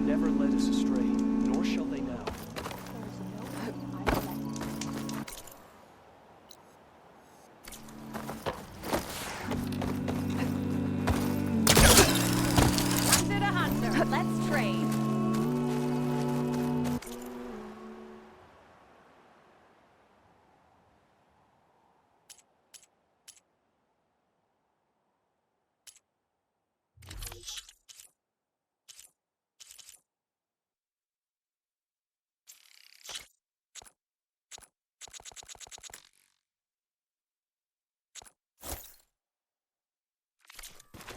never led us astray, nor shall they now. Hunter to hunter, let's trade.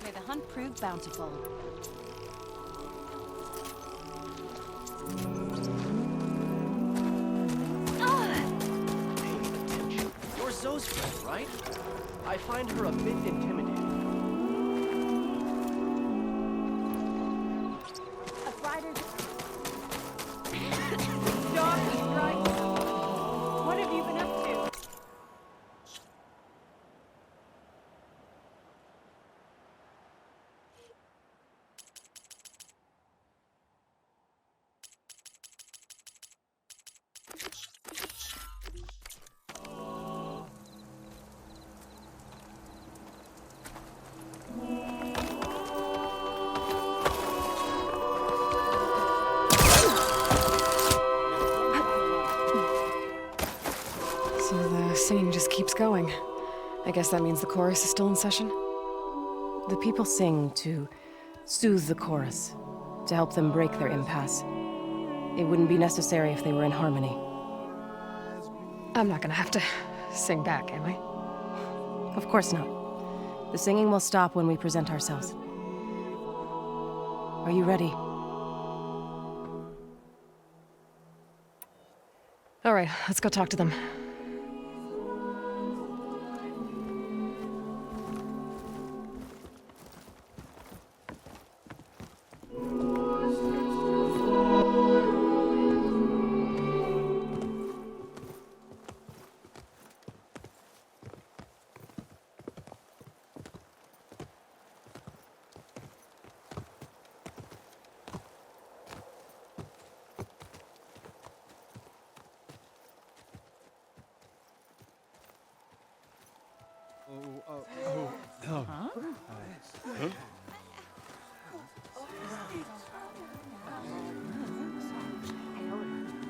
May the hunt prove bountiful. Pay attention. You're Zoe's friend, right? I find her a bit intimidating. A rider's... Dog is right. What have you been up to? So the singing just keeps going. I guess that means the chorus is still in session? The people sing to soothe the chorus, to help them break their impasse. It wouldn't be necessary if they were in harmony. I'm not gonna have to sing back, am I? Of course not. The singing will stop when we present ourselves. Are you ready? All right, let's go talk to them.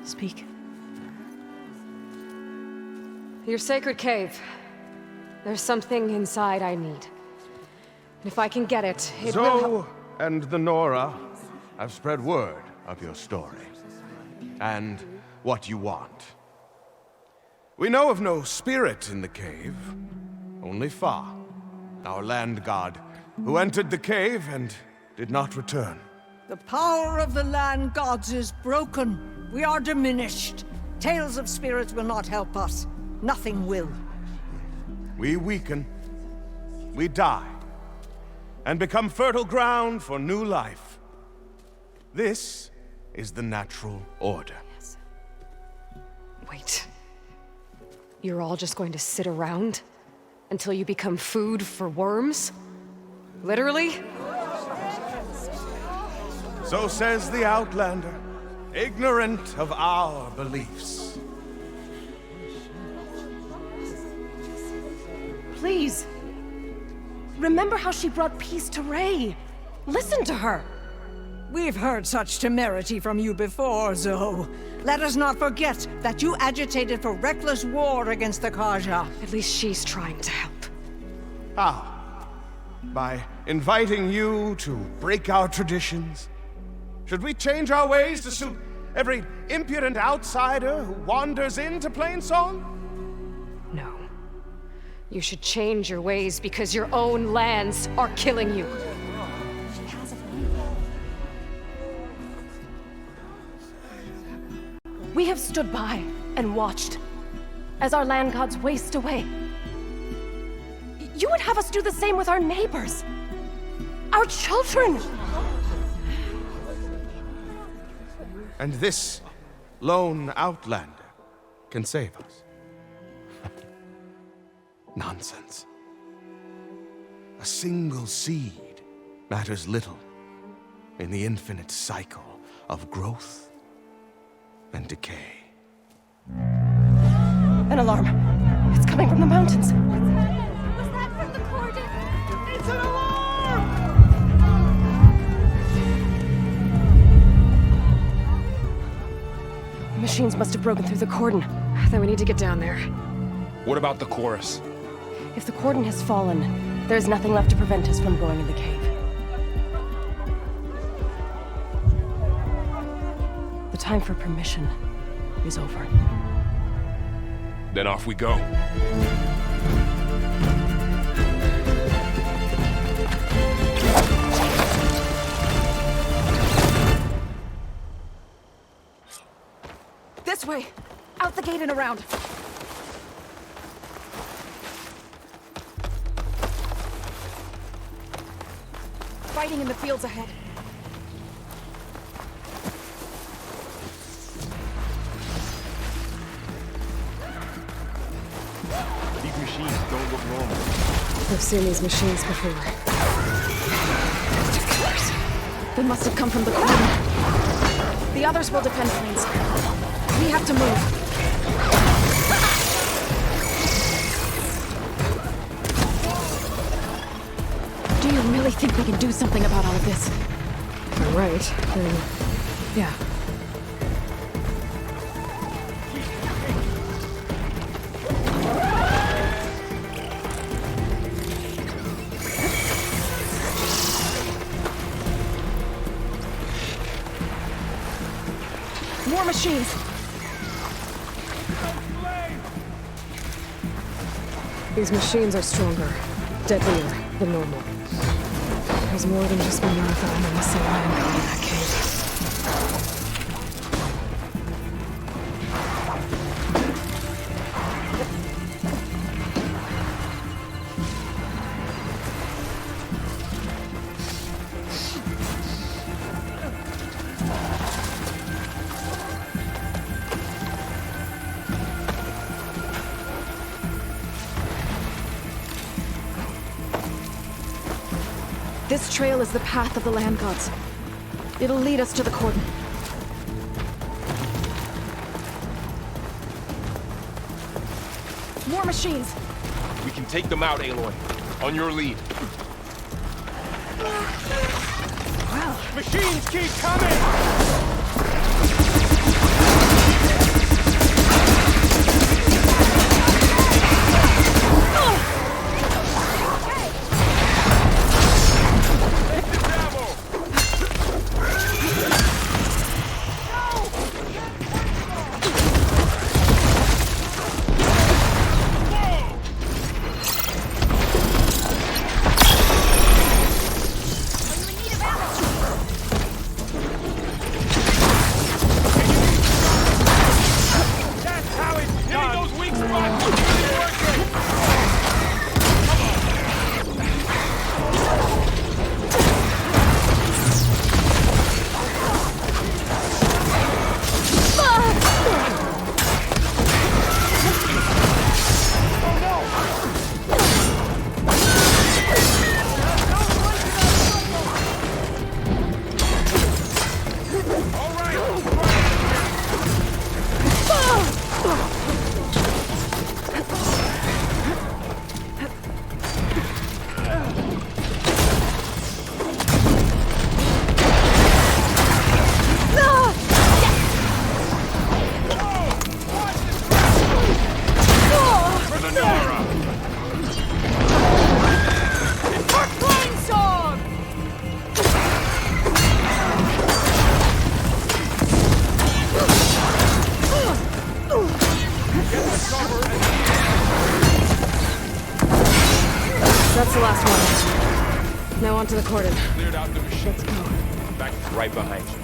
Speak. Your sacred cave. There's something inside I need. And if I can get it, it will help. Zoe and the Nora have spread word of your story. And what you want. We know of no spirit in the cave. Only Fa, our land god, who entered the cave and did not return. The power of the land gods is broken. We are diminished. Tales of spirits will not help us. Nothing will. We weaken, we die, and become fertile ground for new life. This is the natural order. Wait. You're all just going to sit around until you become food for worms? Literally? So says the Outlander, ignorant of our beliefs. Please! Remember how she brought peace to Ray. Listen to her! We've heard such temerity from you before, Zoe. Let us not forget that you agitated for reckless war against the Kaja. At least she's trying to help. How? By inviting you to break our traditions? Should we change our ways to suit every impudent outsider who wanders into Plainsong? No. You should change your ways because your own lands are killing you. We have stood by and watched as our land gods waste away. You would have us do the same with our neighbors, our children. And this lone outlander can save us. Nonsense. A single seed matters little in the infinite cycle of growth and decay. An alarm. It's coming from the mountains. Was that from the cordon? It's an alarm! The machines must have broken through the cordon. Then we need to get down there. What about the chorus? If the cordon has fallen, there's nothing left to prevent us from going in the cave. The time for permission is over. Then off we go. This way! Out the gate and around! Fighting in the fields ahead. These machines don't look normal. I've seen these machines before. They must have come from the cordon. The others will defend planes. We have to move. Do you really think we can do something about all of this? If I'm right, then... yeah. More machines! These machines are stronger, deadlier than normal. There's more than just one marathon in the same land in that cave. This trail is the path of the land gods. It'll lead us to the cordon. More machines! We can take them out, Aloy. On your lead. Well, Machines keep coming! That's the last one. Now onto the cordon. Cleared out the machine. Let's go. Back right behind you.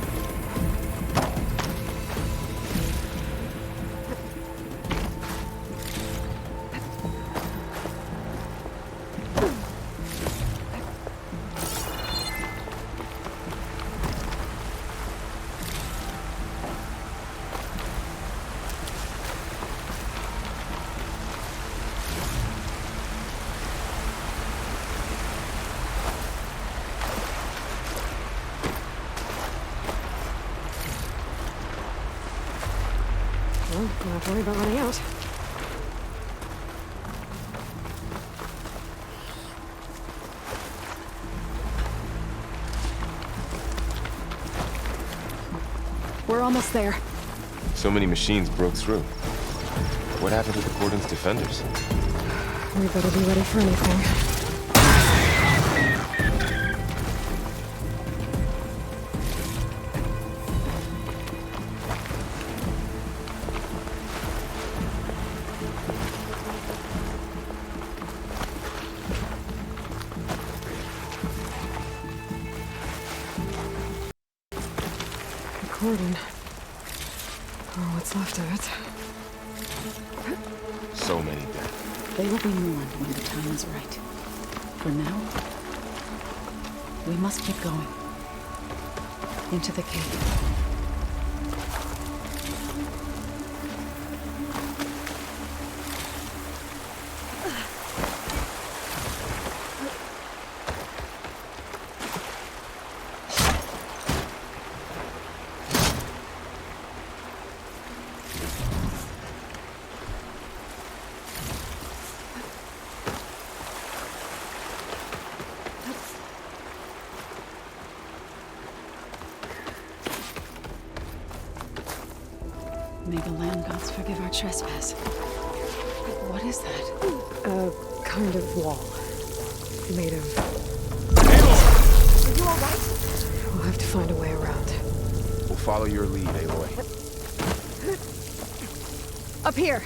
Well, don't have to worry about running out. We're almost there. So many machines broke through. What happened to the Cordon's defenders? We better be ready for anything. Cordon. Oh, what's left of it. So many dead. They will be mourned when the time is right. For now, we must keep going. Into the cave. May the land gods forgive our trespass. What is that? A kind of wall. Made of... Are you alright? We'll have to find a way around. We'll follow your lead, Aloy. Up here!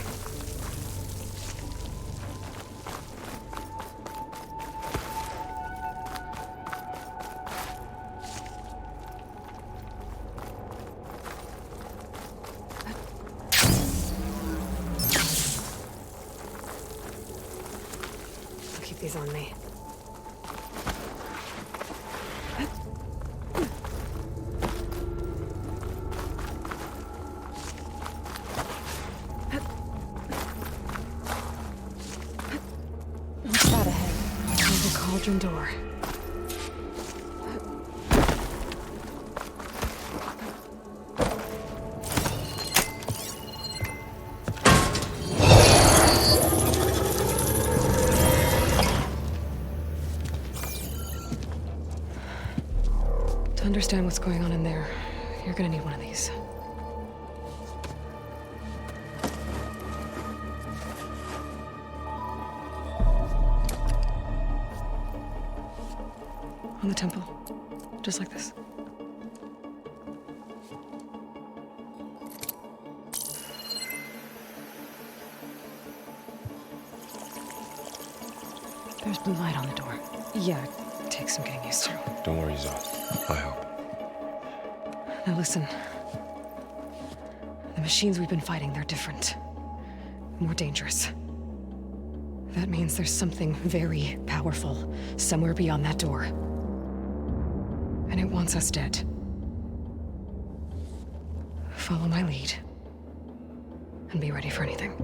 Keep these on me. What's that ahead? There's a cauldron door. To understand what's going on in there, you're gonna need one of these. On the temple. Just like this. There's blue light on the door. Yeah, it takes some getting used to. Don't worry, Zoe. I help. Now listen. The machines we've been fighting, they're different. More dangerous. That means there's something very powerful somewhere beyond that door. And it wants us dead. Follow my lead. And be ready for anything.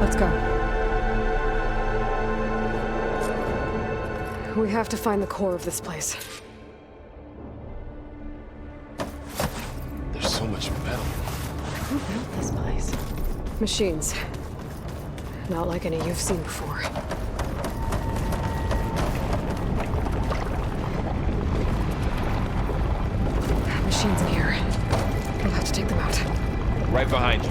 Let's go. We have to find the core of this place. There's so much metal. Who built this place? Machines. Not like any you've seen before. Machines in here. We'll have to take them out. Right behind you.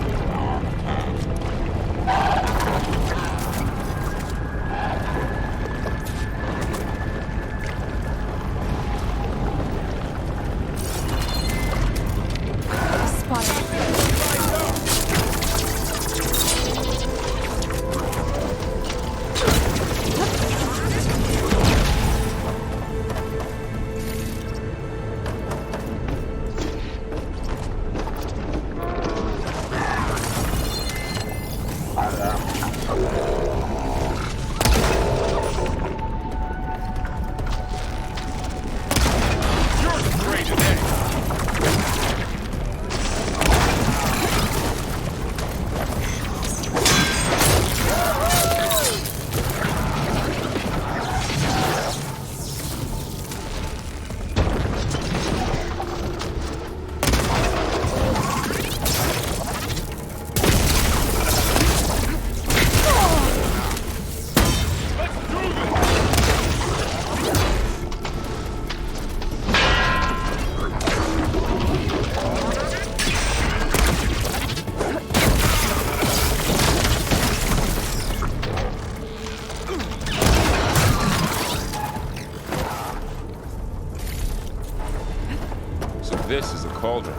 This is a cauldron,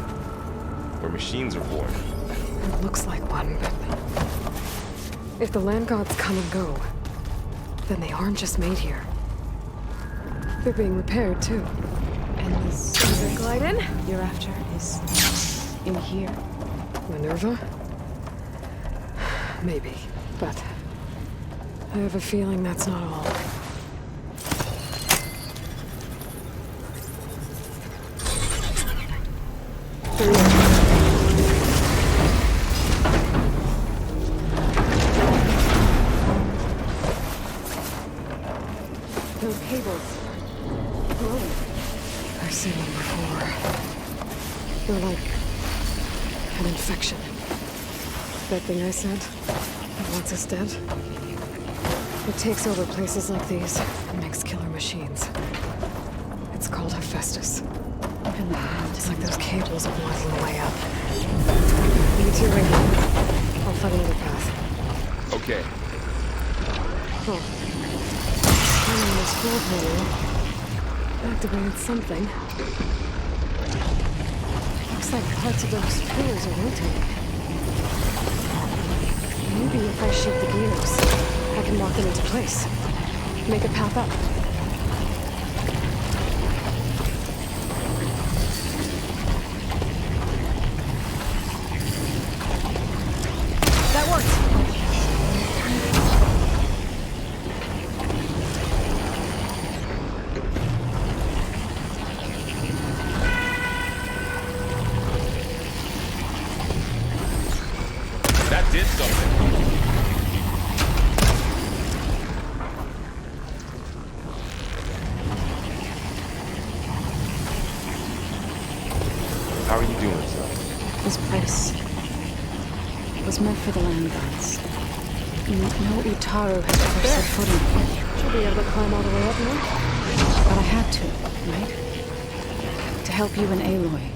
where machines are born. It looks like one, but if the land gods come and go, then they aren't just made here. They're being repaired, too. And this Glide in? you're after is in here. Minerva? Maybe, but I have a feeling that's not all. Those cables. Glowing. I've seen them before. They're like an infection. That thing I said, that wants us dead. It takes over places like these and makes killer machines. It's called Hephaestus. It's like those cables are blocking the way up. Lead to your way. I'll find another path. Okay. Oh. Turning this floor panel activated something. Looks like parts of those pillars are rotating. Maybe if I shoot the gears, I can lock them into place. Make a path up. That worked! That did something. How are you doing, son? This place was meant for the land gods. No Utaru has ever set foot in it. Should be able to climb all the way up now. But I had to, right? To help you and Aloy.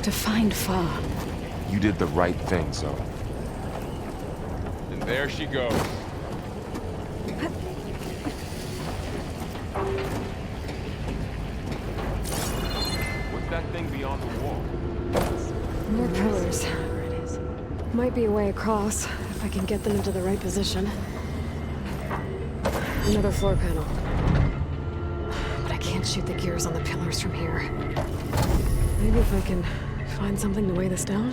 To find Fa. You did the right thing, so. And there she goes. What's that thing beyond the wall? More pillars. Might be a way across, if I can get them into the right position. Another floor panel. But I can't shoot the gears on the pillars from here. Maybe if I can find something to weigh this down?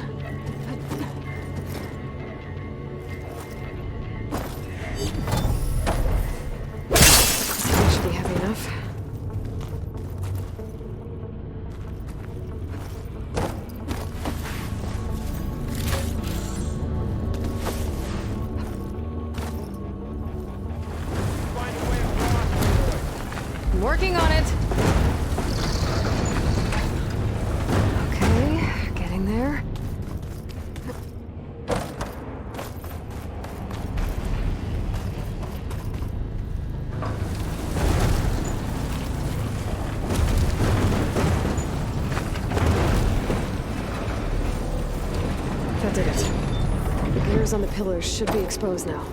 That should be heavy enough. I'm working on it. Okay, getting there. That did it. The gears on the pillars should be exposed now.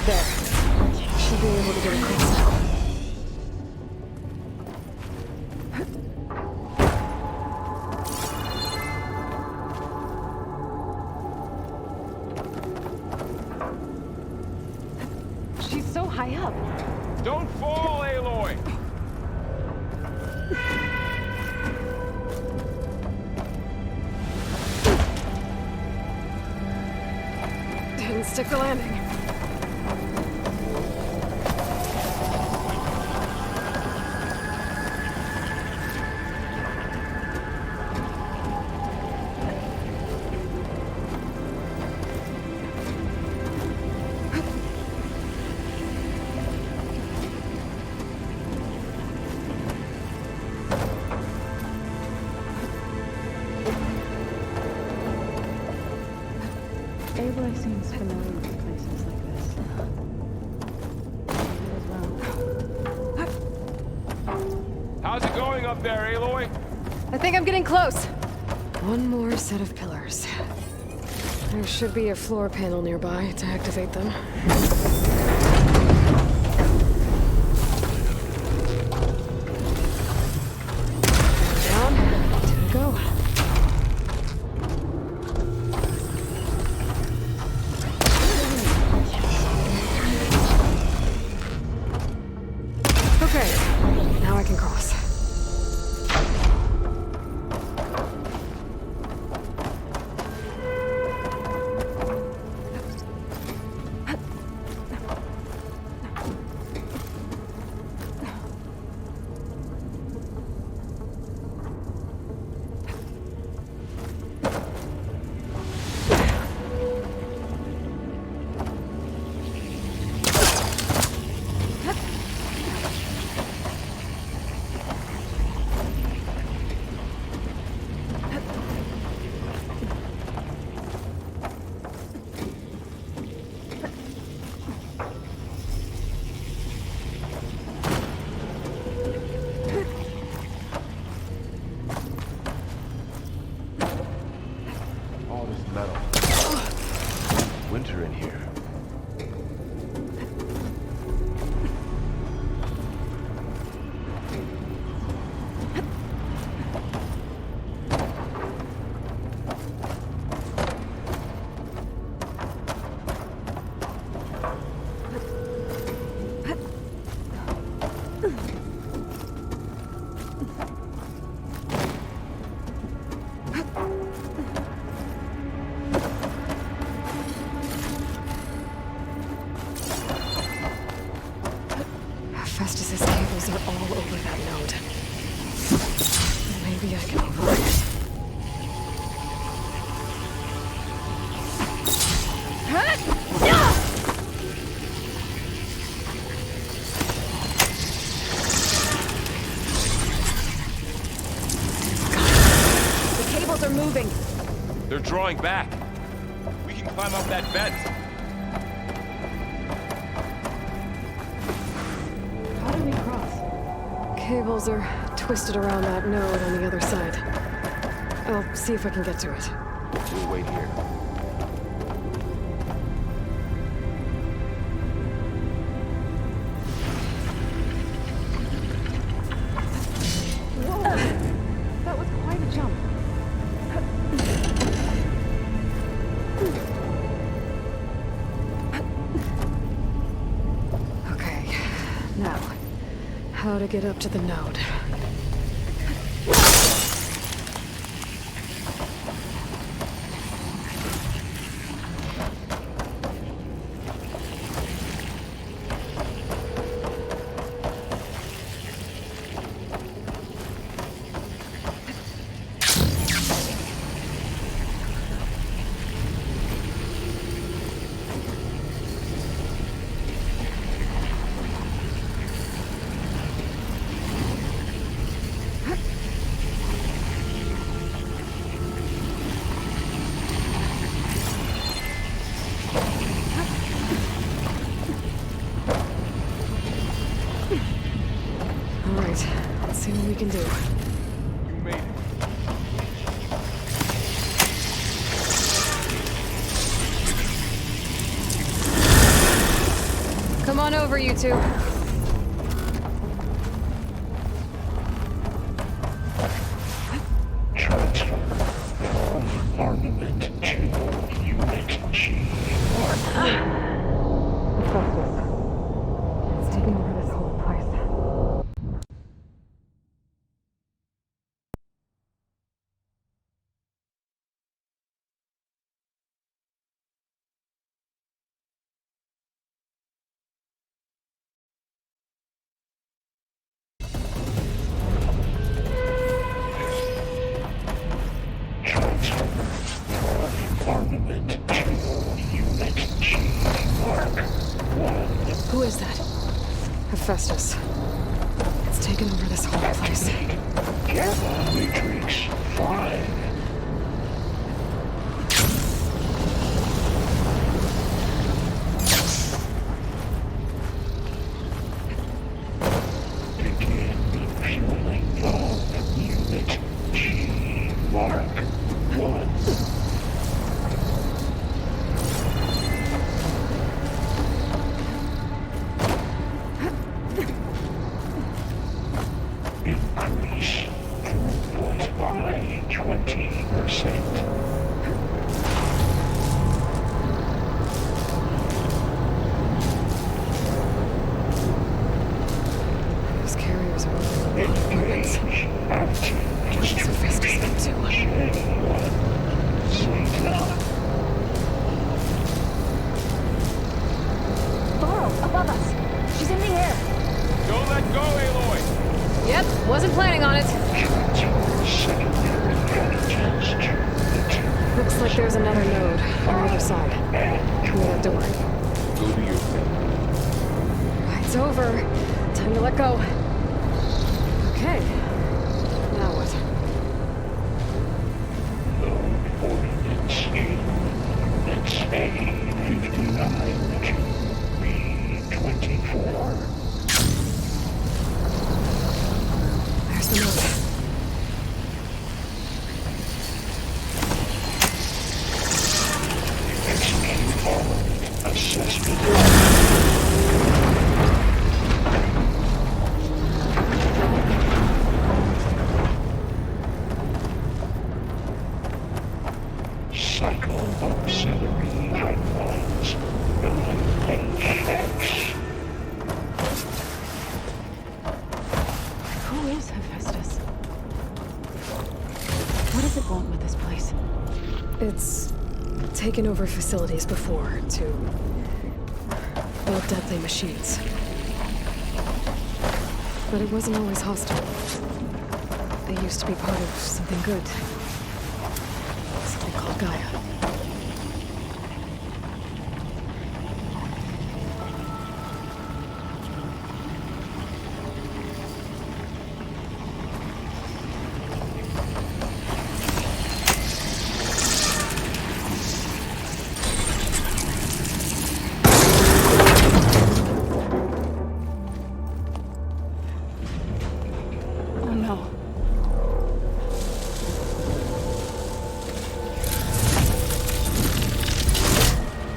There. Should be able to get across now. She's so high up. Don't fall, Aloy! Didn't stick the landing. Aloy seems familiar with places like this. You as well. How's it going up there, Aloy? I think I'm getting close. One more set of pillars. There should be a floor panel nearby to activate them. Down. Two to go. Okay, now I can cross. All this metal. Winter in here. Festus's cables are all over that node. Maybe I can override it. The cables are moving. They're drawing back. We can climb up that vent. How do we cross? Cables are twisted around that node on the other side. I'll see if I can get to it. We'll wait here. That was quite a jump. Okay, now, how to get up to the node? All right, let's see what we can do. We made it. Come on over, you two. It's taking over this whole place. Who is that? Hephaestus. It's taken over this whole place. Matrix, fine. by 20%. Those carriers are over apartments. What's the fastest up to? Laurel, above us. She's in the air. Don't let go, Aloy! Yep, wasn't planning on it. Looks like there's another node on the other side. Near that door. Go to your thing. Ride's over. Time to let go. Okay. Now what? Let's say 59 to B24. There's the node. Cycle auxiliary pipelines. Who is Hephaestus? What does it want with this place? It's taken over facilities before to build deadly machines. But it wasn't always hostile. They used to be part of something good. Something called Gaia. Oh no.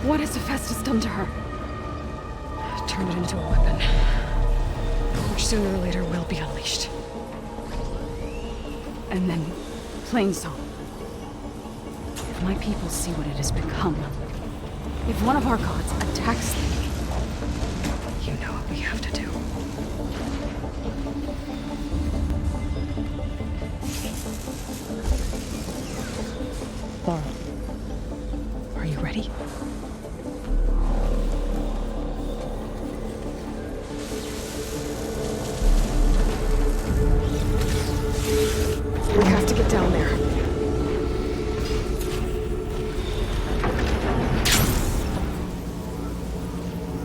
What has Hephaestus done to her? Turn it into a weapon. Which sooner or later will be unleashed. And then, plain song. If my people see what it has become, if one of our gods attacks them, You know what we have to do. Laurel, are you ready? We have to get down there.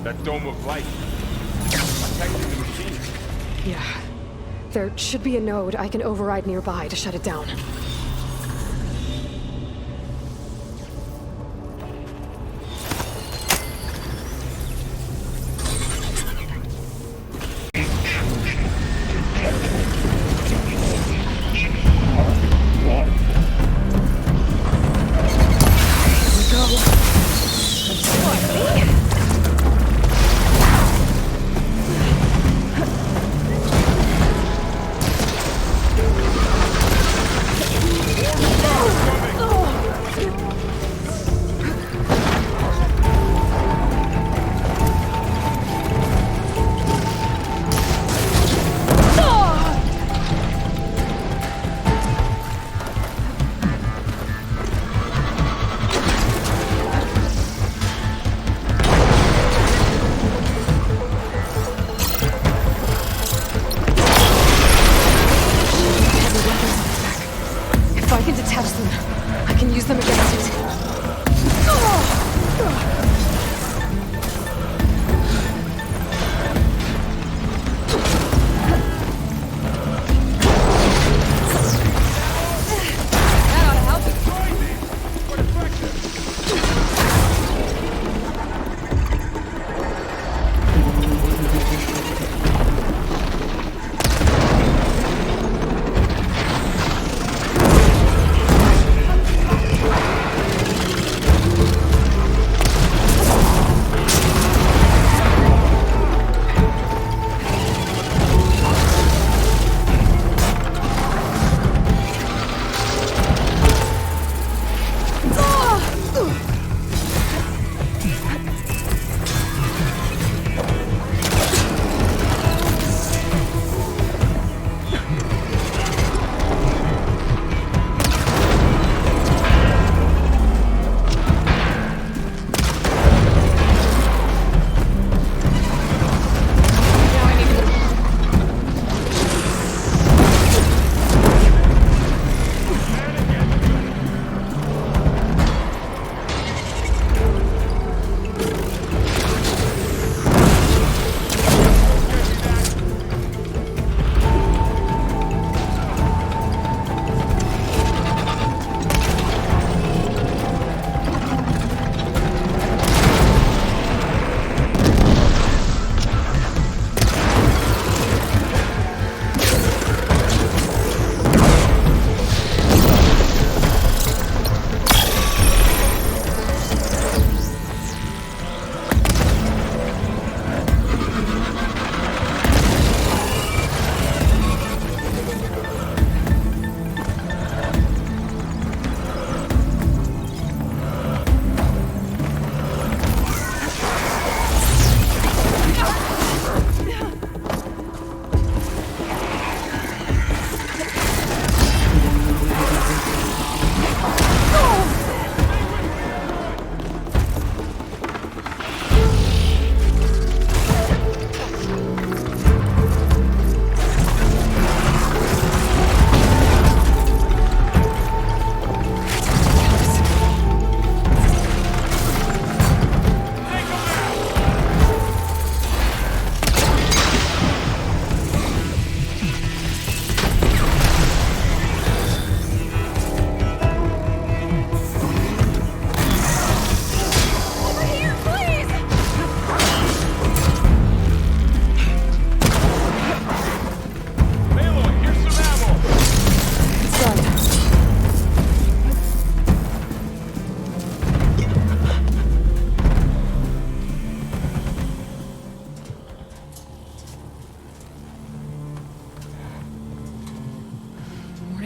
That dome of light. Protecting the machine. Yeah. There should be a node I can override nearby to shut it down.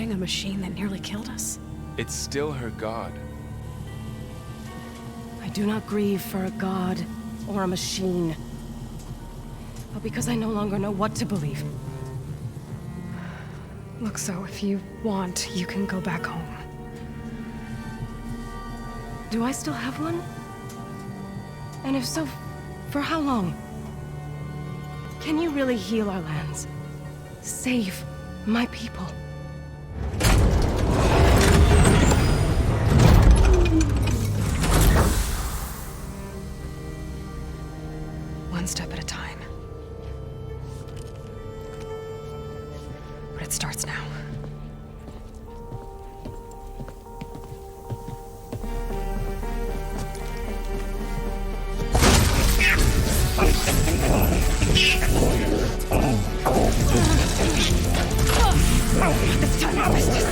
destroying a machine that nearly killed us? It's still her god. I do not grieve for a god or a machine, but because I no longer know what to believe. Look, so if you want, you can go back home. Do I still have one? And if so, for how long? Can you really heal our lands? Save my people? One step at a time. But it starts now. This time I missed it.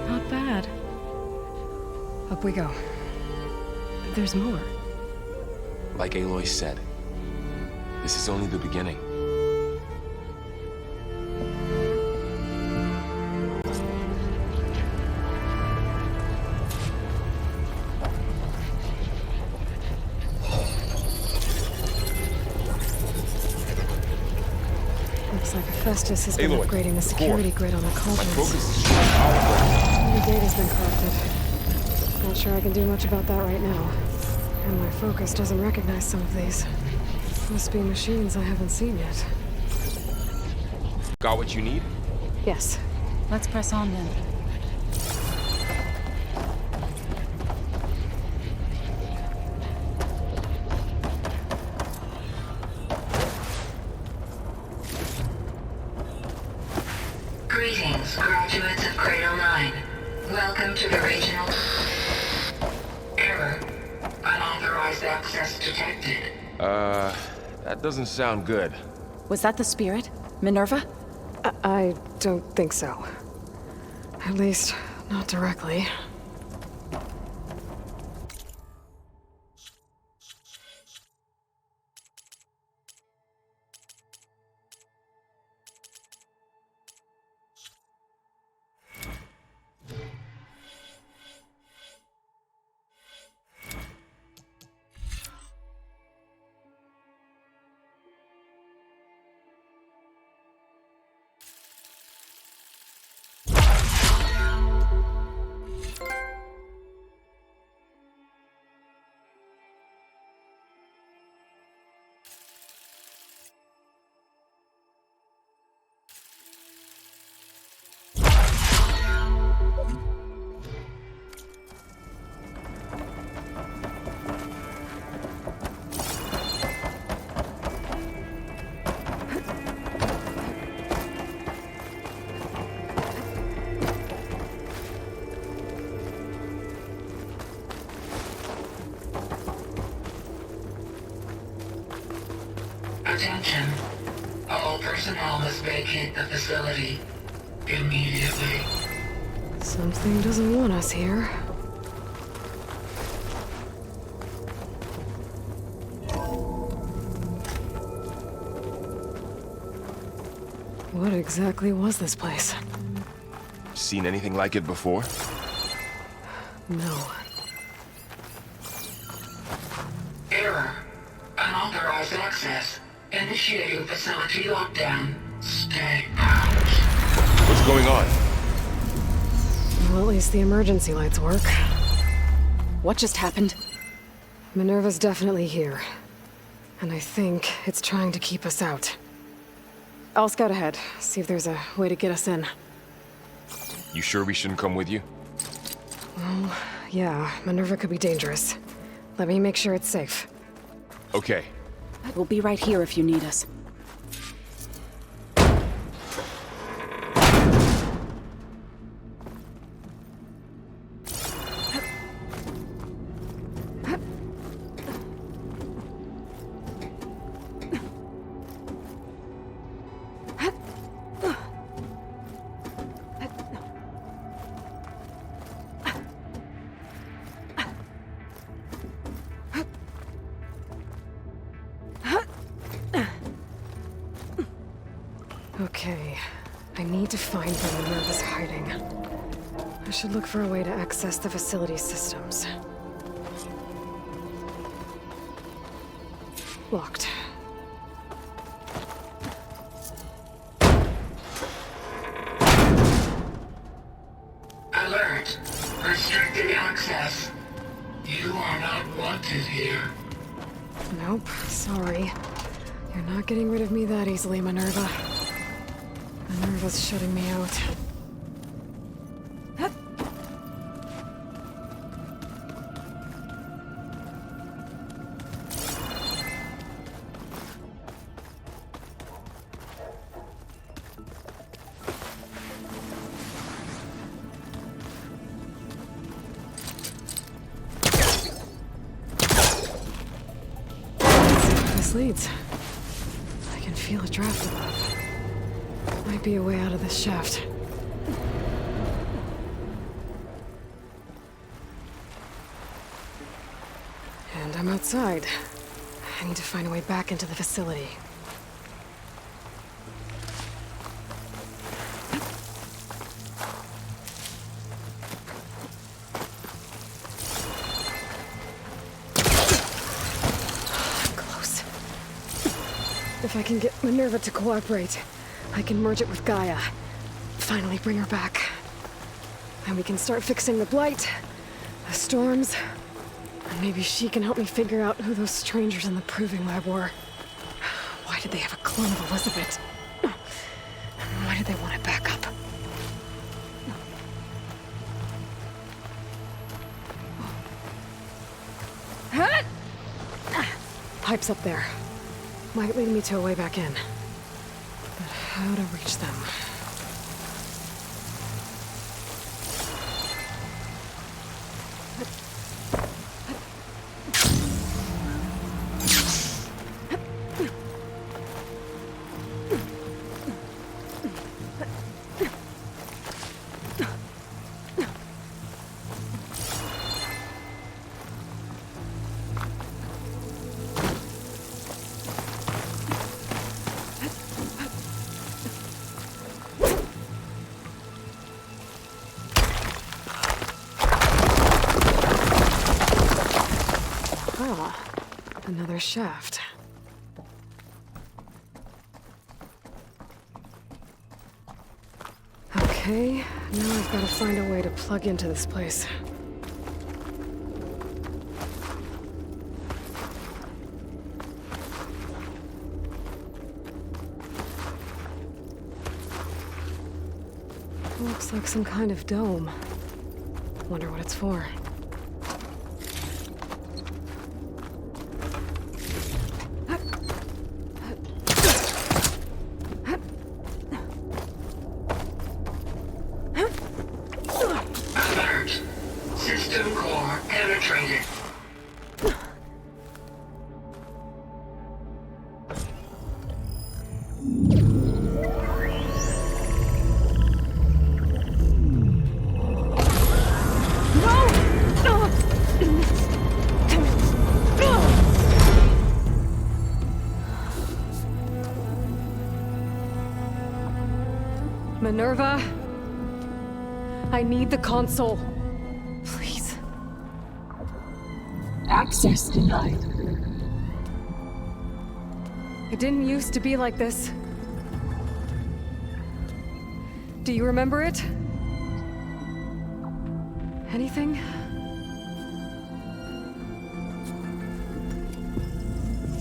Not bad. Up we go. There's more. Like Aloy said, this is only the beginning. Looks like Hephaestus has been Aloy, upgrading the security grid on the My cauldrons. focus is showing hologram. The data's been corrupted. Not sure I can do much about that right now. And my focus doesn't recognize some of these. Must be machines I haven't seen yet. Got what you need? Yes. Let's press on then. Greetings, graduates of Cradle 9. Welcome to the regional... Error. Unauthorized access detected. That doesn't sound good. Was that the spirit? Minerva? I don't think so. At least, not directly. Attention. All personnel must vacate the facility immediately. Something doesn't want us here. What exactly was this place? Seen anything like it before? No. Error. Unauthorized access. Initiating facility lockdown. Stay out. What's going on? Well, at least the emergency lights work. What just happened? Minerva's definitely here. And I think it's trying to keep us out. I'll scout ahead, see if there's a way to get us in. You sure we shouldn't come with you? Yeah, Minerva could be dangerous. Let me make sure it's safe. Okay, We'll be right here if you need us. Okay, I need to find where Minerva's hiding. I should look for a way to access the facility systems. Locked. Alert. Restricted access. You are not wanted here. Nope, sorry. You're not getting rid of me that easily, Minerva. Minerva's shutting me out. This leads. I can feel a draft above. Might be a way out of this shaft. And I'm outside. I need to find a way back into the facility. Close. If I can get Minerva to cooperate, I can merge it with Gaia. Finally bring her back. And we can start fixing the Blight, the storms, and maybe she can help me figure out who those strangers in the proving lab were. Why did they have a clone of Elizabeth? And why did they want it back up? Pipes up there. Might lead me to a way back in. But how to reach them? Another shaft. Okay, now I've got to find a way to plug into this place. Looks like some kind of dome. Wonder what it's for. Alert. System core penetrated. Minerva, I need the console. Please. Access denied. It didn't used to be like this. Do you remember it? Anything?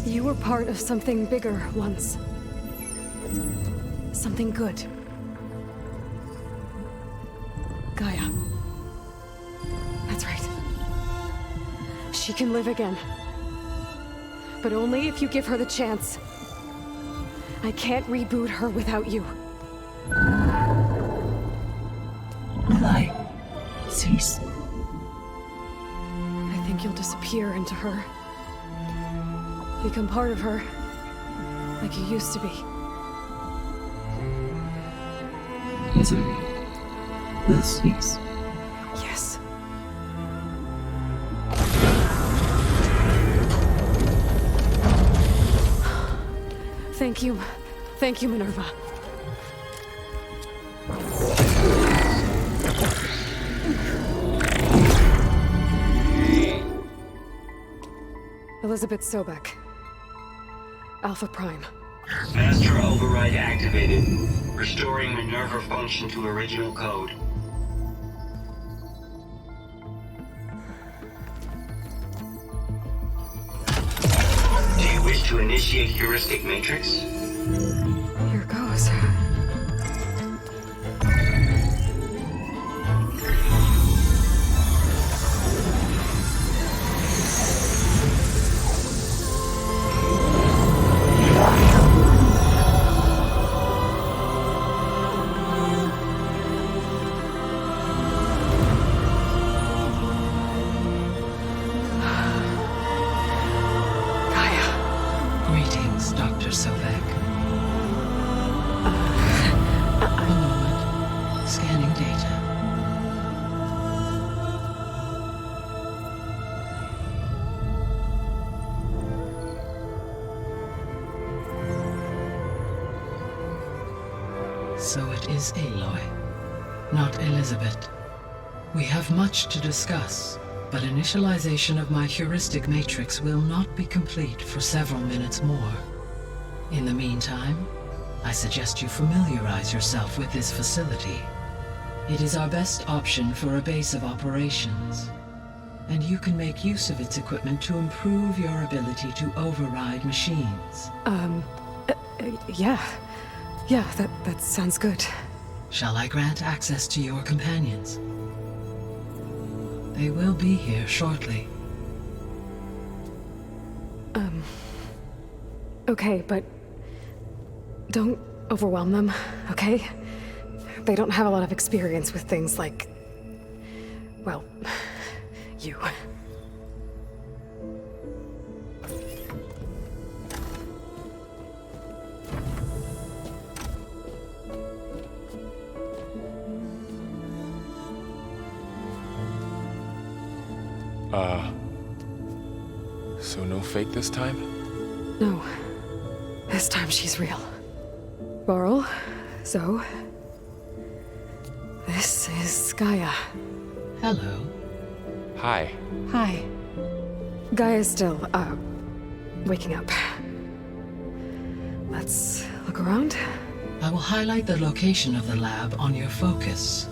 You were part of something bigger once. Something good. Gaia. That's right. She can live again. but only if you give her the chance. I can't reboot her without you. Aloy, cease. I think you'll disappear into her. Become part of her, like you used to be. Misery will cease. Yes. Thank you. Thank you, Minerva. Elizabeth Sobek. Alpha Prime. Master override activated. Restoring Minerva function to original code. Do you wish to initiate heuristic matrix? Here goes. Greetings, Dr. Sobek. A moment. Scanning data. So it is Aloy, not Elizabeth. We have much to discuss, but initialization of my heuristic matrix will not be complete for several minutes more. In the meantime, I suggest you familiarize yourself with this facility. It is our best option for a base of operations, and you can make use of its equipment to improve your ability to override machines. Yeah. Yeah, that sounds good. Shall I grant access to your companions? They will be here shortly. Okay, but don't overwhelm them, okay? They don't have a lot of experience with things like, well, you. So no fake this time? No. This time she's real. Varl, Zoe. This is Gaia. Hello. Hi. Hi. Gaia's still, waking up. Let's look around. I will highlight the location of the lab on your focus.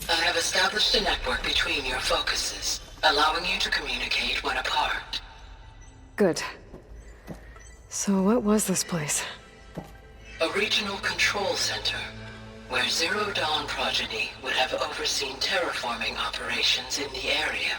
I have established a network between your focuses, allowing you to communicate when apart. Good. So what was this place? A regional control center, where Zero Dawn progeny would have overseen terraforming operations in the area.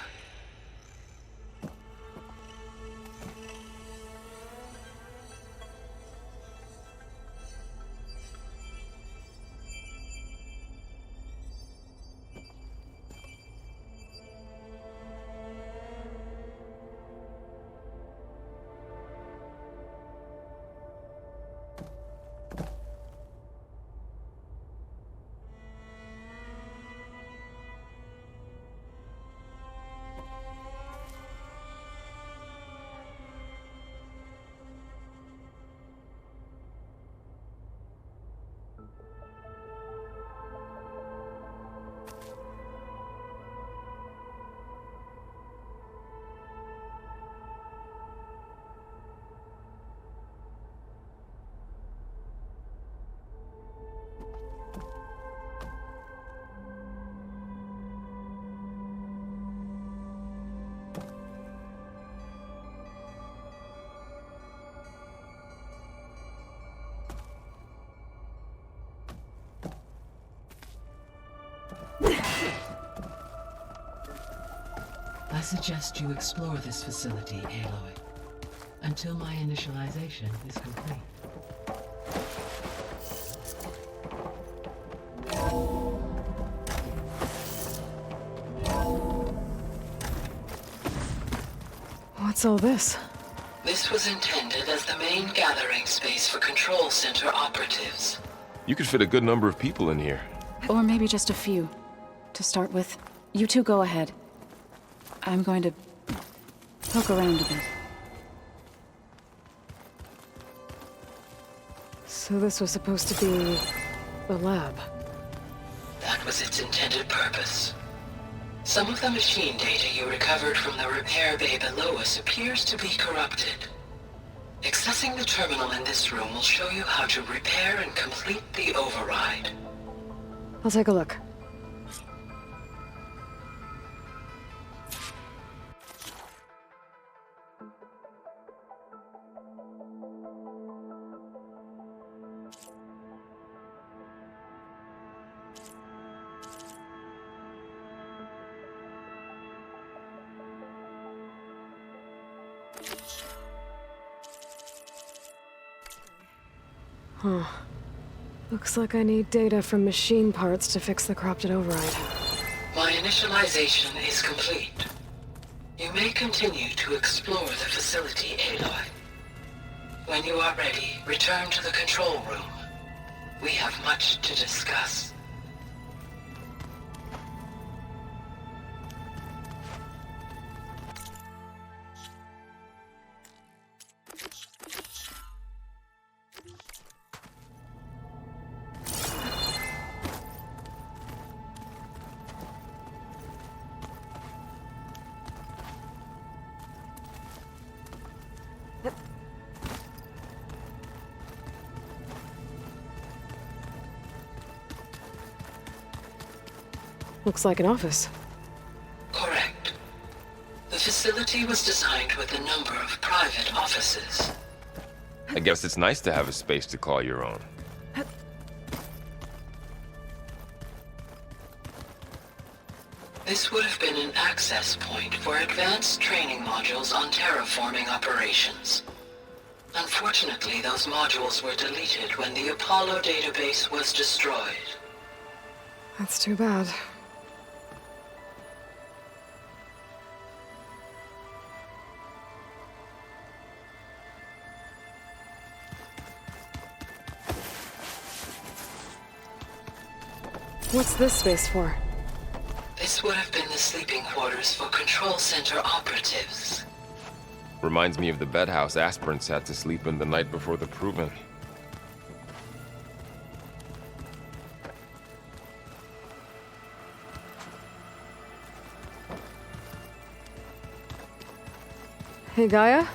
suggest you explore this facility, Aloy, until my initialization is complete. What's all this? This was intended as the main gathering space for Control Center operatives. You could fit a good number of people in here. Or maybe just a few. To start with, you two go ahead. I'm going to poke around a bit. So this was supposed to be a lab. That was its intended purpose. Some of the machine data you recovered from the repair bay below us appears to be corrupted. Accessing the terminal in this room will show you how to repair and complete the override. I'll take a look. Huh. Looks like I need data from machine parts to fix the corrupted override. My initialization is complete. You may continue to explore the facility, Aloy. When you are ready, return to the control room. We have much to discuss. Looks like an office. Correct. The facility was designed with a number of private offices. I guess it's nice to have a space to call your own. This would have been an access point for advanced training modules on terraforming operations. Unfortunately, those modules were deleted when the Apollo database was destroyed. That's too bad. What's this space for? This would have been the sleeping quarters for Control Center operatives. Reminds me of the bedhouse aspirants had to sleep in the night before the proving. Hey, Gaia?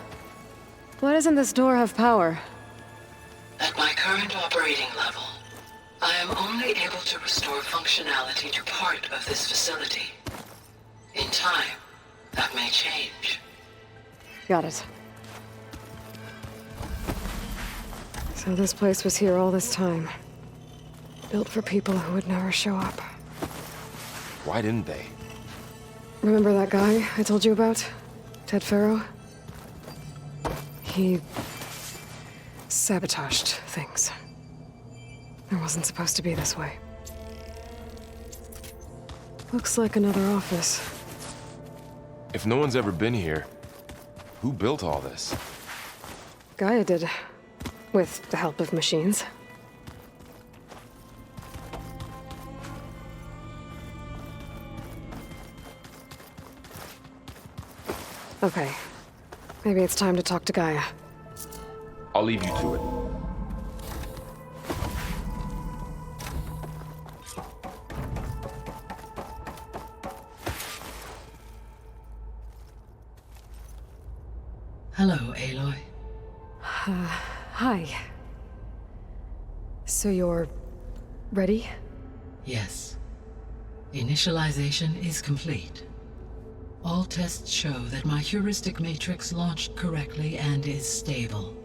Why doesn't this door have power? At my current operating level, I am only able to restore functionality to part of this facility. In time, that may change. Got it. So this place was here all this time. Built for people who would never show up. Why didn't they? Remember that guy I told you about? Ted Farrow? He sabotaged things. It wasn't supposed to be this way. Looks like another office. If no one's ever been here, who built all this? Gaia did. With the help of machines. Okay. Maybe it's time to talk to Gaia. I'll leave you to it. Hello, Aloy. Hi. So you're ready? Yes. Initialization is complete. All tests show that my heuristic matrix launched correctly and is stable.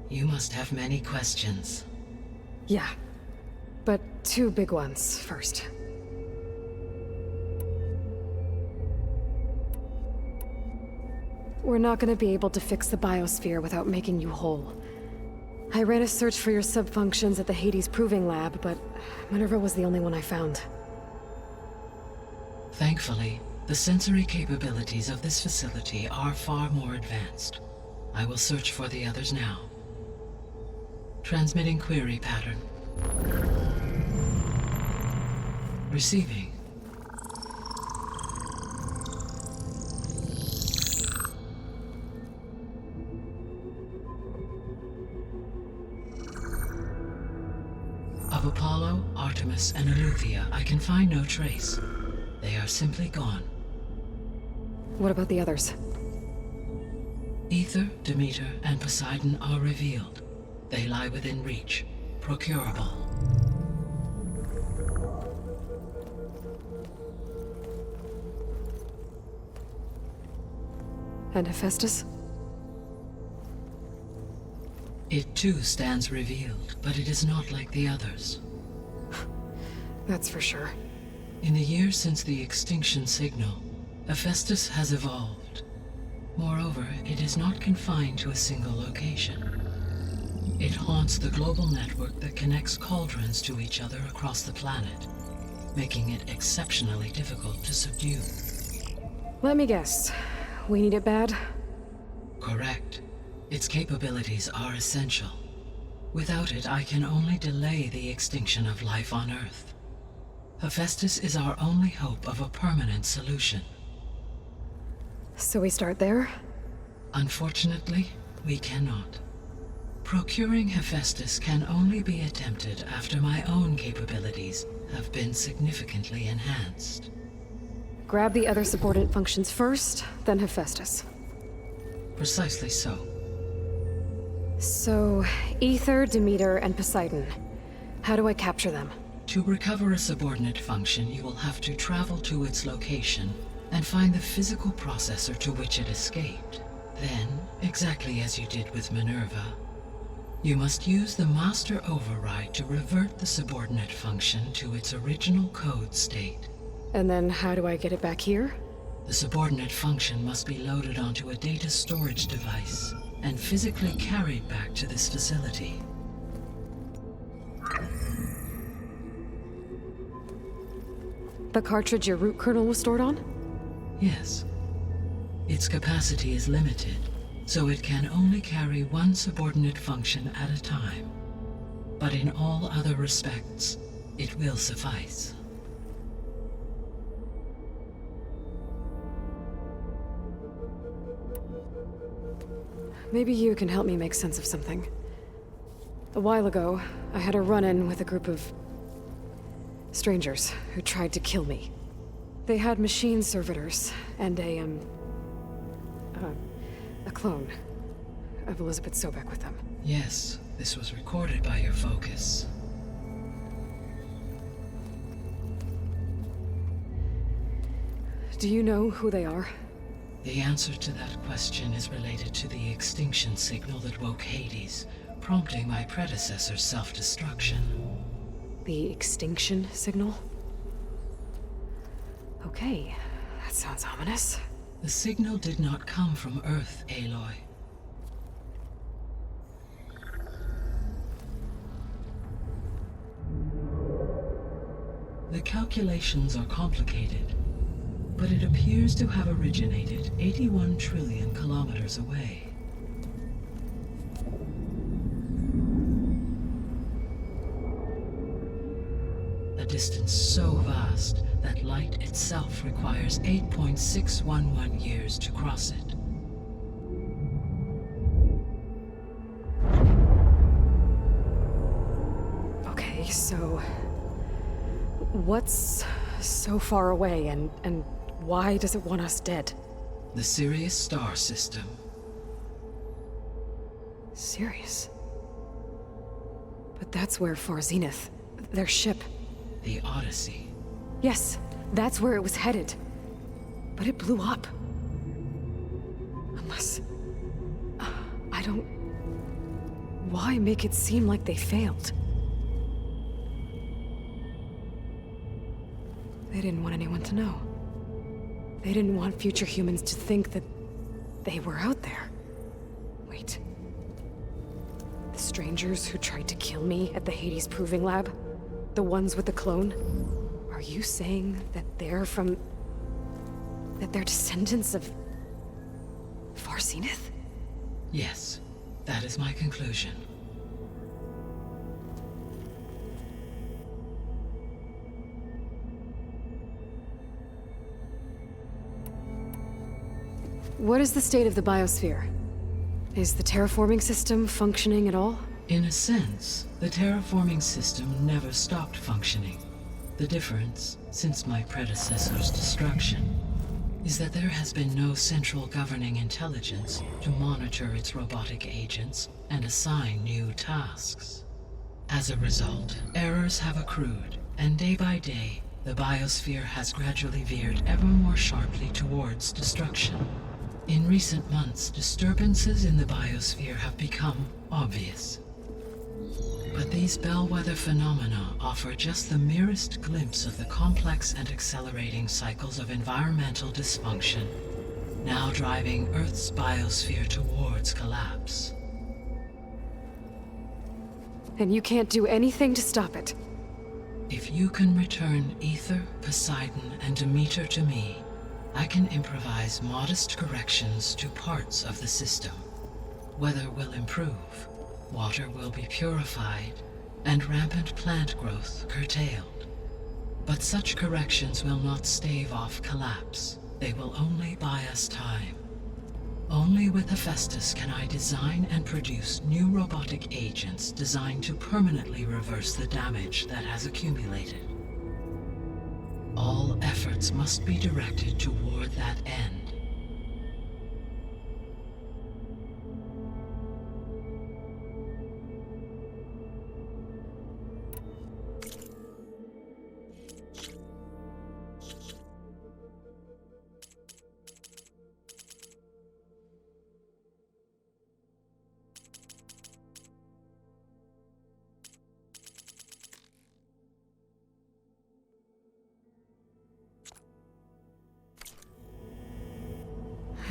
You must have many questions. Yeah. But two big ones first. We're not gonna be able to fix the biosphere without making you whole. I ran a search for your subfunctions at the Hades Proving Lab, but Minerva was the only one I found. Thankfully, the sensory capabilities of this facility are far more advanced. I will search for the others now. Transmitting query pattern. Receiving. Of Apollo, Artemis, and Eleuthia, I can find no trace. They are simply gone. What about the others? Ether, Demeter, and Poseidon are revealed. They lie within reach, procurable. And Hephaestus? It too stands revealed, but it is not like the others. That's for sure. In the years since the extinction signal, Hephaestus has evolved. Moreover, it is not confined to a single location. It haunts the global network that connects cauldrons to each other across the planet, making it exceptionally difficult to subdue. Let me guess. We need it bad? Correct. Its capabilities are essential. Without it, I can only delay the extinction of life on Earth. Hephaestus is our only hope of a permanent solution. So we start there? Unfortunately, we cannot. Procuring Hephaestus can only be attempted after my own capabilities have been significantly enhanced. Grab the other subordinate functions first, then Hephaestus. Precisely so. So, Ether, Demeter, and Poseidon. How do I capture them? To recover a subordinate function, you will have to travel to its location and find the physical processor to which it escaped. Then, exactly as you did with Minerva, you must use the master override to revert the subordinate function to its original code state. And then how do I get it back here? The subordinate function must be loaded onto a data storage device and physically carried back to this facility. The cartridge your root kernel was stored on? Yes. Its capacity is limited, so it can only carry one subordinate function at a time. But in all other respects, it will suffice. Maybe you can help me make sense of something. A while ago, I had a run-in with a group of strangers who tried to kill me. They had machine servitors and a clone of Elizabeth Sobek with them. Yes, this was recorded by your focus. Do you know who they are? The answer to that question is related to the extinction signal that woke Hades, prompting my predecessor's self-destruction. The extinction signal? Okay, that sounds ominous. The signal did not come from Earth, Aloy. The calculations are complicated, but it appears to have originated 81 trillion kilometers away. A distance so vast that light itself requires 8.611 years to cross it. Okay, so what's so far away and why does it want us dead? The Sirius star system. Sirius? But that's where Far Zenith, their ship. The Odyssey. Yes, that's where it was headed. But it blew up. Unless... I don't... Why make it seem like they failed? They didn't want anyone to know. They didn't want future humans to think that They were out there. Wait. The strangers who tried to kill me at the Hades Proving Lab? The ones with the clone? Are you saying that they're from... that they're descendants of... Far Zenith? Yes, that is my conclusion. What is the state of the biosphere? Is the terraforming system functioning at all? In a sense, the terraforming system never stopped functioning. The difference, since my predecessor's destruction, is that there has been no central governing intelligence to monitor its robotic agents and assign new tasks. As a result, errors have accrued, and day by day, the biosphere has gradually veered ever more sharply towards destruction. In recent months, disturbances in the biosphere have become obvious. But these bellwether phenomena offer just the merest glimpse of the complex and accelerating cycles of environmental dysfunction, now driving Earth's biosphere towards collapse. And you can't do anything to stop it? If you can return Ether, Poseidon, and Demeter to me, I can improvise modest corrections to parts of the system. Weather will improve, water will be purified, and rampant plant growth curtailed. But such corrections will not stave off collapse. They will only buy us time. Only with Hephaestus can I design and produce new robotic agents designed to permanently reverse the damage that has accumulated. All efforts must be directed toward that end.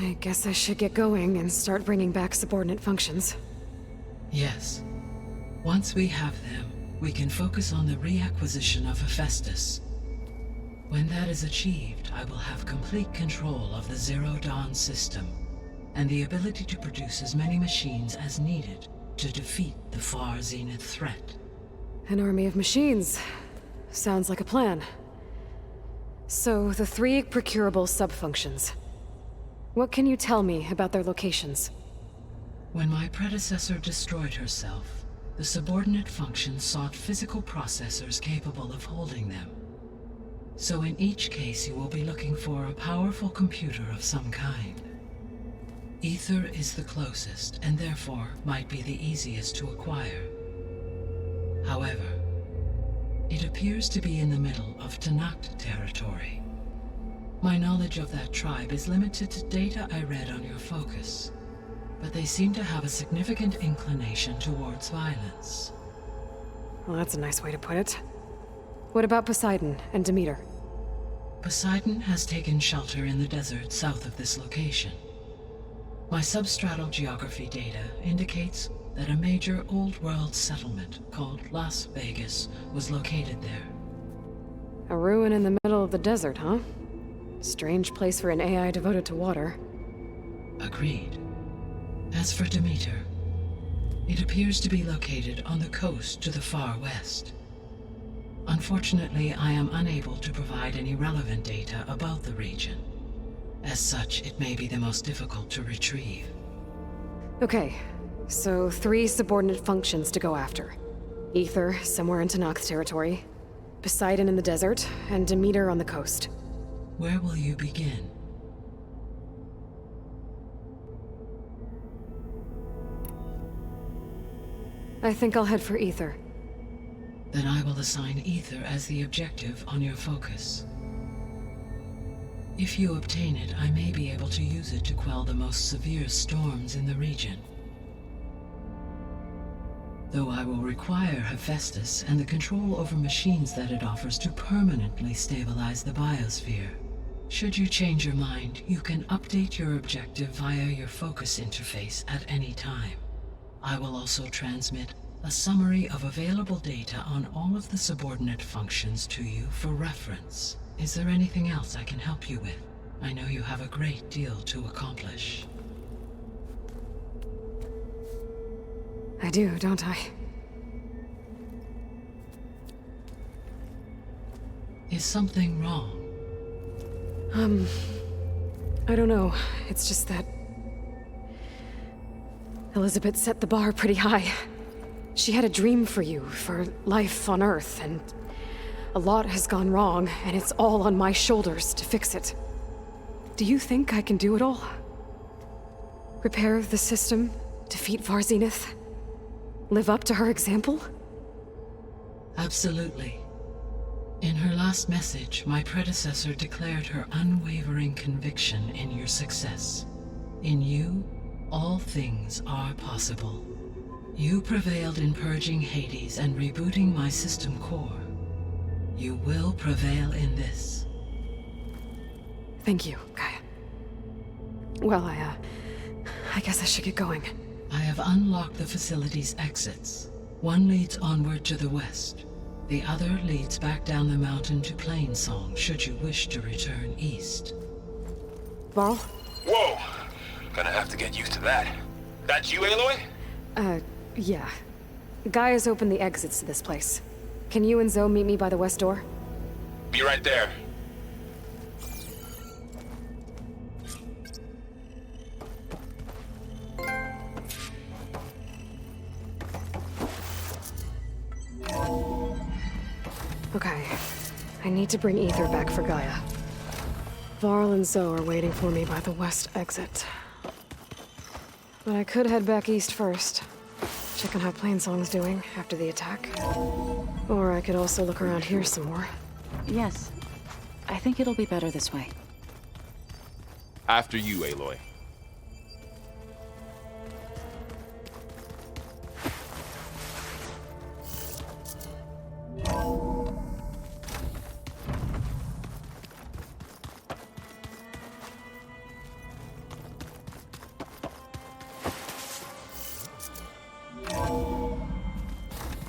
I guess I should get going and start bringing back subordinate functions. Yes. Once we have them, we can focus on the reacquisition of Hephaestus. When that is achieved, I will have complete control of the Zero Dawn system, and the ability to produce as many machines as needed to defeat the Far Zenith threat. An army of machines. Sounds like a plan. So, the 3 procurable sub-functions. What can you tell me about their locations? When my predecessor destroyed herself, the subordinate functions sought physical processors capable of holding them. So in each case you will be looking for a powerful computer of some kind. Ether is the closest, and therefore might be the easiest to acquire. However, it appears to be in the middle of Tanakh territory. My knowledge of that tribe is limited to data I read on your focus, but they seem to have a significant inclination towards violence. Well, that's a nice way to put it. What about Poseidon and Demeter? Poseidon has taken shelter in the desert south of this location. My substratal geography data indicates that a major old-world settlement called Las Vegas was located there. A ruin in the middle of the desert, huh? Strange place for an AI devoted to water. Agreed. As for Demeter, it appears to be located on the coast to the far west. Unfortunately, I am unable to provide any relevant data about the region. As such, it may be the most difficult to retrieve. Okay, so 3 subordinate functions to go after. Ether, somewhere in Tanakh territory, Poseidon in the desert, and Demeter on the coast. Where will you begin? I think I'll head for Ether. Then I will assign Ether as the objective on your focus. If you obtain it, I may be able to use it to quell the most severe storms in the region. Though I will require Hephaestus and the control over machines that it offers to permanently stabilize the biosphere. Should you change your mind, you can update your objective via your focus interface at any time. I will also transmit a summary of available data on all of the subordinate functions to you for reference. Is there anything else I can help you with? I know you have a great deal to accomplish. I do, don't I? Is something wrong? I don't know. It's just that Elizabeth set the bar pretty high. She had a dream for you, for life on Earth, and a lot has gone wrong, and it's all on my shoulders to fix it. Do you think I can do it all? Repair the system, defeat Varzenith, live up to her example? Absolutely. In her last message, my predecessor declared her unwavering conviction in your success. In you, all things are possible. You prevailed in purging Hades and rebooting my system core. You will prevail in this. Thank you, Gaia. Well, I guess I should get going. I have unlocked the facility's exits. One leads onward to the west. The other leads back down the mountain to Plainsong, should you wish to return east. Varl? Whoa! Gonna have to get used to that. That's you, Aloy? Yeah. Gaia's opened the exits to this place. Can you and Zoe meet me by the west door? Be right there. Okay. I need to bring Ether back for Gaia. Varl and Zoe are waiting for me by the west exit. But I could head back east first. Check on how Plainsong's doing after the attack. Or I could also look around here some more. Yes. I think it'll be better this way. After you, Aloy.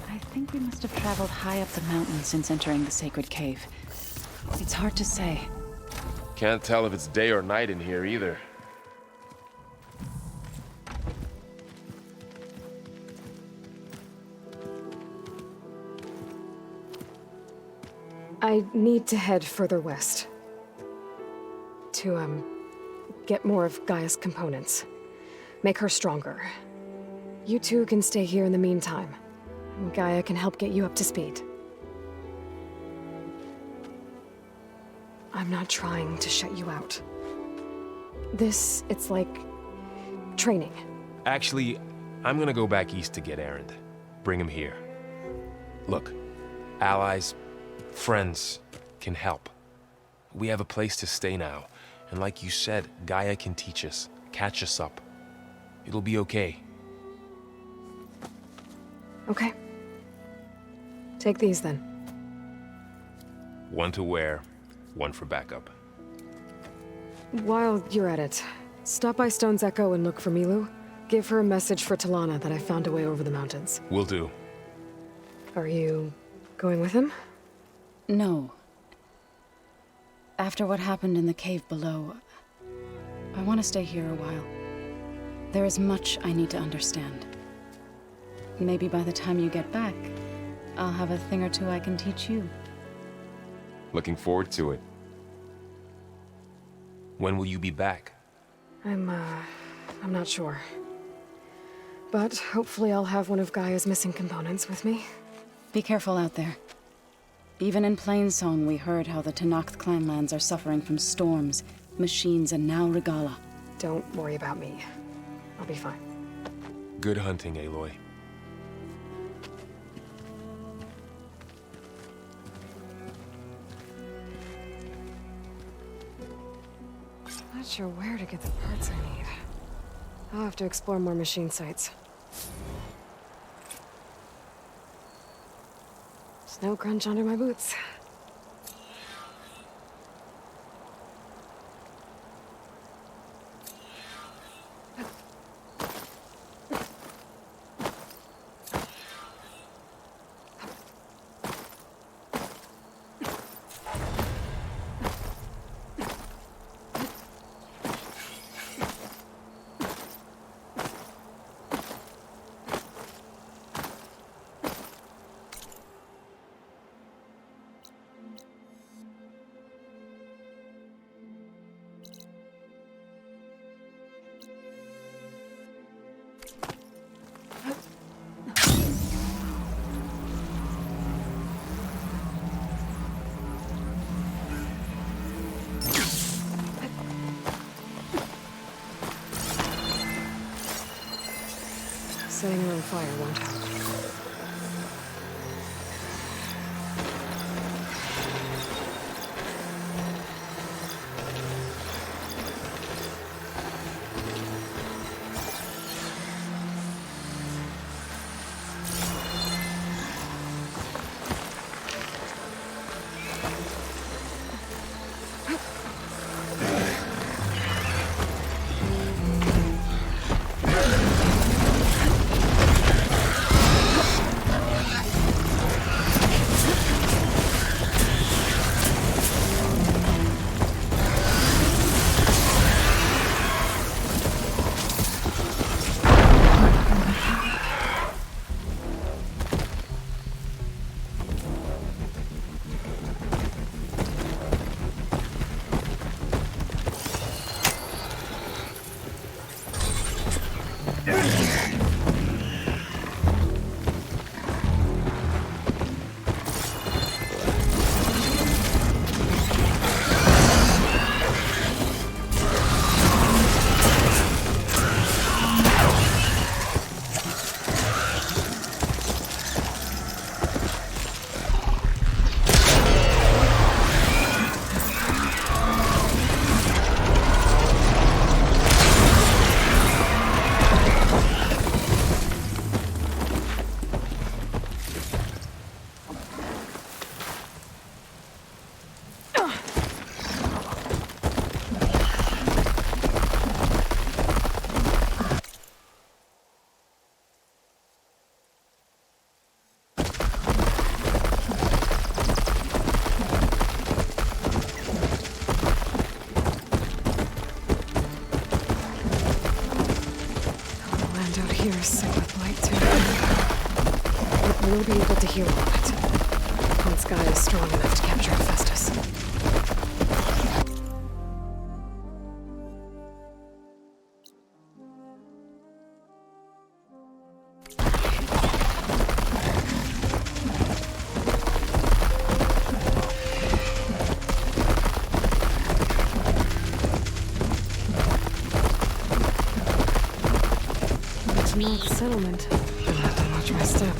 I think we must have traveled high up the mountain since entering the sacred cave. It's hard to say. Can't tell if it's day or night in here either. I need to head further west. To, get more of Gaia's components. Make her stronger. You two can stay here in the meantime. Gaia can help get you up to speed. I'm not trying to shut you out. It's like training. Actually, I'm gonna go back east to get Erend. Bring him here. Look, allies, friends can help. We have a place to stay now, and like you said, Gaia can teach us, catch us up. It'll be okay. Okay. Take these then. One to wear, one for backup. While you're at it, stop by Stone's Echo and look for Milu. Give her a message for Talana that I found a way over the mountains. Will do. Are you going with him? No. After what happened in the cave below, I want to stay here a while. There is much I need to understand. Maybe by the time you get back, I'll have a thing or two I can teach you. Looking forward to it. When will you be back? I'm not sure. But hopefully I'll have one of Gaia's missing components with me. Be careful out there. Even in Plainsong, we heard how the Tenakth clanlands are suffering from storms, machines, and now Regala. Don't worry about me. I'll be fine. Good hunting, Aloy. Not sure where to get the parts I need. I'll have to explore more machine sites. Snow crunch under my boots. strong fire won't help. Here is set with light too. We'll be able to hear all of it. Once Guy is strong enough to capture Festus. Not the settlement. I'll have to watch my step.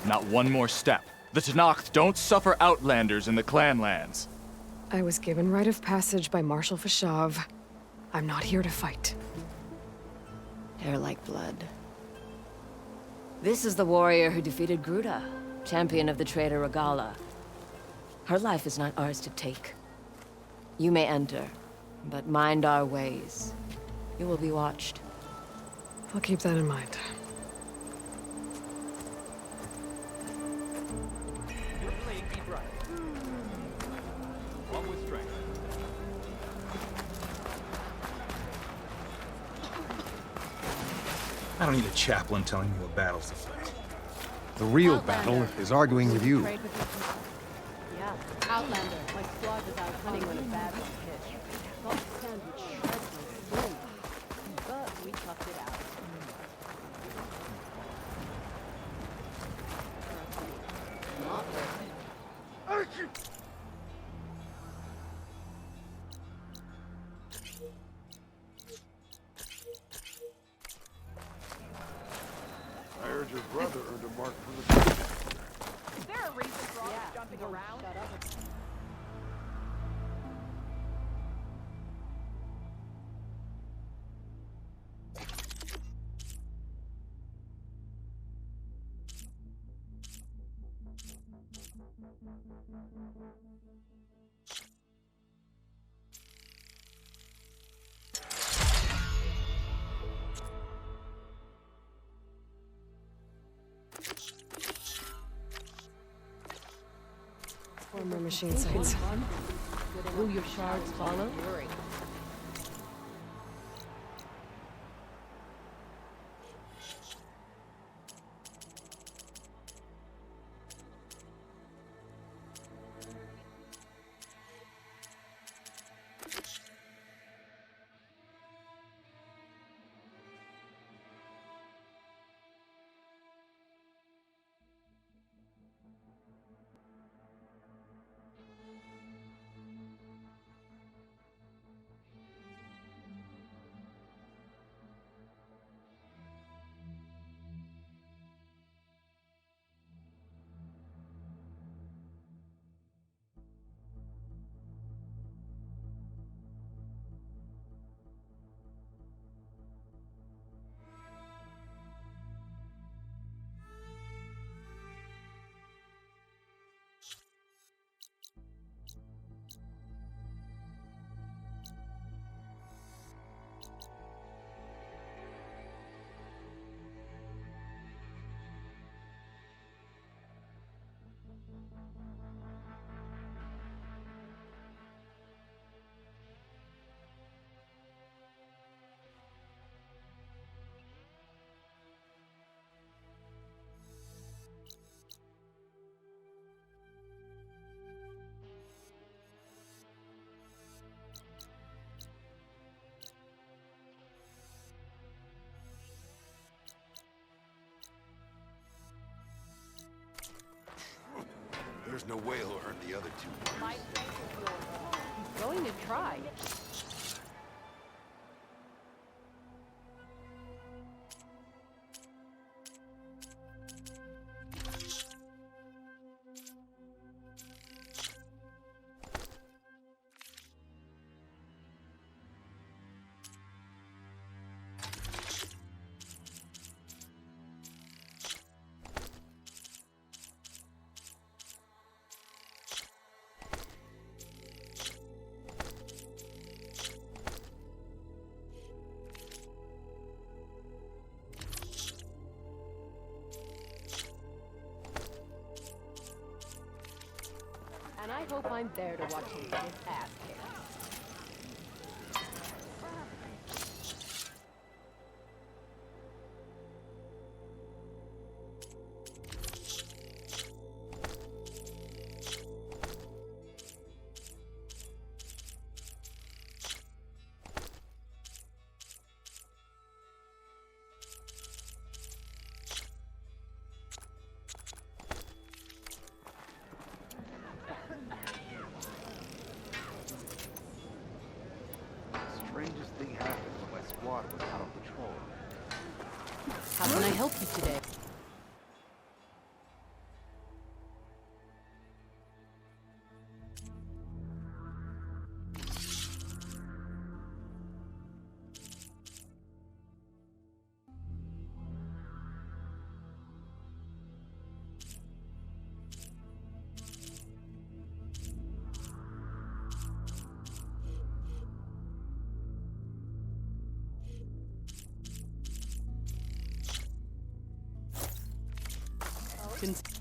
Not one more step. The Tenakth don't suffer outlanders in the clan lands. I was given rite of passage by Marshal Fashav. I'm not here to fight. Hair like blood. This is the warrior who defeated Gruda, champion of the traitor Regala. Her life is not ours to take. You may enter, but mind our ways. You will be watched. I'll keep that in mind. I don't need a chaplain telling me what battles to fight. The real battle is arguing with you. Yeah, Outlander. My squad was out hunting when a bad one hit. Thought the sand would shred my skin. But we toughed it out. Not worth it. I heard your brother earned a mark for the... Is there a reason for all this jumping around? Shut up. Former machine sites. Will your shards follow? There's no way he'll earn the other two. He's going to try. And I hope I'm there to watch him get his ass kicked. Strangest thing happened when my squad was out on patrol. How can I help you today? Consent.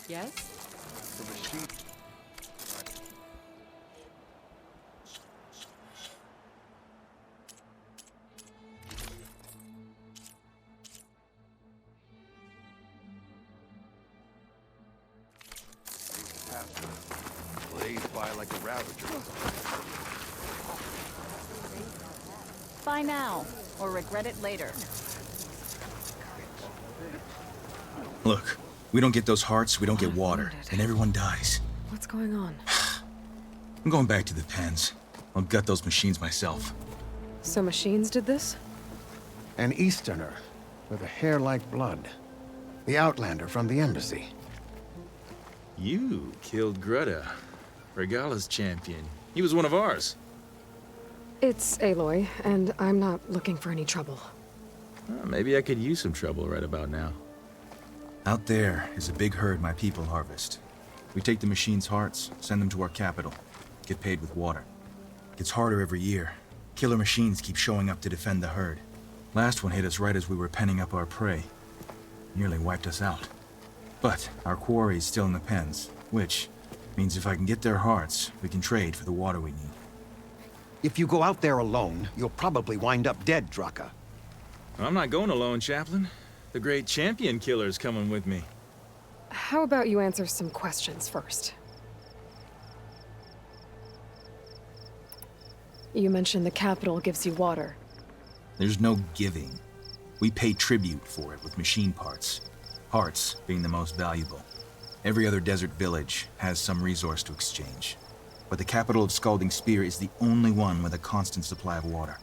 Yes? The machine. Blazed by like a ravager. Buy now, or regret it later. Look, we don't get those hearts, we don't get water, and everyone dies. What's going on? I'm going back to the pens. I'll gut those machines myself. So machines did this? An Easterner with a hair like blood. The Outlander from the embassy. You killed Greta, Regala's champion. He was one of ours. It's Aloy, and I'm not looking for any trouble. Maybe I could use some trouble right about now. Out there is a big herd my people harvest. We take the machines' hearts, send them to our capital, get paid with water. Gets harder every year. Killer machines keep showing up to defend the herd. Last one hit us right as we were penning up our prey. Nearly wiped us out. But our quarry is still in the pens, which means if I can get their hearts, we can trade for the water we need. If you go out there alone, you'll probably wind up dead, Draka. I'm not going alone, Chaplain. The great champion killer's coming with me. How about you answer some questions first? You mentioned the capital gives you water. There's no giving. We pay tribute for it with machine parts. Hearts being the most valuable. Every other desert village has some resource to exchange. But the capital of Scalding Spear is the only one with a constant supply of water.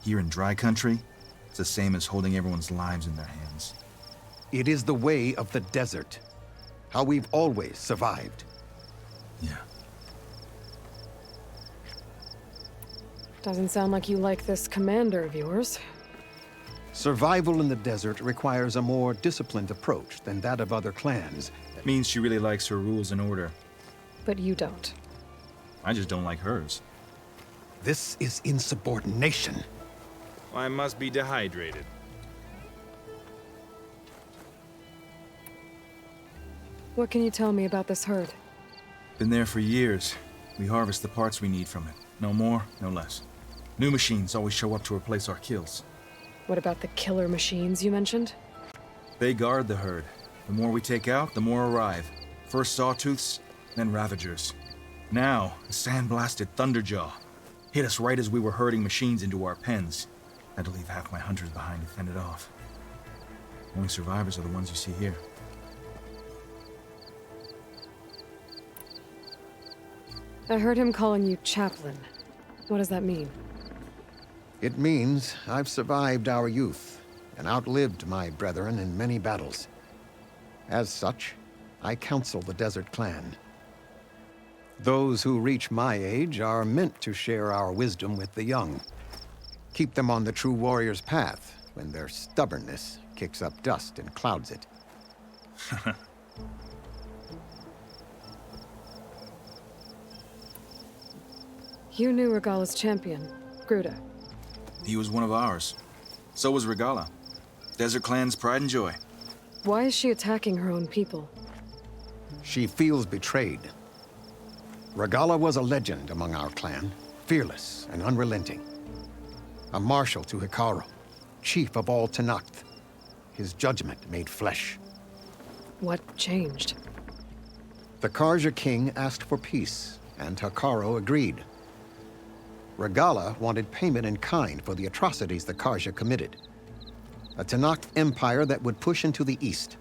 Here in dry country, it's the same as holding everyone's lives in their hands. It is the way of the desert. How we've always survived. Yeah. Doesn't sound like you like this commander of yours. Survival in the desert requires a more disciplined approach than that of other clans. That means she really likes her rules and order. But you don't. I just don't like hers. This is insubordination. I must be dehydrated. What can you tell me about this herd? Been there for years. We harvest the parts we need from it. No more, no less. New machines always show up to replace our kills. What about the killer machines you mentioned? They guard the herd. The more we take out, the more arrive. First sawtooths, then ravagers. Now, a sand-blasted Thunderjaw. Hit us right as we were herding machines into our pens. Had to leave half my hunters behind to fend it off. Only survivors are the ones you see here. I heard him calling you Chaplain. What does that mean? It means I've survived our youth and outlived my brethren in many battles. As such, I counsel the Desert Clan. Those who reach my age are meant to share our wisdom with the young. Keep them on the true warrior's path when their stubbornness kicks up dust and clouds it. You knew Regala's champion, Gruta. He was one of ours. So was Regala. Desert Clan's pride and joy. Why is she attacking her own people? She feels betrayed. Regala was a legend among our clan, fearless and unrelenting. A marshal to Hikaru, chief of all Tenakth. His judgment made flesh. What changed? The Karja king asked for peace, and Hikaru agreed. Regala wanted payment in kind for the atrocities the Karja committed. A Tenakth empire that would push into the east.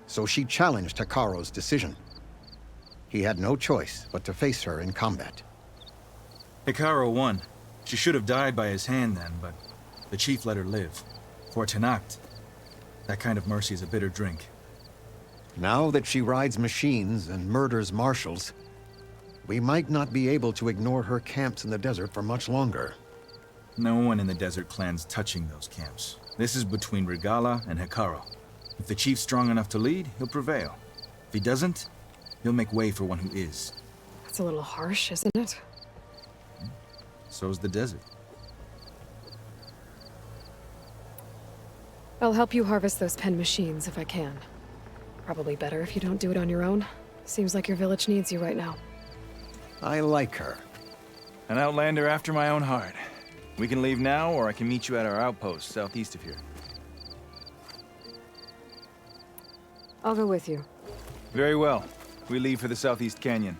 So she challenged Hikaru's decision. He had no choice but to face her in combat. Hikaru won. She should have died by his hand then, but the chief let her live. For Tanact, that kind of mercy is a bitter drink. Now that she rides machines and murders marshals, we might not be able to ignore her camps in the desert for much longer. No one in the desert clan's touching those camps. This is between Regala and Hikaru. If the chief's strong enough to lead, he'll prevail. If he doesn't, he'll make way for one who is. That's a little harsh, isn't it? So's the desert. I'll help you harvest those pen machines if I can. Probably better if you don't do it on your own. Seems like your village needs you right now. I like her. An outlander after my own heart. We can leave now, or I can meet you at our outpost southeast of here. I'll go with you. Very well. We leave for the Southeast Canyon.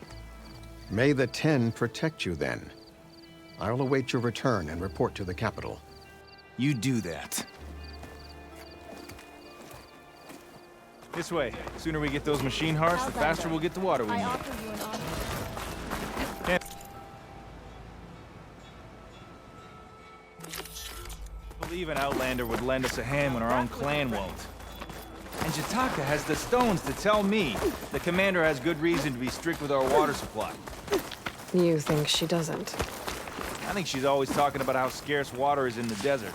May the Ten protect you then. I'll await your return and report to the capital. You do that. This way. The sooner we get those machine hearts, the faster we'll get the water we need. Can't believe an outlander would lend us a hand when our own clan won't. And Jataka has the stones to tell me the commander has good reason to be strict with our water supply. You think she doesn't? I think she's always talking about how scarce water is in the desert.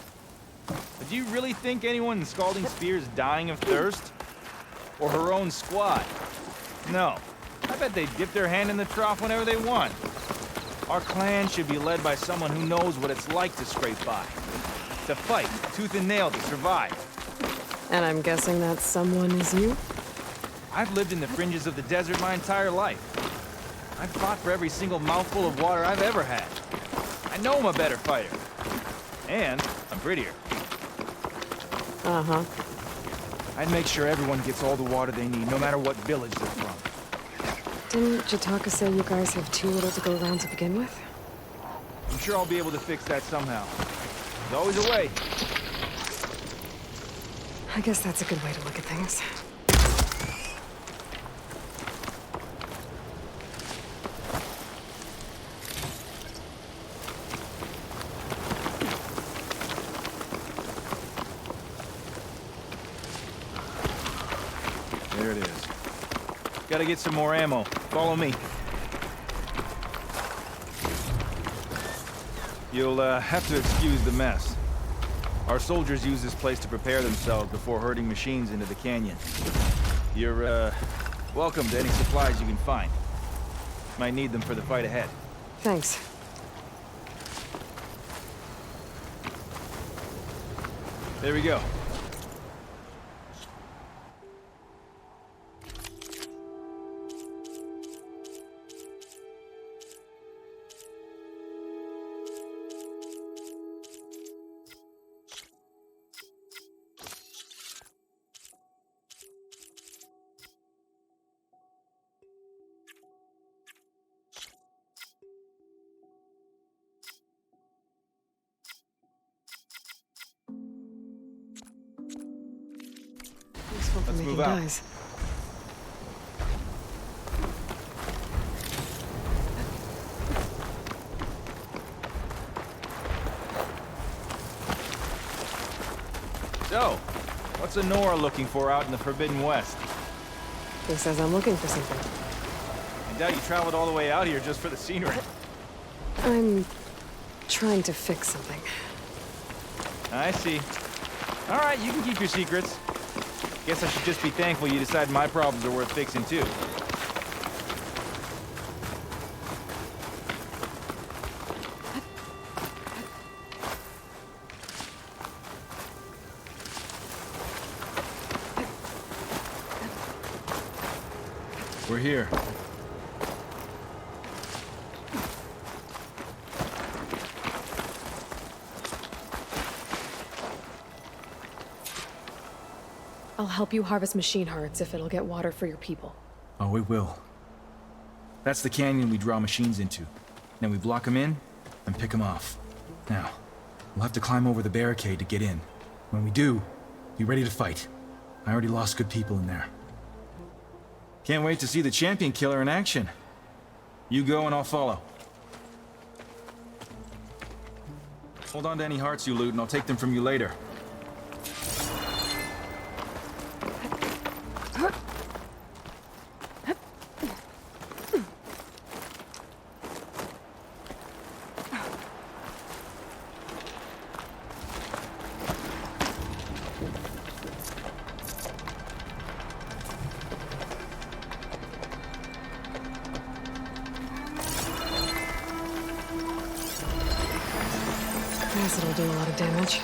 But do you really think anyone in Scalding Spear is dying of thirst? Or her own squad? No. I bet they dip their hand in the trough whenever they want. Our clan should be led by someone who knows what it's like to scrape by. To fight, tooth and nail to survive. And I'm guessing that someone is you? I've lived in the fringes of the desert my entire life. I've fought for every single mouthful of water I've ever had. I know I'm a better fighter. And I'm prettier. Uh-huh. I'd make sure everyone gets all the water they need, no matter what village they're from. Didn't Jataka say you guys have too little to go around to begin with? I'm sure I'll be able to fix that somehow. There's always a way. I guess that's a good way to look at things. There it is. Gotta get some more ammo. Follow me. You'll have to excuse the mess. Our soldiers use this place to prepare themselves before herding machines into the canyon. You're, welcome to any supplies you can find. Might need them for the fight ahead. Thanks. There we go. Let's move out. Dyes. So, what's Honora looking for out in the Forbidden West? He says I'm looking for something. I doubt you traveled all the way out here just for the scenery. I'm trying to fix something. I see. All right, you can keep your secrets. Guess I should just be thankful you decide my problems are worth fixing, too. We're here. I'll help you harvest machine hearts if it'll get water for your people. Oh, it will. That's the canyon we draw machines into. Then we block them in and pick them off. Now, we'll have to climb over the barricade to get in. When we do, be ready to fight. I already lost good people in there. Can't wait to see the champion killer in action. You go and I'll follow. Hold on to any hearts you loot, and I'll take them from you later. Guess it'll do a lot of damage.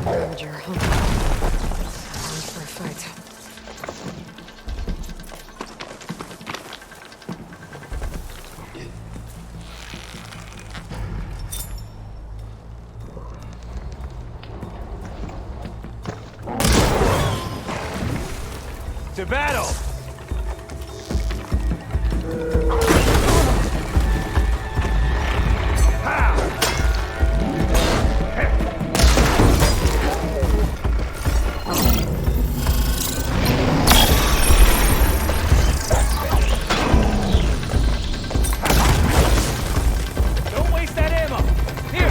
Ranger, hold on. Time for a fight. To battle! Don't waste that ammo! Here!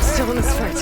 Still in this fight.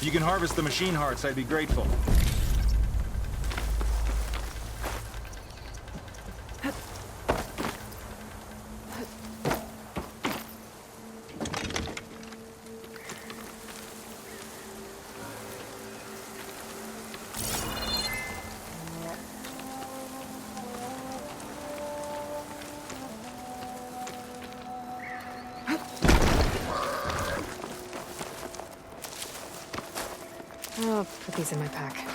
you can harvest the machine hearts, I'd be grateful. I'll put these in my pack.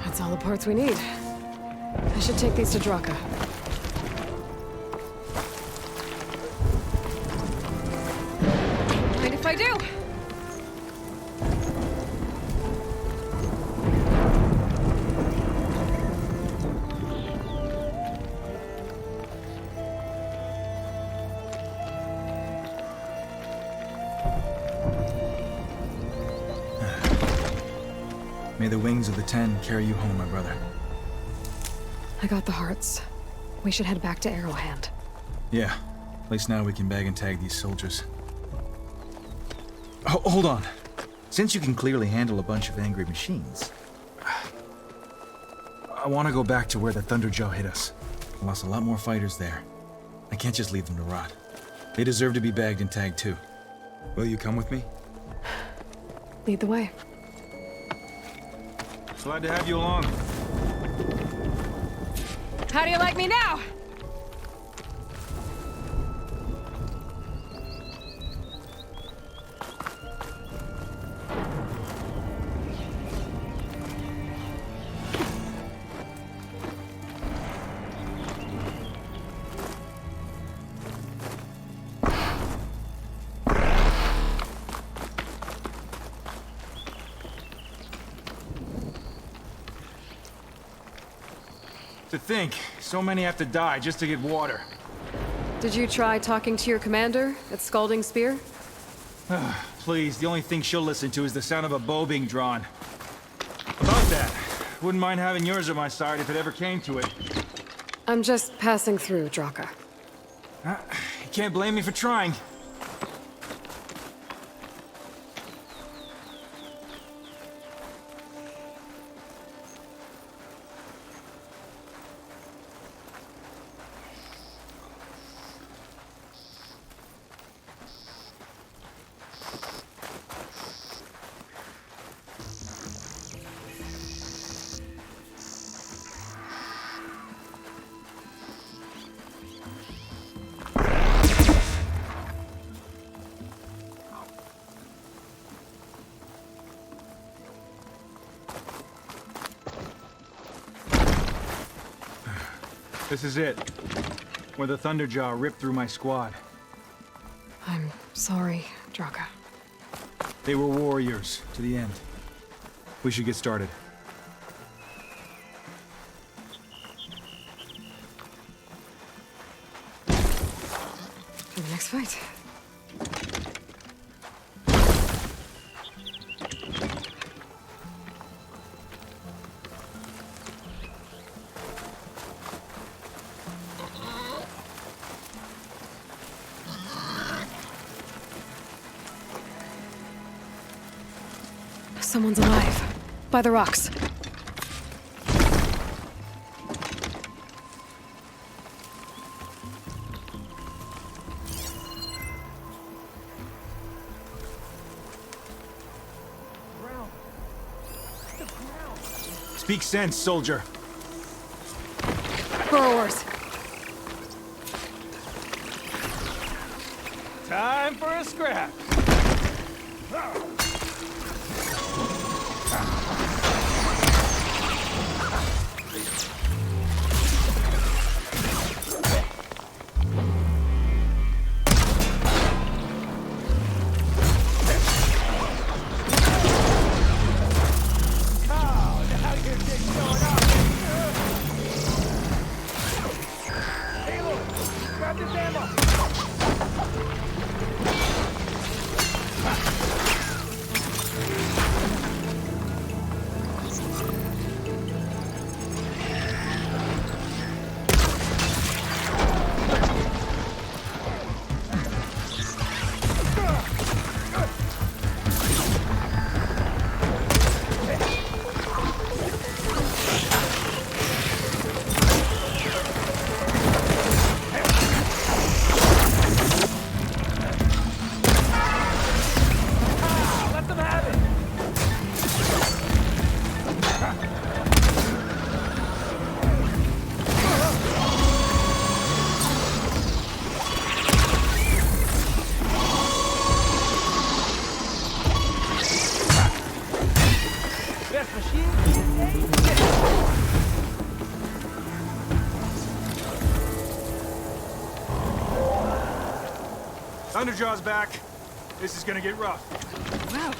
That's all the parts we need. I should take these to Draka. Mind if I do? May the wings of the Ten carry you home, my brother. I got the hearts. We should head back to Arrowhand. Yeah. At least now we can bag and tag these soldiers. Hold on. Since you can clearly handle a bunch of angry machines, I want to go back to where the Thunderjaw hit us. I lost a lot more fighters there. I can't just leave them to rot. They deserve to be bagged and tagged too. Will you come with me? Lead the way. Glad to have you along. How do you like me now? To think, so many have to die just to get water. Did you try talking to your commander at Scalding Spear? Please, the only thing she'll listen to is the sound of a bow being drawn. About that, wouldn't mind having yours at my side if it ever came to it. I'm just passing through, Draka. You can't blame me for trying. This is it. Where the Thunderjaw ripped through my squad. I'm sorry, Draka. They were warriors to the end. We should get started. For the next fight. Someone's alive. By the rocks. Speak sense, soldier. Burrowers. Time for a scrap. Thunderjaw's back. This is gonna get rough. Wow.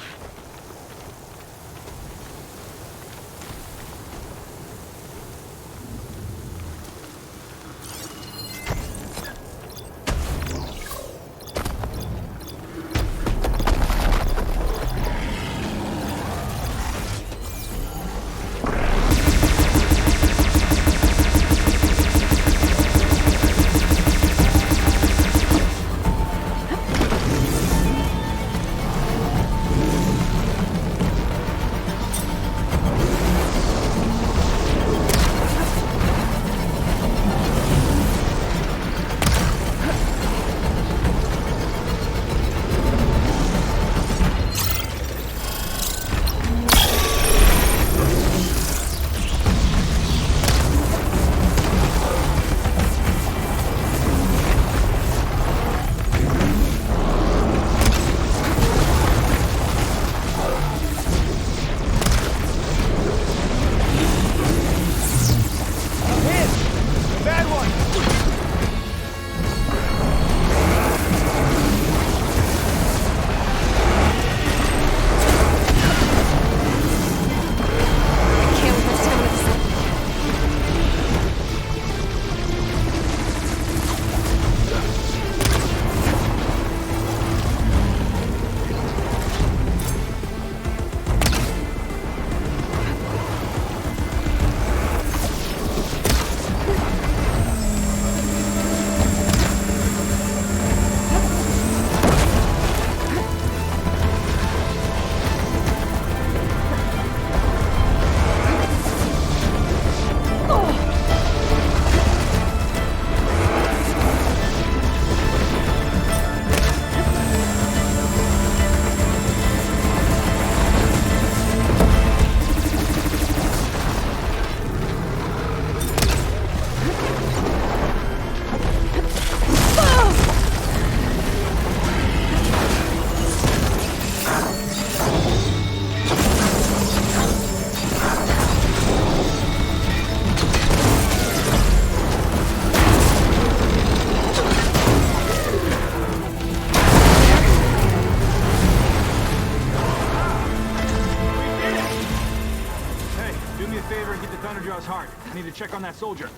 Check on that soldier.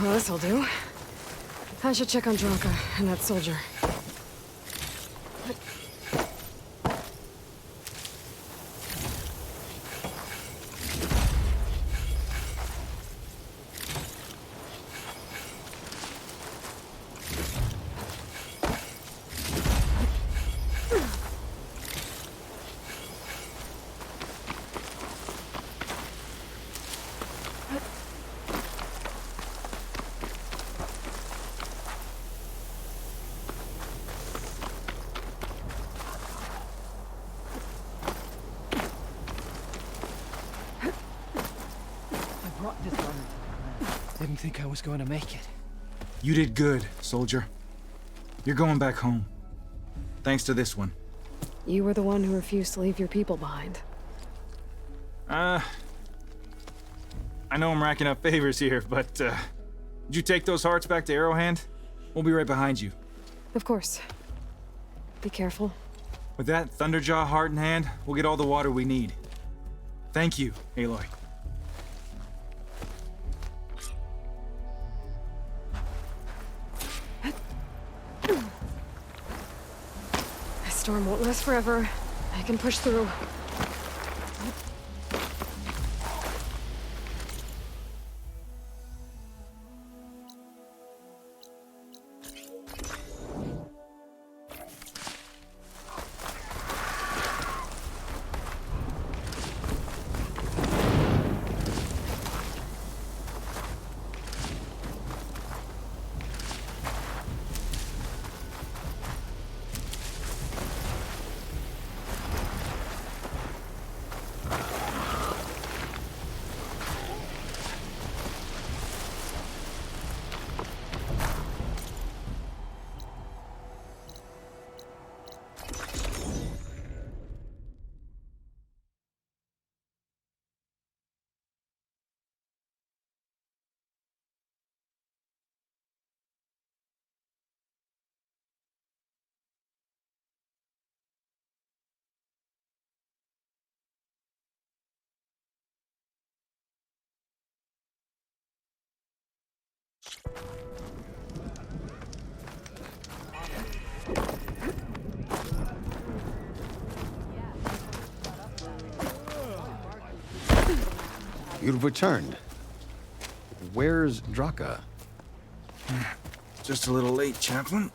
Well, this'll do. I should check on Draka and that soldier. Didn't think I was going to make it. You did good, soldier. You're going back home. Thanks to this one. You were the one who refused to leave your people behind. I know I'm racking up favors here, but, did you take those hearts back to Arrowhand? We'll be right behind you. Of course. Be careful. With that Thunderjaw heart in hand, we'll get all the water we need. Thank you, Aloy. This storm won't last forever. I can push through. You've returned. Where's Draka? Just a little late, Chaplain.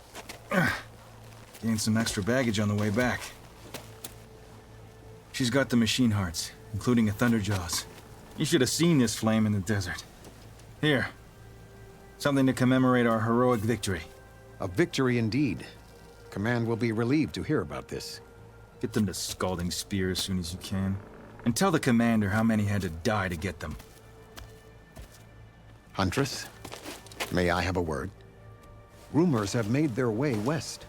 Gained some extra baggage on the way back. She's got the machine hearts, including a Thunderjaws. You should have seen this flame in the desert. Here. Something to commemorate our heroic victory. A victory indeed. Command will be relieved to hear about this. Get them to Scalding Spear as soon as you can. And tell the commander how many had to die to get them. Huntress, may I have a word? Rumors have made their way west.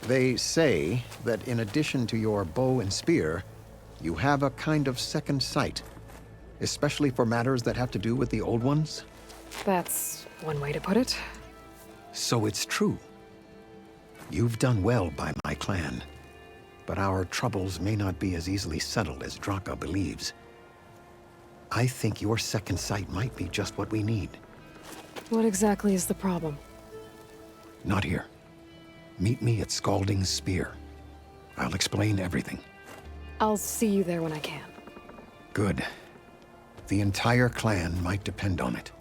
They say that in addition to your bow and spear, you have a kind of second sight, especially for matters that have to do with the old ones. That's one way to put it. So it's true. You've done well by my clan, but our troubles may not be as easily settled as Draka believes. I think your second sight might be just what we need. What exactly is the problem? Not here. Meet me at Scalding Spear. I'll explain everything. I'll see you there when I can. Good. The entire clan might depend on it.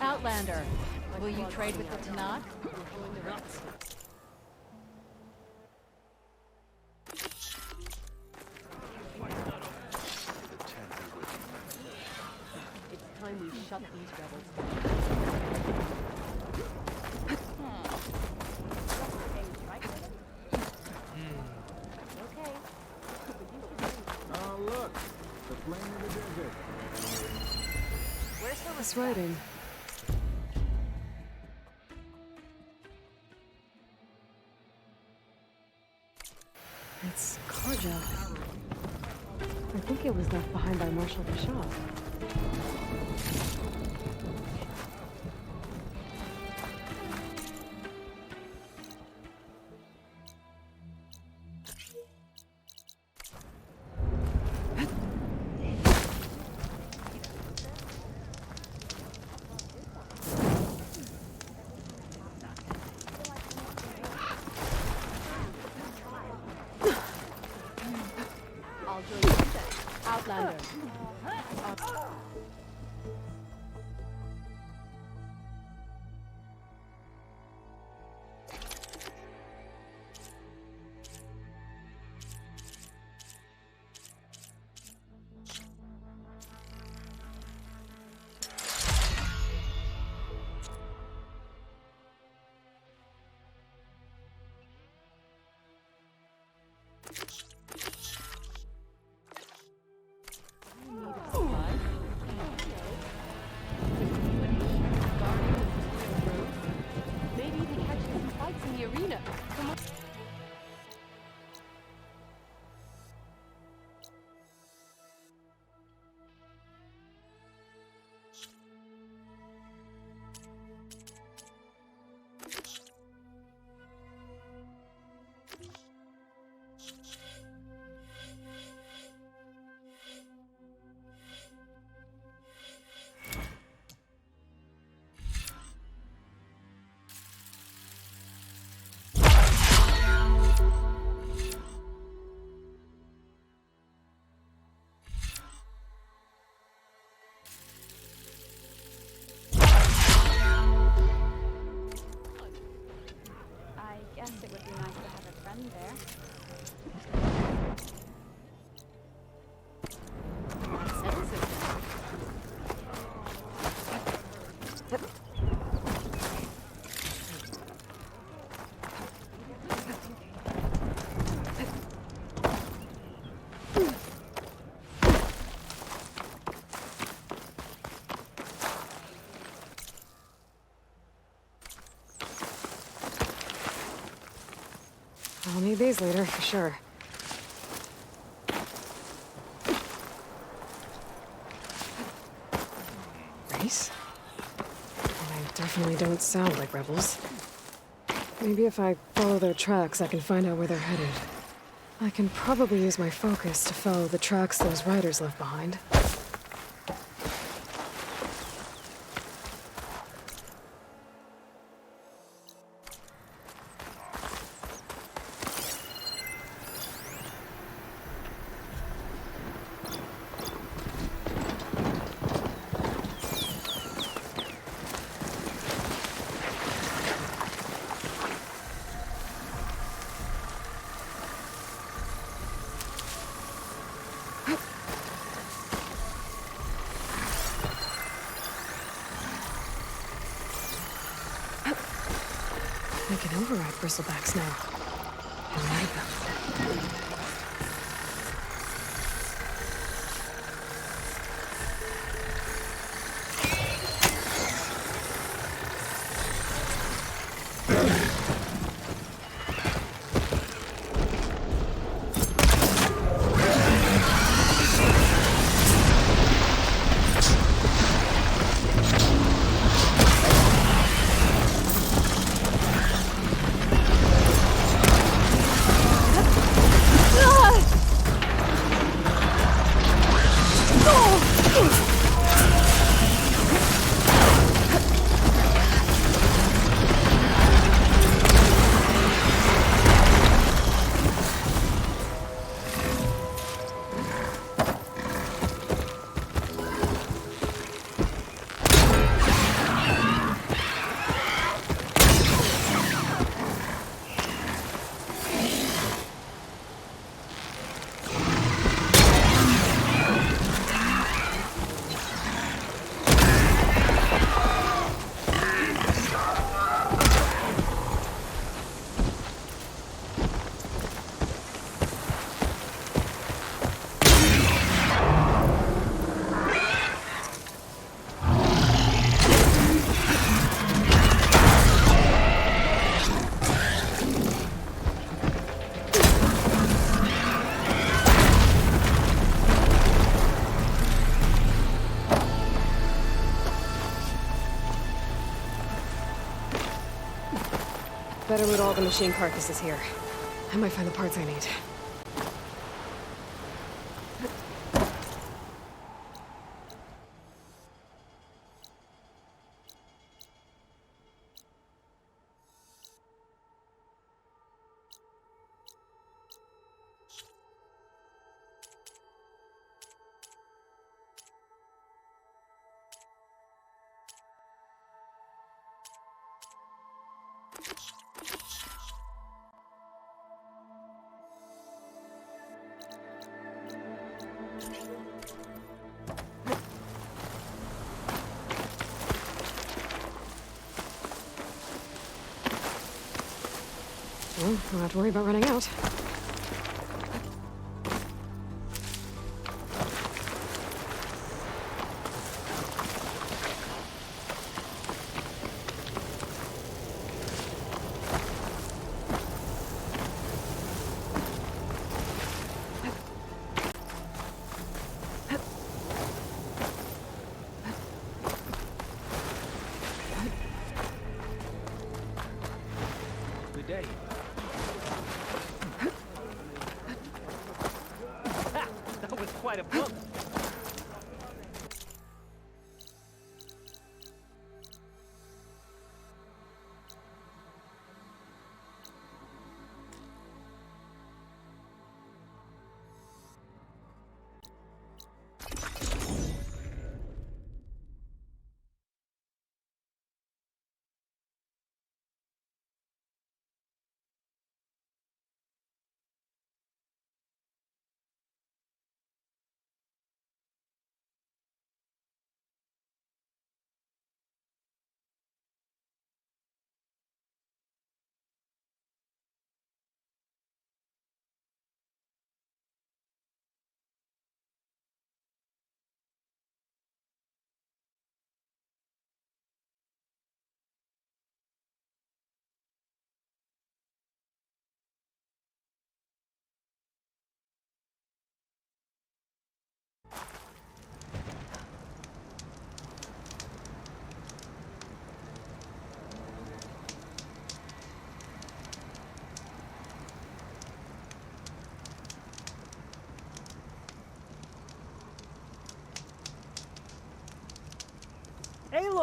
Outlander, will you trade with the Tanakh? It's time we shut these rebels down. Oh, look! The flame in the desert. Where's this writing? It's Karja. I think it was left behind by Marshal Bishop. I'll join you then, Outlander. Maybe even catch some fights in the arena. Come on. I guess it would be nice to have a friend there. I'll need these later, for sure. Race? They definitely don't sound like rebels. Maybe if I follow their tracks, I can find out where they're headed. I can probably use my focus to follow the tracks those riders left behind. I can override bristlebacks now. And ride them. Better loot all the machine carcasses here. I might find the parts I need. Well, don't have to worry about running out. Good day. That was quite a bump.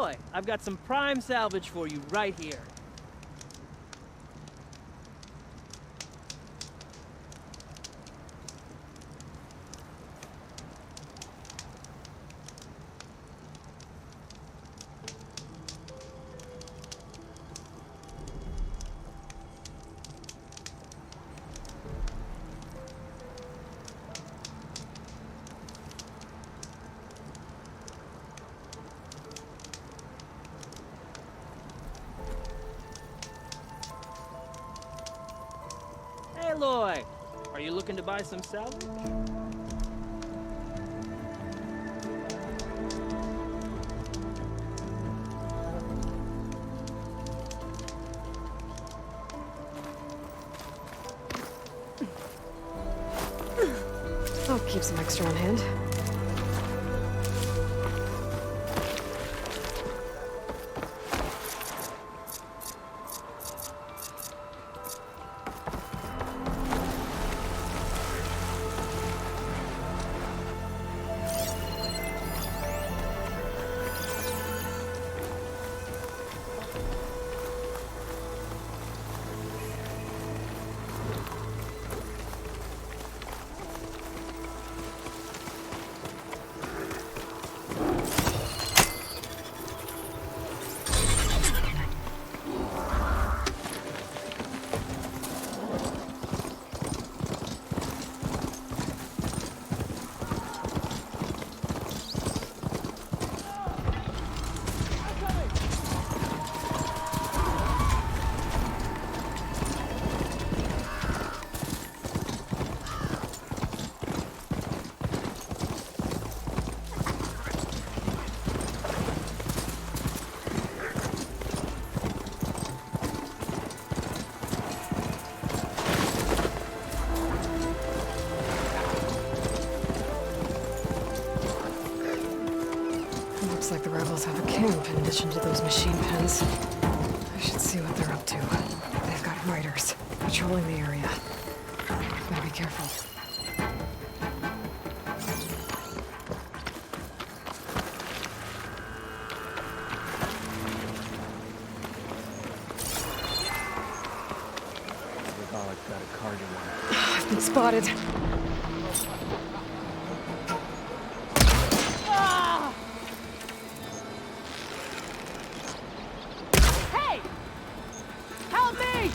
Aloy, I've got some prime salvage for you right here. Hey, Aloy, are you looking to buy some salvage? I'll keep some extra on hand. Looks like the rebels have a camp in addition to those machine pens. I should see what they're up to. They've got riders patrolling the area. Better be careful. Got a cargo one. I've been spotted. Hey! Help me!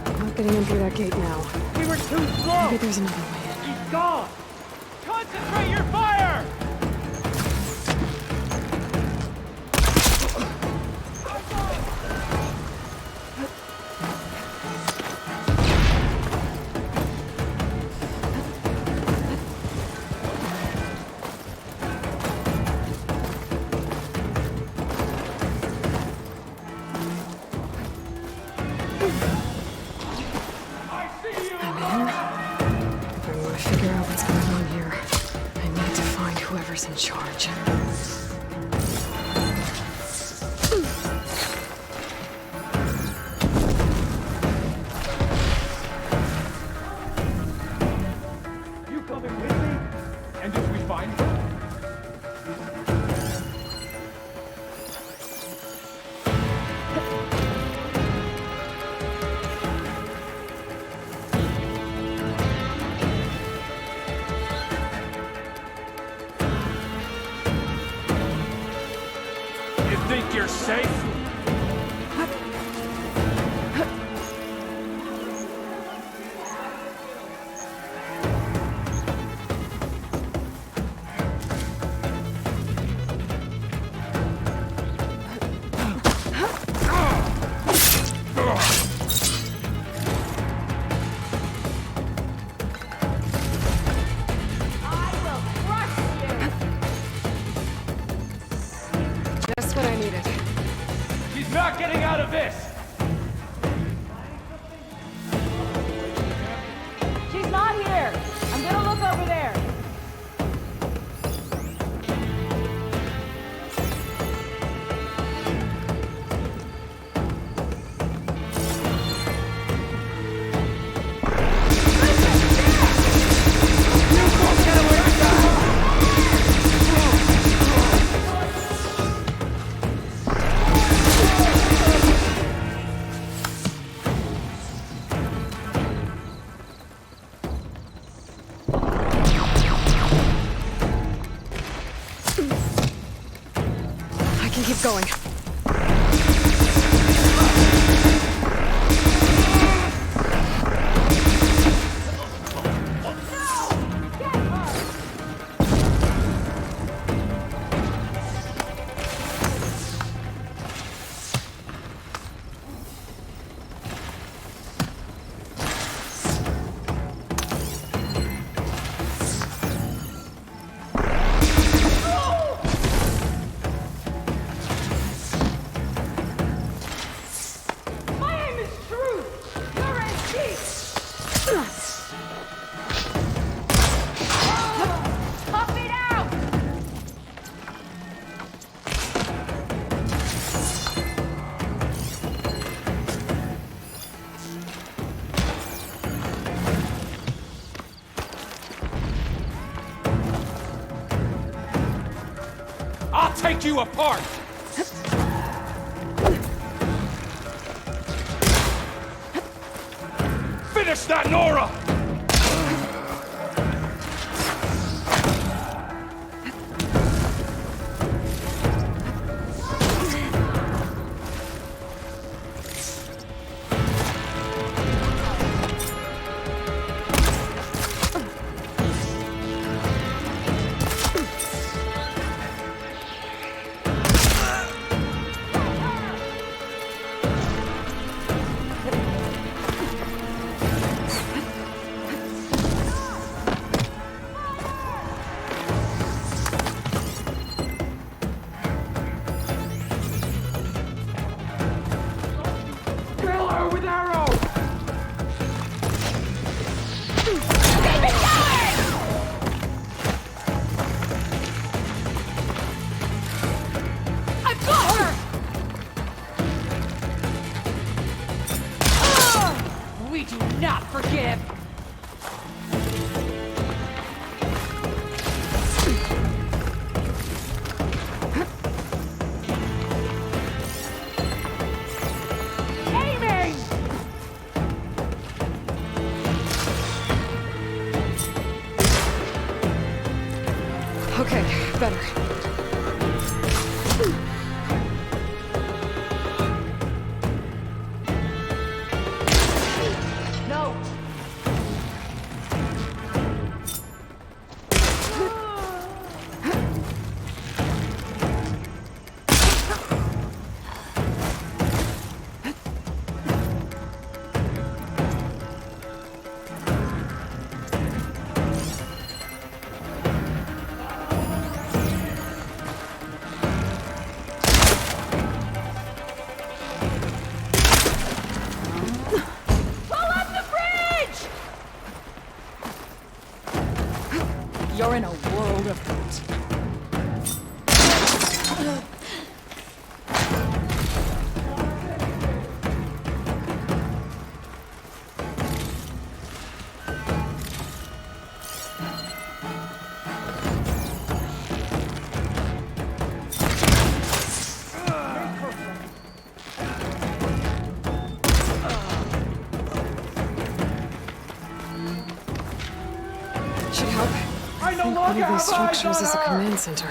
I'm not getting in through that gate now. We were too slow! Maybe there's another way in. He's gone! Concentrate your fire! Whoever's in charge. You coming with me? And if we find her? Think you're safe? Just what I needed. going. I'll take you apart! Finish that, Nora! Okay, better. No! You're in a world of hurt. Should help. I think one of these structures is a command center.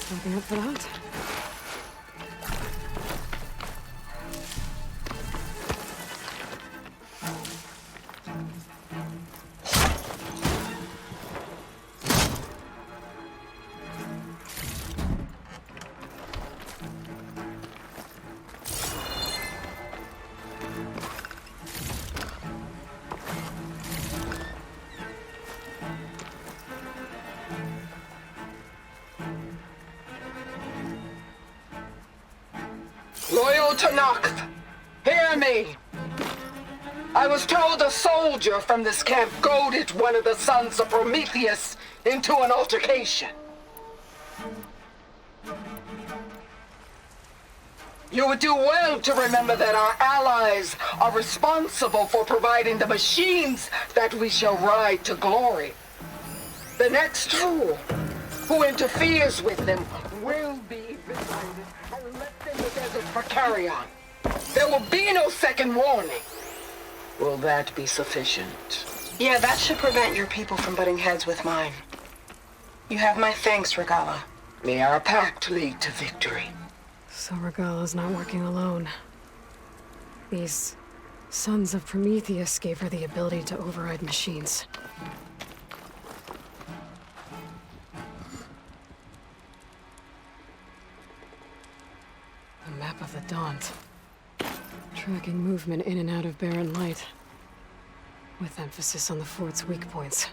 Something up for that? Loyal Tanakh, hear me. I was told a soldier from this camp goaded one of the sons of Prometheus into an altercation. You would do well to remember that our allies are responsible for providing the machines that we shall ride to glory. The next fool who interferes with them will be decided and left in the desert for carrion. There will be no second warning. Will that be sufficient? Yeah, that should prevent your people from butting heads with mine. You have my thanks, Regala. May our pact lead to victory. So Regala's not working alone. These sons of Prometheus gave her the ability to override machines. A map of the Daunt. Tracking movement in and out of barren light. With emphasis on the fort's weak points.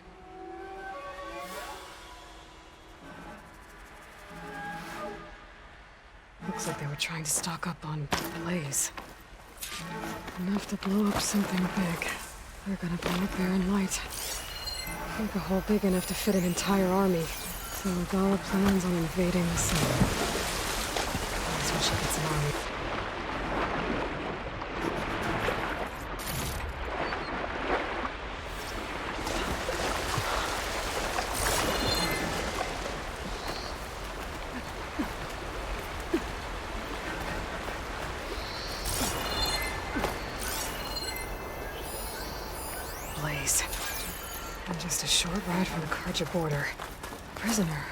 Looks like they were trying to stock up on blaze. Enough to blow up something big. They're gonna blow up barren light. Make a hole big enough to fit an entire army. So Regala plans on invading the sun. That's when she gets an army. Blaze. And just a short ride from the Karja border. Prisoner.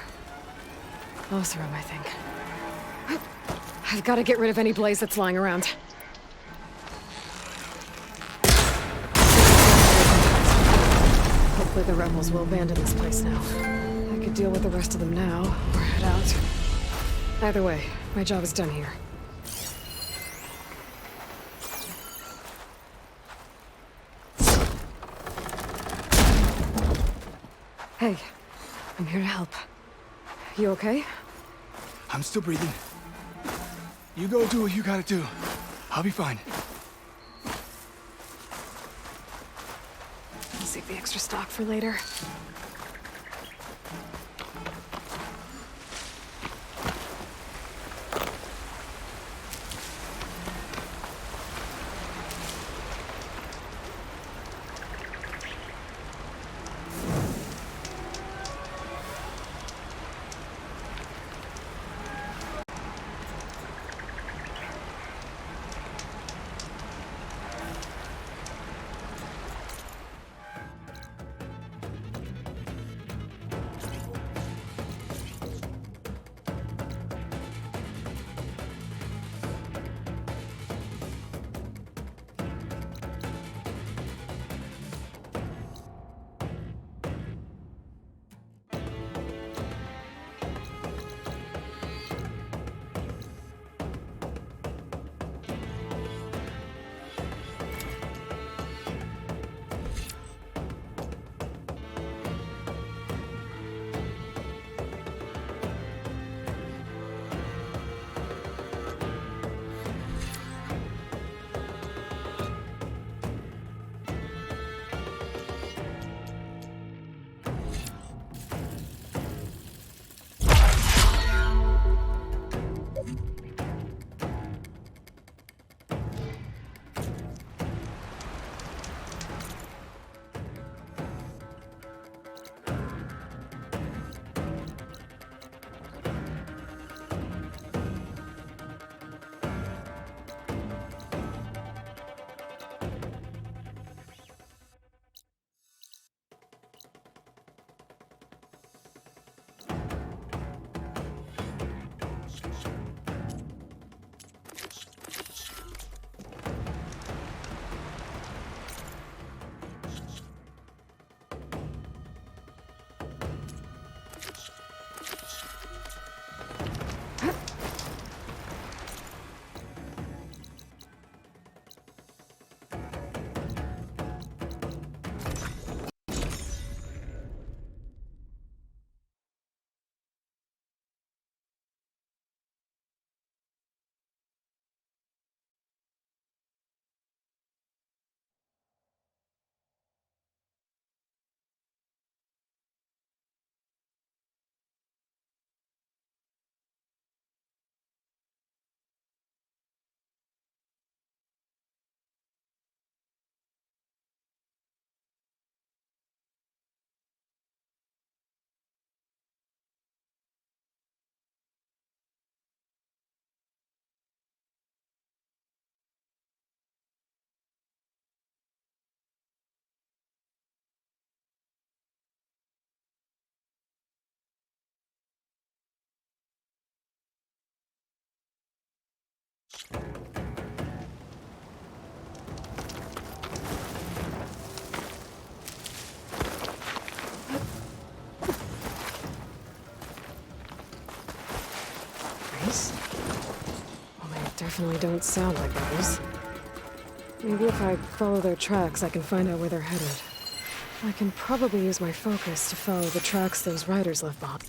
Lothram, I think. I've got to get rid of any blaze that's lying around. Hopefully the rebels will abandon this place now. I could deal with the rest of them now, or head out. Either way, my job is done here. Hey, I'm here to help. You okay? I'm still breathing. You go do what you gotta do. I'll be fine. I'll save the extra stock for later. Race? Well, they definitely don't sound like those. Maybe if I follow their tracks, I can find out where they're headed. I can probably use my focus to follow the tracks those riders left behind.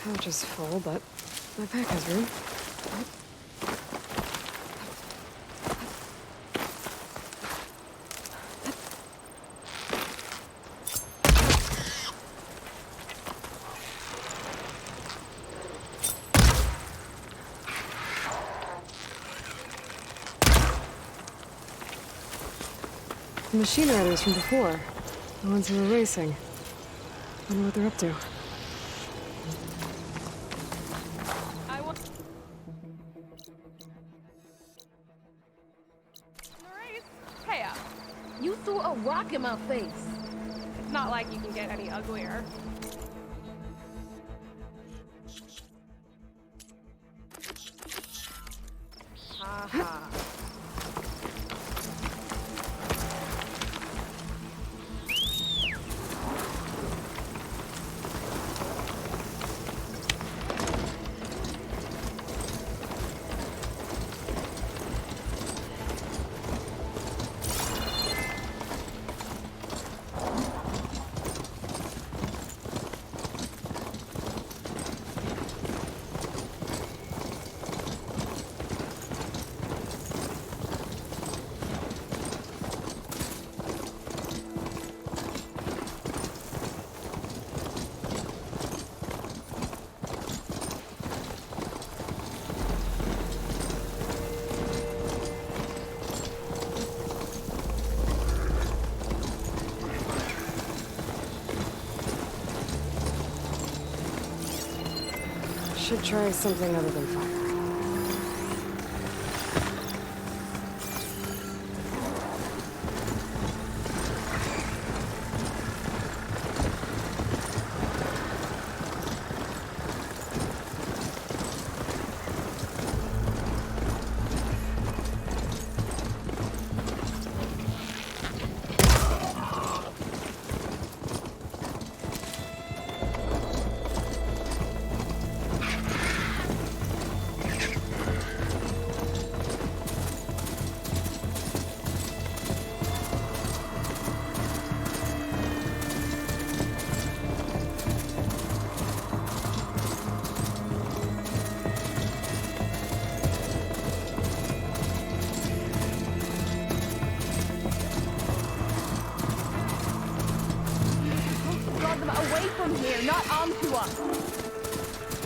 Pouch is full, but my pack has room. The machine riders from before. The ones who were racing. Wonder what they're up to. You threw a rock in my face. It's not like you can get any uglier. Haha. Should try something other than fire. Away from here, not onto us.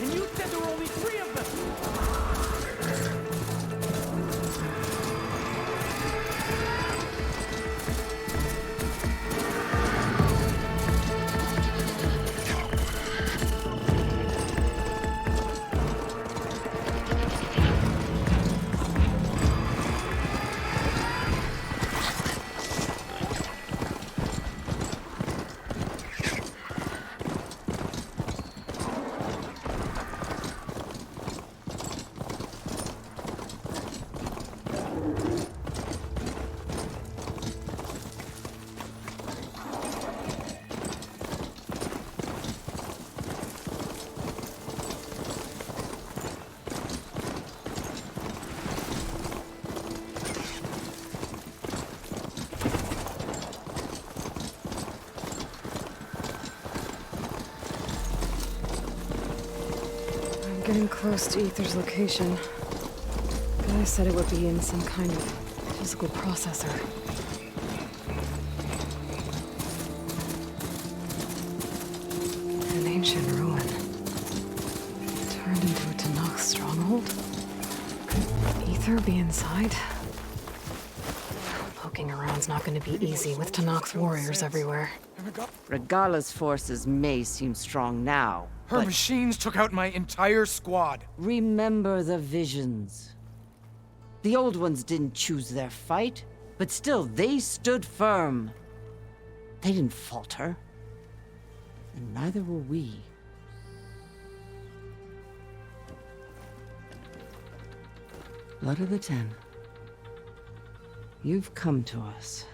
And you said there were only 3 of them. Getting close to Ether's location. Guy said it would be in some kind of physical processor. An ancient ruin. Turned into a Tanakh stronghold? Arthur be inside? Poking around's not gonna be easy with Tanakh's warriors everywhere. Regala's forces may seem strong now. Her machines took out my entire squad. Remember the visions. The old ones didn't choose their fight, but still they stood firm. They didn't falter. And neither will we. Blood of the Ten. You've come to us.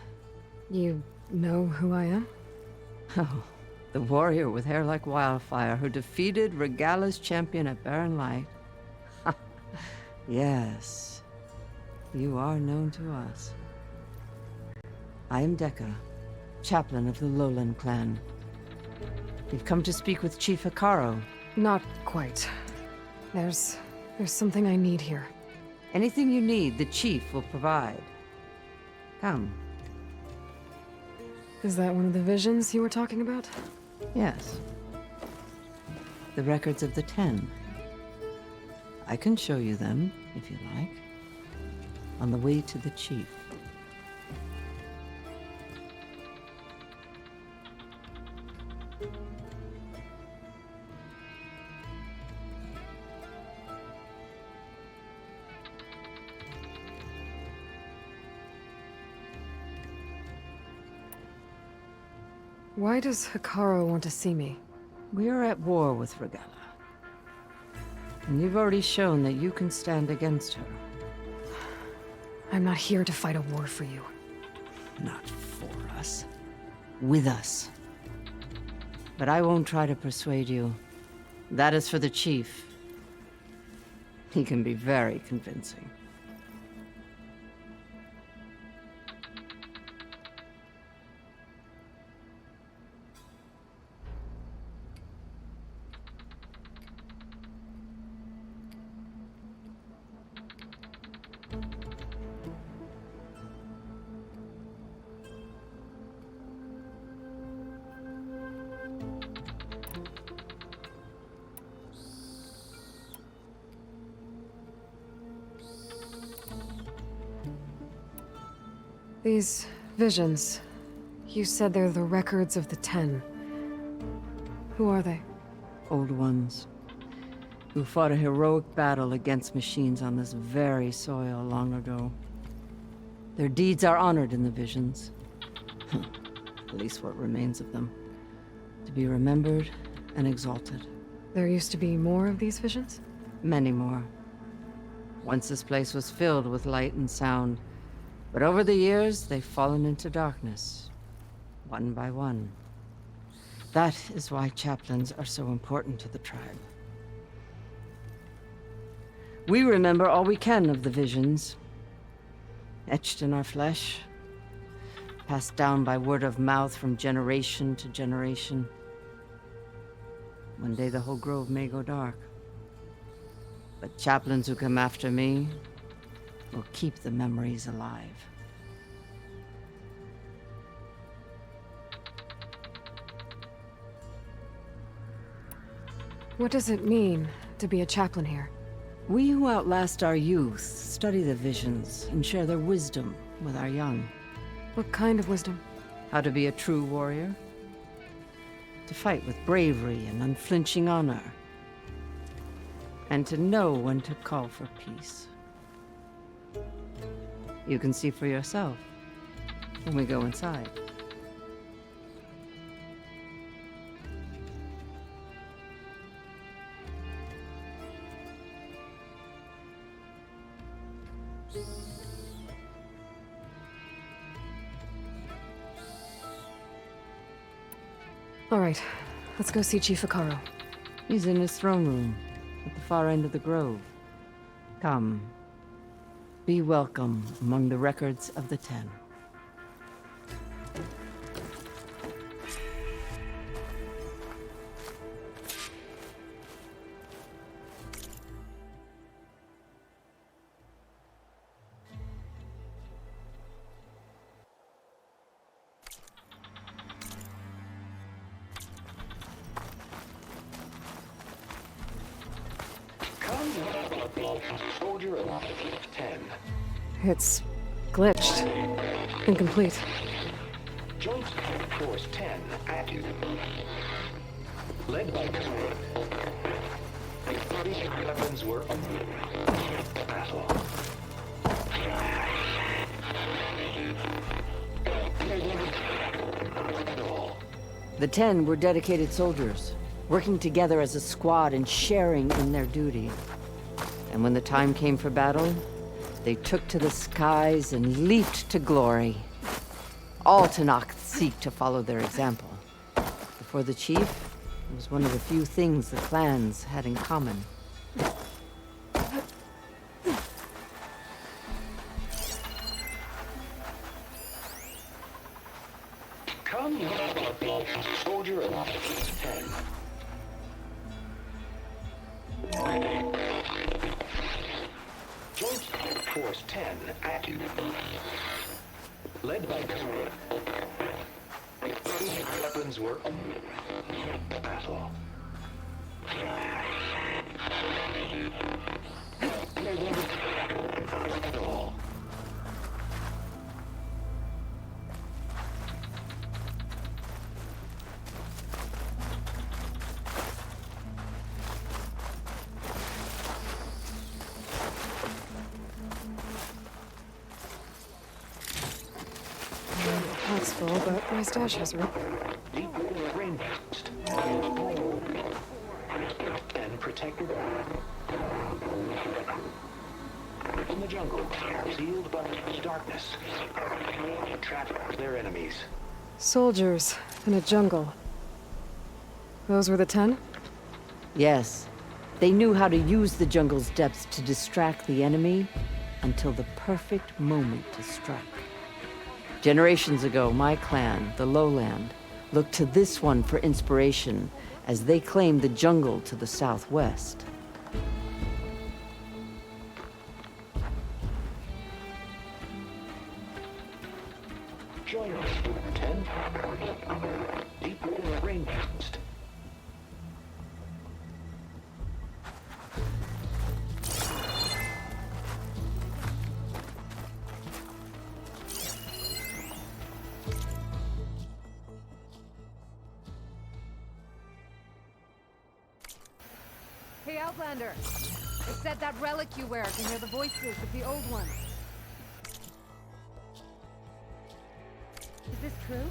You know who I am? Oh, the warrior with hair like wildfire who defeated Regala's champion at Barren Light. Yes, you are known to us. I am Dekka, chaplain of the Lowland clan. You've come to speak with Chief Hikaro. Not quite. There's something I need here. Anything you need, the chief will provide. Come. Is that one of the visions you were talking about? Yes. The records of the Ten. I can show you them, if you like. On the way to the chief. Why does Hikaro want to see me? We are at war with Regala. And you've already shown that you can stand against her. I'm not here to fight a war for you. Not for us. With us. But I won't try to persuade you. That is for the chief. He can be very convincing. These visions, you said they're the records of the Ten. Who are they? Old ones. Who fought a heroic battle against machines on this very soil long ago. Their deeds are honored in the visions. At least what remains of them. To be remembered and exalted. There used to be more of these visions? Many more. Once this place was filled with light and sound. But over the years, they've fallen into darkness, one by one. That is why chaplains are so important to the tribe. We remember all we can of the visions, etched in our flesh, passed down by word of mouth from generation to generation. One day the whole grove may go dark. But chaplains who come after me will keep the memories alive. What does it mean to be a chaplain here? We who outlast our youth study the visions and share their wisdom with our young. What kind of wisdom? How to be a true warrior. To fight with bravery and unflinching honor. And to know when to call for peace. You can see for yourself when we go inside. All right, let's go see Chief Hikaro. He's in his throne room, at the far end of the grove. Come. Be welcome among the records of the Ten. Come, soldier of the 10. It's glitched. Incomplete. Joint Force 10 active. Led by weapons were battle. The 10 were dedicated soldiers, working together as a squad and sharing in their duty. And when the time came for battle, they took to the skies and leaped to glory. All Tenakth seek to follow their example. Before the chief, it was one of the few things the clans had in common. Come, soldier of 10. Joint Force 10 active. Led by weapons were battle. That's full, but my stash has room. And protected in the jungle, sealed by darkness, trap their enemies. Soldiers in a jungle. Those were the 10? Yes, they knew how to use the jungle's depths to distract the enemy until the perfect moment to strike. Generations ago, my clan, the Lowland, looked to this one for inspiration as they claimed the jungle to the southwest. Join us, 10. Deep rainforest. Hey, Outlander! It said that relic you wear can hear the voices of the old ones. Is this true?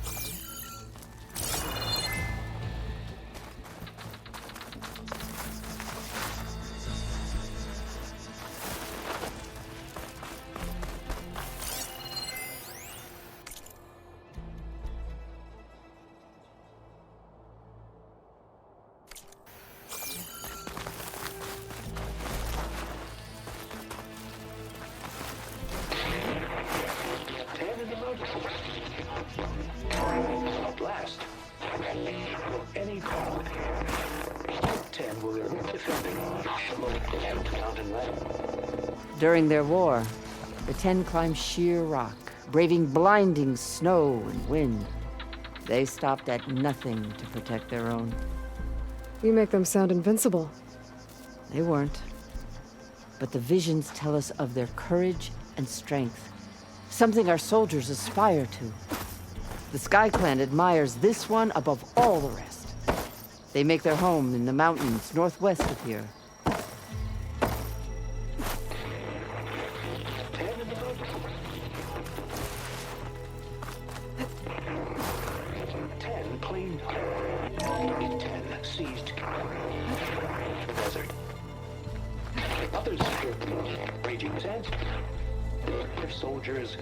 Blast. Any call. 10 were defending mountain land. During their war, the 10 climbed sheer rock, braving blinding snow and wind. They stopped at nothing to protect their own. You make them sound invincible. They weren't. But the visions tell us of their courage and strength, something our soldiers aspire to. The Sky Clan admires this one above all the rest. They make their home in the mountains northwest of here. Claimed 10 seized the desert. Others raging sands. Their soldiers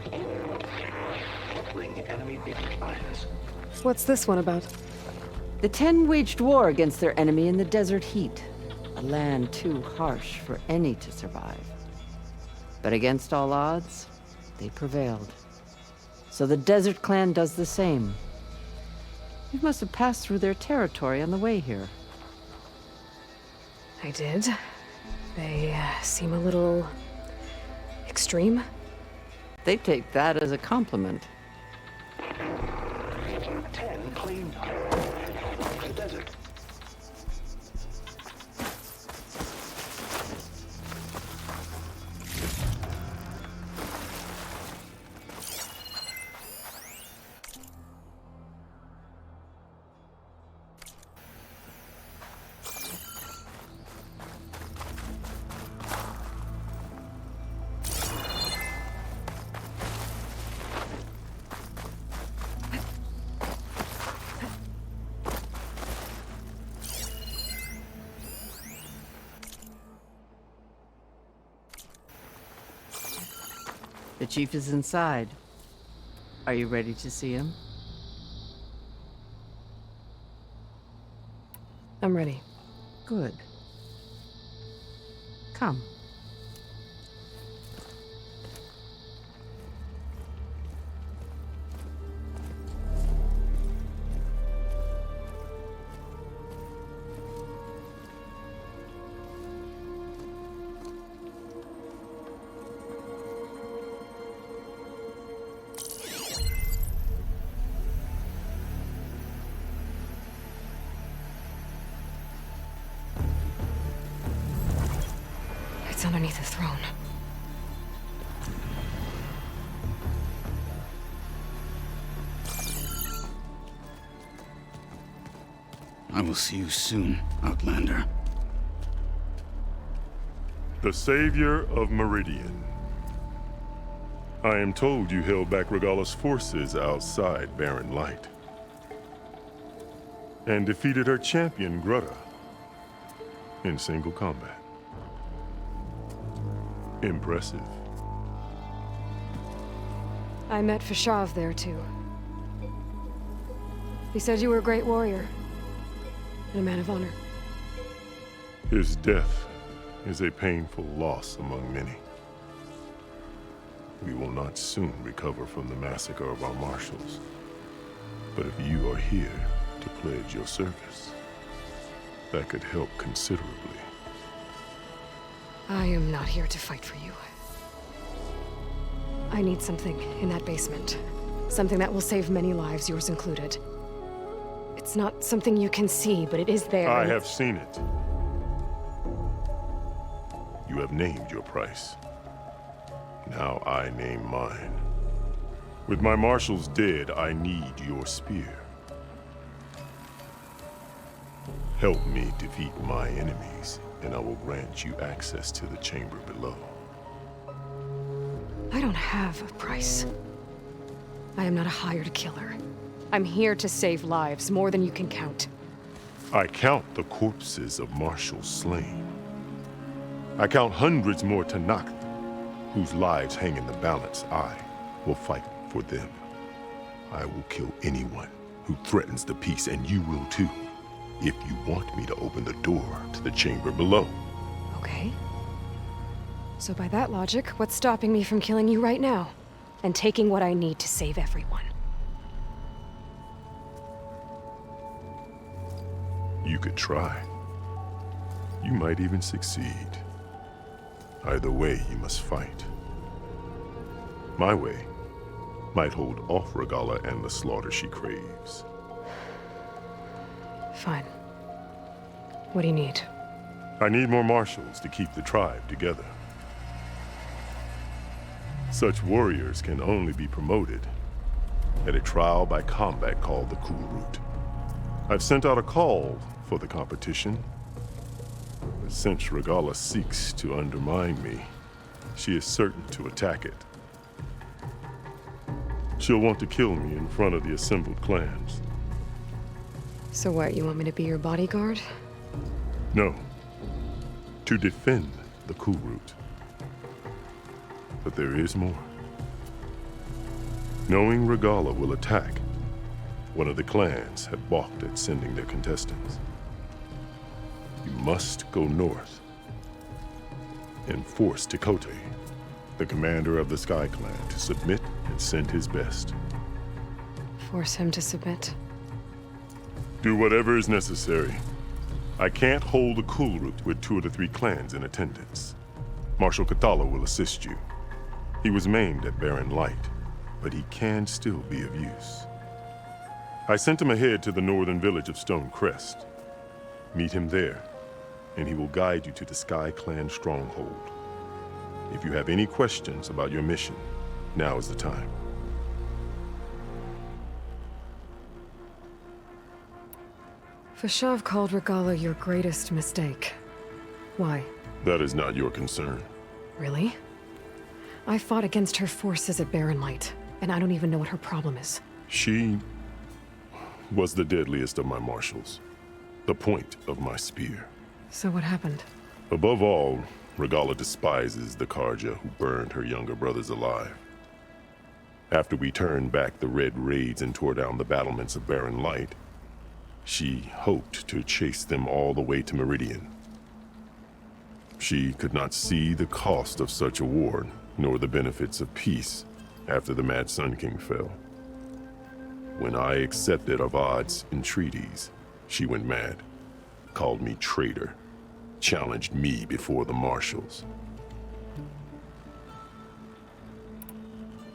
crippling enemy lines. What's this one about? The 10 waged war against their enemy in the desert heat, a land too harsh for any to survive. But against all odds, they prevailed. So the Desert Clan does the same. You must have passed through their territory on the way here. I did. They seem a little extreme. They take that as a compliment. 10 claimed the desert. The chief is inside. Are you ready to see him? I'm ready. Good. Come. It's underneath the throne. I will see you soon, Outlander. The savior of Meridian. I am told you held back Regalla's forces outside Barren Light. And defeated her champion, Grutta, in single combat. Impressive. I met Fashav there, too. He said you were a great warrior. And a man of honor. His death is a painful loss among many. We will not soon recover from the massacre of our marshals. But if you are here to pledge your service, that could help considerably. I am not here to fight for you. I need something in that basement. Something that will save many lives, yours included. It's not something you can see, but it is there. I have seen it. You have named your price. Now I name mine. With my marshals dead, I need your spear. Help me defeat my enemies, and I will grant you access to the chamber below. I don't have a price. I am not a hired killer. I'm here to save lives, more than you can count. I count the corpses of marshals slain. I count hundreds more Tanacht, whose lives hang in the balance. I will fight for them. I will kill anyone who threatens the peace, and you will too, if you want me to open the door to the chamber below. Okay. So by that logic, what's stopping me from killing you right now? And taking what I need to save everyone? You could try. You might even succeed. Either way, you must fight. My way might hold off Regalla and the slaughter she craves. Fine. What do you need? I need more marshals to keep the tribe together. Such warriors can only be promoted at a trial by combat called the Cool Route. I've sent out a call for the competition, but since Regalla seeks to undermine me, she is certain to attack it. She'll want to kill me in front of the assembled clans. So what, you want me to be your bodyguard? No, to defend the Cool Route. But there is more. Knowing Regalla will attack, one of the clans had balked at sending their contestants. You must go north and force Tekote, the commander of the Sky Clan, to submit and send his best. Force him to submit? Do whatever is necessary. I can't hold the Cool Route with 2 of the 3 clans in attendance. Marshal Kathala will assist you. He was maimed at Barren Light, but he can still be of use. I sent him ahead to the northern village of Stone Crest. Meet him there, and he will guide you to the Sky Clan stronghold. If you have any questions about your mission, now is the time. Fashav called Regalla your greatest mistake. Why? That is not your concern. Really? I fought against her forces at Barren Light, and I don't even know what her problem is. She was the deadliest of my marshals, the point of my spear. So what happened? Above all, Regalla despises the Karja who burned her younger brothers alive. After we turned back the red raids and tore down the battlements of Barren Light, she hoped to chase them all the way to Meridian. She could not see the cost of such a war, nor the benefits of peace after the Mad Sun King fell. When I accepted Avad's entreaties, she went mad, called me traitor, challenged me before the marshals.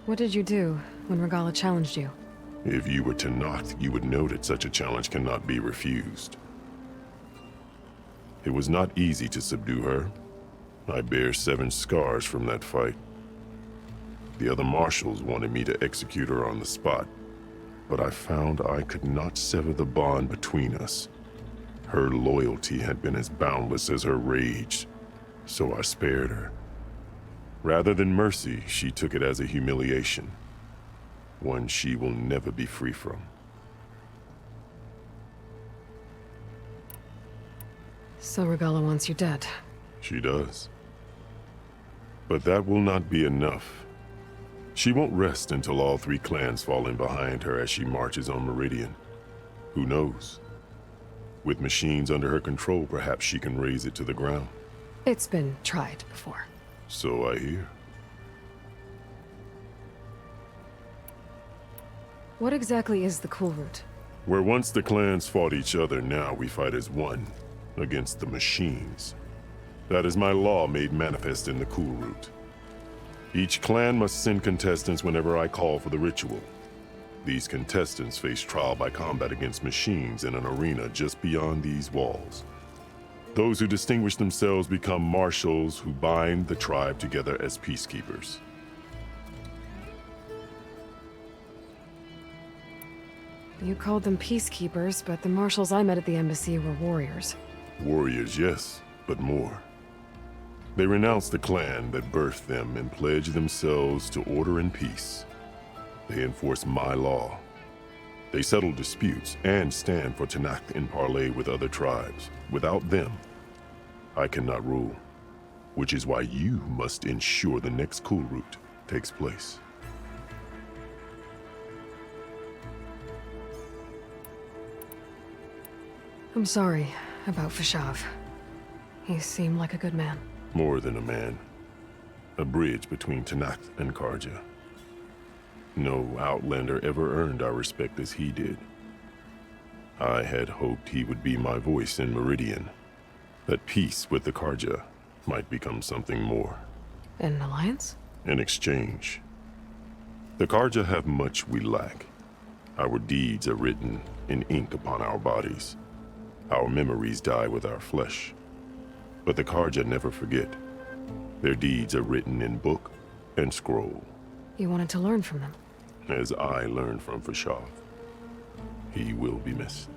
What did you do when Regala challenged you? If you were Tenakth, you would know that such a challenge cannot be refused. It was not easy to subdue her. I bear 7 scars from that fight. The other marshals wanted me to execute her on the spot, but I found I could not sever the bond between us. Her loyalty had been as boundless as her rage, so I spared her. Rather than mercy, she took it as a humiliation, one she will never be free from. So Regala wants you dead. She does. But that will not be enough. She won't rest until all 3 clans fall in behind her as she marches on Meridian. Who knows? With machines under her control, perhaps she can raise it to the ground. It's been tried before. So I hear. What exactly is the Cool Route? Where once the clans fought each other, now we fight as one, against the machines. That is my law made manifest in the Cool Route. Each clan must send contestants whenever I call for the ritual. These contestants face trial by combat against machines in an arena just beyond these walls. Those who distinguish themselves become marshals who bind the tribe together as peacekeepers. You called them peacekeepers, but the marshals I met at the embassy were warriors. Warriors, yes, but more. They renounce the clan that birthed them and pledge themselves to order and peace. They enforce my law. They settle disputes and stand for Tenakth in parley with other tribes. Without them, I cannot rule, which is why you must ensure the next Cool Route takes place. I'm sorry about Fashav. He seemed like a good man. More than a man. A bridge between Tenakth and Karja. No Outlander ever earned our respect as he did. I had hoped he would be my voice in Meridian. That peace with the Karja might become something more. An alliance? In exchange. The Karja have much we lack. Our deeds are written in ink upon our bodies. Our memories die with our flesh. But the Karja never forget. Their deeds are written in book and scroll. You wanted to learn from them? As I learned from Fashav. He will be missed.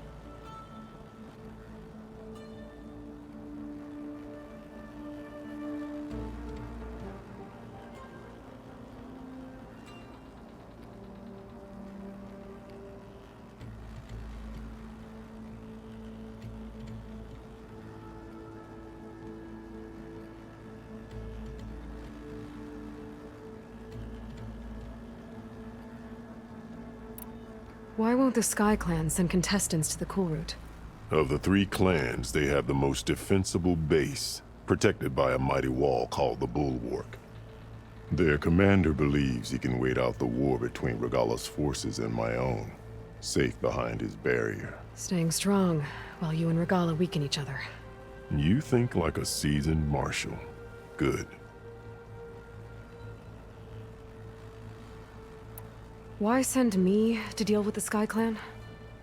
Why won't the Sky Clan send contestants to the Cool Route? Of the 3 clans, they have the most defensible base, protected by a mighty wall called the Bulwark. Their commander believes he can wait out the war between Regala's forces and my own, safe behind his barrier. Staying strong, while you and Regala weaken each other. You think like a seasoned marshal. Good. Why send me to deal with the Sky Clan?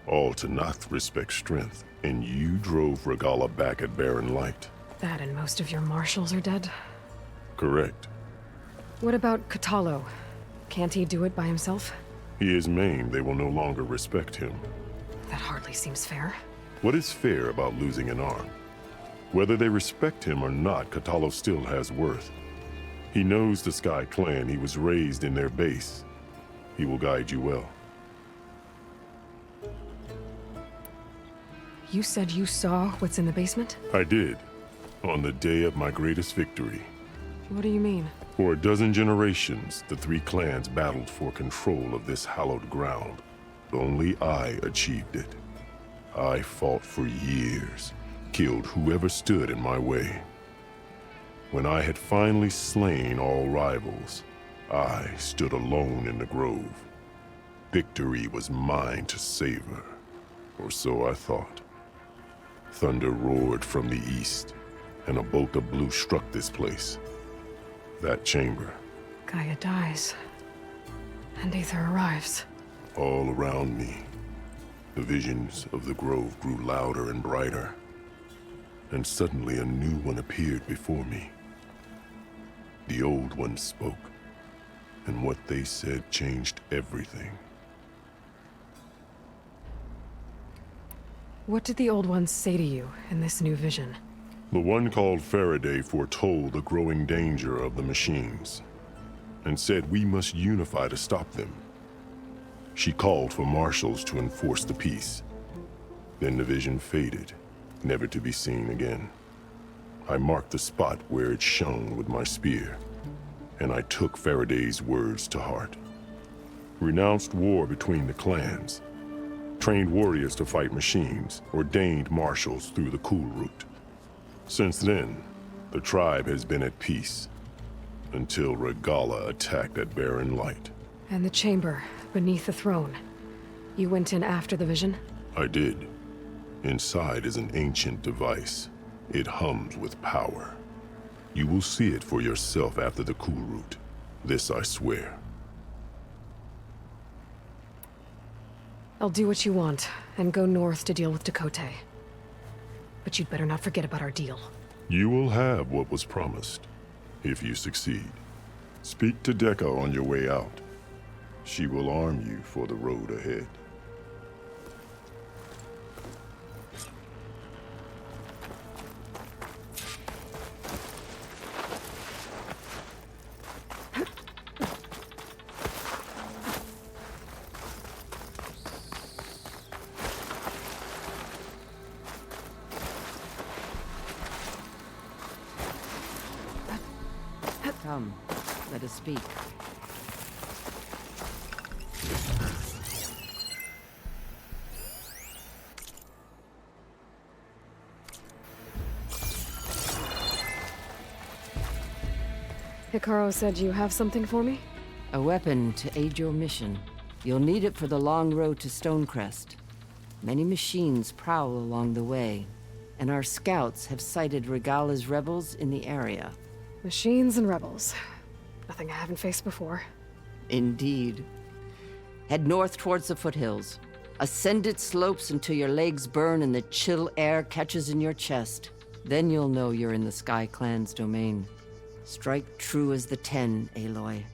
All Tenakth respect strength, and you drove Regala back at Barren Light. That and most of your marshals are dead? Correct. What about Katalo? Can't he do it by himself? He is maimed, they will no longer respect him. That hardly seems fair. What is fair about losing an arm? Whether they respect him or not, Katalo still has worth. He knows the Sky Clan, he was raised in their base. He will guide you well. You said you saw what's in the basement? I did, on the day of my greatest victory. What do you mean? For a dozen generations, the three clans battled for control of this hallowed ground. Only I achieved it. I fought for years, killed whoever stood in my way. When I had finally slain all rivals, I stood alone in the grove. Victory was mine to savor, or so I thought. Thunder roared from the east, and a bolt of blue struck this place. That chamber. Gaia dies, and Aether arrives. All around me, the visions of the grove grew louder and brighter, and suddenly a new one appeared before me. The old one spoke, and what they said changed everything. What did the old ones say to you in this new vision? The one called Faraday foretold the growing danger of the machines, and said we must unify to stop them. She called for marshals to enforce the peace. Then the vision faded, never to be seen again. I marked the spot where it shone with my spear, and I took Faraday's words to heart. Renounced war between the clans, trained warriors to fight machines, ordained marshals through the cool route. Since then, the tribe has been at peace, until Regala attacked at Barren Light. And the chamber, beneath the throne. You went in after the vision? I did. Inside is an ancient device. It hums with power. You will see it for yourself after the cool route. This I swear. I'll do what you want, and go north to deal with Dakota. But you'd better not forget about our deal. You will have what was promised, if you succeed. Speak to Dekka on your way out. She will arm you for the road ahead. Come, let us speak. Hikaru said you have something for me? A weapon to aid your mission. You'll need it for the long road to Stonecrest. Many machines prowl along the way, and our scouts have sighted Regala's rebels in the area. Machines and rebels. Nothing I haven't faced before. Indeed. Head north towards the foothills. Ascend its slopes until your legs burn and the chill air catches in your chest. Then you'll know you're in the Sky Clan's domain. Strike true as the 10, Aloy.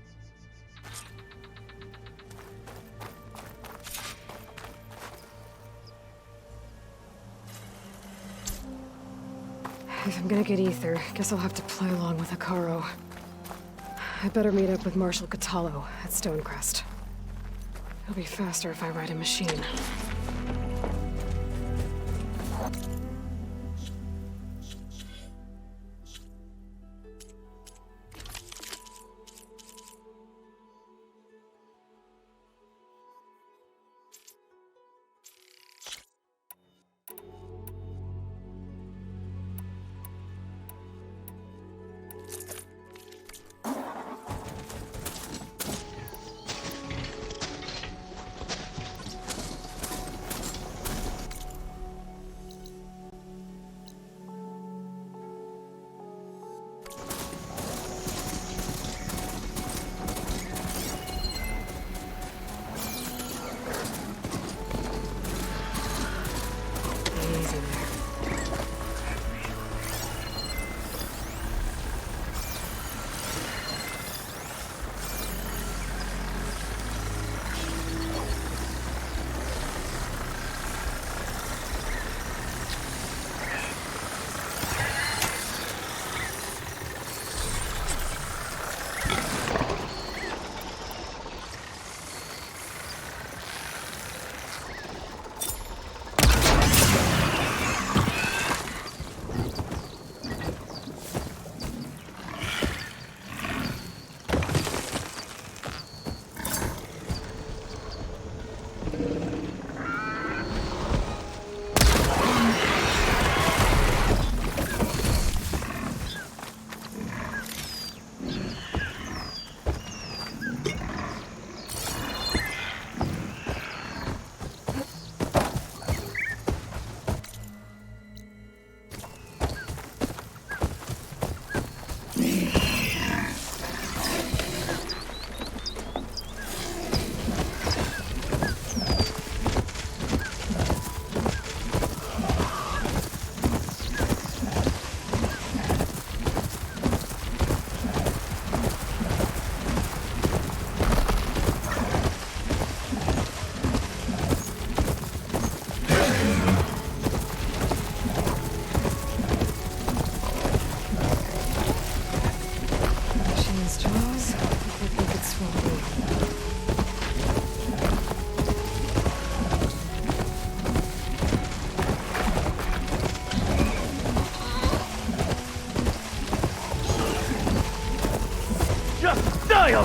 If I'm gonna get Aether, guess I'll have to play along with Hikaru. I better meet up with Marshal Catallo at Stonecrest. It'll be faster if I ride a machine.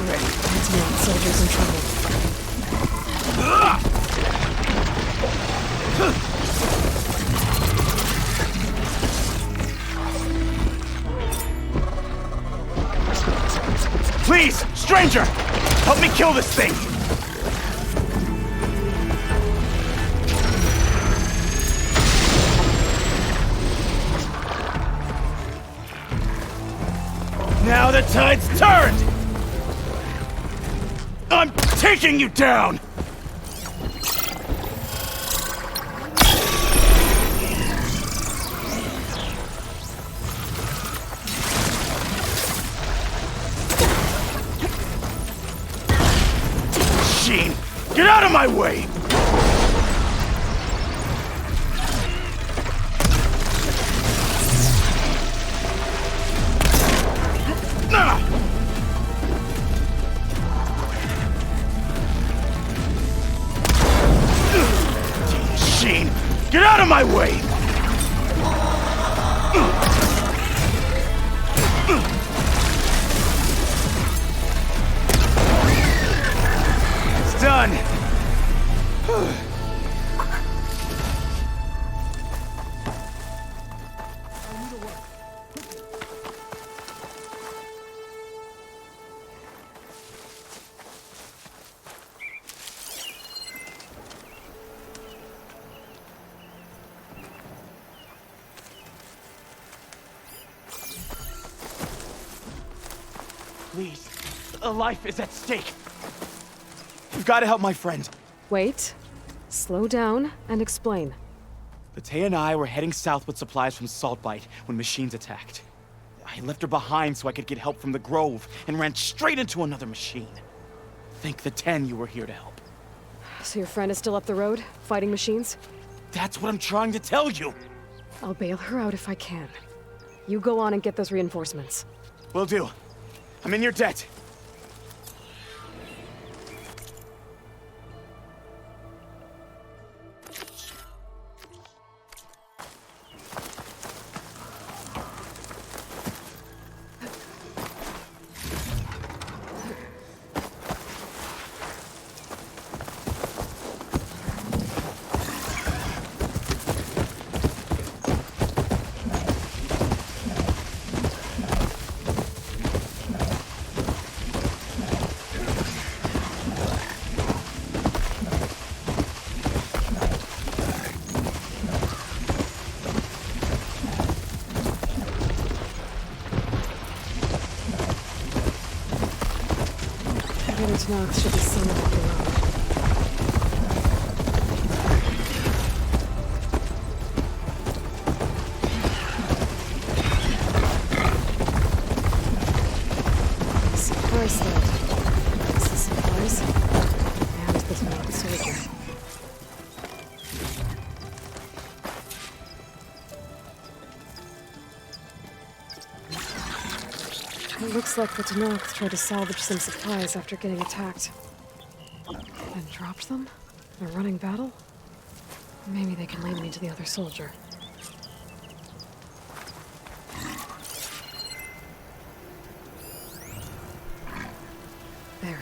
Anti-Mount soldiers in trouble. Please, stranger! Help me kill this thing! Now the tide's turned! I'm taking you down! Machine, get out of my way! Machine, get out of my way! It's done. Please, a life is at stake. You've got to help my friend. Wait. Slow down and explain. Latea and I were heading south with supplies from Saltbite when machines attacked. I left her behind so I could get help from the Grove and ran straight into another machine. Thank the 10 you were here to help. So your friend is still up the road, fighting machines? That's what I'm trying to tell you. I'll bail her out if I can. You go on and get those reinforcements. Will do. I'm in your debt. Knox should be somewhere up the road. Supplies sled. That's the supplies. And this mounted soldier. It looks like the Tenakth tried to salvage some supplies after getting attacked. And dropped them? In a running battle? Maybe they can lead me to the other soldier. There.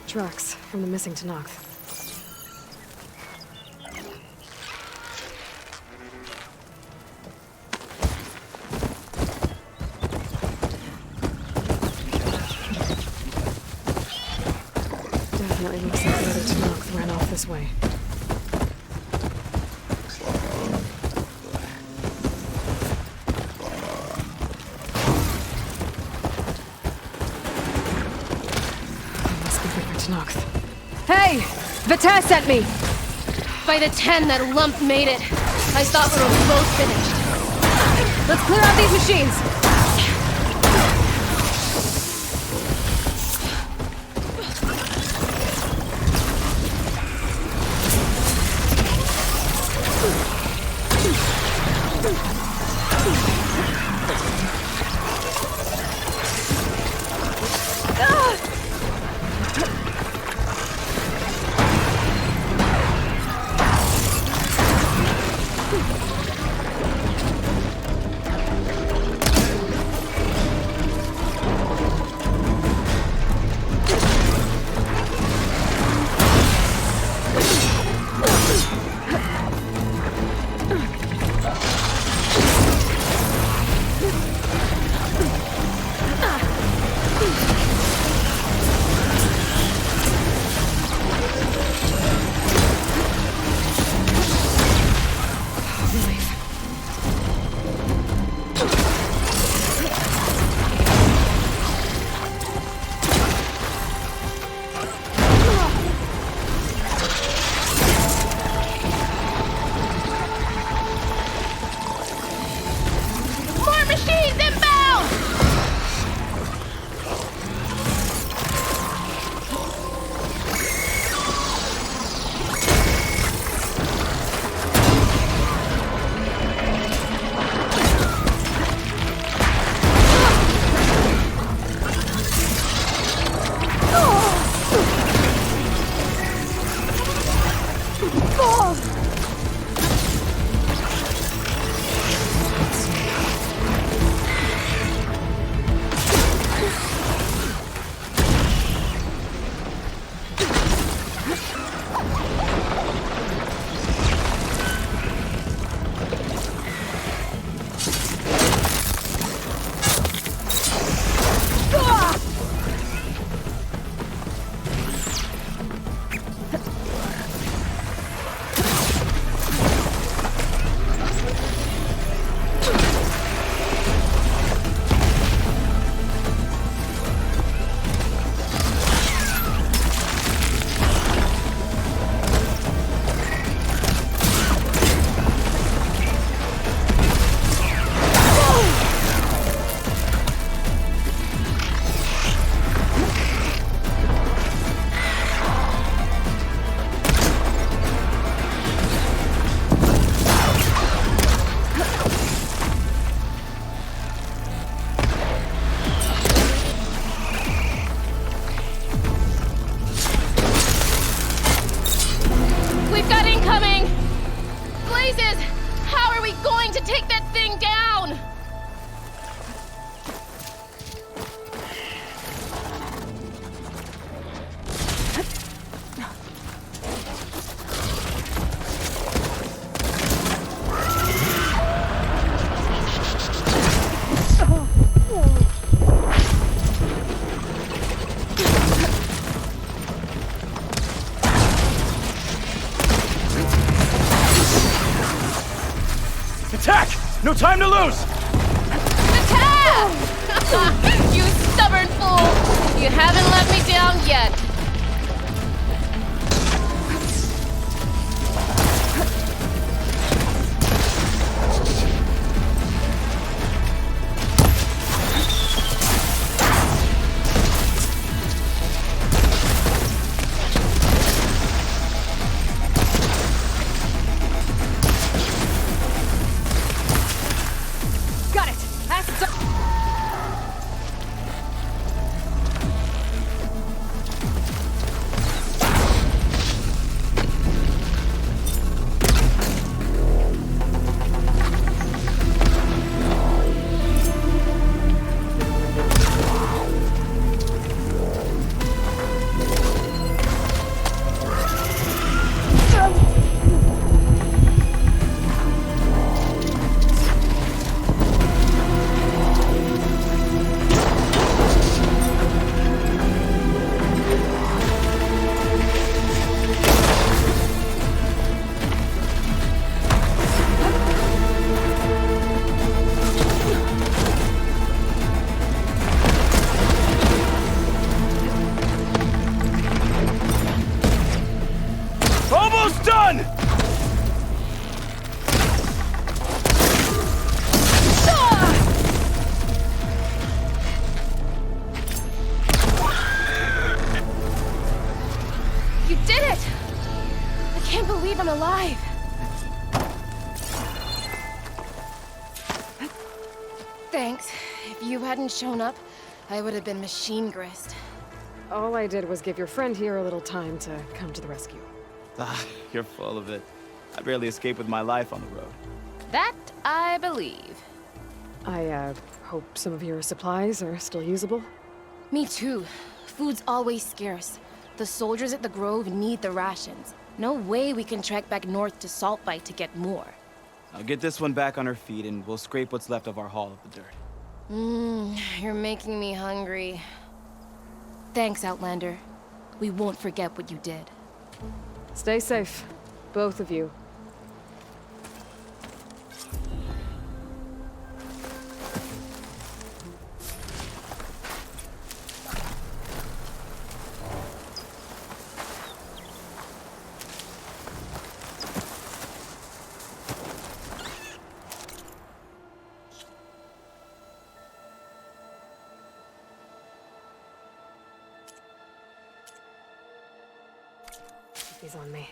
Tracks from the missing Tenakth. Definitely looks like the other Tenakth ran off this way. Hey! Vitae sent me! By the 10, that lump made it. I thought we were both finished. Let's clear out these machines! can't take that thing down! Attack! No time to lose! Attack! You stubborn fool! You haven't let me down yet. Got it! Acid Almost done! You did it! I can't believe I'm alive. Thanks. If you hadn't shown up, I would have been machine grist. All I did was give your friend here a little time to come to the rescue. Ah, you're full of it. I barely escaped with my life on the road. That I believe. I, hope some of your supplies are still usable. Me too. Food's always scarce. The soldiers at the Grove need the rations. No way we can trek back north to Saltbite to get more. I'll get this one back on her feet and we'll scrape what's left of our haul of the dirt. You're making me hungry. Thanks, Outlander. We won't forget what you did. Stay safe, both of you. He's on me.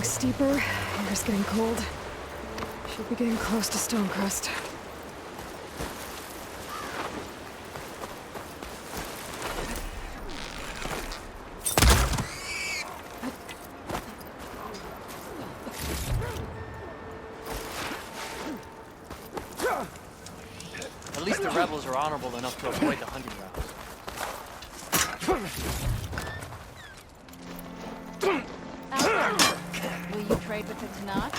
steeper, air's getting cold. Should be getting close to Stonecrest. At least the rebels are honorable enough to avoid the hunting routes. Will you trade with the Tanakh?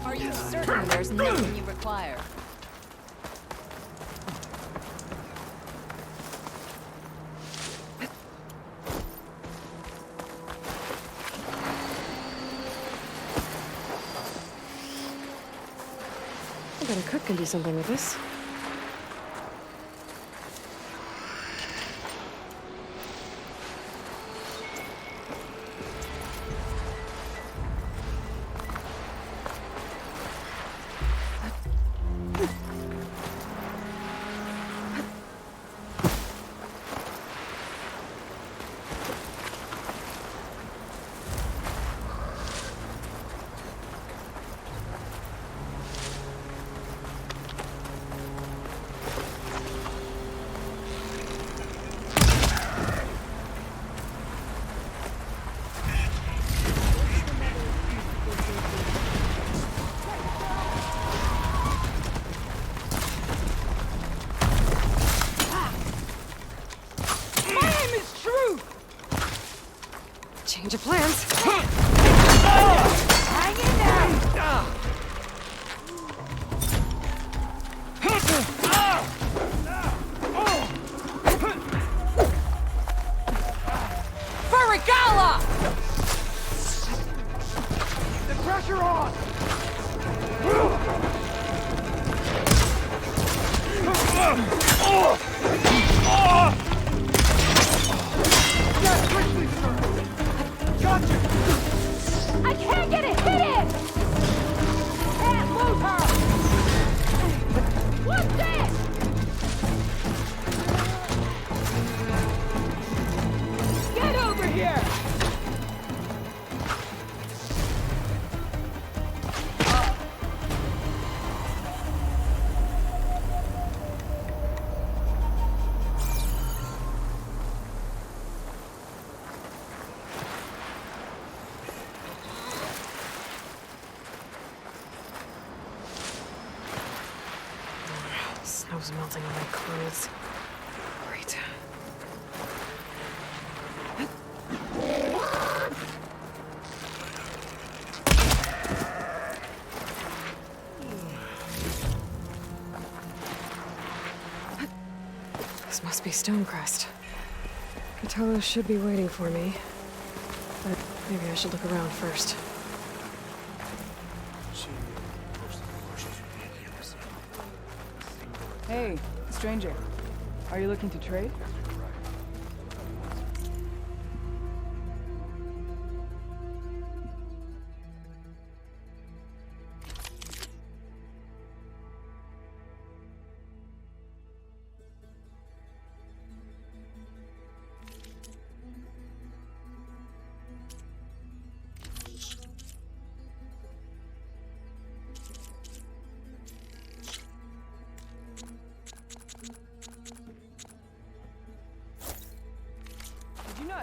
Are you certain there's nothing you require? I bet a cook can do something with this. Change of plans. Hang in there! For Regala! Keep the pressure on! Yes, quickly, sir! Gotcha! I can't get it! Hit it! Can't move her! What's this? Get over here! Snow's melting on my clothes. Great. This must be Stonecrest. Cthulhu should be waiting for me. But maybe I should look around first. Hey, stranger. Are you looking to trade?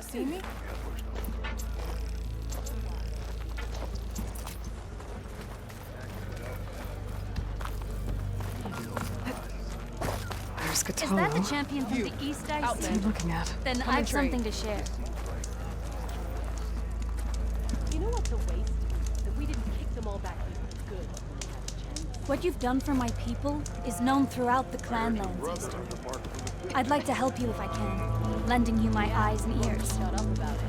not see me? There's Is Katana. that the champion from the East I What are you looking at? Then Come I've and trade. something to share. You know what's a waste? That we didn't kick them all back here for good. What you've done for my people is known throughout the clanland's history. I'd like to help you if I can, lending you my eyes and ears.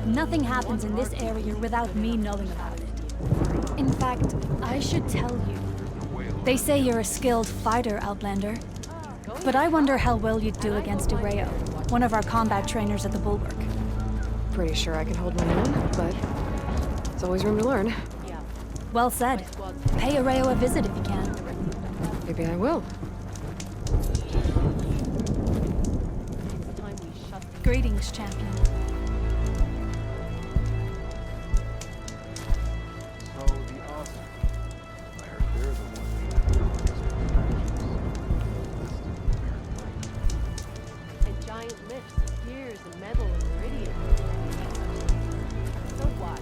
Nothing happens in this area without me knowing about it. In fact, I should tell you. They say you're a skilled fighter, Outlander. But I wonder how well you'd do against Areo, one of our combat trainers at the Bulwark. Pretty sure I can hold my own, but there's always room to learn. Well said. Pay Areo a visit if you can. Maybe I will. Greetings, champion. So the awesome. I heard they're the ones And giant lifts, gears, and metal and meridian. So what?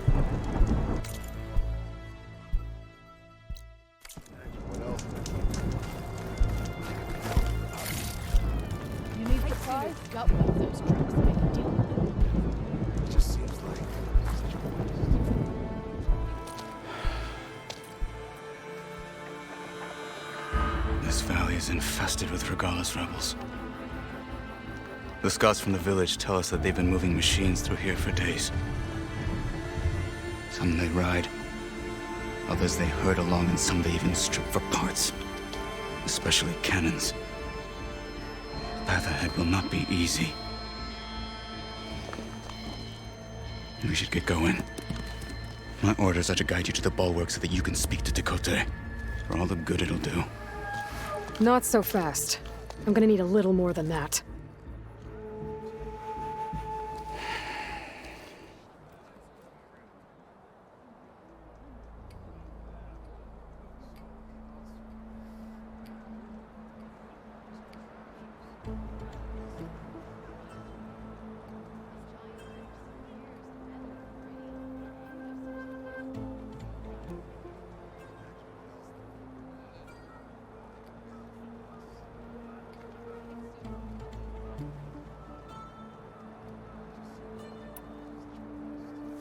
You need supplies? Gut one of those trucks to make a deal with them. It just seems like This valley is infested with Regala's rebels. The scouts from the village tell us that they've been moving machines through here for days. Some they ride, others they herd along, and some they even strip for parts. Especially cannons. The path ahead will not be easy. We should get going. My orders are to guide you to the bulwark so that you can speak to Tekote. For all the good it'll do. Not so fast. I'm gonna need a little more than that.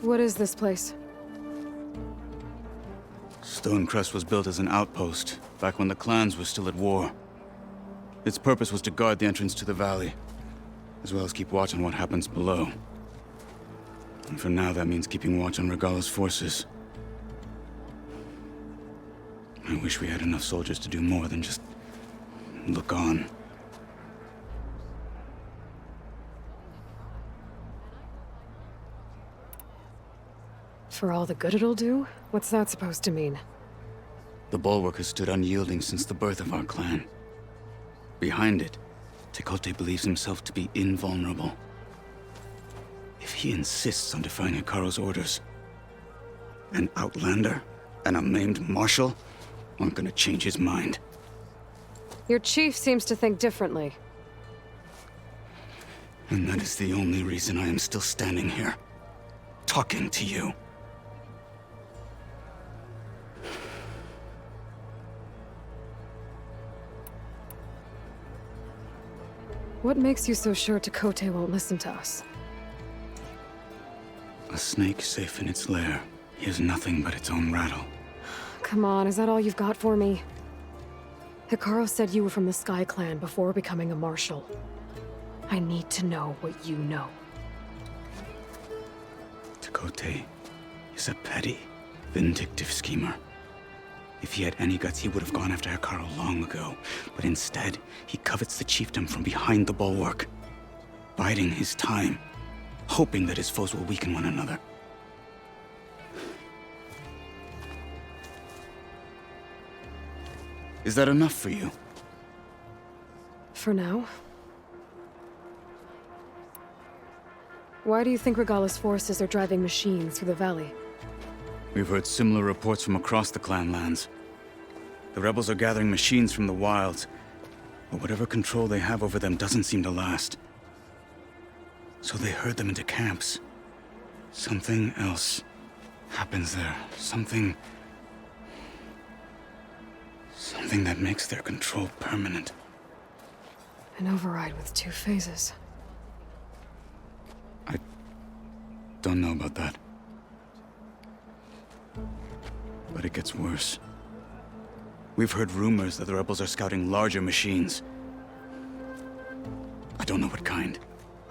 What is this place? Stonecrest was built as an outpost, back when the clans were still at war. Its purpose was to guard the entrance to the valley, as well as keep watch on what happens below. And for now, that means keeping watch on Regala's forces. I wish we had enough soldiers to do more than just look on. For all the good it'll do? What's that supposed to mean? The bulwark has stood unyielding since the birth of our clan. Behind it, Tekote believes himself to be invulnerable. If he insists on defying Hikaru's orders, an outlander and a maimed marshal aren't gonna change his mind. Your chief seems to think differently. And that is the only reason I am still standing here, talking to you. What makes you so sure Tekote won't listen to us? A snake safe in its lair hears nothing but its own rattle. Come on, is that all you've got for me? Hikaru said you were from the Sky Clan before becoming a marshal. I need to know what you know. Tekote is a petty, vindictive schemer. If he had any guts, he would have gone after Hikaru long ago. But instead, he covets the chiefdom from behind the bulwark, biding his time, hoping that his foes will weaken one another. Is that enough for you? For now. Why do you think Regala's forces are driving machines through the valley? We've heard similar reports from across the clan lands. The rebels are gathering machines from the wilds, but whatever control they have over them doesn't seem to last. So they herd them into camps, Something else happens there. Something that makes their control permanent. An override with 2 phases. I don't know about that. But it gets worse. We've heard rumors that the rebels are scouting larger machines. I don't know what kind.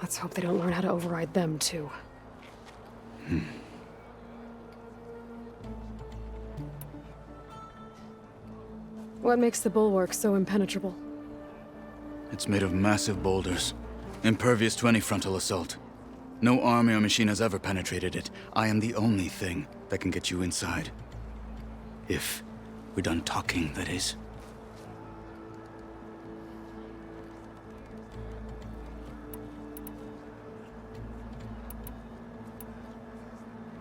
Let's hope they don't learn how to override them, too. What makes the bulwark so impenetrable? It's made of massive boulders, impervious to any frontal assault. No army or machine has ever penetrated it. I am the only thing that can get you inside. If we're done talking, that is.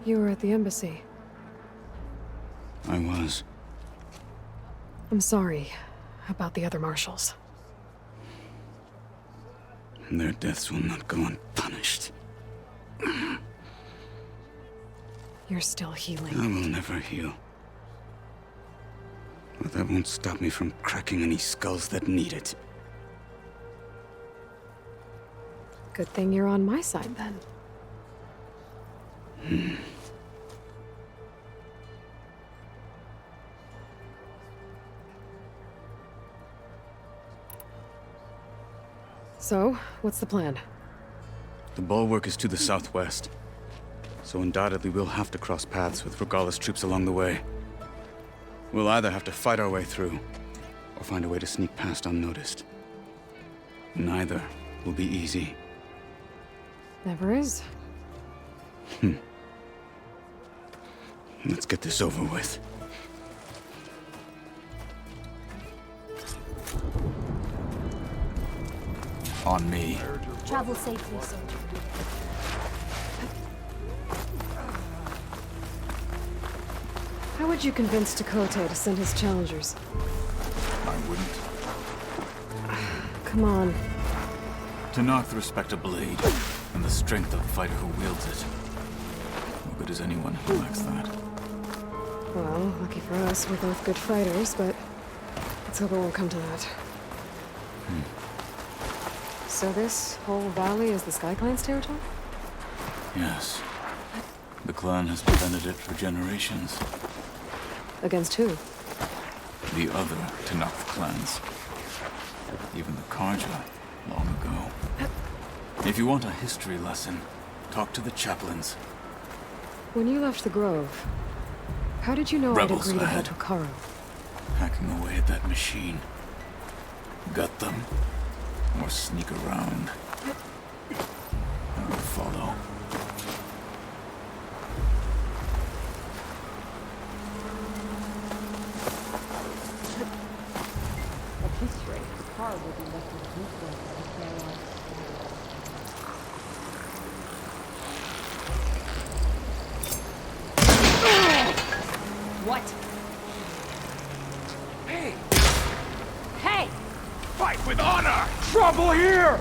You were at the embassy. I was. I'm sorry about the other marshals. Their deaths will not go unpunished. You're still healing. I will never heal. But that won't stop me from cracking any skulls that need it. Good thing you're on my side, then. So, what's the plan? The bulwark is to the southwest. So undoubtedly we'll have to cross paths with Regala's troops along the way. We'll either have to fight our way through, or find a way to sneak past unnoticed. Neither will be easy. Never is. Let's get this over with. On me. Travel safely, soldier. How would you convince Dakota to send his challengers? I wouldn't. Come on. To Narth respect a blade, and the strength of the fighter who wields it. No good is anyone who lacks that. Well, lucky for us, we're both good fighters, but let's hope it won't come to that. So this whole valley is the Sky Clan's territory? Yes. The clan has defended it for generations. Against who? The other Tanakh clans. Even the Karja, long ago. If you want a history lesson, talk to the chaplains. When you left the Grove, how did you know Rebels I'd agree to ahead. help Hikaru? Hacking away at that machine. Gut them. Or sneak around. I will follow. At this rate, the car will be left in Brooklyn to carry on. What? Hey! Hey! Fight with honor! Trouble here!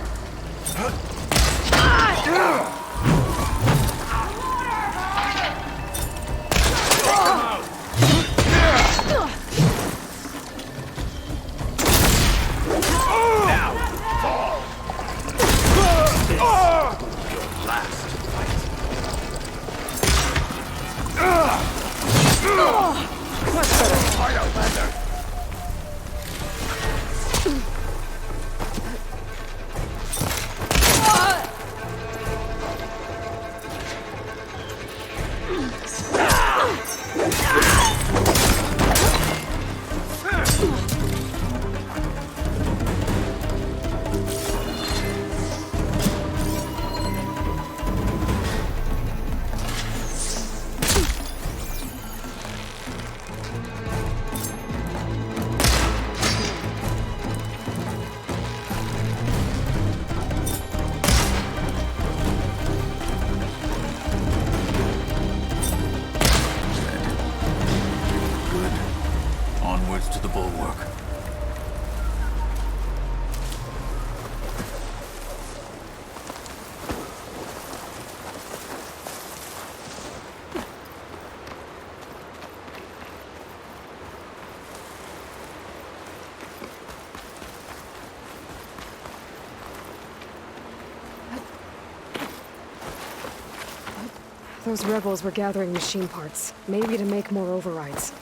Those rebels were gathering machine parts, maybe to make more overrides.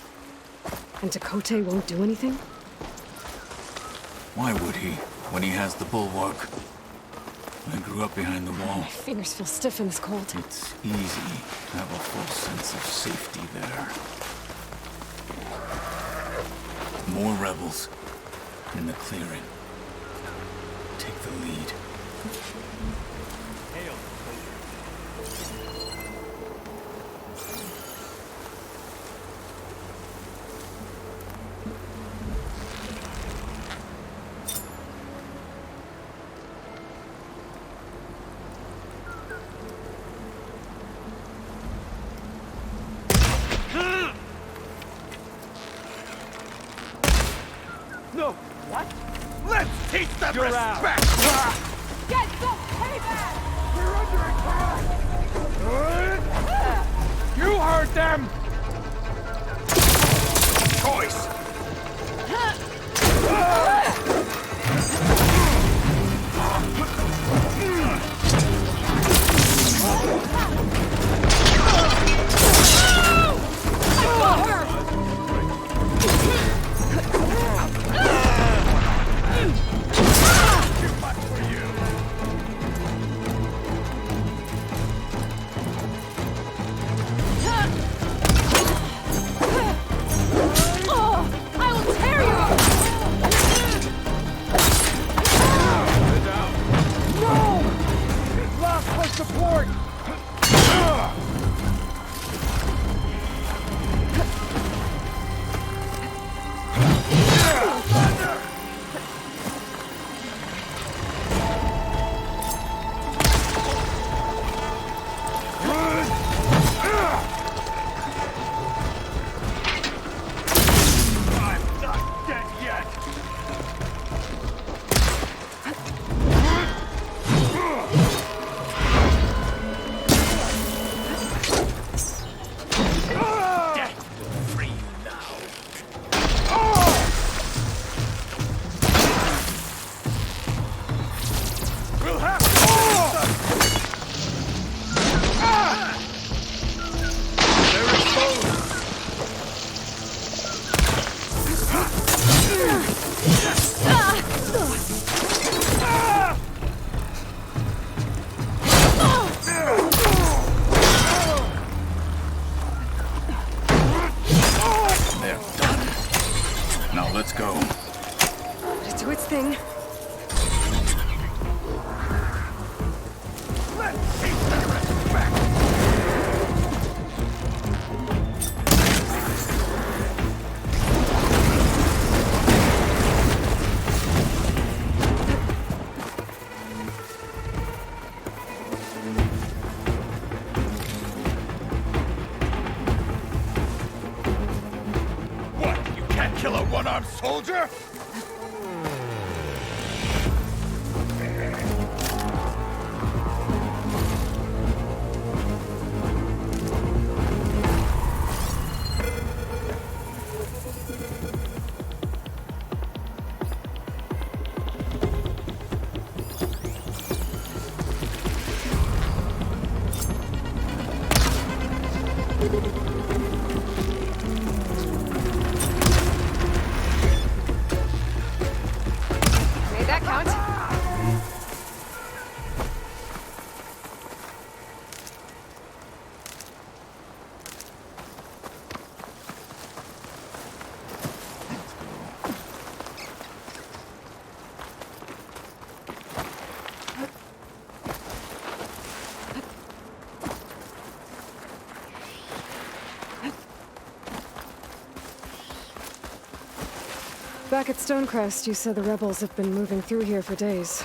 And Tekote won't do anything? Why would he, when he has the bulwark? I grew up behind the wall. My fingers feel stiff in this cold. It's easy to have a full sense of safety there. More rebels in the clearing. Take the lead. No! What? Let's teach them You're respect! Get some payback! We're under attack! You heard them! Choice! Support! I'm not dead yet! They're done. Now let's go. Let it do its thing. Let's teach them respect! What? You can't kill a one-armed soldier? Made that count. Back at Stonecrest, you said the rebels have been moving through here for days.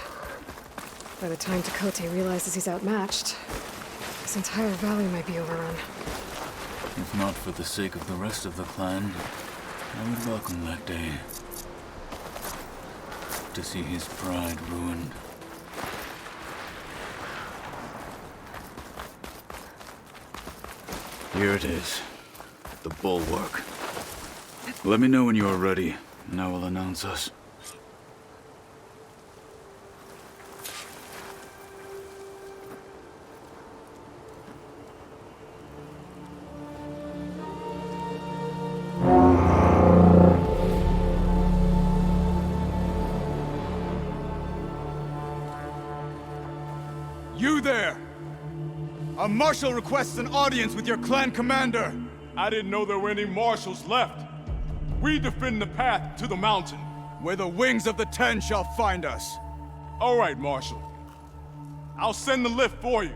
By the time Tekote realizes he's outmatched, this entire valley might be overrun. If not for the sake of the rest of the clan, I would welcome that day. To see his pride ruined. Here it is. The bulwark. Let me know when you are ready, and I will announce us. You there! A marshal requests an audience with your clan commander! I didn't know there were any marshals left. We defend the path to the mountain. Where the wings of the Ten shall find us. All right, Marshal. I'll send the lift for you.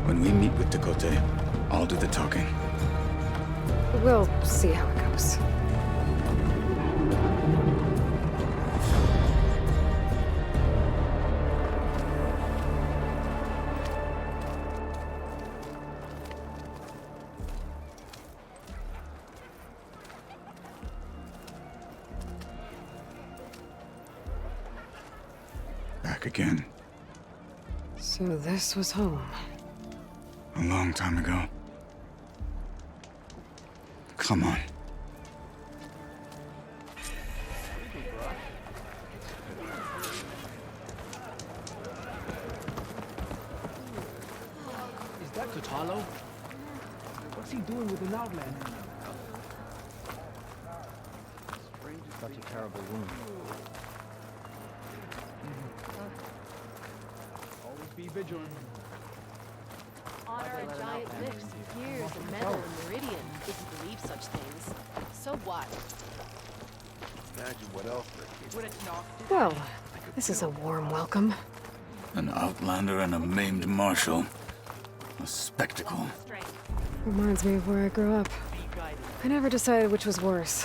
When we meet with Tekote, I'll do the talking. We'll see how it goes. Back again. So this was home. A long time ago. Come on. Is that Katalo? What's he doing with an outlander? Such a terrible wound. Always be vigilant. Honor a giant lift, gears, a medal, and meridian, if you believe such things. So what? Imagine what else for a kid. Well, this is a warm welcome. An outlander and a maimed marshal. A spectacle. Reminds me of where I grew up. I never decided which was worse.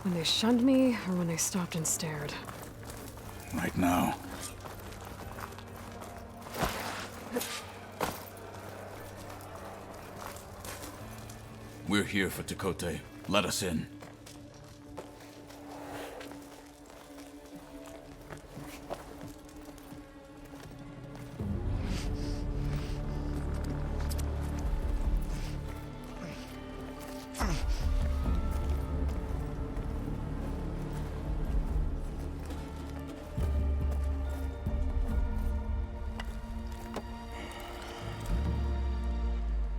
When they shunned me, or when they stopped and stared. Right now. We're here for Tekote. Let us in.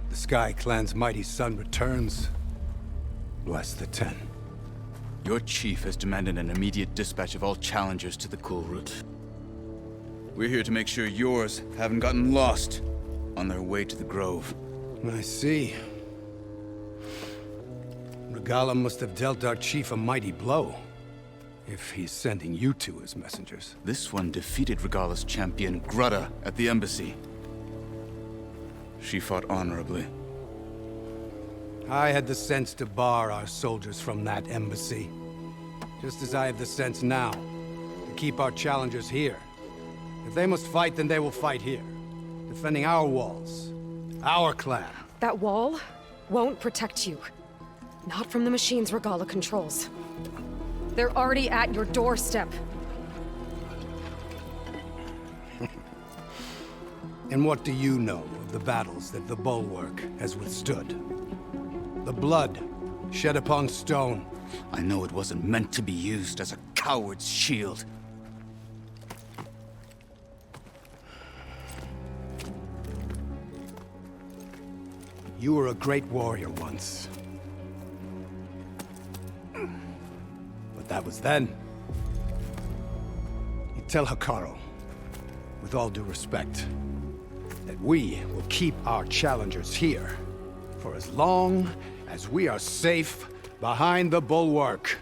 The Sky Clan's mighty son returns. Bless the Ten. Your chief has demanded an immediate dispatch of all challengers to the Cool Route. We're here to make sure yours haven't gotten lost on their way to the Grove. I see. Regala must have dealt our chief a mighty blow, if he's sending you two as messengers. This one defeated Regala's champion, Grutta, at the embassy. She fought honorably. I had the sense to bar our soldiers from that embassy. Just as I have the sense now to keep our challengers here. If they must fight, then they will fight here. Defending our walls. Our clan. That wall won't protect you. Not from the machines Regala controls. They're already at your doorstep. And what do you know of the battles that the Bulwark has withstood? The blood shed upon stone. I know it wasn't meant to be used as a coward's shield. You were a great warrior once. But that was then. You tell Hikaru, with all due respect, that we will keep our challengers here for as long as we are safe behind the Bulwark.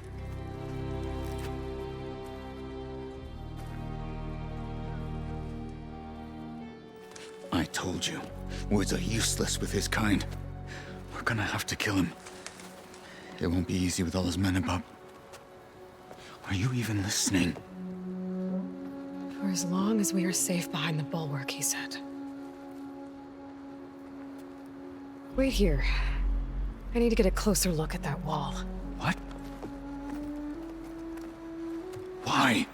I told you, words are useless with his kind. We're gonna have to kill him. It won't be easy with all his men about. Are you even listening? For as long as we are safe behind the Bulwark, he said. Wait here. I need to get a closer look at that wall. What? Why?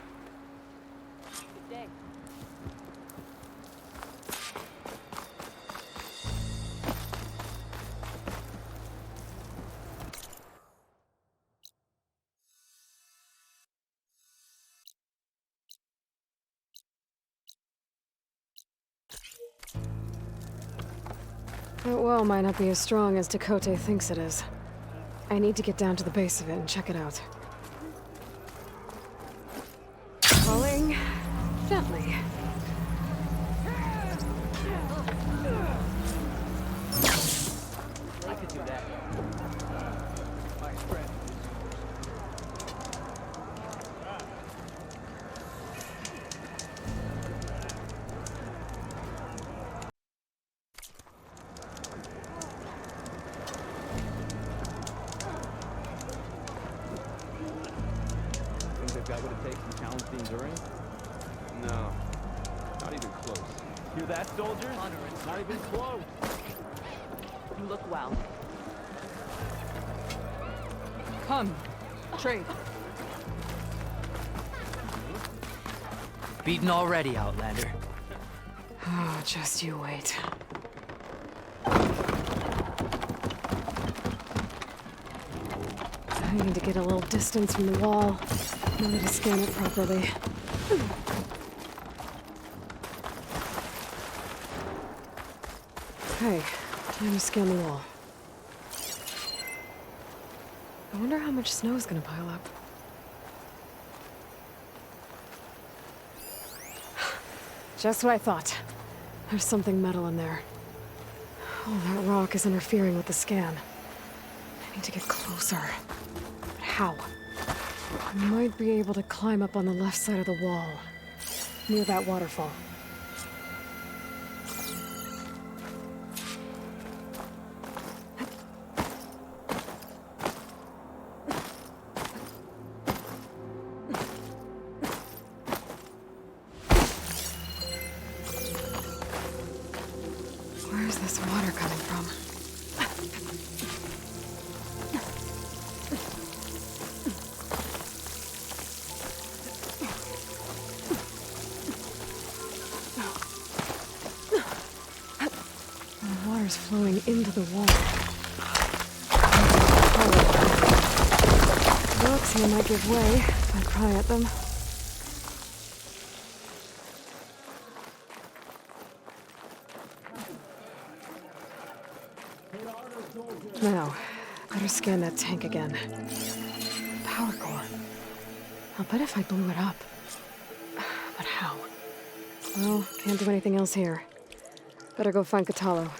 That wall might not be as strong as Dakota thinks it is. I need to get down to the base of it and check it out. Falling gently. I could do that. My friend. Think they've got what it takes to challenge the Enduring? No. Not even close. Hear that, soldiers? Not even close. You look well. Come. Trade. Beaten already, Outlander. Oh, just you wait. I need to get a little distance from the wall in order to scan it properly. Okay, time to scan the wall. I wonder how much snow is gonna pile up. Just what I thought. There's something metal in there. Oh, that rock is interfering with the scan. I need to get closer. But how? I might be able to climb up on the left side of the wall, near that waterfall. Where's this water coming from? The water's flowing into the wall. Looks they might give way if I pry at them. Now, better scan that tank again. Power core. I'll bet if I blew it up. But how? Well, can't do anything else here. Better go find Katalo.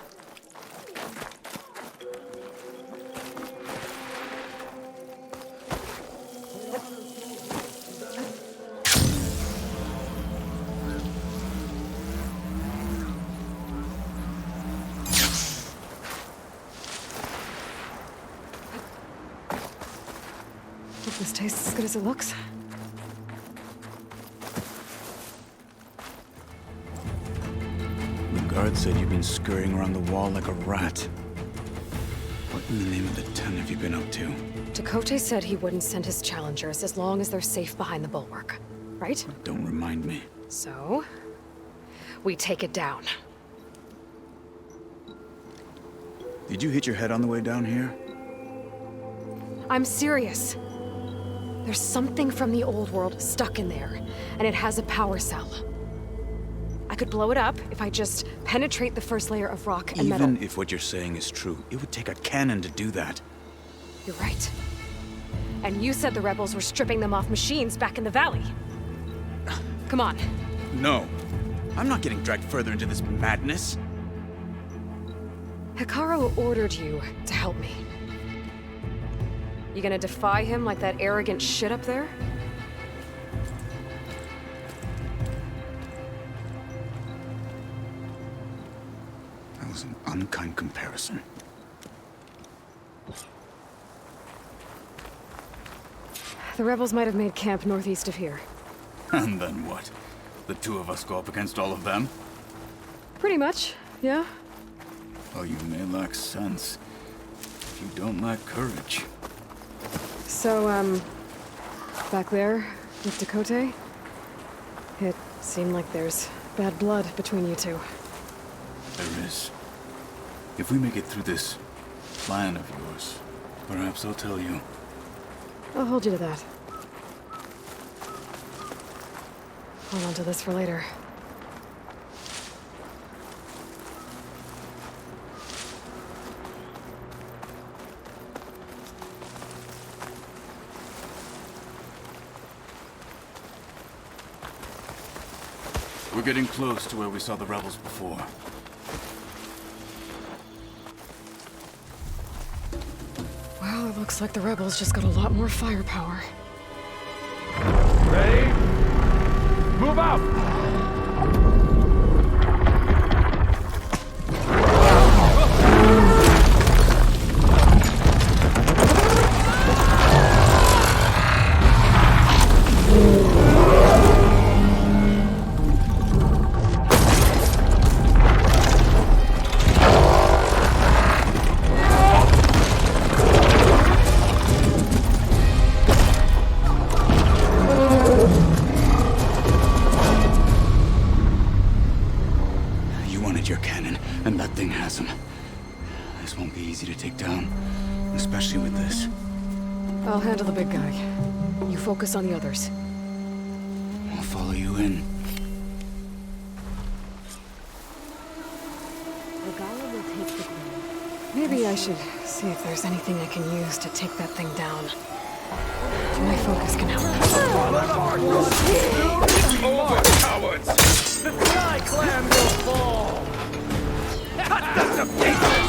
Hope this tastes as good as it looks. The guard said you've been scurrying around the wall like a rat. What in the name of the Ten have you been up to? Dakota said he wouldn't send his challengers as long as they're safe behind the bulwark, right? Don't remind me. So, we take it down. Did you hit your head on the way down here? I'm serious. There's something from the old world stuck in there, and it has a power cell. I could blow it up if I just penetrate the first layer of rock and metal. Even if what you're saying is true, it would take a cannon to do that. You're right. And you said the rebels were stripping them off machines back in the valley. Come on. No. I'm not getting dragged further into this madness. Hikaru ordered you to help me. You gonna defy him like that arrogant shit up there? That was an unkind comparison. The rebels might have made camp northeast of here. And then what? The two of us go up against all of them? Pretty much, yeah. Oh, you may lack sense. If you don't lack courage. So, back there with Dakota, it seemed like there's bad blood between you two. There is. If we make it through this plan of yours, perhaps I'll tell you. I'll hold you to that. Hold on to this for later. getting close to where we saw the rebels before. Well, it looks like the rebels just got a lot more firepower. Ready? Move out! Your cannon, and that thing has him. This won't be easy to take down, especially with this. I'll handle the big guy. You focus on the others. I'll follow you in. Regala will take the grove. Maybe I should see if there's anything I can use to take that thing down. My focus can help. Over, cowards! The Sky Clan will fall! Cut them to pieces!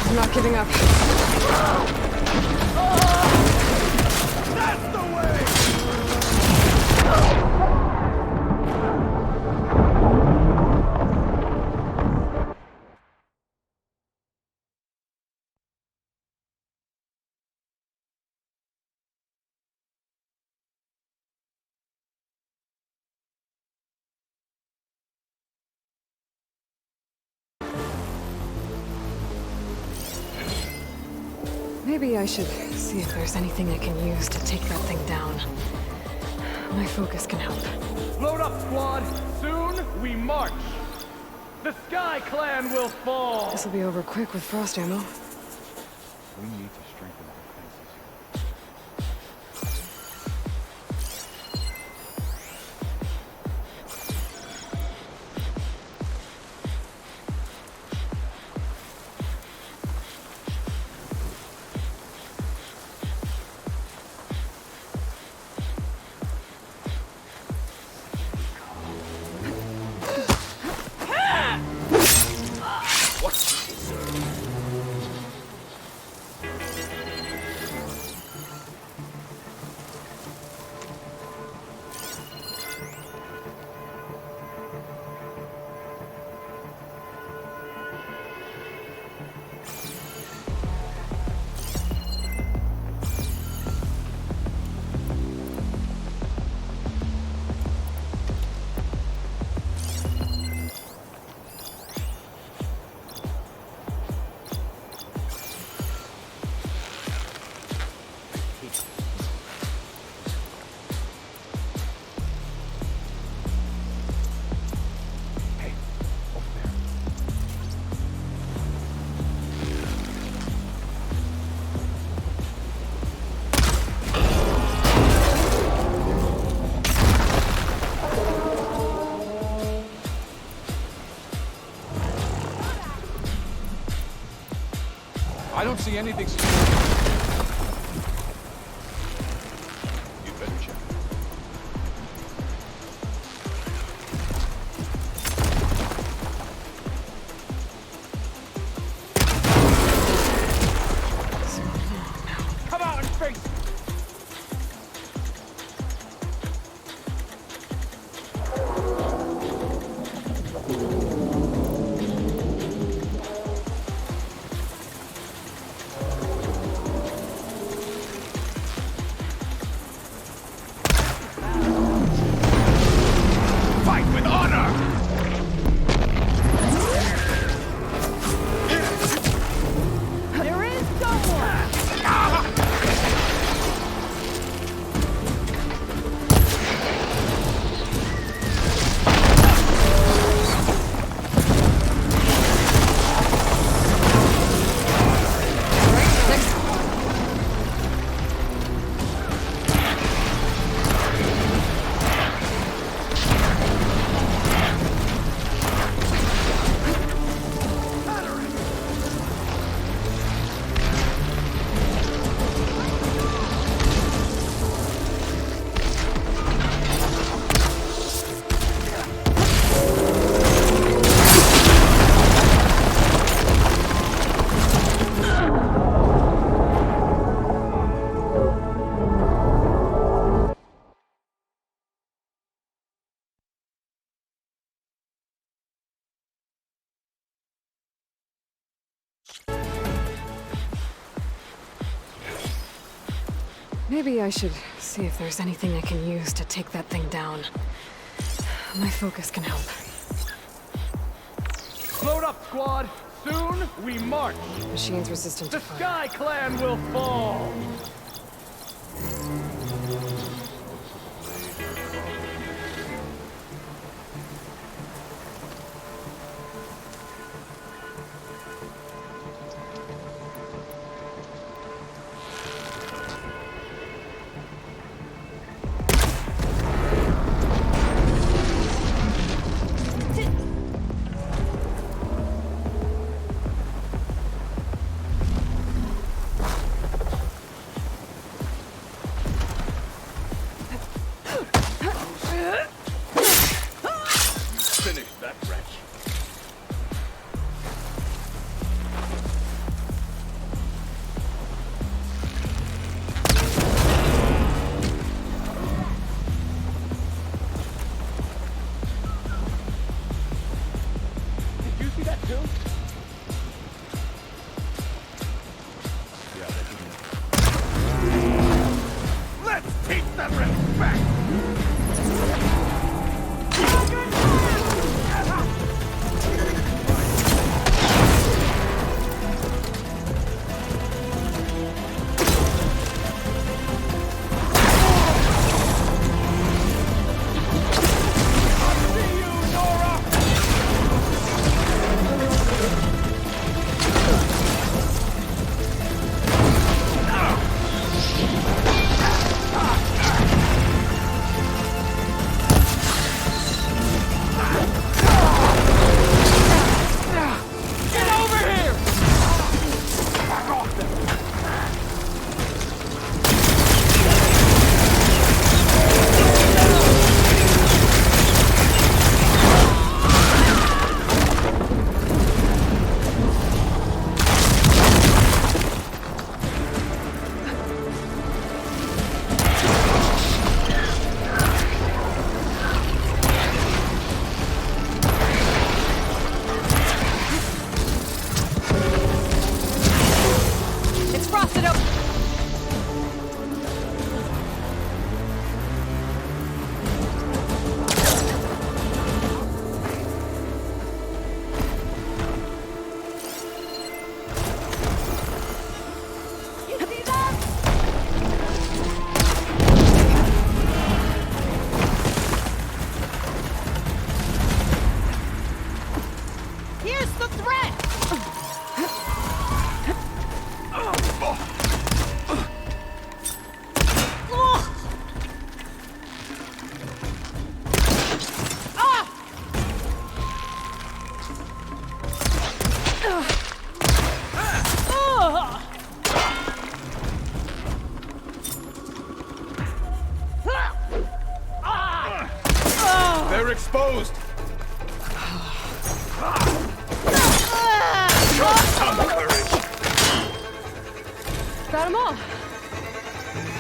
I'm not giving up. That's the way! Maybe I should see if there's anything I can use to take that thing down. My focus can help. Load up, squad! Soon we march! The Sky Clan will fall! This'll be over quick with frost ammo. We need to strengthen our defenses. I don't see anything. You better check. Come out and face it. Maybe I should see if there's anything I can use to take that thing down. My focus can help. Load up, squad! Soon we march! Machines resistant to The fire. Sky Clan will fall! Finish that wretch. Did you see that too? Yeah, that didn't. Let's take that wretch back! It's frosted open. You see that? Here's the threat! They're exposed! Show some courage! Got them all.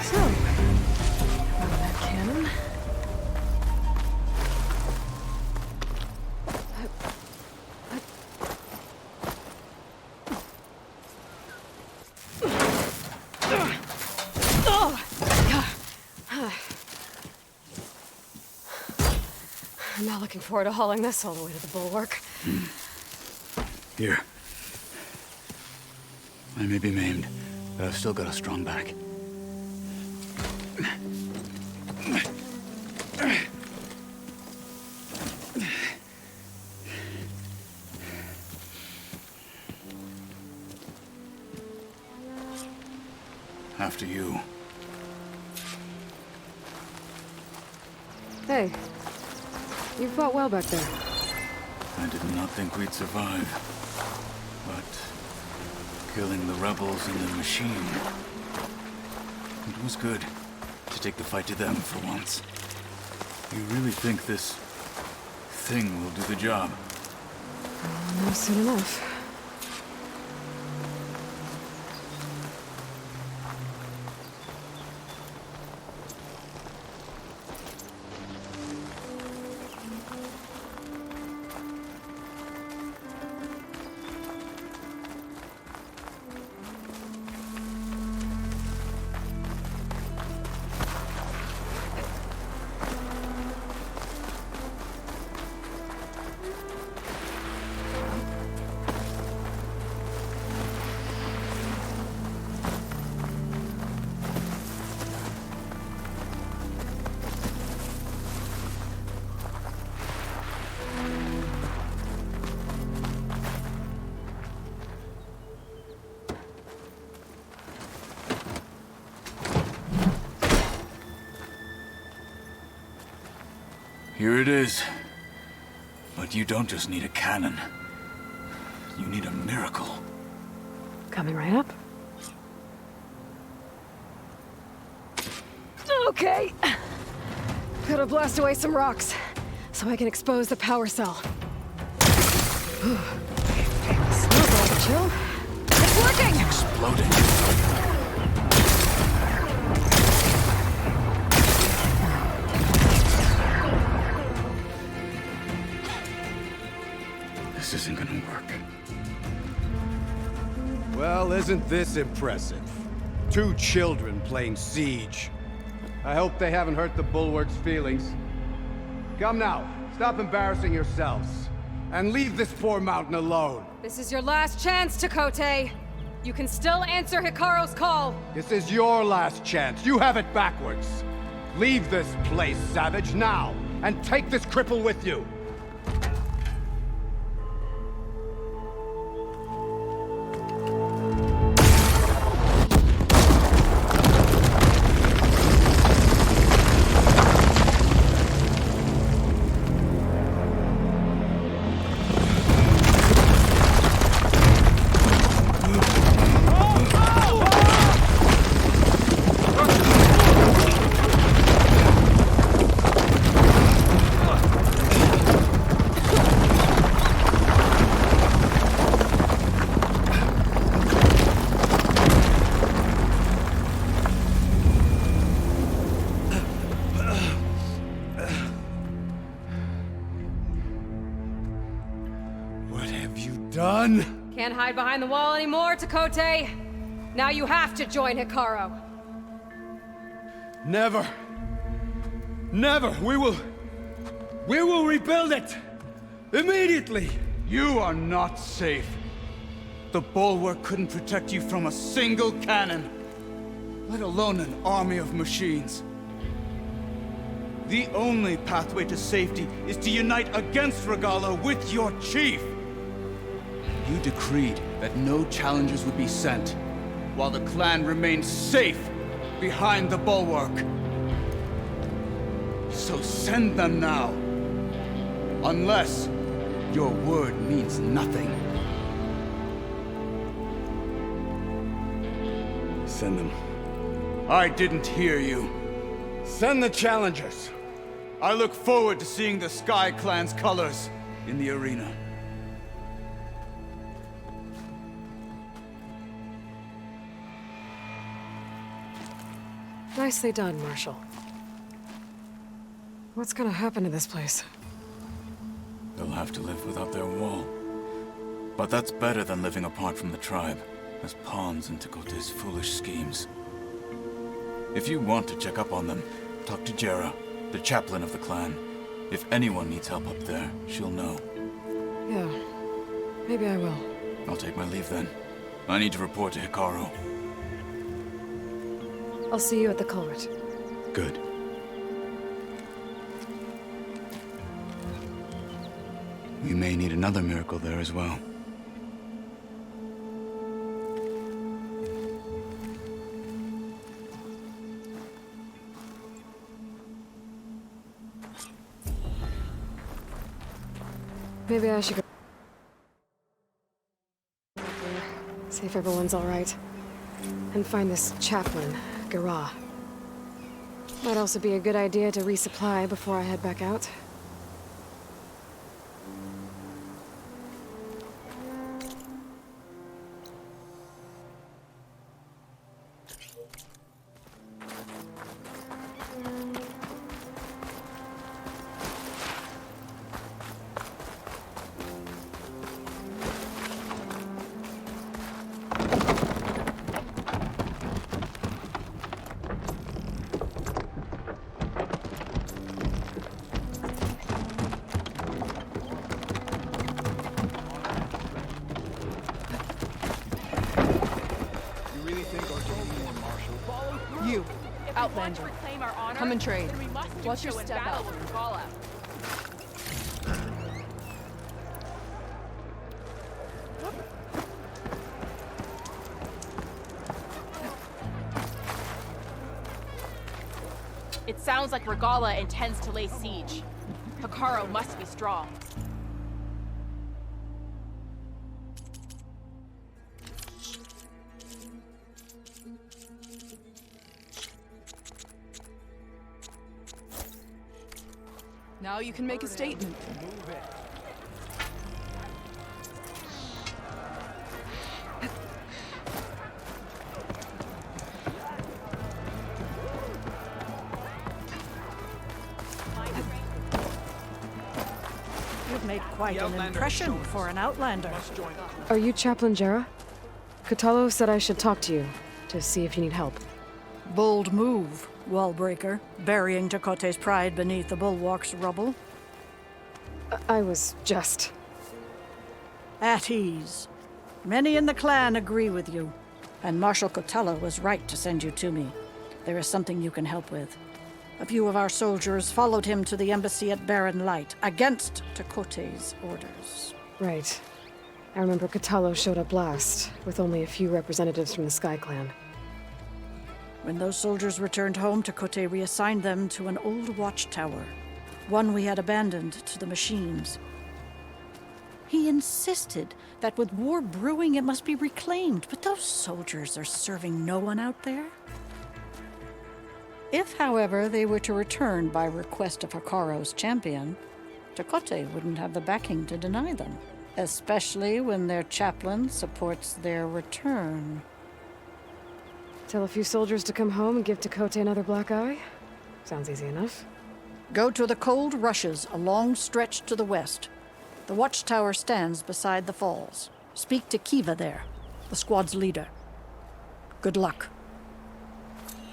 So, found that cannon. I'm not looking forward to hauling this all the way to the bulwark. Here. I may be maimed, but I've still got a strong back. After you. Hey, you fought well back there. I did not think we'd survive. But killing the rebels and the machine, it was good to take the fight to them for once. You really think this thing will do the job? No, soon enough. Here it is. But you don't just need a cannon. You need a miracle. Coming right up. Okay. Gotta blast away some rocks, so I can expose the power cell. Snowball, chill. It's working! Exploding. This isn't gonna work. Well, isn't this impressive? 2 children playing siege. I hope they haven't hurt the Bulwark's feelings. Come now, stop embarrassing yourselves. And leave this poor mountain alone. This is your last chance, Chakotay. You can still answer Hikaru's call. This is your last chance. You have it backwards. Leave this place, Savage, now. And take this cripple with you. Can't hide behind the wall anymore, Chakotay. Now you have to join Hikaru. Never. Never. We will rebuild it. Immediately. You are not safe. The Bulwark couldn't protect you from a single cannon, let alone an army of machines. The only pathway to safety is to unite against Regala with your chief. You decreed that no challengers would be sent, while the clan remained safe behind the Bulwark. So send them now. Unless your word means nothing. Send them. I didn't hear you. Send the challengers. I look forward to seeing the Sky Clan's colors in the arena. Nicely done, Marshal. What's gonna happen to this place? They'll have to live without their wall. But that's better than living apart from the tribe, as pawns in Chakotay's foolish schemes. If you want to check up on them, talk to Jera, the chaplain of the clan. If anyone needs help up there, she'll know. Yeah, maybe I will. I'll take my leave then. I need to report to Hikaru. I'll see you at the culvert. Good. We may need another miracle there as well. Maybe I should go. See if everyone's all right. And find this chaplain, Garah. Might also be a good idea to resupply before I head back out. You, Outlander, come and trade. Watch your step out. It sounds like Regala intends to lay siege. Hikaru must be strong. Now you can make a statement. Move it. You've made quite an impression for an Outlander. Are you Chaplain Jera? Katalo said I should talk to you, to see if you need help. Bold move, Wallbreaker, burying Tekote's pride beneath the bulwark's rubble. I was just... At ease. Many in the clan agree with you, and Marshal Katalo was right to send you to me. There is something you can help with. A few of our soldiers followed him to the embassy at Barren Light, against Tekote's orders. Right. I remember Katalo showed up last, with only a few representatives from the Sky Clan. When those soldiers returned home, Tekote reassigned them to an old watchtower, one we had abandoned to the machines. He insisted that with war brewing it must be reclaimed, but those soldiers are serving no one out there. If, however, they were to return by request of Hikaru's champion, Tekote wouldn't have the backing to deny them, especially when their chaplain supports their return. Tell a few soldiers to come home and give Tekote another black eye? Sounds easy enough. Go to the cold rushes, a long stretch to the west. The watchtower stands beside the falls. Speak to Kiva there, the squad's leader. Good luck.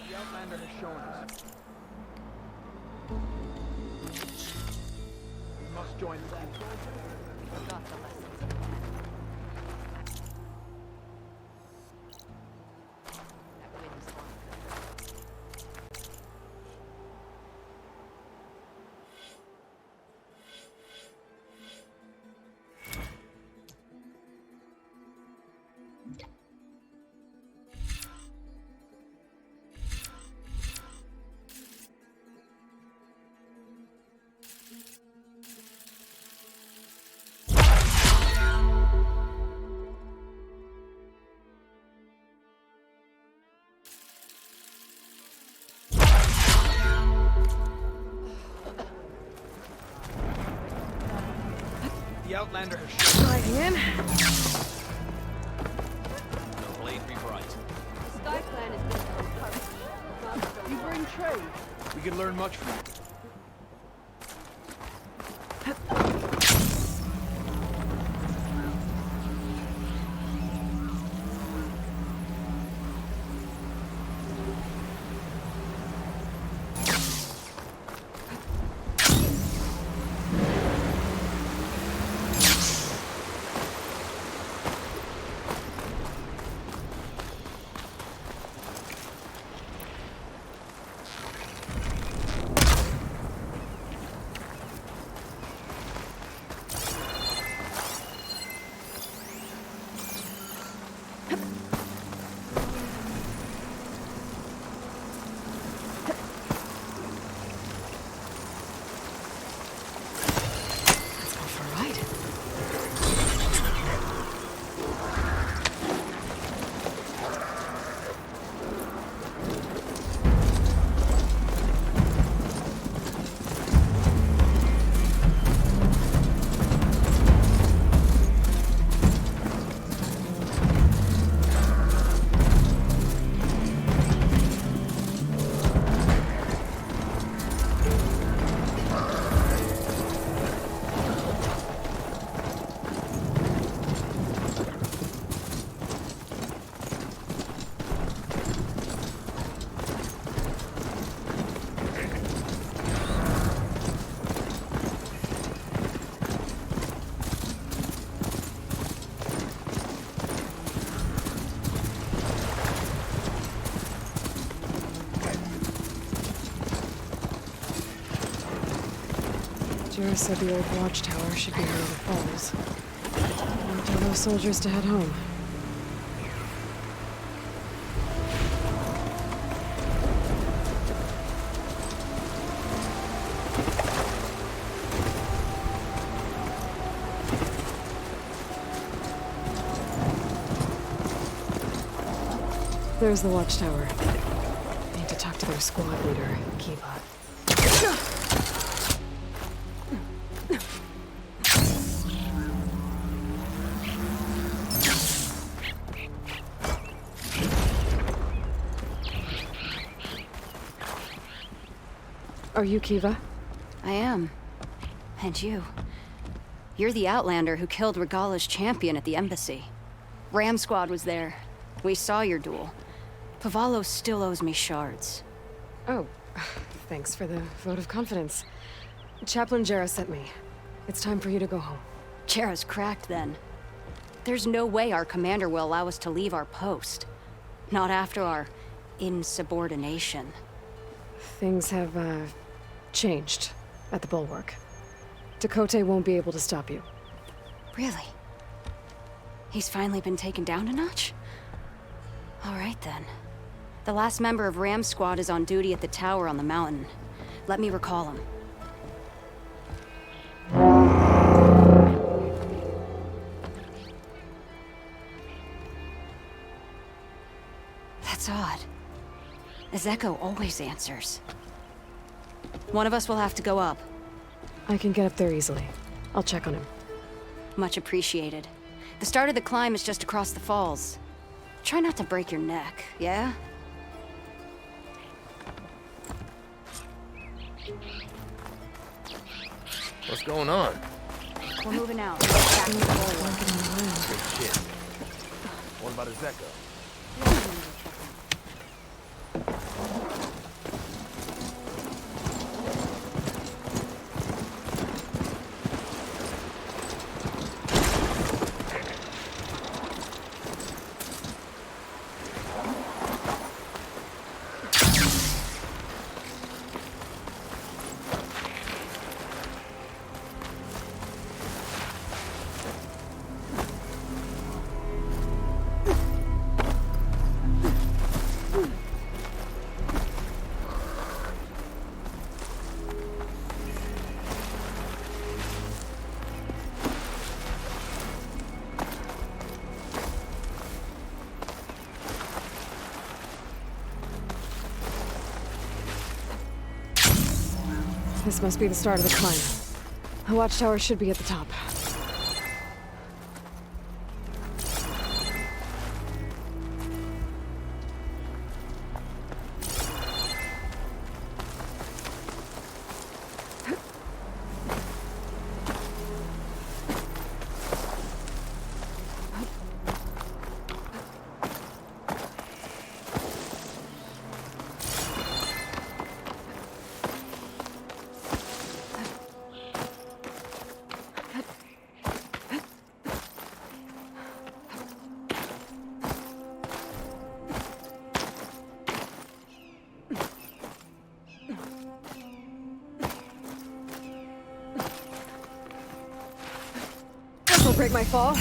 The Outlander has shown us. We must join them. Forgot the lesson. The Outlander has shown us. Sliding in. The blade be bright. The Sky Clan is built on courage. You bring trade. We could learn much from you. Jera said the old watchtower should be near the falls. I'll tell those soldiers to head home. There's the watchtower. Need to talk to their squad leader, Kiva. Are you Kiva? I am. And you. You're the Outlander who killed Regala's champion at the embassy. Ram Squad was there. We saw your duel. Pavallo still owes me shards. Oh, thanks for the vote of confidence. Chaplain Jera sent me. It's time for you to go home. Jera's cracked then. There's no way our commander will allow us to leave our post. Not after our insubordination. Things have, changed at the Bulwark. Tekote won't be able to stop you. Really? He's finally been taken down a notch? All right then. The last member of Ram Squad is on duty at the tower on the mountain. Let me recall him. That's odd. Ezeko always answers. One of us will have to go up. I can get up there easily. I'll check on him. Much appreciated. The start of the climb is just across the falls. Try not to break your neck, yeah? What's going on? We're moving out. Back to the bulwark. Good shit. What about Ezeko? This must be the start of the climb. The watchtower should be at the top. This'll break my fall.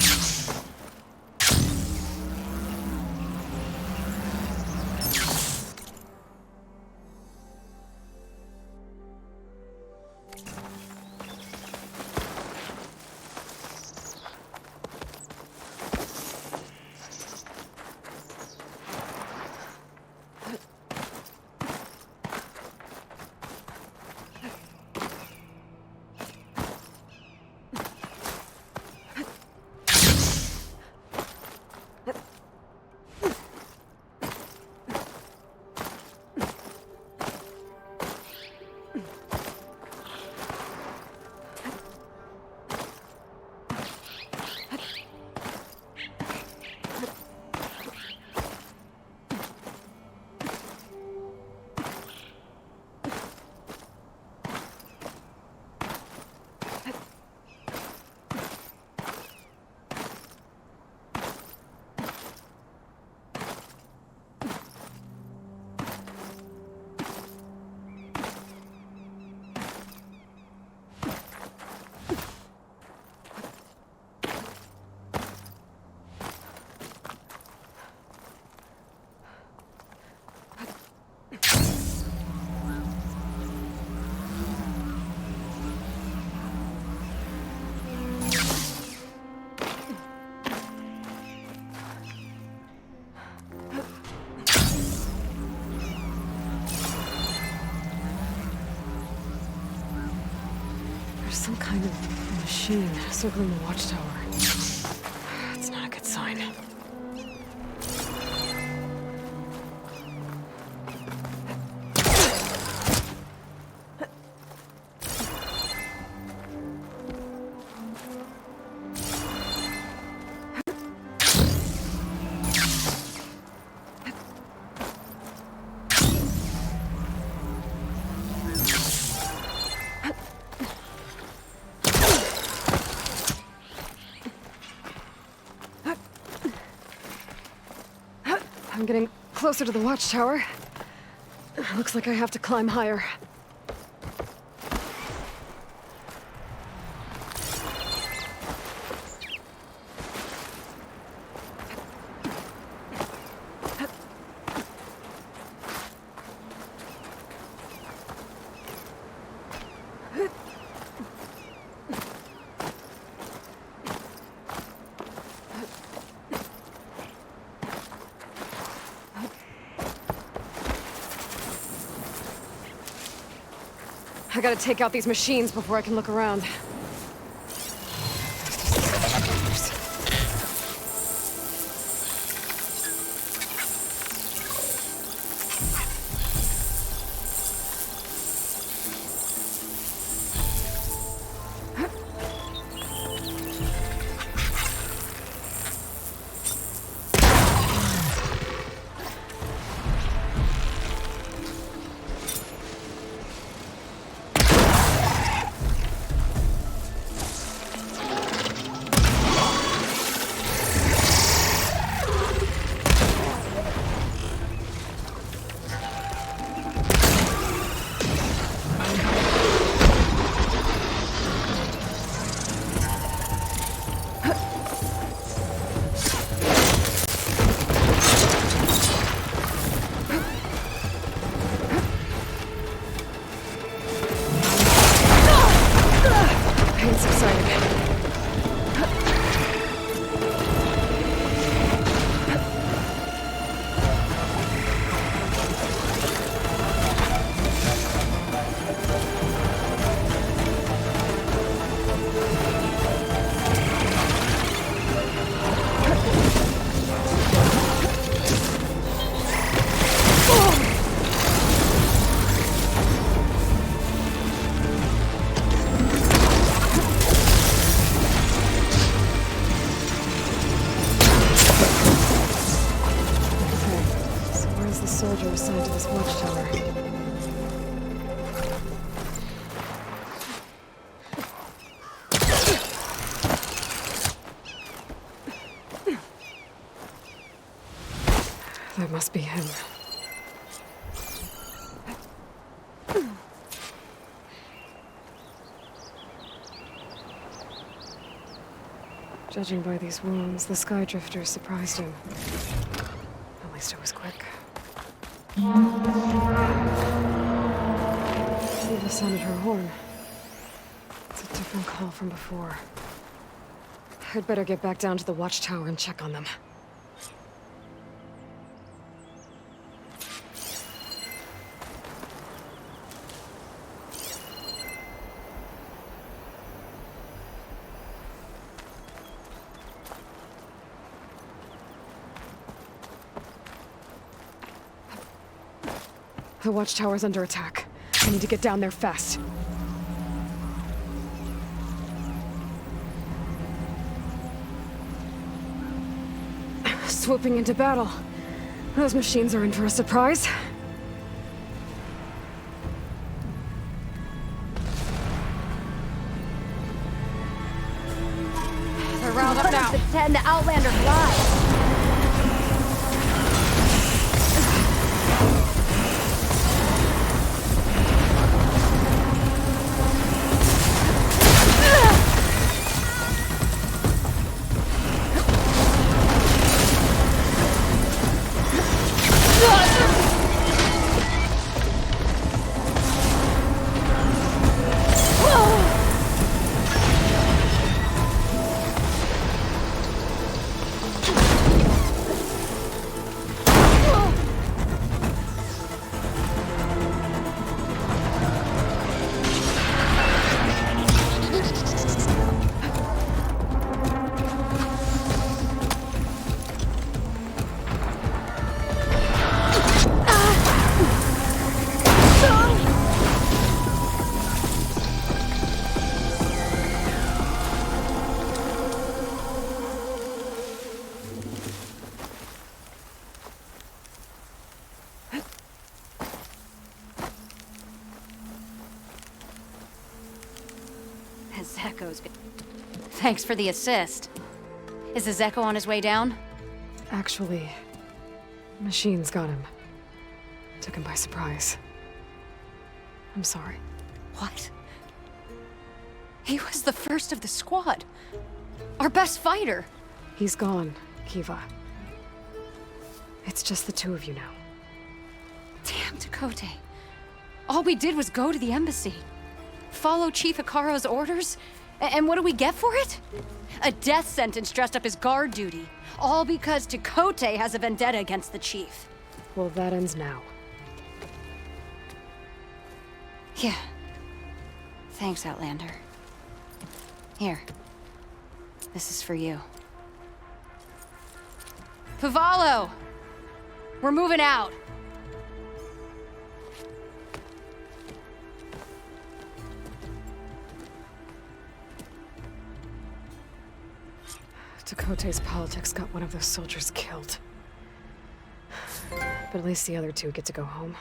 Some kind of machine circling the watchtower. It's not a good sign. I'm getting closer to the watchtower. Looks like I have to climb higher. I gotta take out these machines before I can look around. Soldier assigned to this watchtower. That must be him. Judging by these wounds, the Sky Drifter surprised him. At least it was quick. Eva sounded her horn. It's a different call from before. I'd better get back down to the watchtower and check on them. The watchtower's under attack. I need to get down there fast. Swooping into battle. Those machines are in for a surprise. They're riled up now. The 10, the Outlander flies. Zekko's good. Thanks for the assist. Is the Zekko on his way down? Actually, machines got him. Took him by surprise. I'm sorry. What? He was the first of the squad. Our best fighter. He's gone, Kiva. It's just the two of you now. Damn, Tekote. All we did was go to the embassy. Follow Chief Hikaro's orders? And what do we get for it? A death sentence dressed up as guard duty. All because Tekote has a vendetta against the chief. Well, that ends now. Yeah. Thanks, Outlander. Here. This is for you. Pavalo! We're moving out. Tekote's politics got one of those soldiers killed. But at least the other two get to go home.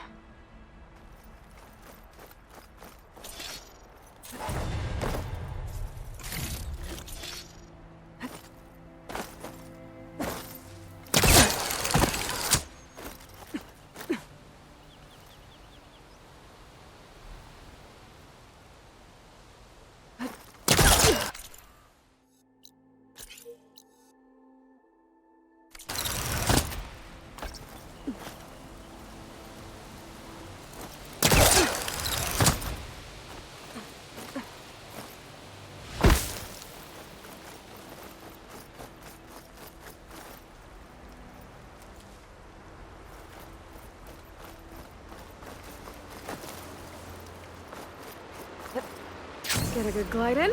Get a good glide in.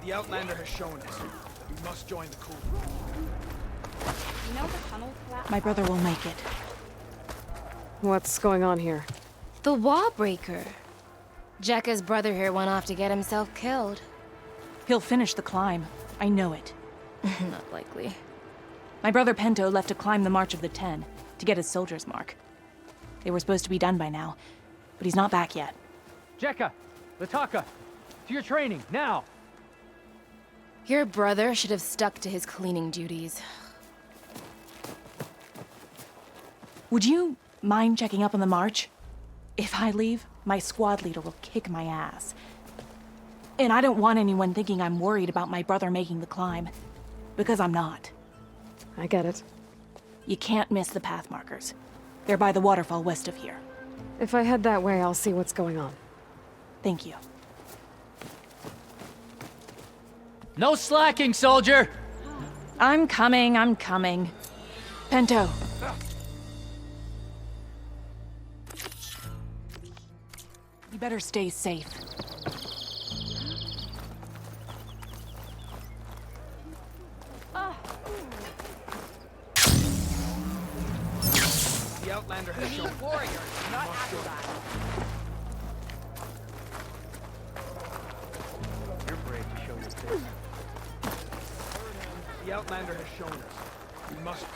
The Outlander has shown us that we must join the coup. You know the tunnel collapse? My brother will make it. What's going on here? The wall breaker. Jekka's brother here went off to get himself killed. He'll finish the climb. I know it. Not likely. My brother Pento left to climb the March of the Ten, to get his soldier's mark. They were supposed to be done by now, but he's not back yet. Jekka! Lataka! To your training, now! Your brother should have stuck to his cleaning duties. Would you mind checking up on the march? If I leave, my squad leader will kick my ass. And I don't want anyone thinking I'm worried about my brother making the climb. Because I'm not. I get it. You can't miss the path markers. They're by the waterfall west of here. If I head that way, I'll see what's going on. Thank you. No slacking, soldier! I'm coming. Pento. better stay safe. The Outlander has shown warriors, not acolytes. You're brave to show your face. The Outlander has shown us. We must.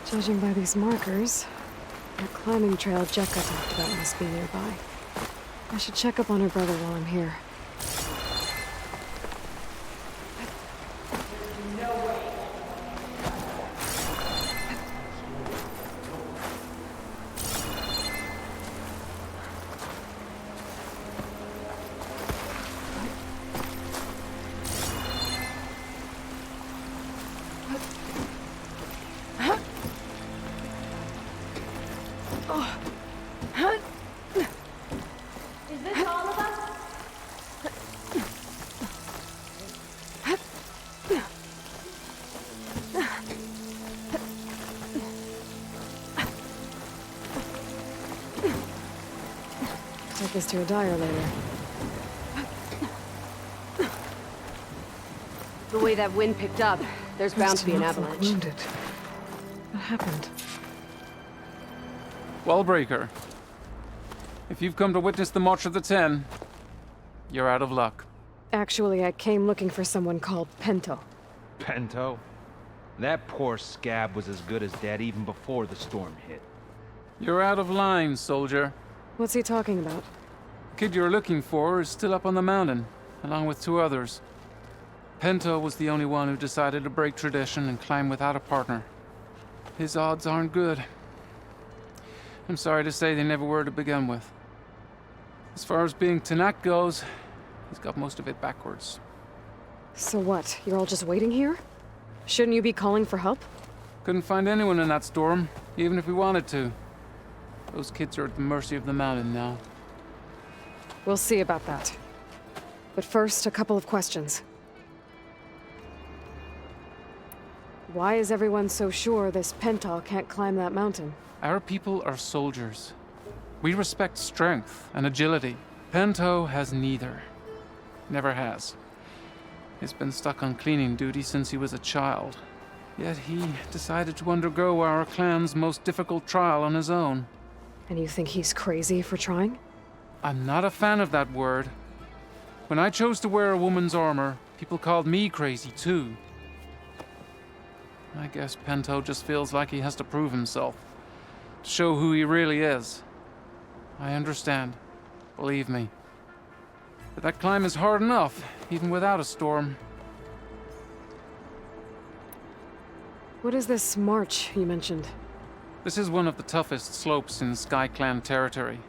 Judging by these markers, that climbing trail Jekka talked about must be nearby. I should check up on her brother while I'm here. Is this all of us? Take this to a dyer later. The way that wind picked up, there's bound to be an avalanche. Wounded. What happened? Wellbreaker. If you've come to witness the March of the Ten, you're out of luck. Actually, I came looking for someone called Pento. Pento? That poor scab was as good as dead even before the storm hit. You're out of line, soldier. What's he talking about? The kid you're looking for is still up on the mountain, along with 2 others. Pento was the only one who decided to break tradition and climb without a partner. His odds aren't good. I'm sorry to say they never were to begin with. As far as being Tanak goes, he's got most of it backwards. So what? You're all just waiting here? Shouldn't you be calling for help? Couldn't find anyone in that storm, even if we wanted to. Those kids are at the mercy of the mountain now. We'll see about that. But first, a couple of questions. Why is everyone so sure this Pental can't climb that mountain? Our people are soldiers. We respect strength and agility. Pento has neither. Never has. He's been stuck on cleaning duty since he was a child. Yet he decided to undergo our clan's most difficult trial on his own. And you think he's crazy for trying? I'm not a fan of that word. When I chose to wear a woman's armor, people called me crazy too. I guess Pento just feels like he has to prove himself. To show who he really is. I understand. Believe me. But that climb is hard enough, even without a storm. What is this march you mentioned? This is one of the toughest slopes in Sky Clan territory.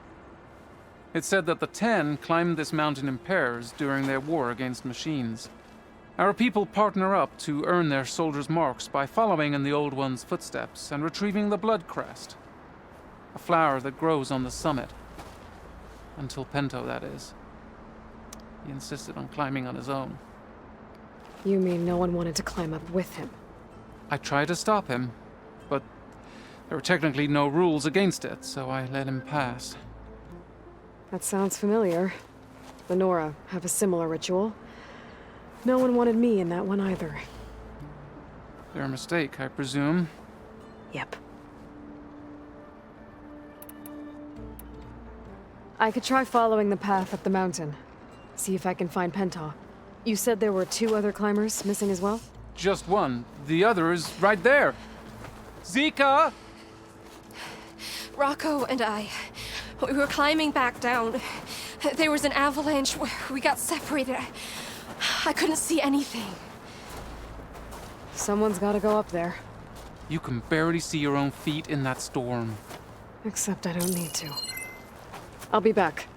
It's said that the Ten climbed this mountain in pairs during their war against machines. Our people partner up to earn their soldiers' marks by following in the Old One's footsteps and retrieving the Blood Crest. A flower that grows on the summit. Until Pento, that is. He insisted on climbing on his own. You mean no one wanted to climb up with him? I tried to stop him, but there were technically no rules against it, so I let him pass. That sounds familiar. The Nora have a similar ritual. No one wanted me in that one either. Their mistake, I presume. Yep. I could try following the path up the mountain. See if I can find Penta. You said there were 2 other climbers missing as well? Just one. The other is right there. Zika! Rocco and I, we were climbing back down. There was an avalanche where we got separated. I couldn't see anything. Someone's gotta go up there. You can barely see your own feet in that storm. Except I don't need to. I'll be back.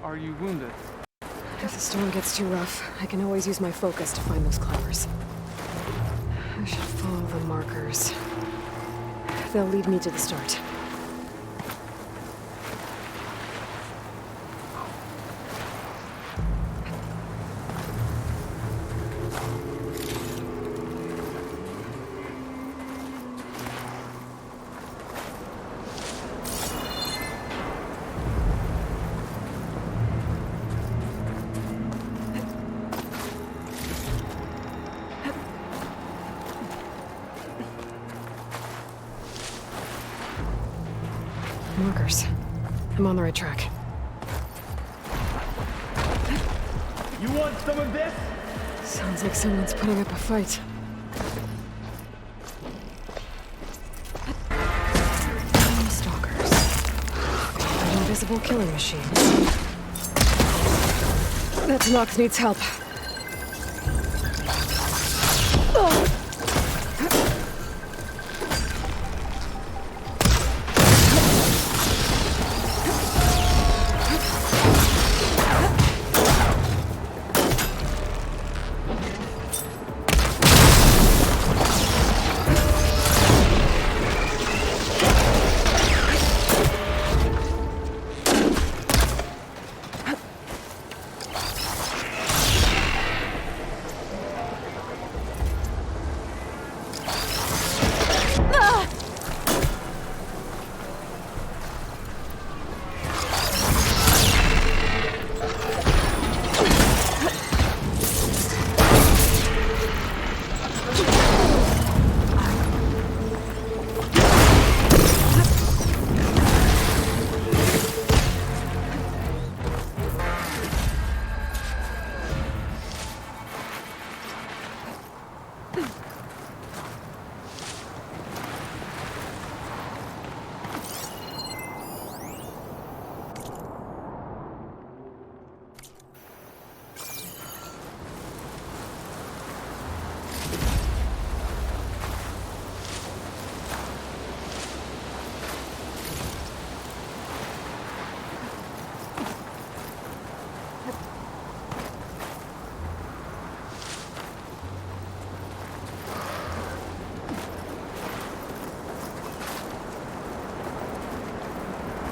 Are you wounded? If the storm gets too rough, I can always use my focus to find those climbers. I should follow the markers. They'll lead me to the start. Markers. I'm on the right track. You want some of this? Sounds like someone's putting up a fight. Stalkers. Invisible killing machines. That Nox needs help.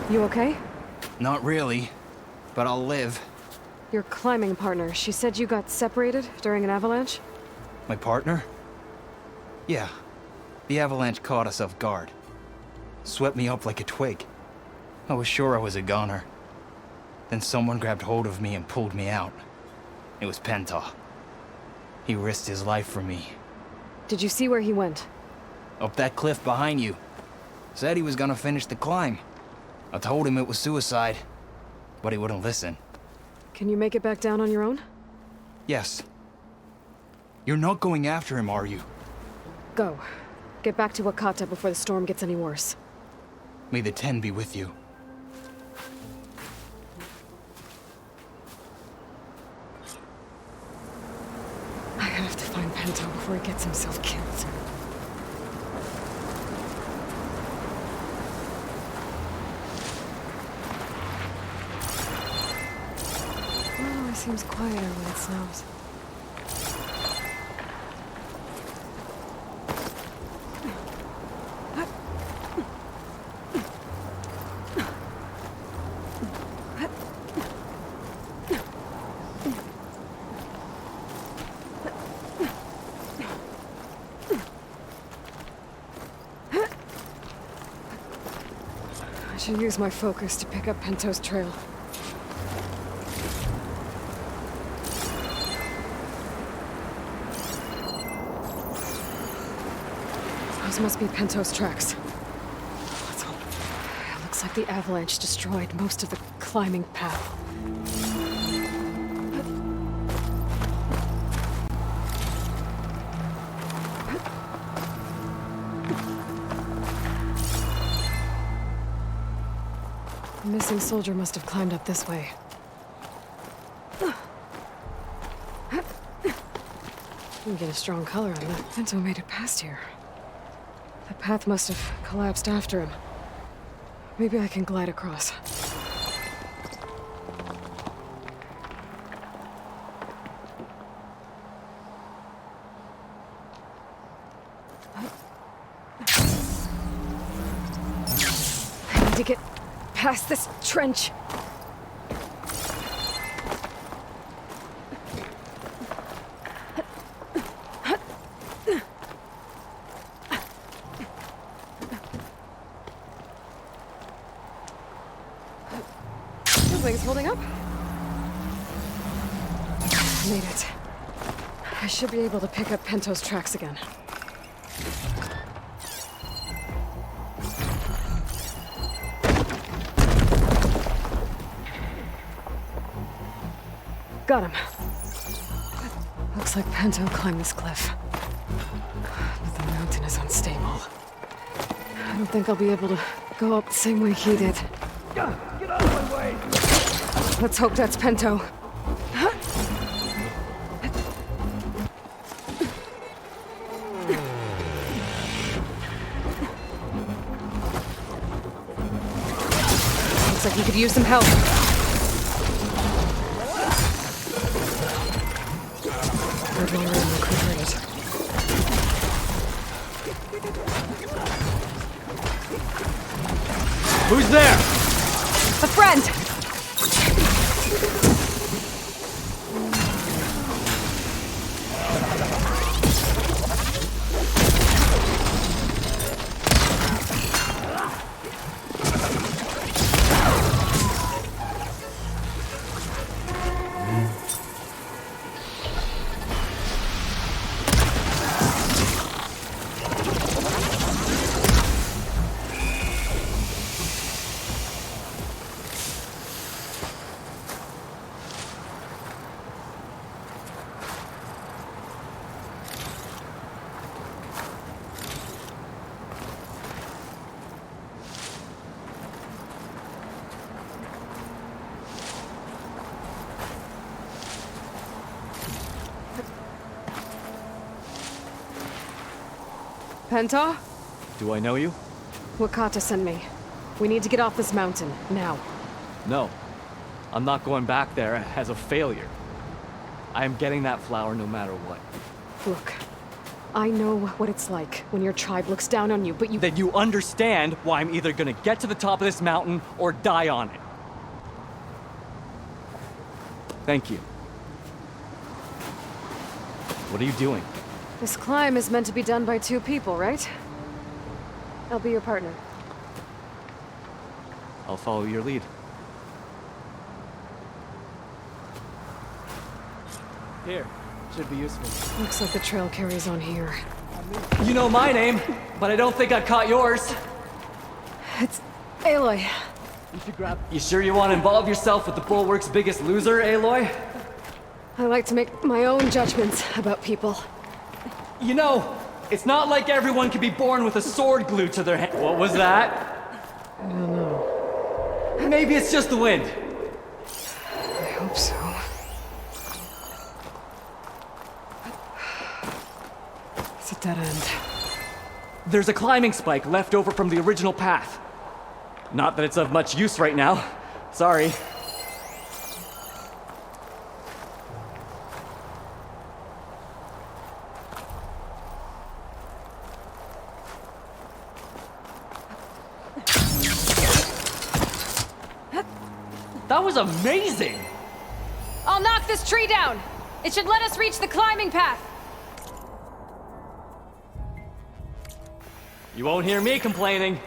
You okay? Not really, but I'll live. Your climbing partner, she said you got separated during an avalanche? My partner? Yeah. The avalanche caught us off guard. Swept me up like a twig. I was sure I was a goner. Then someone grabbed hold of me and pulled me out. It was Penta. He risked his life for me. Did you see where he went? Up that cliff behind you. Said he was gonna finish the climb. I told him it was suicide, but he wouldn't listen. Can you make it back down on your own? Yes. You're not going after him, are you? Go. Get back to Wakata before the storm gets any worse. May the 10 be with you. I have to find Penta before he gets himself killed. Oh, it seems quieter when it snows. I should use my focus to pick up Pento's trail. Those must be Pento's tracks. Let's hope. It looks like the avalanche destroyed most of the climbing path. The missing soldier must have climbed up this way. You can get a strong color on that. Pento made it past here. The path must have collapsed after him. Maybe I can glide across. I need to get past this trench. Things holding up? Made it. I should be able to pick up Pento's tracks again. Got him. Looks like Pento climbed this cliff. But the mountain is unstable. I don't think I'll be able to go up the same way he did. Get out of my way! Let's hope that's Pento. Looks like he could use some help. Urban room recuperated. Who's there? A friend! Pento? Do I know you? Wakata sent me. We need to get off this mountain, now. No. I'm not going back there as a failure. I am getting that flower no matter what. Look, I know what it's like when your tribe looks down on you, but you— Then you understand why I'm either gonna get to the top of this mountain or die on it. Thank you. What are you doing? This climb is meant to be done by two people, right? I'll be your partner. I'll follow your lead. Here, should be useful. Looks like the trail carries on here. You know my name, but I don't think I caught yours. It's Aloy. You should grab— You sure you want to involve yourself with the Bulwark's biggest loser, Aloy? I like to make my own judgments about people. You know, it's not like everyone can be born with a sword glued to their hand. What was that? I don't know. Maybe it's just the wind. I hope so. It's a dead end. There's a climbing spike left over from the original path. Not that it's of much use right now. Sorry. That was amazing! I'll knock this tree down! It should let us reach the climbing path! You won't hear me complaining.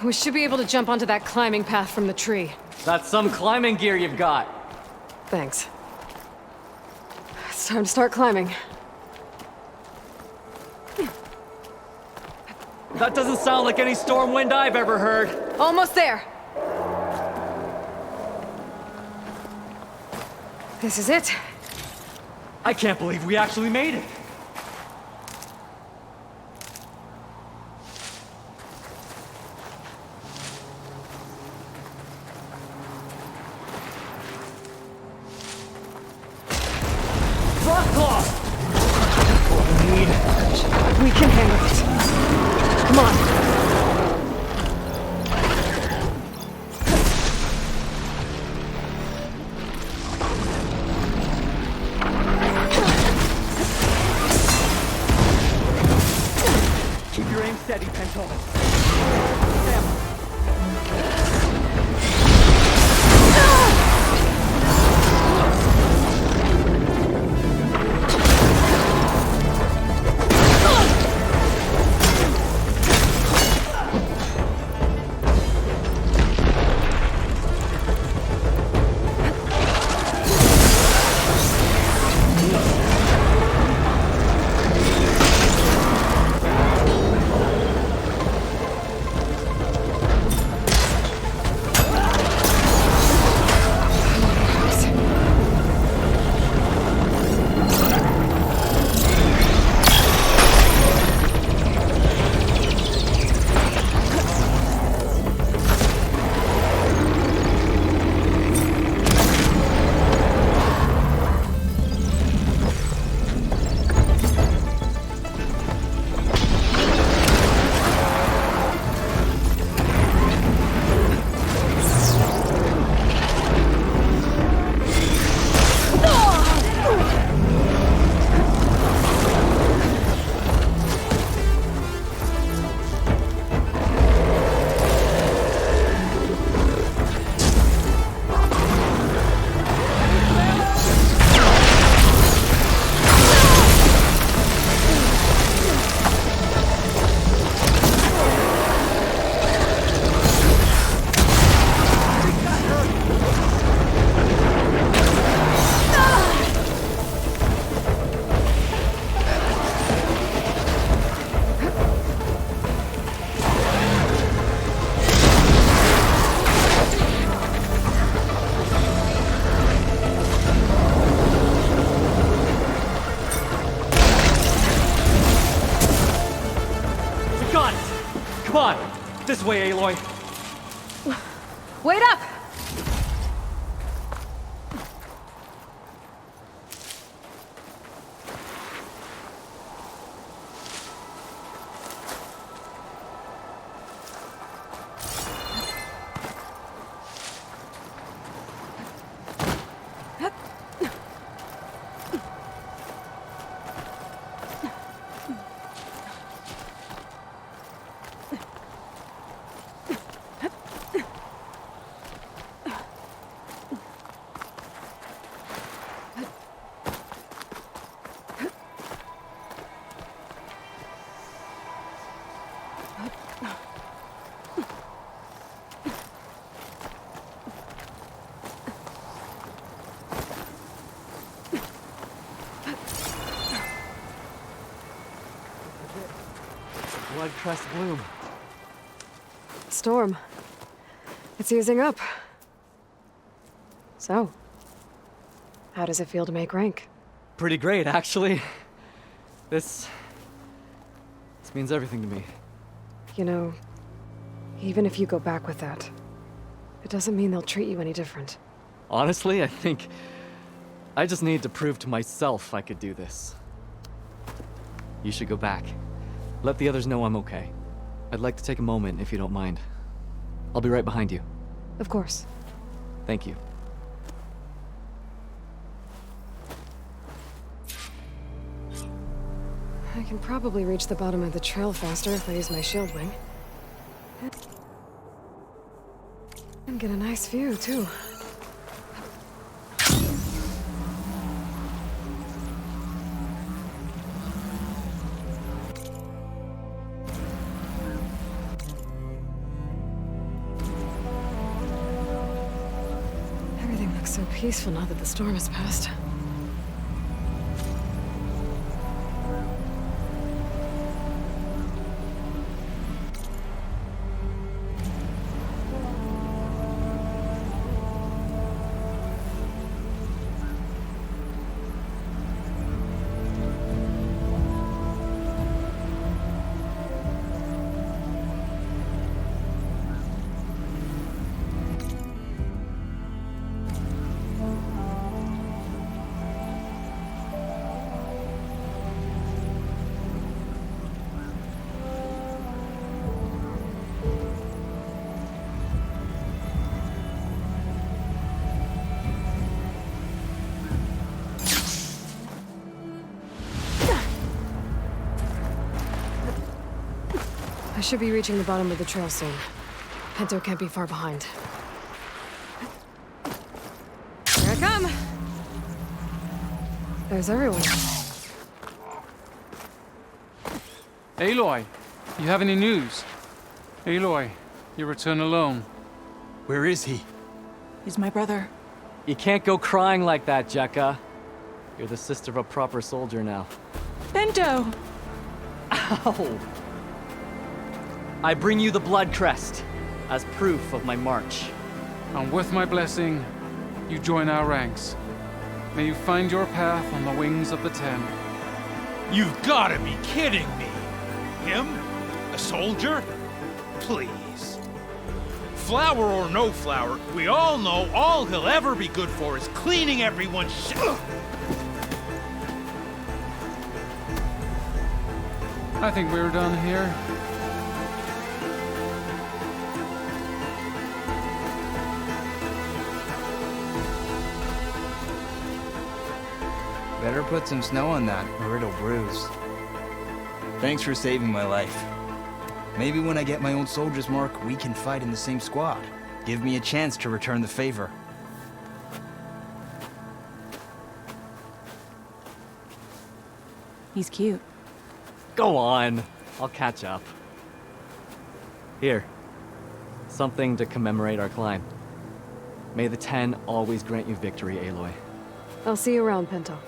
We should be able to jump onto that climbing path from the tree. That's some climbing gear you've got. Thanks. It's time to start climbing. That doesn't sound like any storm wind I've ever heard. Almost there. This is it. I can't believe we actually made it. We can handle it. Come on. Keep your aim steady, Pento. Come on! This way, Aloy! Wait up! Blood crest bloom. Storm. It's easing up. So, how does it feel to make rank? Pretty great, actually. This means everything to me. You know, even if you go back with that, it doesn't mean they'll treat you any different. Honestly, I think I just need to prove to myself I could do this. You should go back. Let the others know I'm okay. I'd like to take a moment, if you don't mind. I'll be right behind you. Of course. Thank you. I can probably reach the bottom of the trail faster if I use my shield wing. And get a nice view, too. So peaceful now that the storm has passed. I should be reaching the bottom of the trail soon. Pinto can't be far behind. Here I come! There's everyone. Aloy, you have any news? Aloy, you return alone. Where is he? He's my brother. You can't go crying like that, Jekka. You're the sister of a proper soldier now. Bento! Ow! I bring you the blood crest as proof of my march. And with my blessing, you join our ranks. May you find your path on the wings of the Ten. You've gotta be kidding me! Him? A soldier? Please. Flower or no flower, we all know all he'll ever be good for is cleaning everyone's shit. I think we're done here. Better put some snow on that, or it'll bruise. Thanks for saving my life. Maybe when I get my own soldier's mark, we can fight in the same squad. Give me a chance to return the favor. He's cute. Go on. I'll catch up. Here. Something to commemorate our climb. May the Ten always grant you victory, Aloy. I'll see you around, Pinto.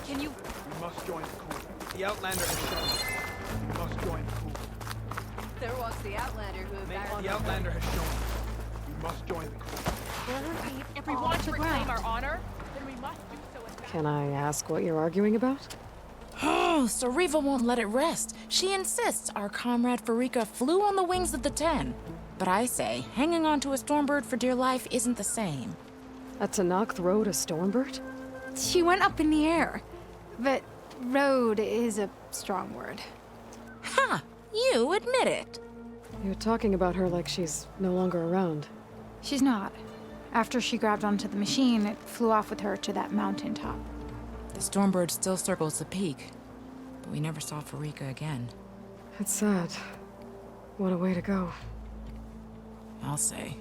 Can you... We must join the crew. The Outlander has shown us. We must join the crew. There walks the Outlander who The Outlander has shown us. We must join the crew. If we want to reclaim our honor, then we must do so as fast. Can I ask what you're arguing about? Oh, Sariva won't let it rest. She insists our comrade Farika flew on the wings of the 10. But I say, hanging on to a Stormbird for dear life isn't the same. A Tanakh rode a Stormbird? She went up in the air. But rode is a strong word. Ha! You admit it. You're talking about her like she's no longer around. She's not. After she grabbed onto the machine, it flew off with her to that mountaintop. The Stormbird still circles the peak, but we never saw Farika again. It's sad. What a way to go. I'll say.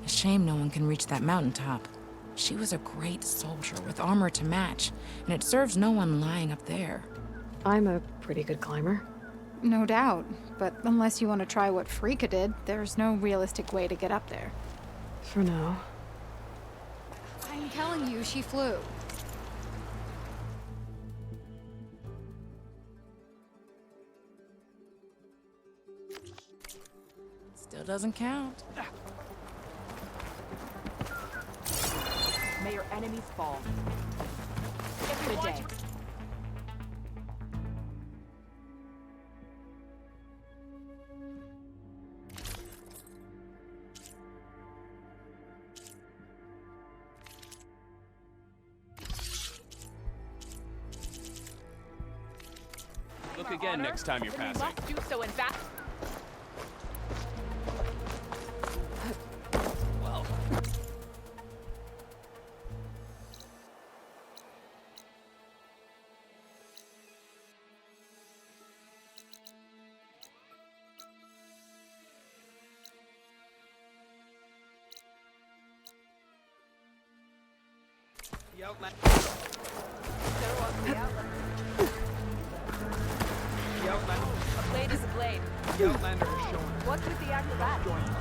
A shame no one can reach that mountaintop. She was a great soldier with armor to match, and it serves no one lying up there. I'm a pretty good climber. No doubt, but unless you want to try what Farika did, there's no realistic way to get up there. For now. I'm telling you, she flew. Still doesn't count. May your enemies fall. Good day. Look again next time you're passing. We must do so in fast. Well. The Outlander. There walks the Outlander. The Outlander. A blade is a blade. The Outlander has shown us. What's with the acrobat? Join the crew.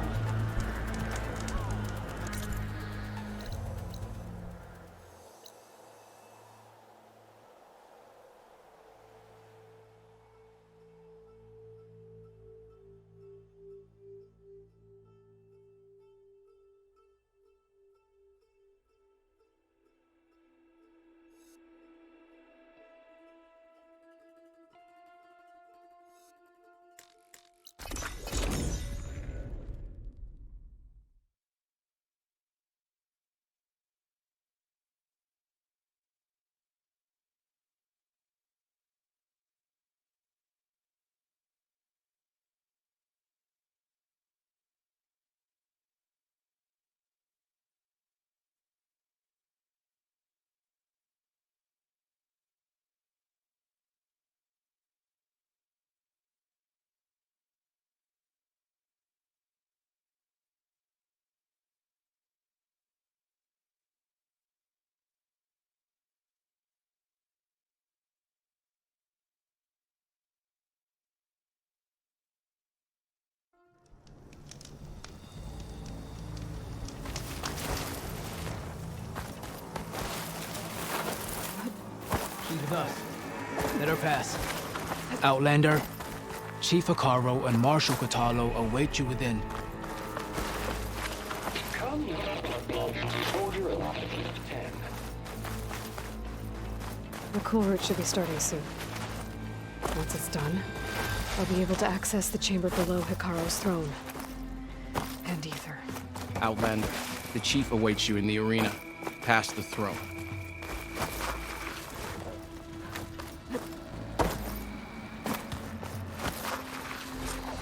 She's with us. Let her pass. Outlander, Chief Hikaro and Marshal Katalo await you within. Come soldier allotted 10. The cool route should be starting soon. Once it's done, I'll be able to access the chamber below Hikaro's throne. And Ether. Outlander, the chief awaits you in the arena, past the throne.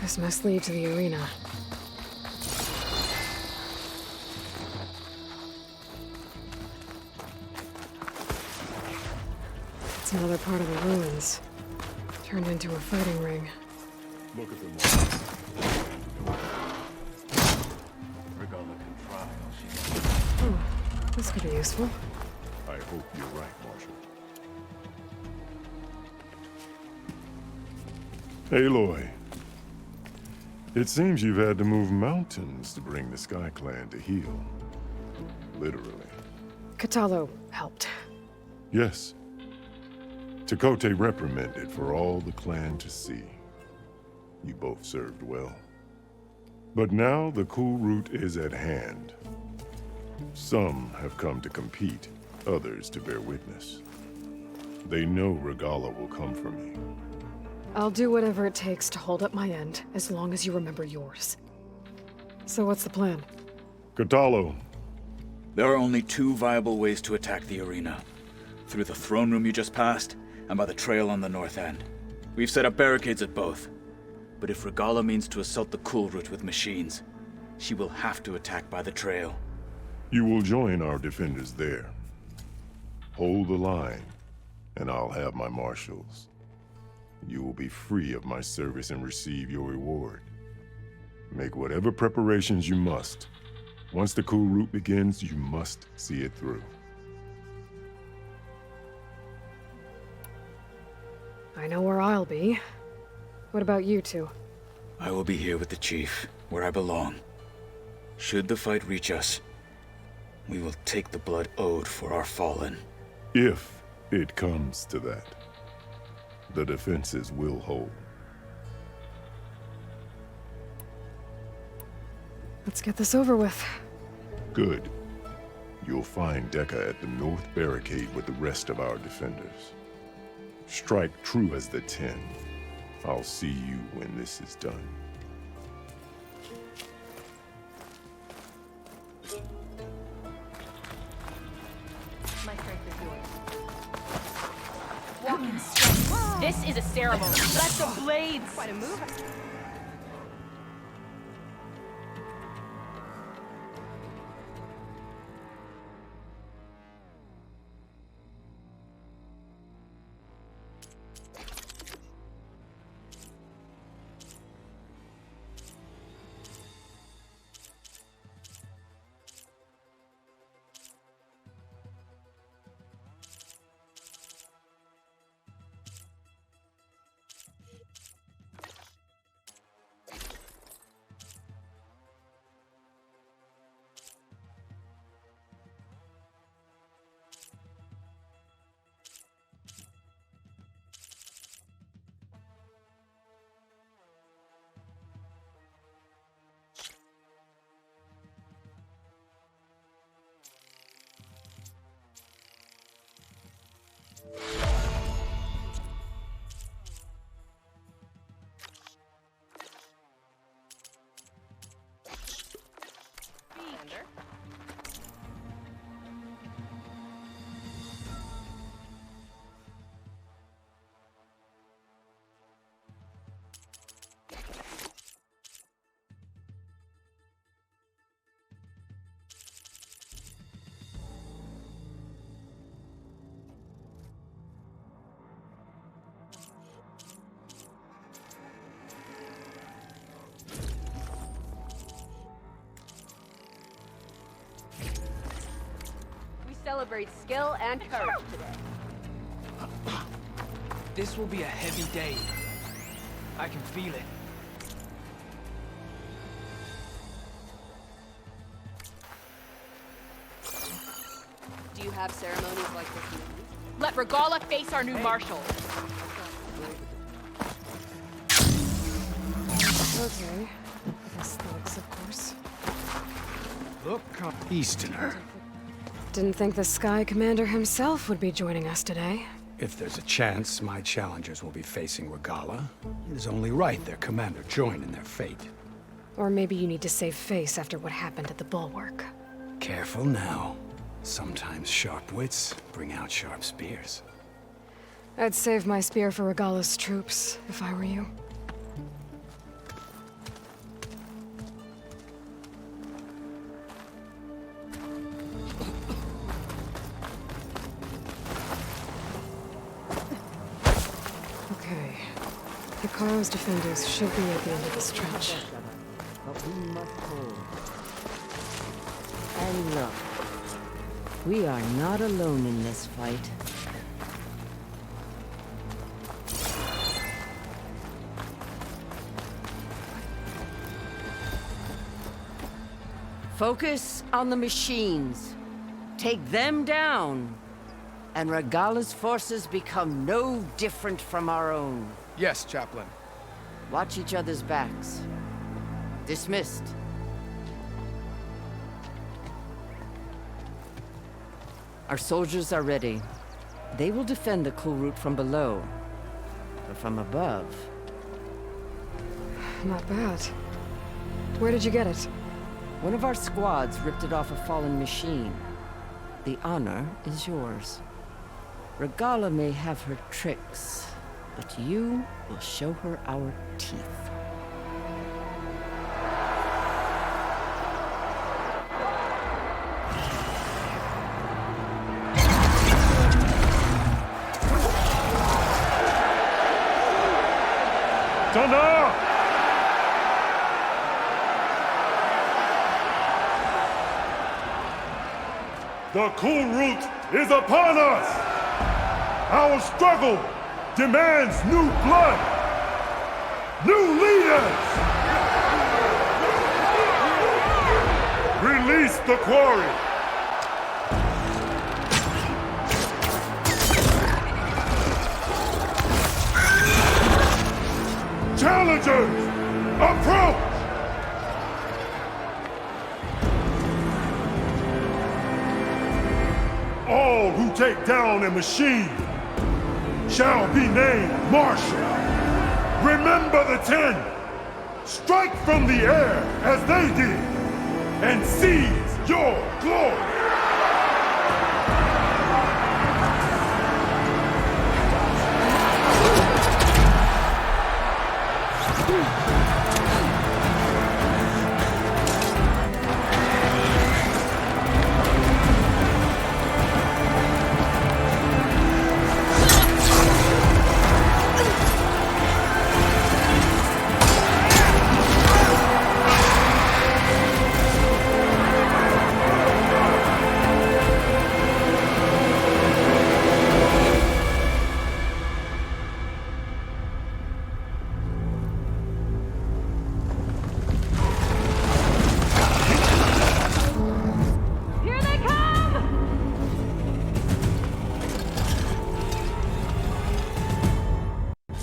This must lead to the arena. It's another part of the ruins. Turned into a fighting ring. Look at them all. Regala can try all she can. Oh, this could be useful. I hope you're right, Marshal. Aloy. It seems you've had to move mountains to bring the Sky Clan to heel. Literally. Katalo helped. Yes. Chakotay reprimanded for all the clan to see. You both served well. But now the cool route is at hand. Some have come to compete, others to bear witness. They know Regala will come for me. I'll do whatever it takes to hold up my end, as long as you remember yours. So what's the plan? Katalo. There are only two viable ways to attack the arena. Through the throne room you just passed, and by the trail on the north end. We've set up barricades at both. But if Regala means to assault the cool route with machines, she will have to attack by the trail. You will join our defenders there. Hold the line, and I'll have my marshals. You will be free of my service and receive your reward. Make whatever preparations you must. Once the cool route begins, you must see it through. I know where I'll be. What about you two? I will be here with the chief, where I belong. Should the fight reach us, we will take the blood owed for our fallen. If it comes to that, the defenses will hold. Let's get this over with. Good. You'll find Dekka at the north barricade with the rest of our defenders. Strike true as the 10. I'll see you when this is done. My strength is yours. Walking strength. This is a ceremony. Let the blades. Quite a move. Celebrate skill and courage today. This will be a heavy day. I can feel it. Do you have ceremonies like this in Italy? Let Regala face our new marshal. Okay. Aesthetics, of course. Look, Easterner. Didn't think the Sky Commander himself would be joining us today. If there's a chance my challengers will be facing Regala, it is only right their commander join in their fate. Or maybe you need to save face after what happened at the Bulwark. Careful now. Sometimes sharp wits bring out sharp spears. I'd save my spear for Regala's troops, if I were you. Okay. Hikaru's defenders should be at the end of this trench. But we must hold. And look, we are not alone in this fight. Focus on the machines. Take them down. and Regala's forces become no different from our own. Yes, Chaplain. Watch each other's backs. Dismissed. Our soldiers are ready. They will defend the cool route from below. But from above... Not bad. Where did you get it? One of our squads ripped it off a fallen machine. The honor is yours. Regala may have her tricks, but you will show her our teeth. Thunder! The cool route is upon us! Our struggle demands new blood! New leaders! Release the quarry! Challengers, approach! All who take down a machine shall be named Marshal. Remember the 10. Strike from the air as they did and seize your glory.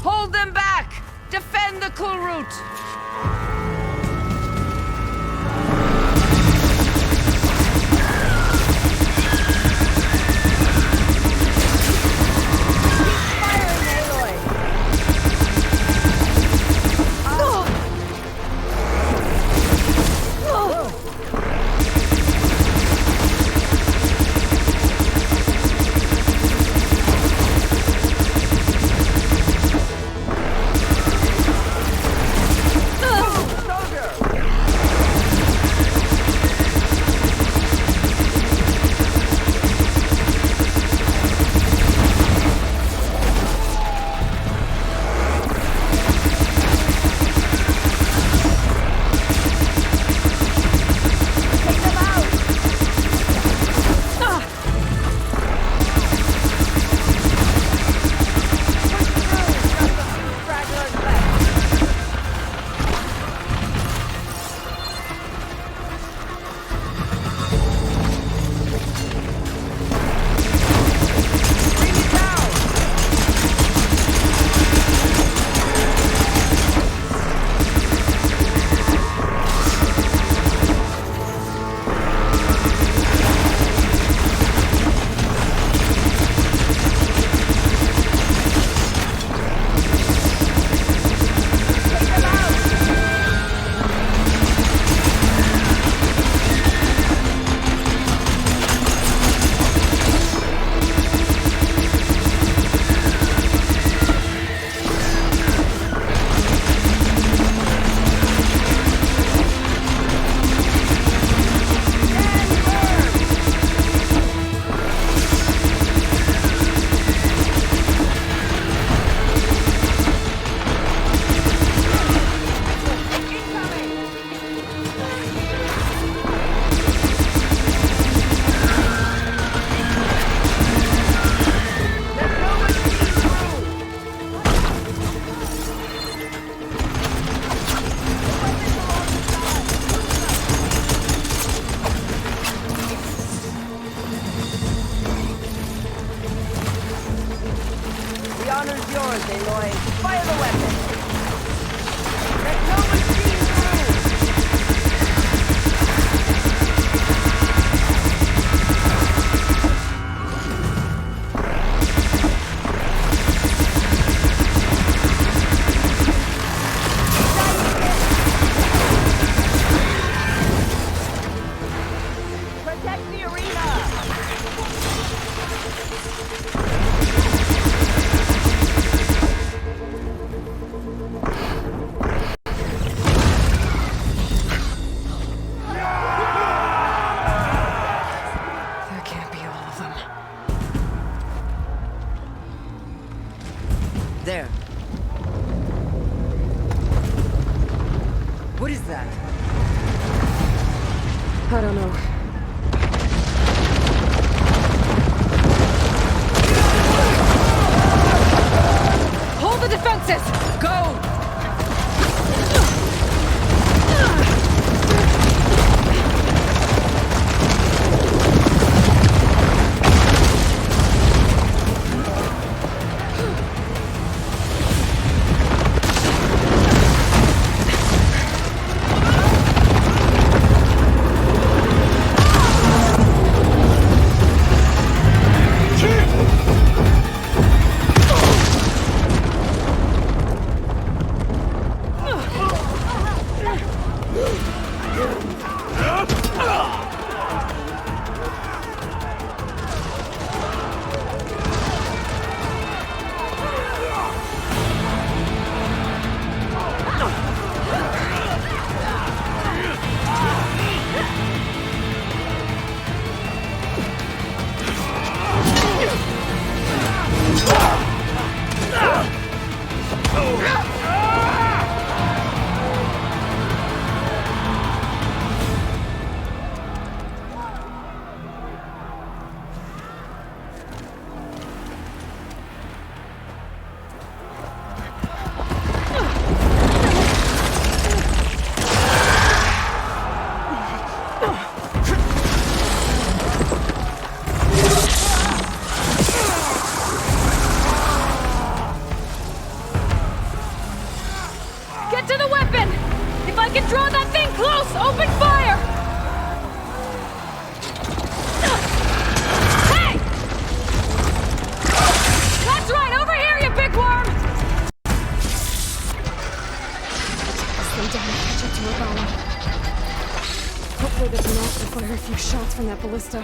Hold them back! Defend the cool route! that? I don't know. Hold the defenses! Go! Get to the weapon! If I can draw that thing close, open fire! Hey! That's right, over here, you big worm! Slow down and catch up to Regala. Hopefully there's enough to fire a few shots from that ballista.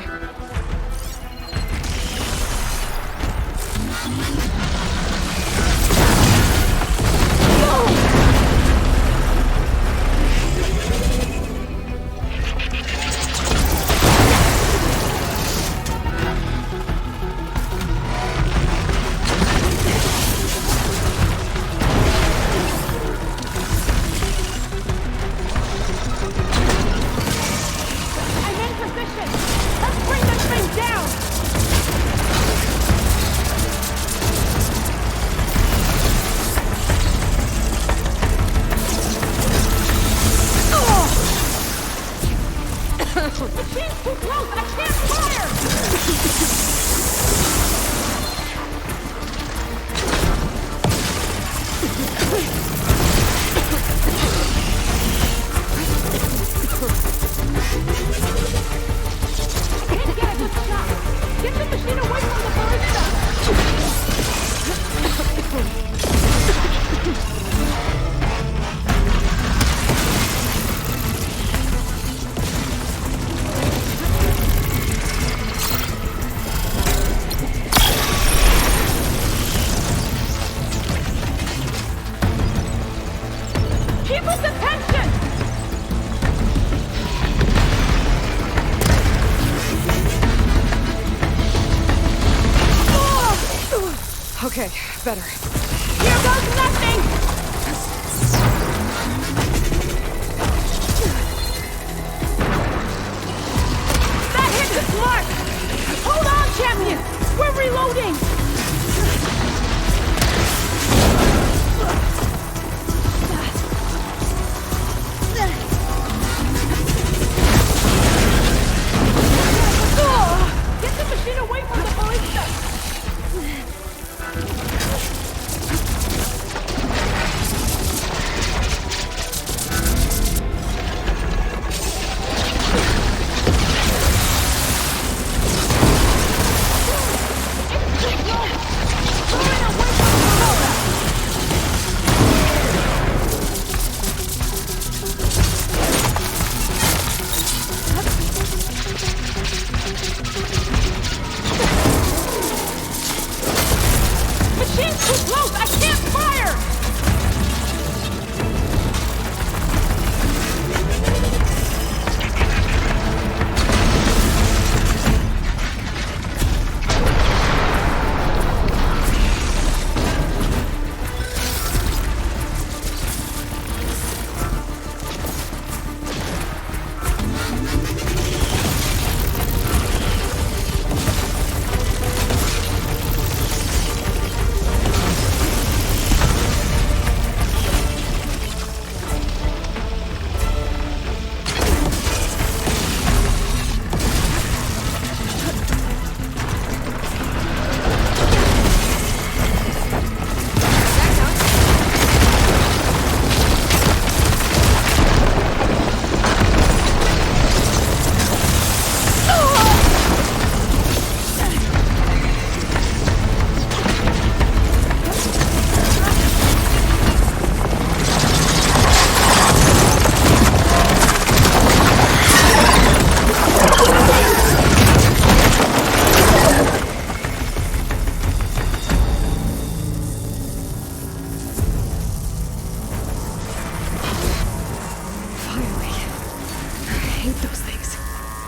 Okay, better. Here goes nothing! That hit the mark! Hold on, champion! We're reloading! Get the machine away from the ballista!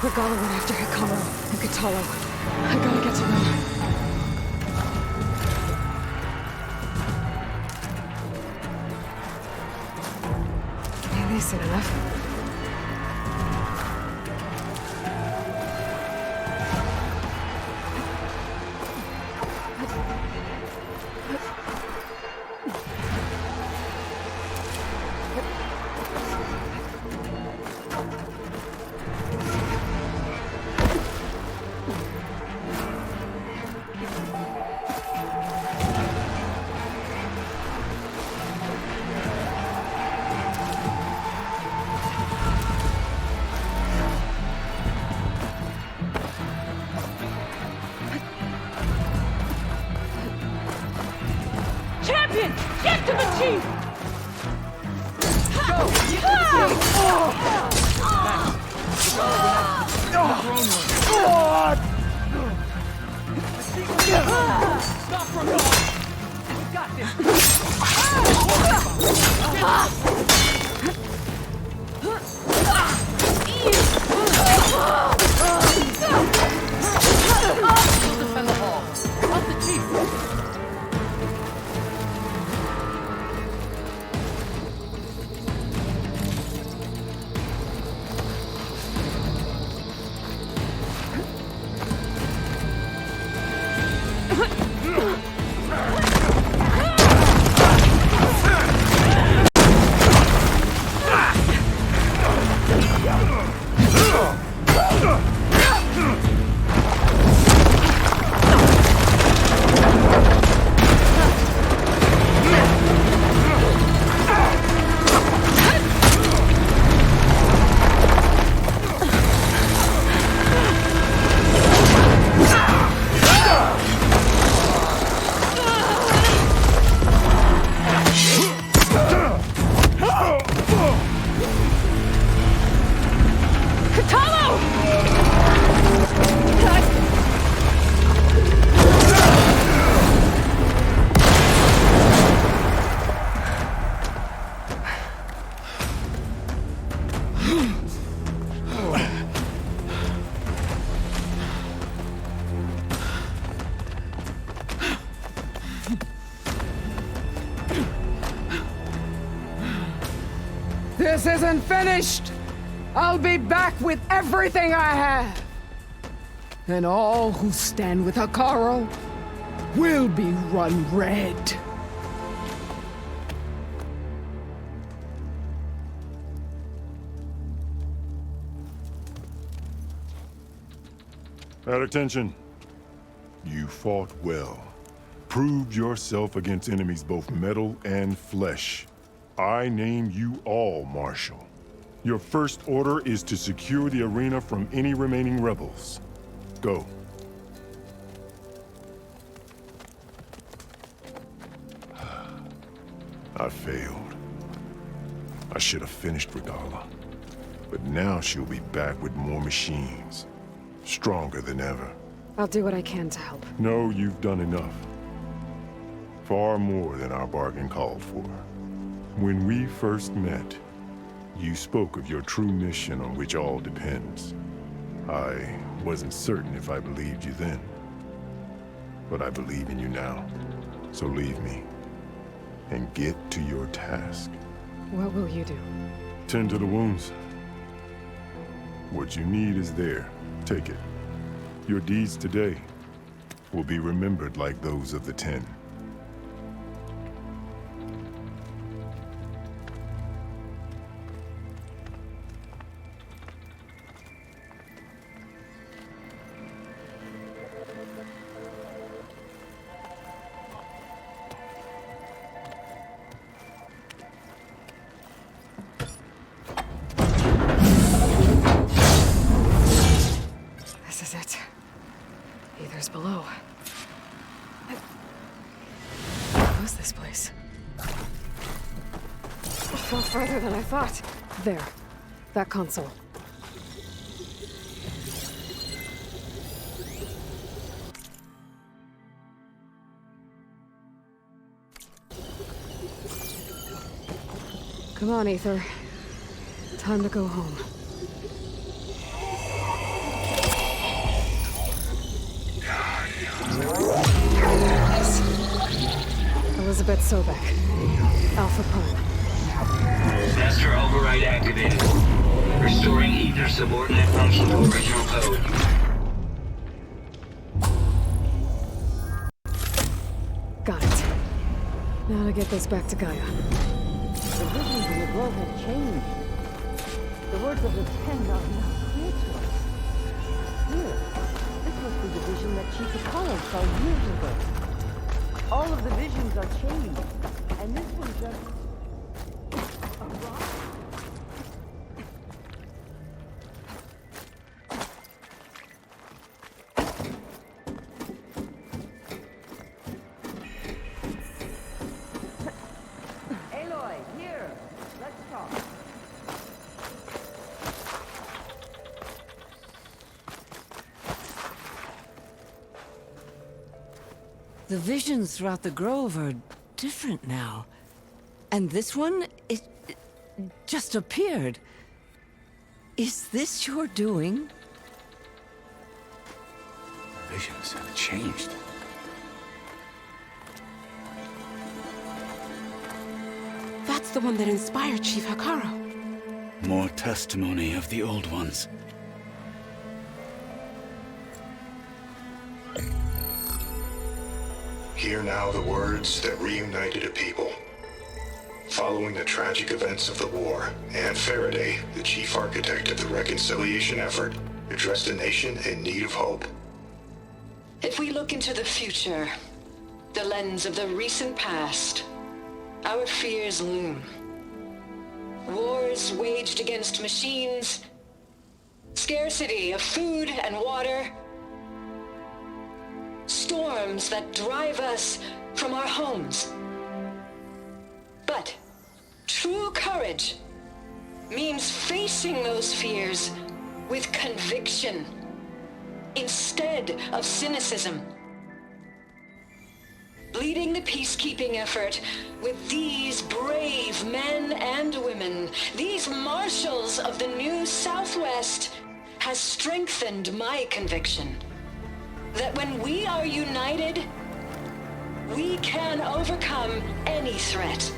Regala went after Hikaru and Katalo. I gotta get to them. Maybe they said enough. Champion! Get to the chief! Stop from going! We got this! We'll defend the hall. Help the chief! This isn't finished! I'll be back with everything I have! And all who stand with Hikaru will be run red. At attention. You fought well. Proved yourself against enemies both metal and flesh. I name you all Marshal. Your first order is to secure the arena from any remaining rebels. Go. I failed. I should have finished Regala. But now she'll be back with more machines. Stronger than ever. I'll do what I can to help. No, you've done enough. Far more than our bargain called for. When we first met, you spoke of your true mission on which all depends. I wasn't certain if I believed you then. But I believe in you now. So leave me. And get to your task. What will you do? Tend to the wounds. What you need is there. Take it. Your deeds today will be remembered like those of the 10. This is it. Aether's below. What's this place? It fell further than I thought. There. That console. Come on, Aether. Time to go home. Elizabeth Sobek. Alpha Prime. Master override activated. Restoring ether subordinate function to original code. Got it. Now to get this back to Gaia. The visions in the grove have changed. The words of the Ten are now clear to us. Here, this must be the vision that Chief Akala saw years ago. All of the visions are changed, and this one just... a rock? Aloy, here. Let's talk. The visions throughout the grove are different now. And this one, it just appeared. Is this your doing? Visions have changed. That's the one that inspired Chief Hakaro. More testimony of the old ones. Hear now the words that reunited a people. Following the tragic events of the war, Anne Faraday, the chief architect of the reconciliation effort, addressed a nation in need of hope. If we look into the future, the lens of the recent past, our fears loom. Wars waged against machines, scarcity of food and water, storms that drive us from our homes. But true courage means facing those fears with conviction instead of cynicism. Leading the peacekeeping effort with these brave men and women, these marshals of the new Southwest, has strengthened my conviction that when we are united, we can overcome any threat.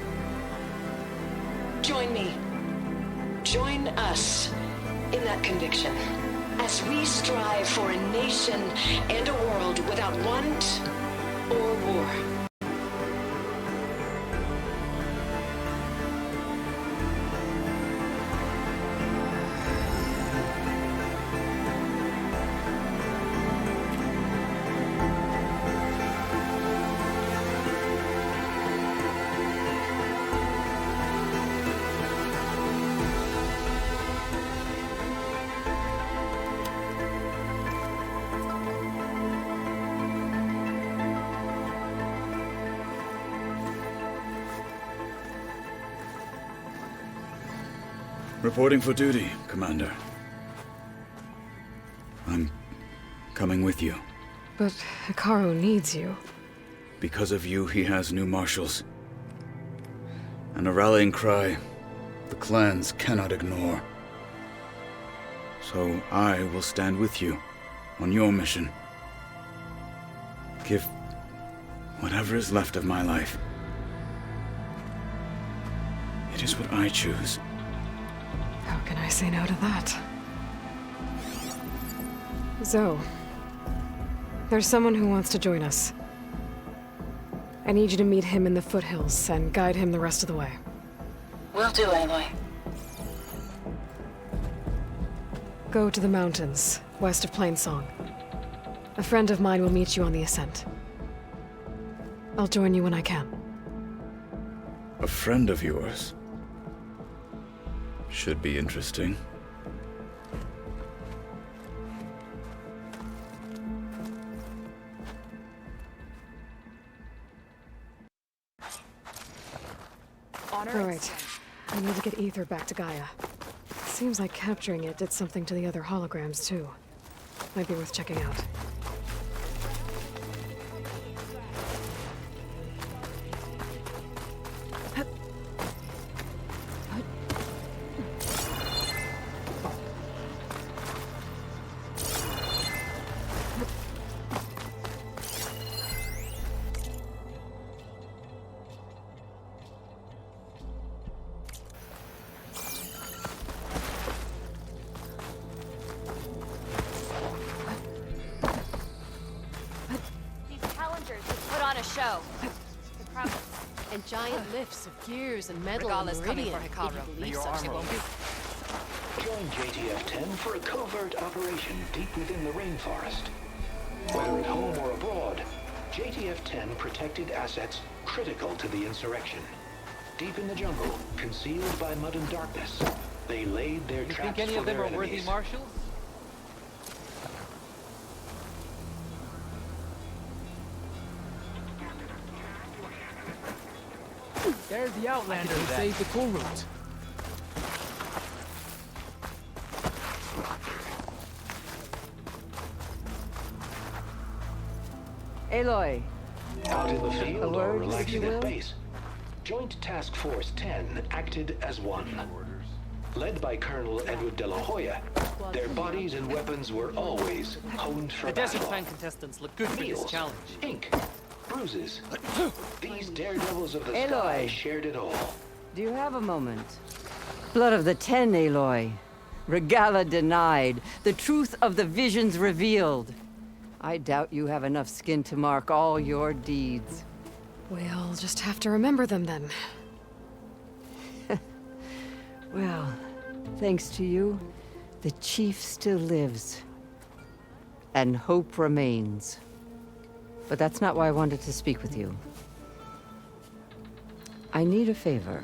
Join me. Join us in that conviction as we strive for a nation and a world without want or war. Reporting for duty, Commander. I'm coming with you. But Hikaru needs you. Because of you, he has new marshals. And a rallying cry the clans cannot ignore. So I will stand with you on your mission. Give whatever is left of my life. It is what I choose. How can I say no to that? Zoe, there's someone who wants to join us. I need you to meet him in the foothills and guide him the rest of the way. Will do, Aloy. Go to the mountains, west of Plainsong. A friend of mine will meet you on the ascent. I'll join you when I can. A friend of yours? Should be interesting. All right. I need to get ether back to Gaia. Seems like capturing it did something to the other holograms, too. Might be worth checking out. show. And giant lifts of gears and metal Regala's and coming meridian. for Hikaru. If you believe May your such armor things. Join JTF-10 for a covert operation deep within the rainforest. Whether at home or abroad, JTF-10 protected assets critical to the insurrection. Deep in the jungle, concealed by mud and darkness, they laid their You traps think any for of them their are worthy enemies. marshals? There's the Outlander who saved the cool route. Aloy. Out in the A field or word, if relaxing you at will? base, Joint Task Force 10 acted as one. Led by Colonel Edward De La Hoya, their bodies and weapons were always honed for The Desert battle. Fan contestants look good for this Meals, challenge. ink, bruises. These daredevils of the Aloy. sky shared it all. Do you have a moment? Blood of the Ten, Aloy. Regala denied. The truth of the visions revealed. I doubt you have enough skin to mark all your deeds. We'll just have to remember them then. Well, thanks to you, the Chief still lives. And hope remains. But that's not why I wanted to speak with you. I need a favor.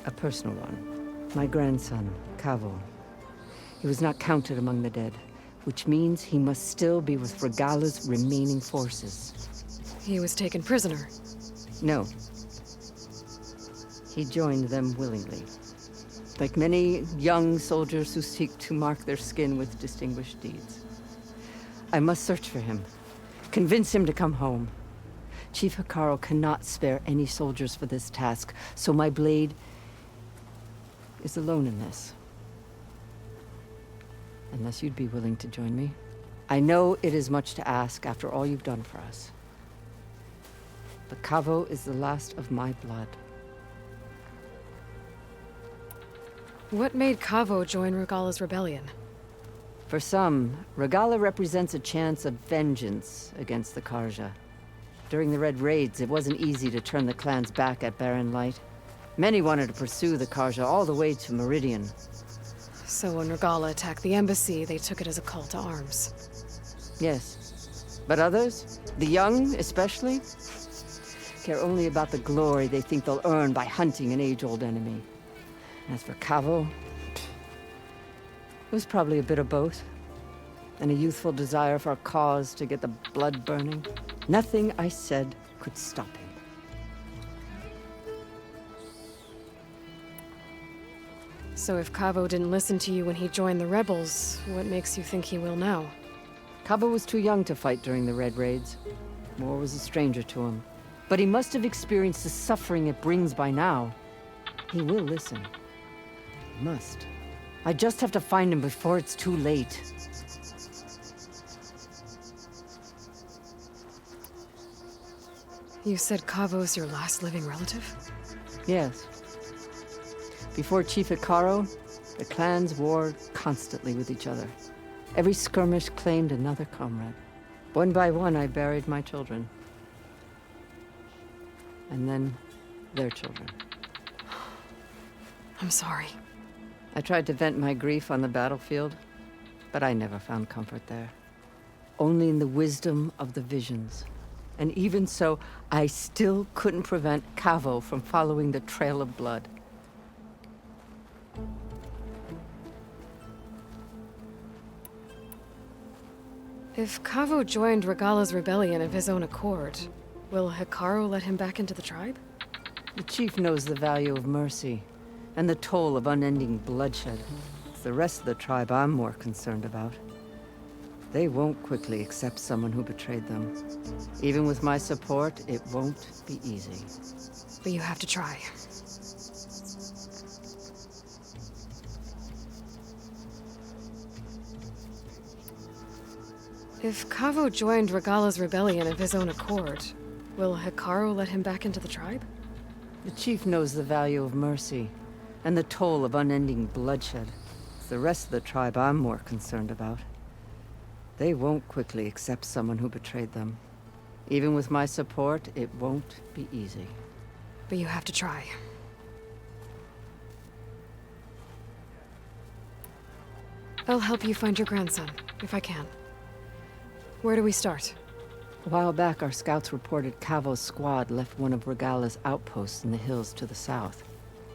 A personal one. My grandson, Cavo. He was not counted among the dead, which means he must still be with Regala's remaining forces. He was taken prisoner. No. He joined them willingly. Like many young soldiers who seek to mark their skin with distinguished deeds. I must search for him. Convince him to come home. Chief Hikaru cannot spare any soldiers for this task, so my blade is alone in this. Unless you'd be willing to join me. I know it is much to ask after all you've done for us. But Cavo is the last of my blood. What made Cavo join Regala's rebellion? For some, Regala represents a chance of vengeance against the Karja. During the Red Raids, it wasn't easy to turn the clans back at Barren Light. Many wanted to pursue the Karja all the way to Meridian. So when Regala attacked the embassy, they took it as a call to arms. Yes. But others, the young especially, care only about the glory they think they'll earn by hunting an age-old enemy. As for Cavo, it was probably a bit of both. And a youthful desire for a cause to get the blood burning. Nothing I said could stop him. So if Cavo didn't listen to you when he joined the rebels, what makes you think he will now? Cavo was too young to fight during the Red Raids. War was a stranger to him. But he must have experienced the suffering it brings by now. He will listen. He must. I just have to find him before it's too late. You said Cavo's your last living relative? Yes. Before Chief Hikaru, the clans warred constantly with each other. Every skirmish claimed another comrade. One by one, I buried my children. And then, their children. I'm sorry. I tried to vent my grief on the battlefield, but I never found comfort there. Only in the wisdom of the visions. And even so, I still couldn't prevent Cavo from following the trail of blood. If Cavo joined Regala's rebellion of his own accord, will Hikaru let him back into the tribe? The chief knows the value of mercy, and the toll of unending bloodshed. It's the rest of the tribe I'm more concerned about. They won't quickly accept someone who betrayed them. Even with my support, it won't be easy. But you have to try. If Cavo joined Regala's rebellion of his own accord, will Hikaru let him back into the tribe? The chief knows the value of mercy, and the toll of unending bloodshed. It's the rest of the tribe I'm more concerned about. They won't quickly accept someone who betrayed them. Even with my support, it won't be easy. But you have to try. I'll help you find your grandson, if I can. Where do we start? A while back, our scouts reported Cavo's squad left one of Regala's outposts in the hills to the south.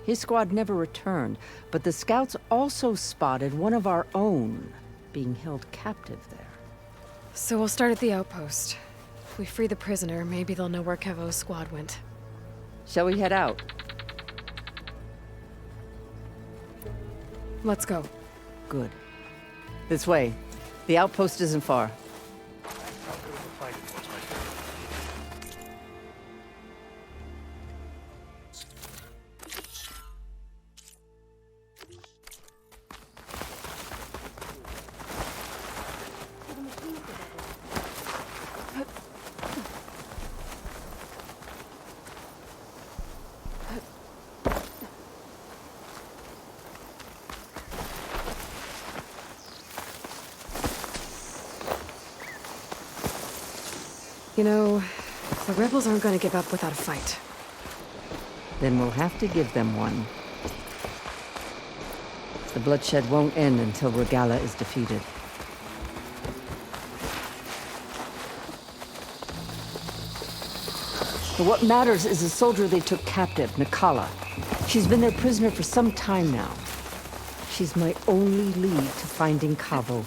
His squad never returned, but the scouts also spotted one of our own being held captive there. So we'll start at the outpost. If we free the prisoner, maybe they'll know where Cavo's squad went. Shall we head out? Let's go. Good. This way. The outpost isn't far. You know, the rebels aren't gonna give up without a fight. Then we'll have to give them one. The bloodshed won't end until Regala is defeated. But what matters is the soldier they took captive, Nakala. She's been their prisoner for some time now. She's my only lead to finding Cavo.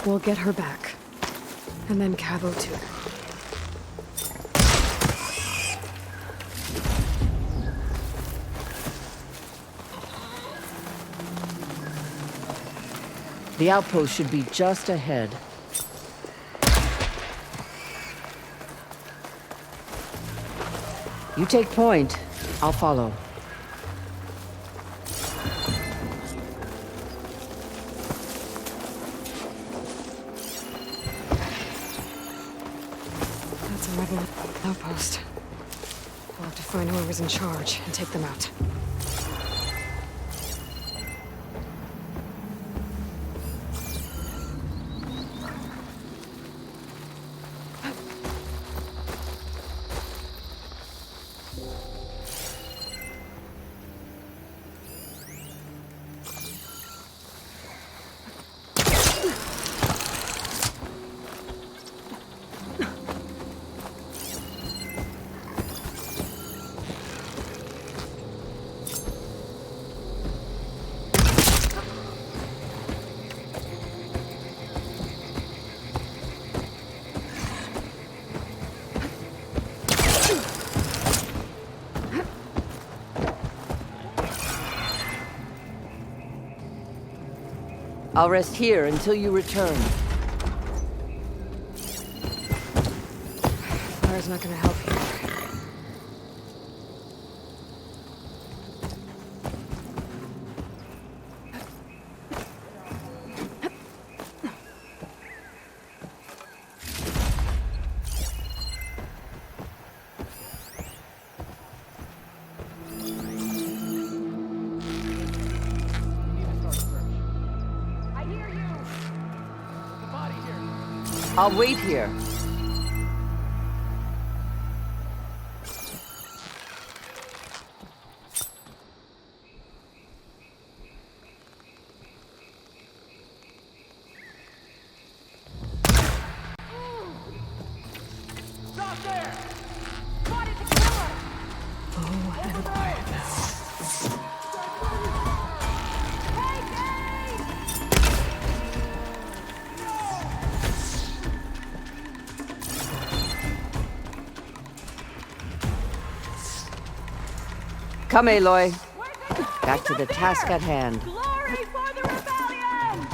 We'll get her back. And then Cavo too. The outpost should be just ahead. You take point. I'll follow. That's a rebel outpost. We'll have to find whoever's in charge and take them out. I'll rest here until you return. Fire's not gonna help here. I'll wait here. Stop there! Spotted the killer! Oh, and quiet now. Come, Aloy. Back to the task at hand. Glory for the rebellion!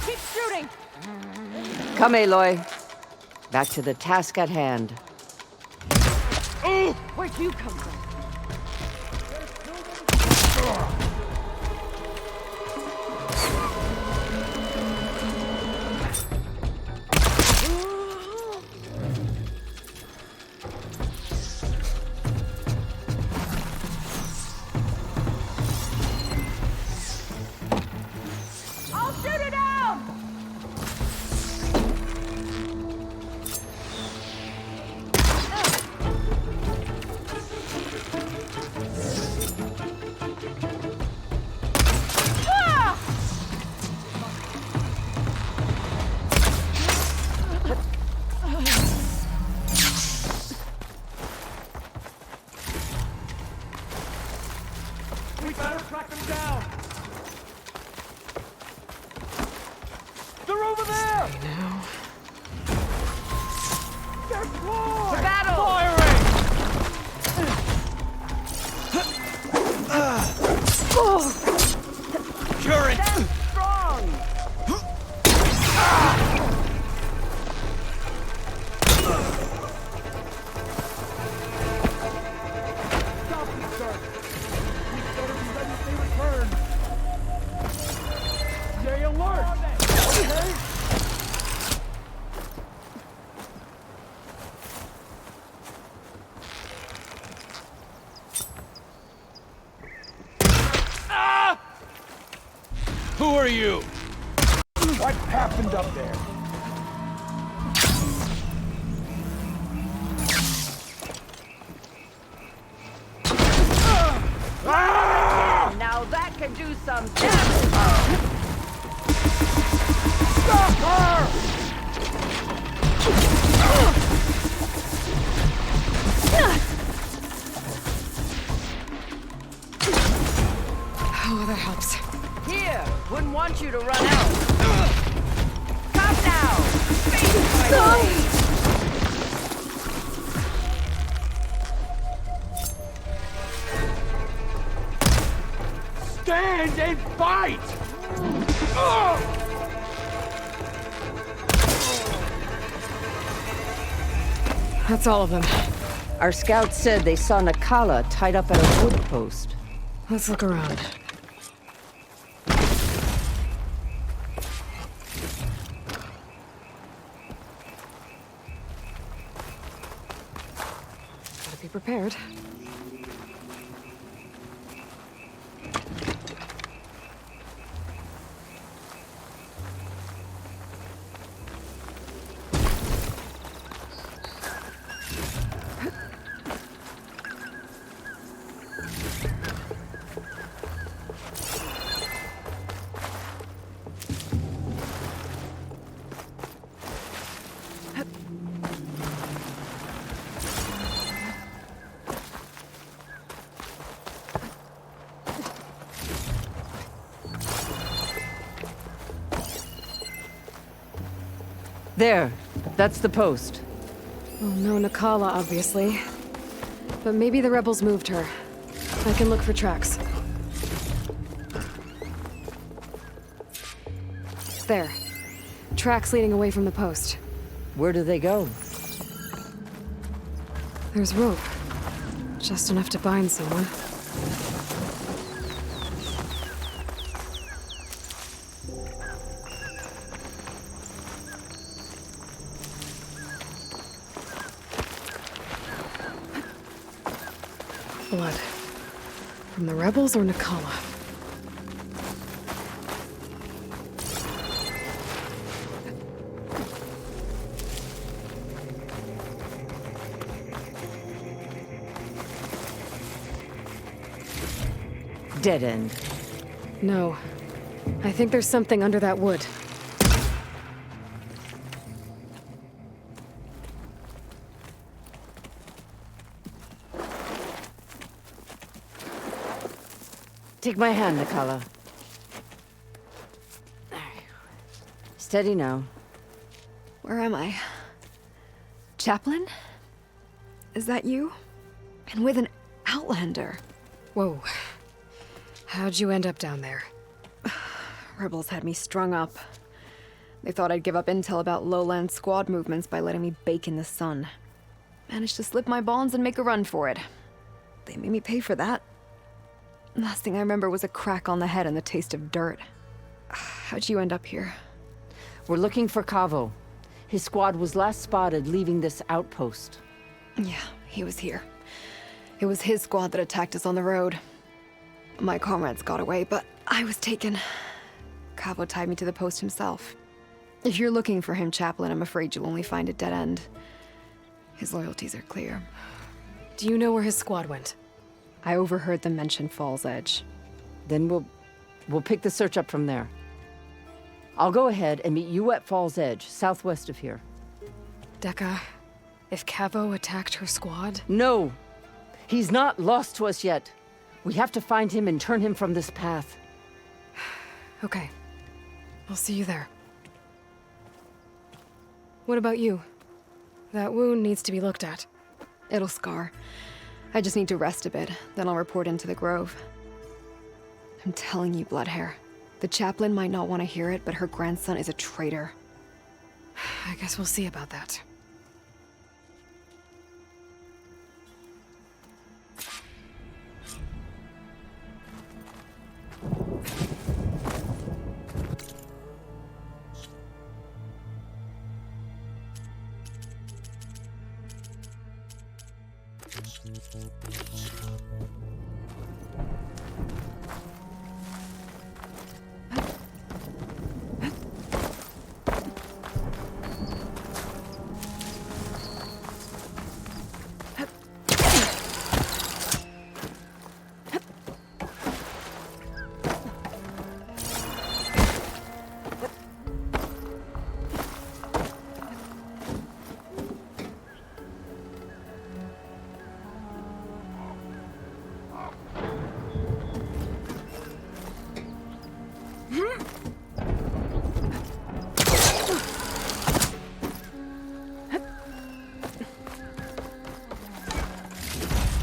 Keep shooting! Come, Aloy. Back to the task at hand. Where'd you come from? I'll shoot it down! We better track them down! They're over there! Now. They're close! To battle! Firing! Current! Stand strong! Stop them, sir! We better be ready if they return! Stay alert! Okay? Who are you? What happened up there? Now that can do some damage! Stop her! Oh, that helps. Here! Wouldn't want you to run out! Come now! Face my blade! Stand and fight! That's all of them. Our scouts said they saw Nakala tied up at a wood post. Let's look around. Gotta be prepared. There. That's the post. Oh, no Nakala, obviously. But maybe the rebels moved her. I can look for tracks. There. Tracks leading away from the post. Where do they go? There's rope. Just enough to bind someone. Blood. From the rebels or Nakala? Dead end. No. I think there's something under that wood. Take my hand, Nakala. Steady now. Where am I? Chaplain? Is that you? And with an Outlander. Whoa. How'd you end up down there? Rebels had me strung up. They thought I'd give up intel about lowland squad movements by letting me bake in the sun. Managed to slip my bonds and make a run for it. They made me pay for that. Last thing I remember was a crack on the head and the taste of dirt. How'd you end up here? We're looking for Cavo. His squad was last spotted leaving this outpost. Yeah, he was here. It was his squad that attacked us on the road. My comrades got away, but I was taken. Cavo tied me to the post himself. If you're looking for him, Chaplain, I'm afraid you'll only find a dead end. His loyalties are clear. Do you know where his squad went? I overheard them mention Fall's Edge. Then we'll pick the search up from there. I'll go ahead and meet you at Fall's Edge, southwest of here. Dekka, if Cavo attacked her squad? No! He's not lost to us yet. We have to find him and turn him from this path. Okay. I'll see you there. What about you? That wound needs to be looked at. It'll scar. I just need to rest a bit, then I'll report into the Grove. I'm telling you, Bloodhair. The chaplain might not want to hear it, but her grandson is a traitor. I guess we'll see about that.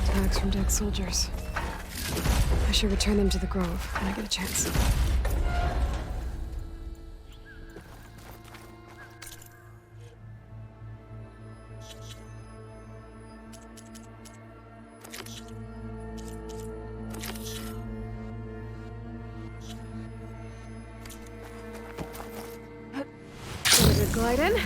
Tags from dead soldiers. I should return them to the Grove when I get a chance. Glide in.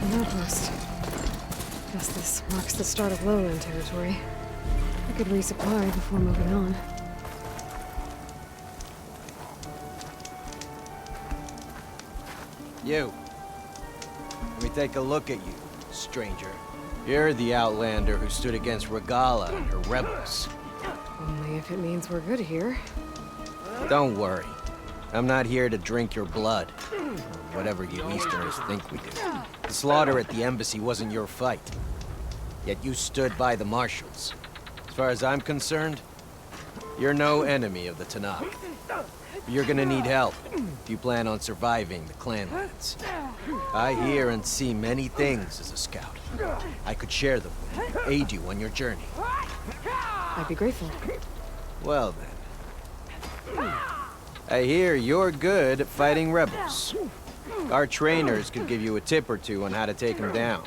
An outpost. Guess this marks the start of lowland territory. I could resupply before moving on. You. Let me take a look at you, stranger. You're the outlander who stood against Regala and her rebels. Only if it means we're good here. Don't worry. I'm not here to drink your blood. Or whatever you Easterners think we do. The slaughter at the embassy wasn't your fight. Yet you stood by the marshals. As far as I'm concerned, you're no enemy of the Tanakh. You're gonna need help if you plan on surviving the clanlands. I hear and see many things as a scout. I could share them, aid you on your journey. I'd be grateful. Well then. I hear you're good at fighting rebels. Our trainers could give you a tip or two on how to take them down.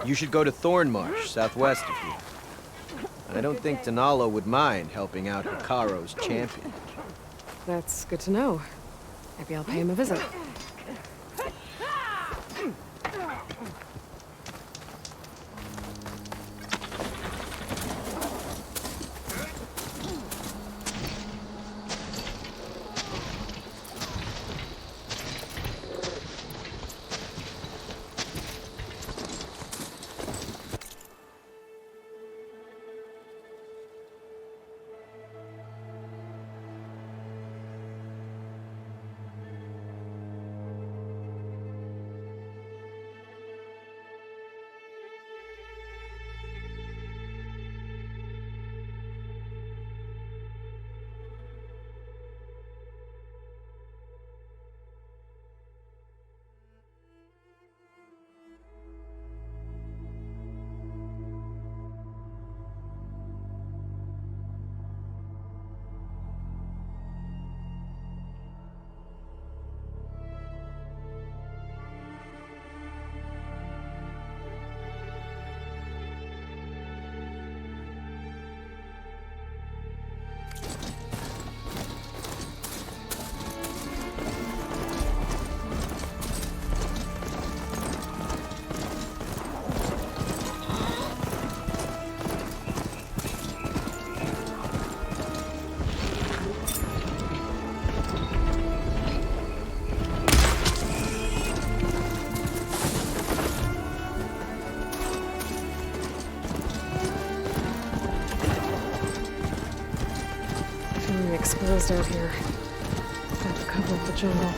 You should go to Thornmarsh, southwest of here. I don't think Denalo would mind helping out Hikaro's champion. That's good to know. Maybe I'll pay him a visit. Exposed out here. Got the cover of the jungle.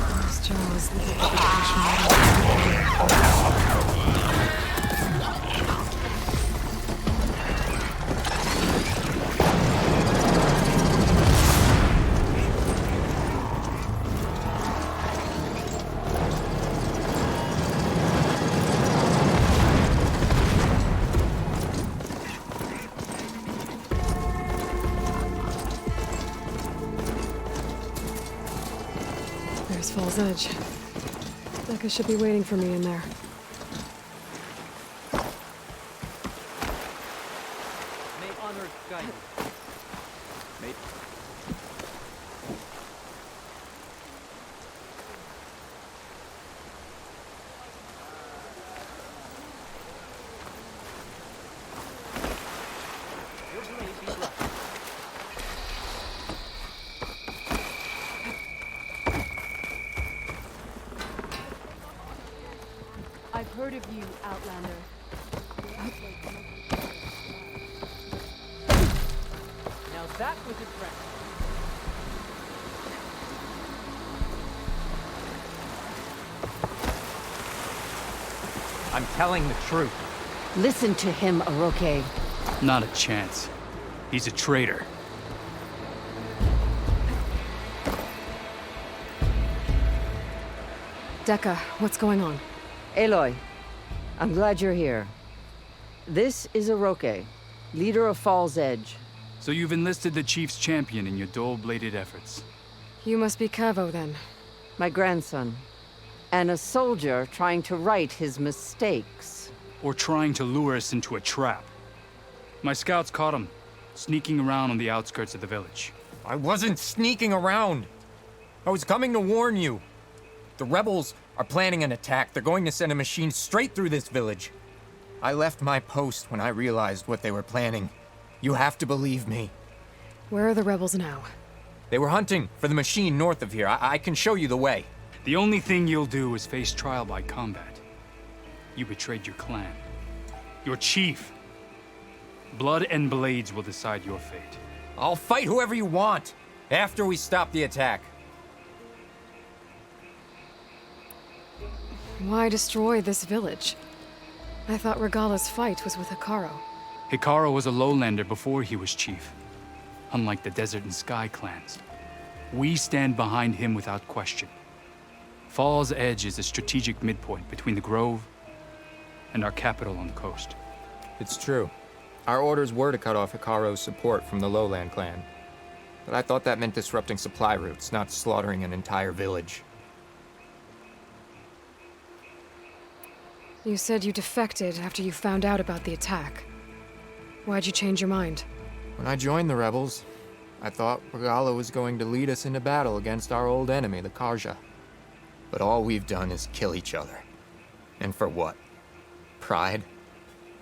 Those jaws look like There's Fall's Edge. Becca should be waiting for me in there. May honor guide you. May... Your blade be blessed. I've heard of you, Outlander. Now that was impressive. I'm telling the truth. Listen to him, Aroke. Not a chance. He's a traitor. Dekka, what's going on? Aloy, I'm glad you're here. This is Aroke, leader of Fall's Edge. So you've enlisted the Chief's champion in your dull-bladed efforts. You must be Cavo, then. My grandson. And a soldier trying to right his mistakes. Or trying to lure us into a trap. My scouts caught him, sneaking around on the outskirts of the village. I wasn't sneaking around. I was coming to warn you. The rebels are planning an attack. They're going to send a machine straight through this village. I left my post when I realized what they were planning. You have to believe me. Where are the rebels now? They were hunting for the machine north of here. I can show you the way. The only thing you'll do is face trial by combat. You betrayed your clan. Your chief. Blood and blades will decide your fate. I'll fight whoever you want, after we stop the attack. Why destroy this village? I thought Regala's fight was with Hikaro. Hikaro was a lowlander before he was chief. Unlike the Desert and Sky clans. We stand behind him without question. Fall's Edge is a strategic midpoint between the Grove and our capital on the coast. It's true. Our orders were to cut off Hikaro's support from the Lowland clan. But I thought that meant disrupting supply routes, not slaughtering an entire village. You said you defected after you found out about the attack. Why'd you change your mind? When I joined the rebels, I thought Regala was going to lead us into battle against our old enemy, the Karja. But all we've done is kill each other. And for what? Pride?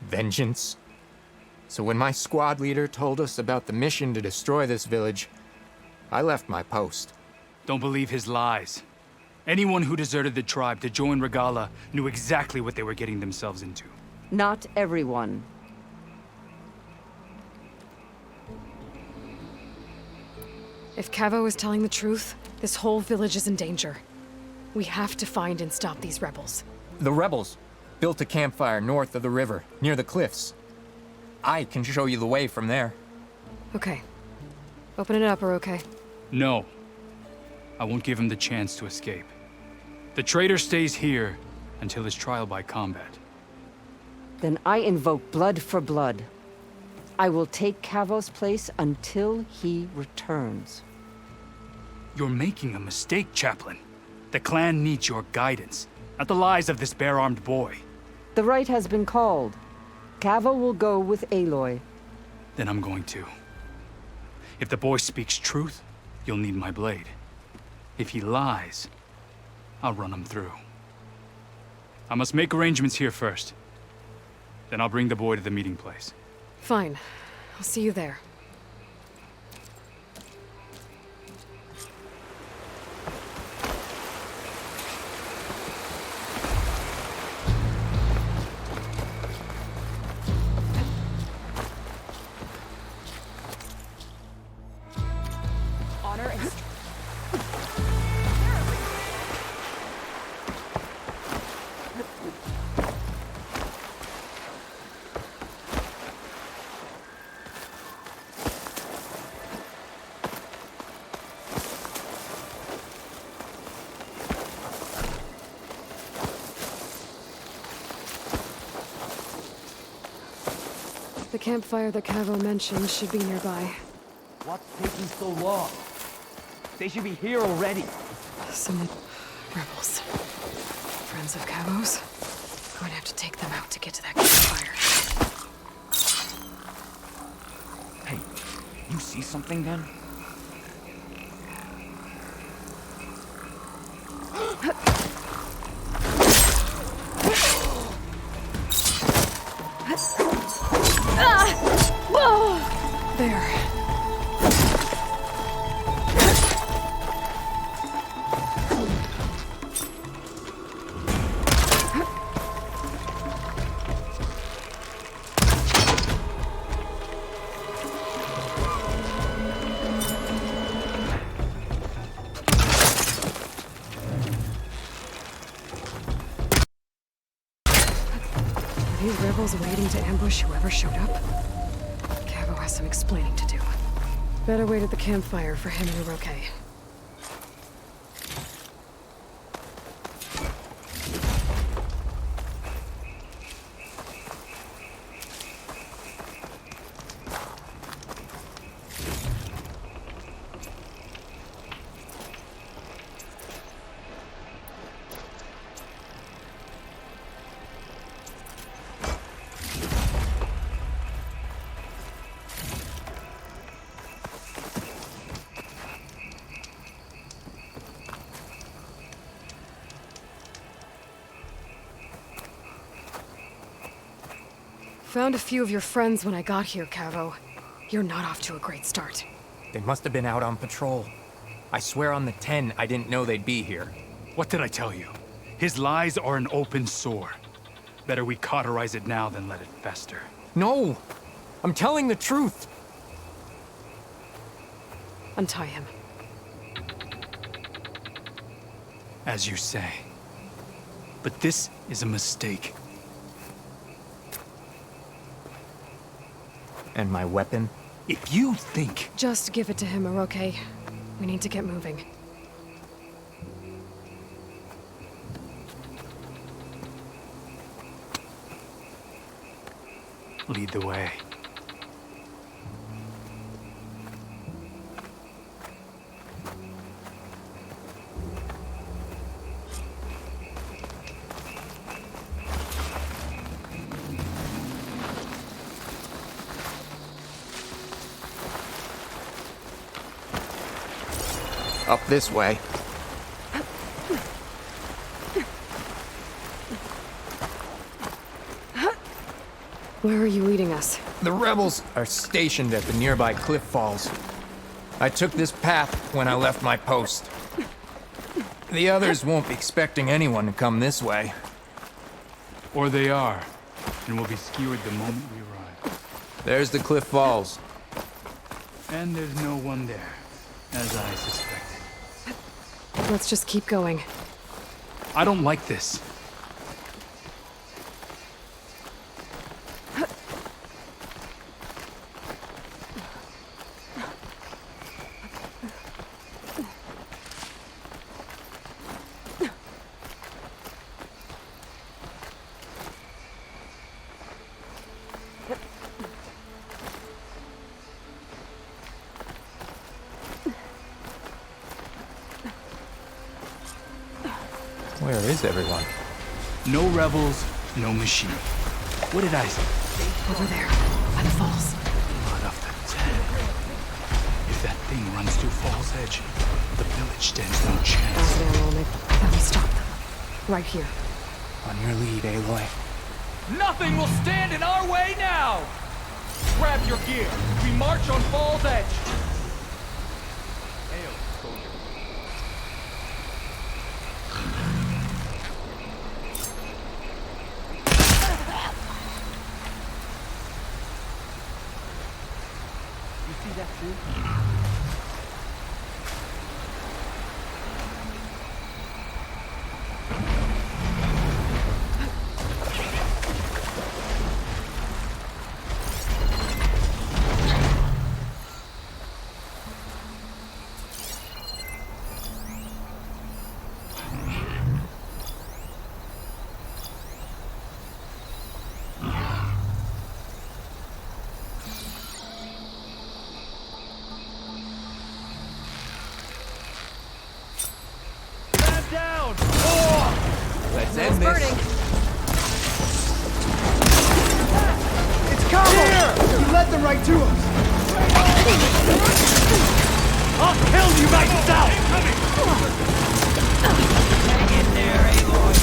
Vengeance? So when my squad leader told us about the mission to destroy this village, I left my post. Don't believe his lies. Anyone who deserted the tribe to join Regala knew exactly what they were getting themselves into. Not everyone. If Cavo is telling the truth, this whole village is in danger. We have to find and stop these rebels. The rebels built a campfire north of the river, near the cliffs. I can show you the way from there. Okay. Open it up, okay? No. I won't give him the chance to escape. The traitor stays here until his trial by combat. Then I invoke blood for blood. I will take Cavo's place until he returns. You're making a mistake, Chaplain. The clan needs your guidance, not the lies of this bare-armed boy. The right has been called. Cavo will go with Aloy. Then I'm going to. If the boy speaks truth, you'll need my blade. If he lies, I'll run him through. I must make arrangements here first. Then I'll bring the boy to the meeting place. Fine. I'll see you there. Honor and The campfire that Cavo mentioned should be nearby. What's taking so long? They should be here already. Some rebels. Friends of Cavo's. Going to have to take them out to get to that campfire. Hey, you see something then? There. Are these rebels waiting to ambush whoever showed up? Cavo has some explaining to do. Better wait at the campfire for him and Uroke. Found a few of your friends when I got here, Cavo. You're not off to a great start. They must have been out on patrol. I swear on the 10, I didn't know they'd be here. What did I tell you? His lies are an open sore. Better we cauterize it now than let it fester. No! I'm telling the truth! Untie him. As you say. But this is a mistake. And my weapon? If you think... Just give it to him, Uroke. We need to get moving. lead the way. Up this way. Where are you leading us? The rebels are stationed at the nearby cliff falls. I took this path when I left my post. The others won't be expecting anyone to come this way. Or they are, and will be skewered the moment we arrive. There's the cliff falls. And there's no one there, as I suspected. Let's just keep going. I don't like this. Where is everyone? No rebels, no machine. What did I say? Over there, by the falls. Blood of the Ten. If that thing runs through Fall's Edge, the village stands no chance. Acid ammo will make... Now we stop them. Right here. On your lead, Aloy. Nothing will stand in our way now! Grab your gear. We march on Fall's Edge. See that too? Down! Let's end this. Burning. It's Cabo! You led them right to us. I'll kill you myself! Hang in there, Aloy.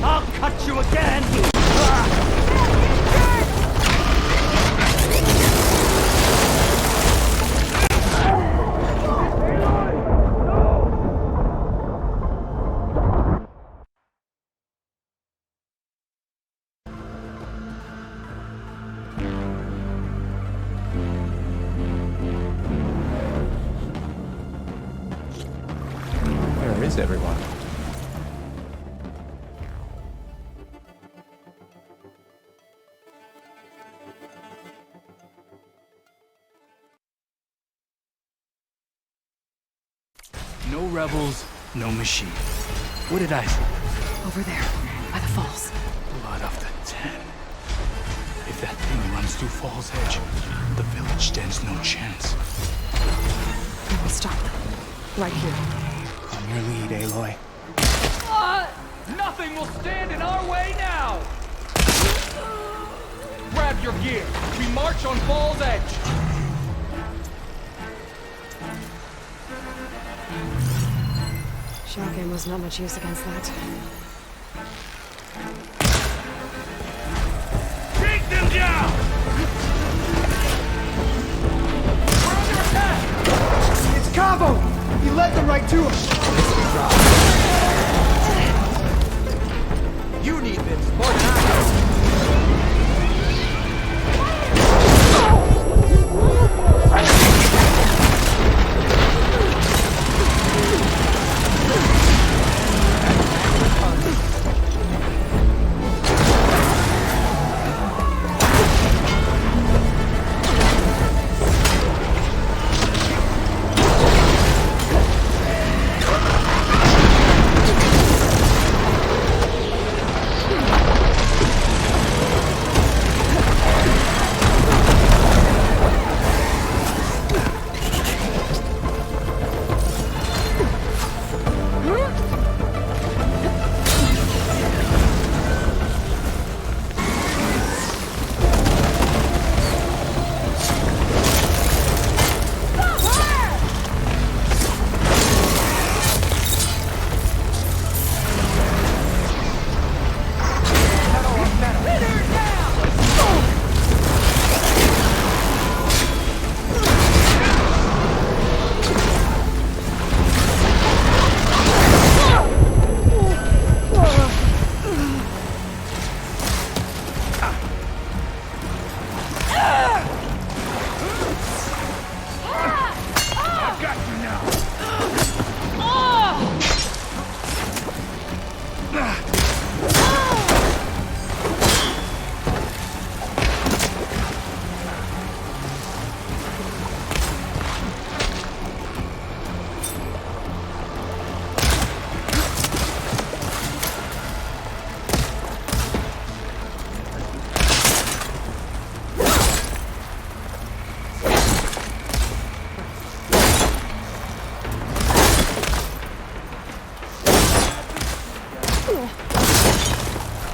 I'll cut you again! Where is everyone? No rebels, no machine. What did I say? Over there, by the falls. Blood of the Ten. If that thing runs through Fall's Edge, the village stands no chance. Now we stop them. Right here. On your lead, Aloy. Nothing will stand in our way now! Grab your gear. We march on Fall's Edge. Shock ammo's not much use against that. Take them down! We're under attack! It's Cabo! He led them right to us. You need this more than I do.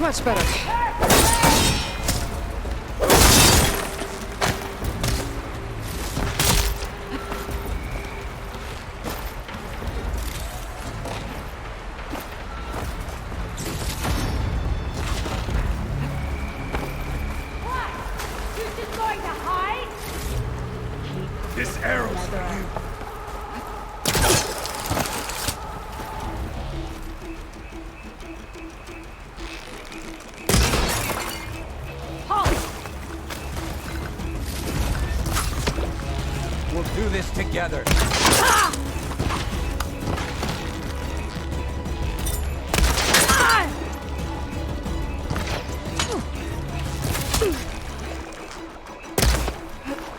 Much better. This arrow's for you. We'll do this together.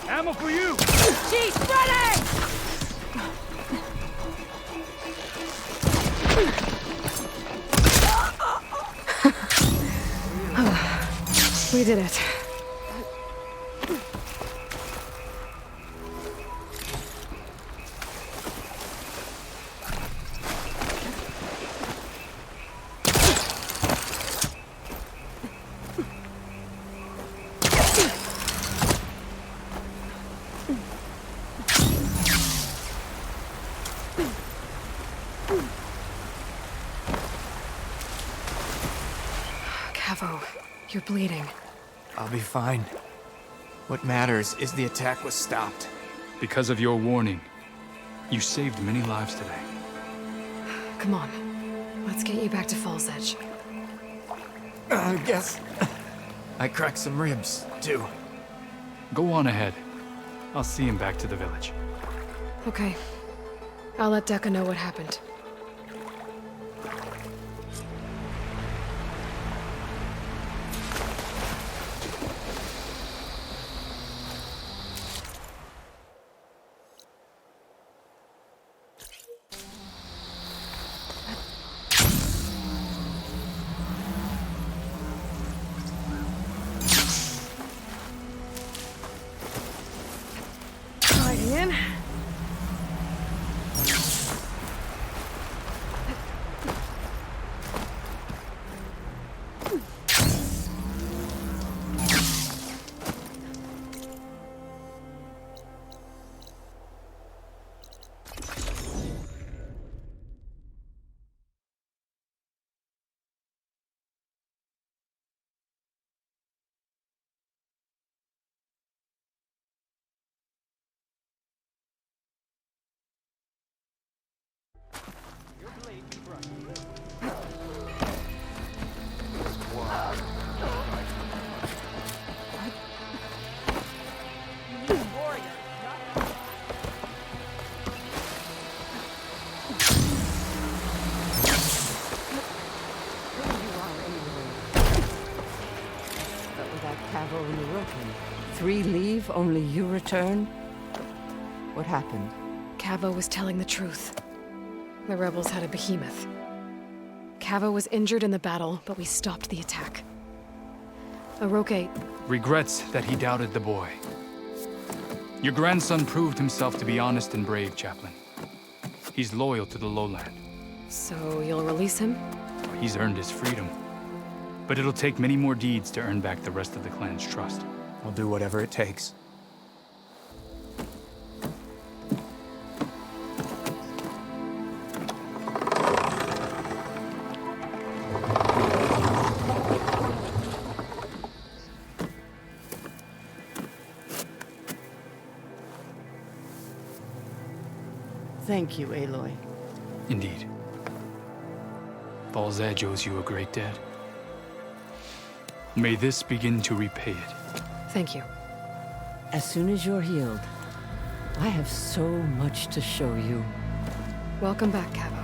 Ammo for you! She's ready! We did it. Cavo, you're bleeding. I'll be fine. What matters is the attack was stopped. Because of your warning, you saved many lives today. Come on. Let's get you back to Fall's Edge. I guess I cracked some ribs, too. Go on ahead. I'll see him back to the village. Okay. I'll let Decca know what happened. Sliding in. But without Cavo and Orokin, 3 leave, only you return? What happened? Cavo was telling the truth. The rebels had a behemoth. Cavo was injured in the battle, but we stopped the attack. Oroke... Regrets that he doubted the boy. Your grandson proved himself to be honest and brave, Chaplain. He's loyal to the lowland. So you'll release him? He's earned his freedom. But it'll take many more deeds to earn back the rest of the clan's trust. I'll do whatever it takes. Thank you, Aloy. Indeed. Fall's Edge owes you a great debt. May this begin to repay it. Thank you. As soon as you're healed, I have so much to show you. Welcome back, Cavo.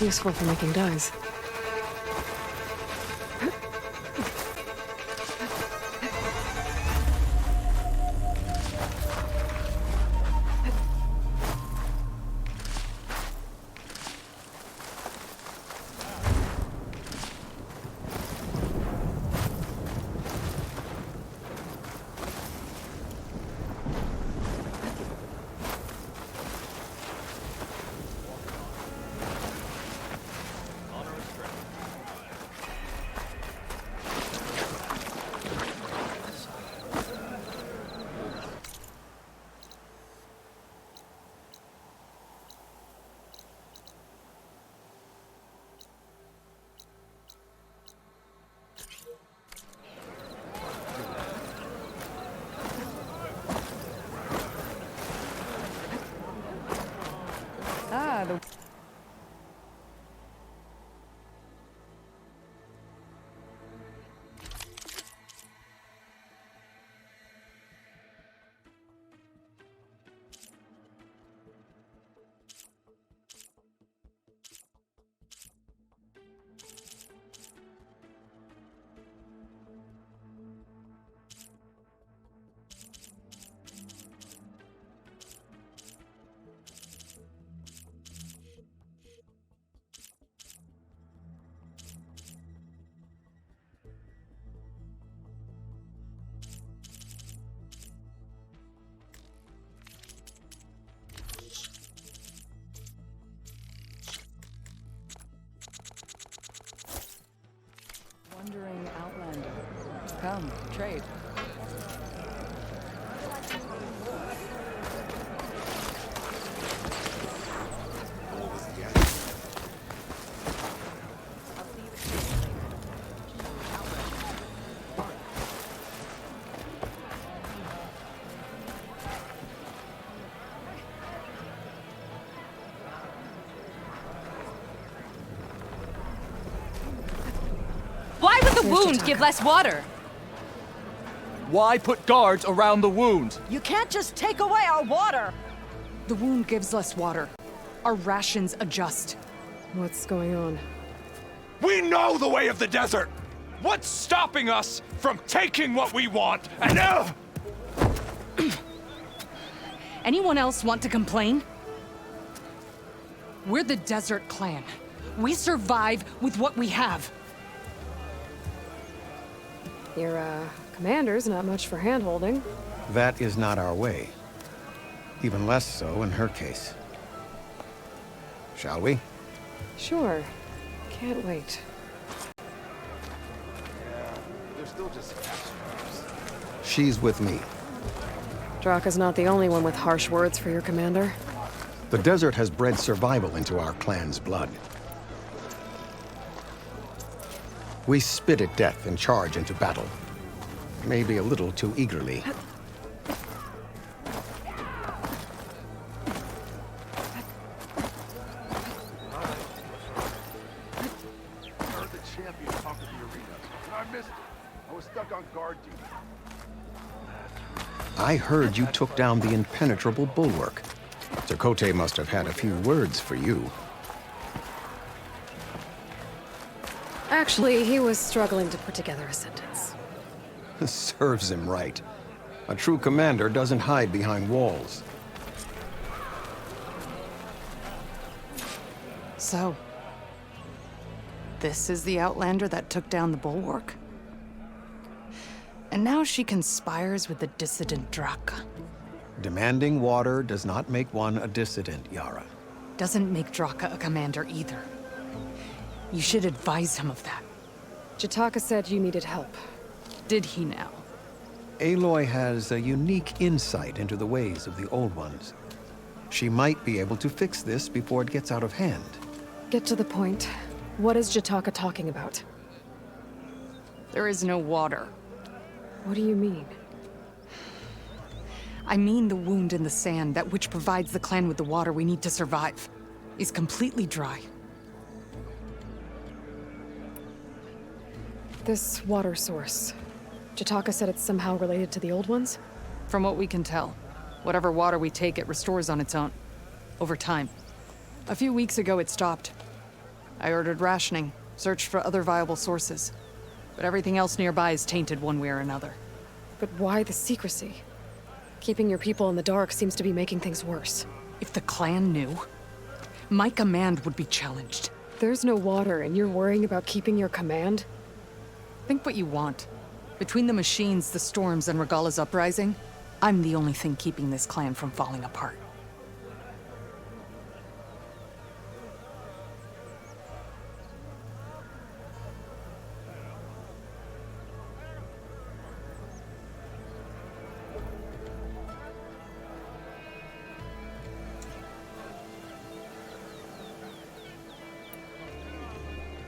Useful for making dyes. Wandering Outlander. Come, trade. Why would the wound give less water? Why put guards around the wound? You can't just take away our water! The wound gives less water. Our rations adjust. What's going on? We know the way of the desert! What's stopping us from taking what we want and Anyone else want to complain? We're the Desert Clan. We survive with what we have. Your, commander's not much for hand-holding. That is not our way. Even less so in her case. Shall we? Sure. Can't wait. They're still just She's with me. Draka's not the only one with harsh words for your commander. The desert has bred survival into our clan's blood. We spit at death and charge into battle. Maybe a little too eagerly. I heard the champion talk at the arena, and I missed it. I was stuck on guard duty. I heard you took down the impenetrable bulwark. Zakote must have had a few words for you. Actually, he was struggling to put together a sentence. Serves him right. A true commander doesn't hide behind walls. So, this is the Outlander that took down the bulwark? And now she conspires with the dissident Draka. Demanding water does not make one a dissident, Yara. Doesn't make Draka a commander either. You should advise him of that. Jataka said you needed help. Did he now? Aloy has a unique insight into the ways of the Old Ones. She might be able to fix this before it gets out of hand. Get to the point. What is Jataka talking about? There is no water. What do you mean? I mean the wound in the sand, that which provides the clan with the water we need to survive, is completely dry. This water source. Jataka said it's somehow related to the Old Ones? From what we can tell, whatever water we take, it restores on its own. Over time. A few weeks ago, it stopped. I ordered rationing, searched for other viable sources. But everything else nearby is tainted one way or another. But why the secrecy? Keeping your people in the dark seems to be making things worse. If the clan knew, my command would be challenged. There's no water, and you're worrying about keeping your command? Think what you want. Between the machines, the storms, and Regala's uprising, I'm the only thing keeping this clan from falling apart.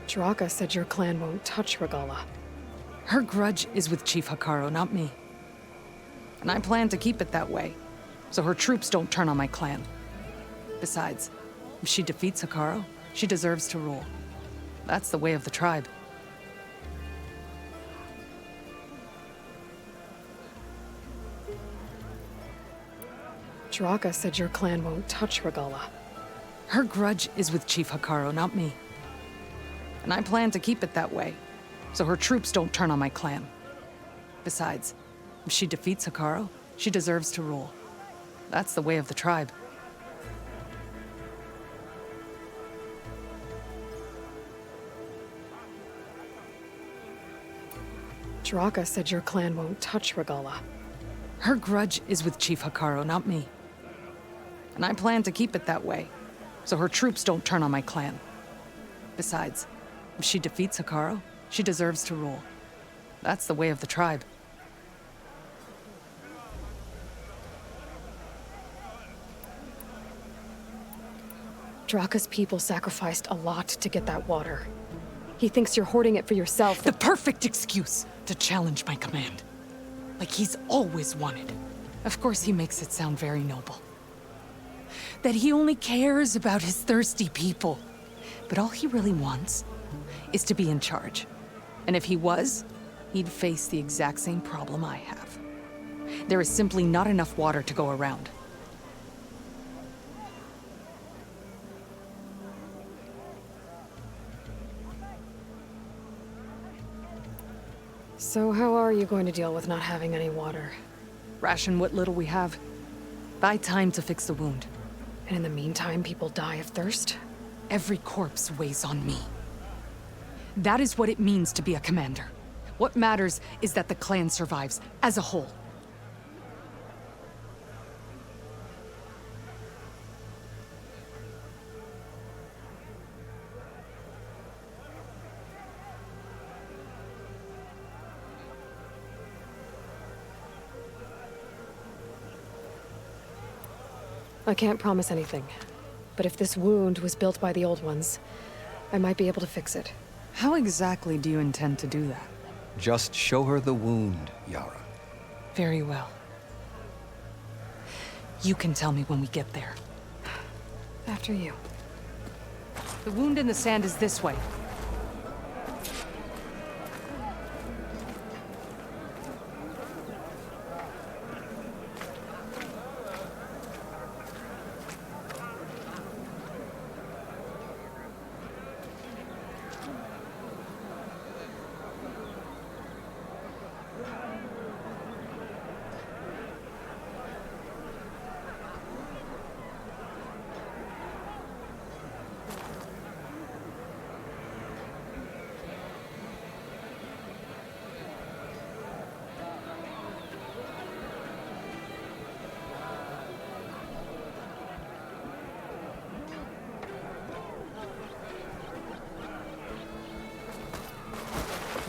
Draka said your clan won't touch Regala. Her grudge is with Chief Hikaru, not me. And I plan to keep it that way, so her troops don't turn on my clan. Besides, if she defeats Hikaru, she deserves to rule. That's the way of the tribe. Draka said your clan won't touch Regala. Her grudge is with Chief Hikaru, not me. And I plan to keep it that way, so her troops don't turn on my clan. Besides, if she defeats Hikaru, she deserves to rule. That's the way of the tribe. Draka said your clan won't touch Regala. Her grudge is with Chief Hikaru, not me. And I plan to keep it that way, so her troops don't turn on my clan. Besides, if she defeats Hikaru, she deserves to rule. That's the way of the tribe. Draka's people sacrificed a lot to get that water. He thinks you're hoarding it for yourself. The perfect excuse to challenge my command. Like he's always wanted. Of course he makes it sound very noble. That he only cares about his thirsty people. But all he really wants is to be in charge. And if he was, he'd face the exact same problem I have. There is simply not enough water to go around. So how are you going to deal with not having any water? Ration what little we have. Buy time to fix the wound. And in the meantime, people die of thirst? Every corpse weighs on me. That is what it means to be a commander. What matters is that the clan survives, as a whole. I can't promise anything. But if this wound was built by the old ones, I might be able to fix it. How exactly do you intend to do that? Just show her the wound, Yara. Very well. You can tell me when we get there. After you. The wound in the sand is this way.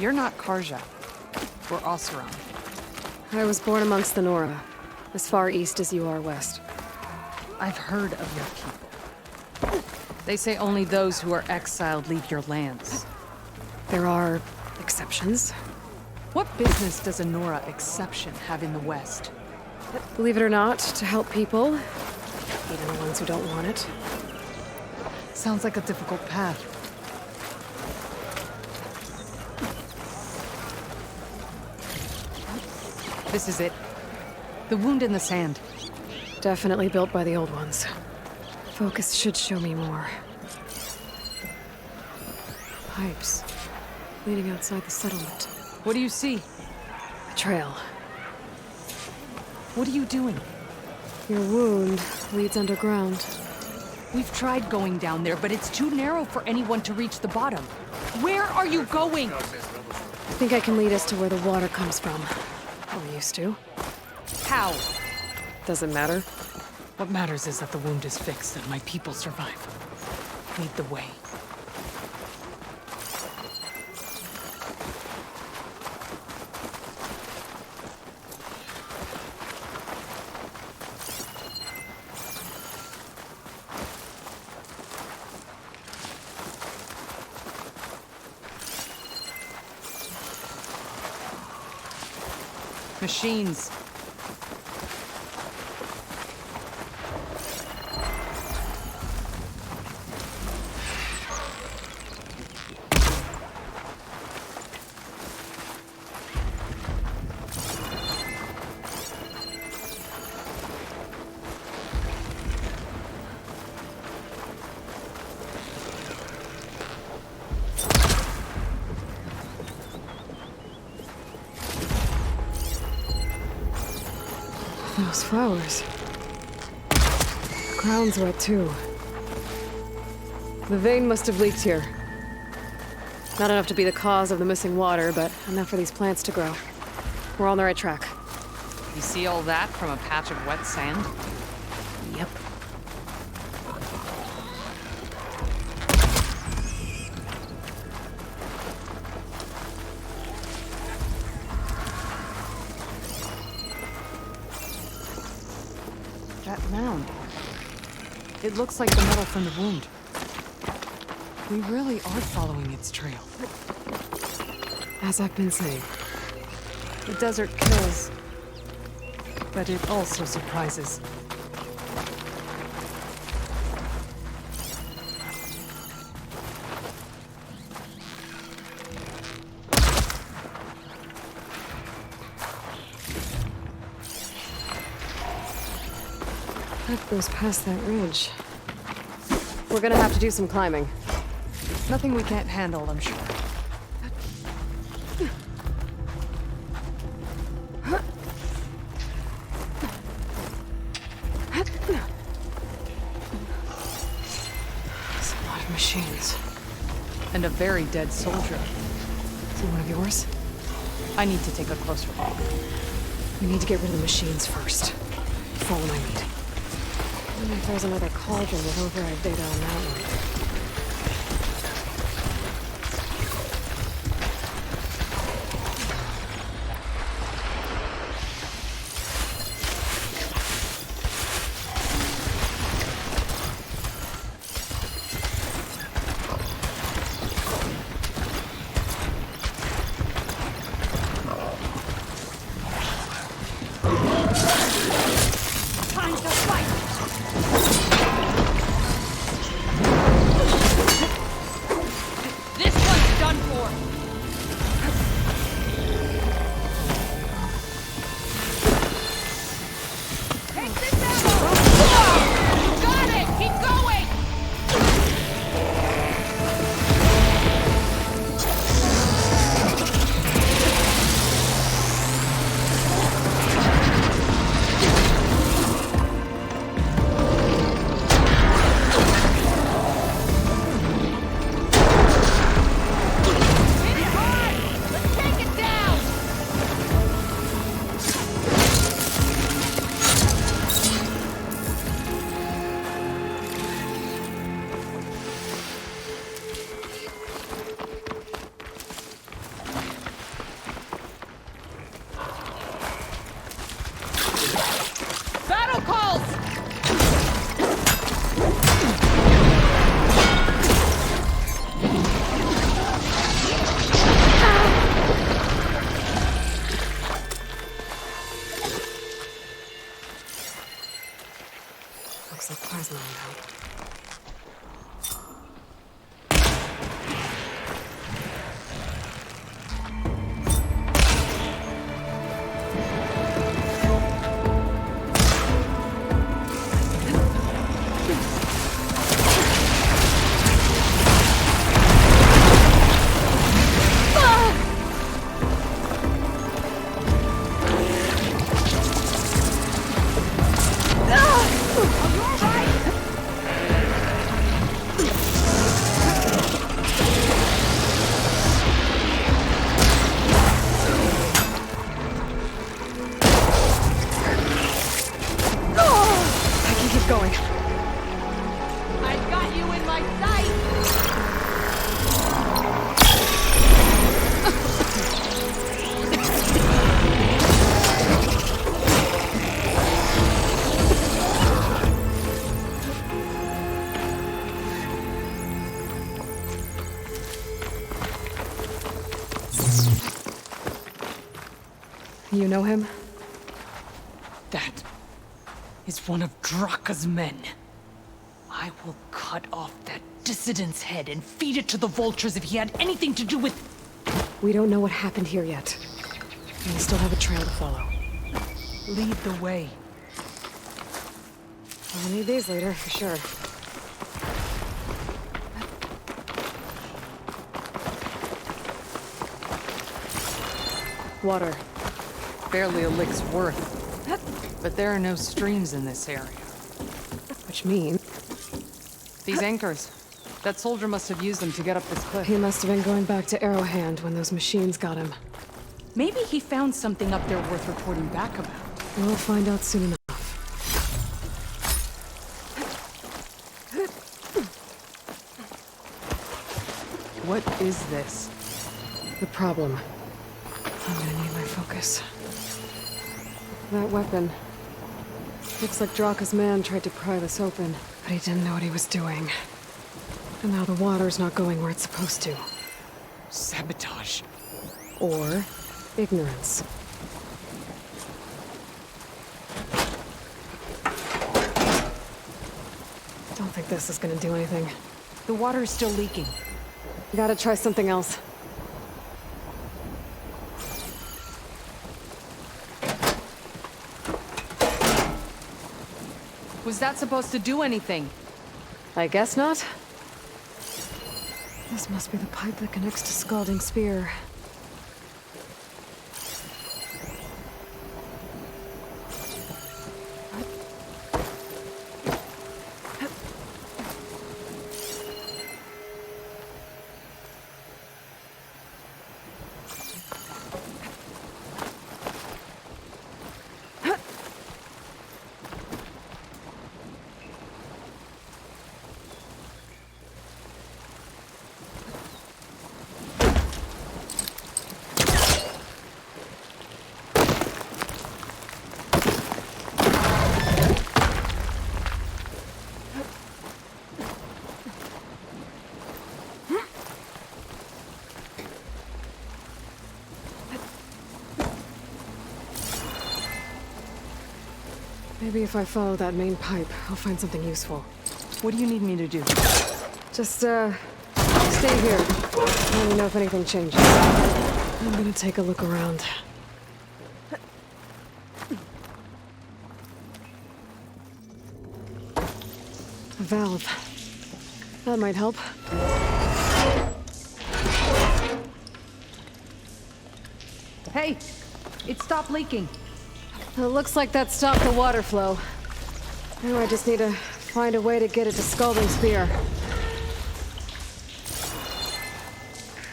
You're not Karja. We're Oseram. I was born amongst the Nora, as far east as you are west. I've heard of your people. They say only those who are exiled leave your lands. There are exceptions. What business does a Nora exception have in the West? Believe it or not, to help people, even the ones who don't want it. Sounds like a difficult path. This is it. The wound in the sand. Definitely built by the old ones. Focus should show me more. Pipes leading outside the settlement. What do you see? A trail. What are you doing? Your wound leads underground. We've tried going down there, but it's too narrow for anyone to reach the bottom. Where are you going? I think I can lead us to where the water comes from. Or used to. How? Doesn't matter. What matters is that the wound is fixed and my people survive. Lead the way. Machines. Those flowers. The ground's wet too. The vein must have leaked here. Not enough to be the cause of the missing water, but enough for these plants to grow. We're on the right track. You see all that from a patch of wet sand? Yep. That mound. It looks like the metal from the wound. We really are following its trail. As I've been saying. The desert kills, but it also surprises. That goes past that ridge. We're gonna have to do some climbing. Nothing we can't handle, I'm sure. There's a lot of machines. And a very dead soldier. Is he one of yours? I need to take a closer look. We need to get rid of the machines first. Follow my lead. I wonder if there's another cauldron with override data on that one. Looks like plasma now. You know him? That is one of Draka's men. I will cut off that dissident's head and feed it to the vultures if he had anything to do with... We don't know what happened here yet. And we still have a trail to follow. Lead the way. I'll need these later, for sure. Water. Barely a lick's worth. But there are no streams in this area. Which means... These anchors. That soldier must have used them to get up this cliff. He must have been going back to Arrowhand when those machines got him. Maybe he found something up there worth reporting back about. We'll find out soon enough. What is this? The problem. I'm gonna need my focus. That weapon. Looks like Draka's man tried to pry this open, but he didn't know what he was doing. And now the water's not going where it's supposed to. Sabotage. Or ignorance. Don't think this is gonna do anything. The water is still leaking. Gotta try something else. Was that supposed to do anything? I guess not. This must be the pipe that connects to Scalding Spear. Maybe if I follow that main pipe, I'll find something useful. What do you need me to do? Just, stay here. Let me know if anything changes. I'm gonna take a look around. A valve. That might help. Hey! It stopped leaking. It looks like that stopped the water flow. Now I just need to find a way to get it to Scalding Spear.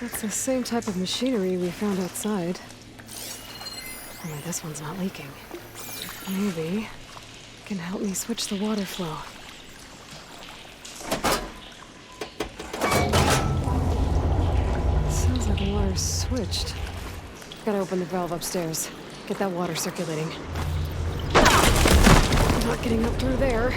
That's the same type of machinery we found outside. Only this one's not leaking. Maybe it can help me switch the water flow. Sounds like the water's switched. Gotta open the valve upstairs. Get that water circulating. I'm not getting up through there.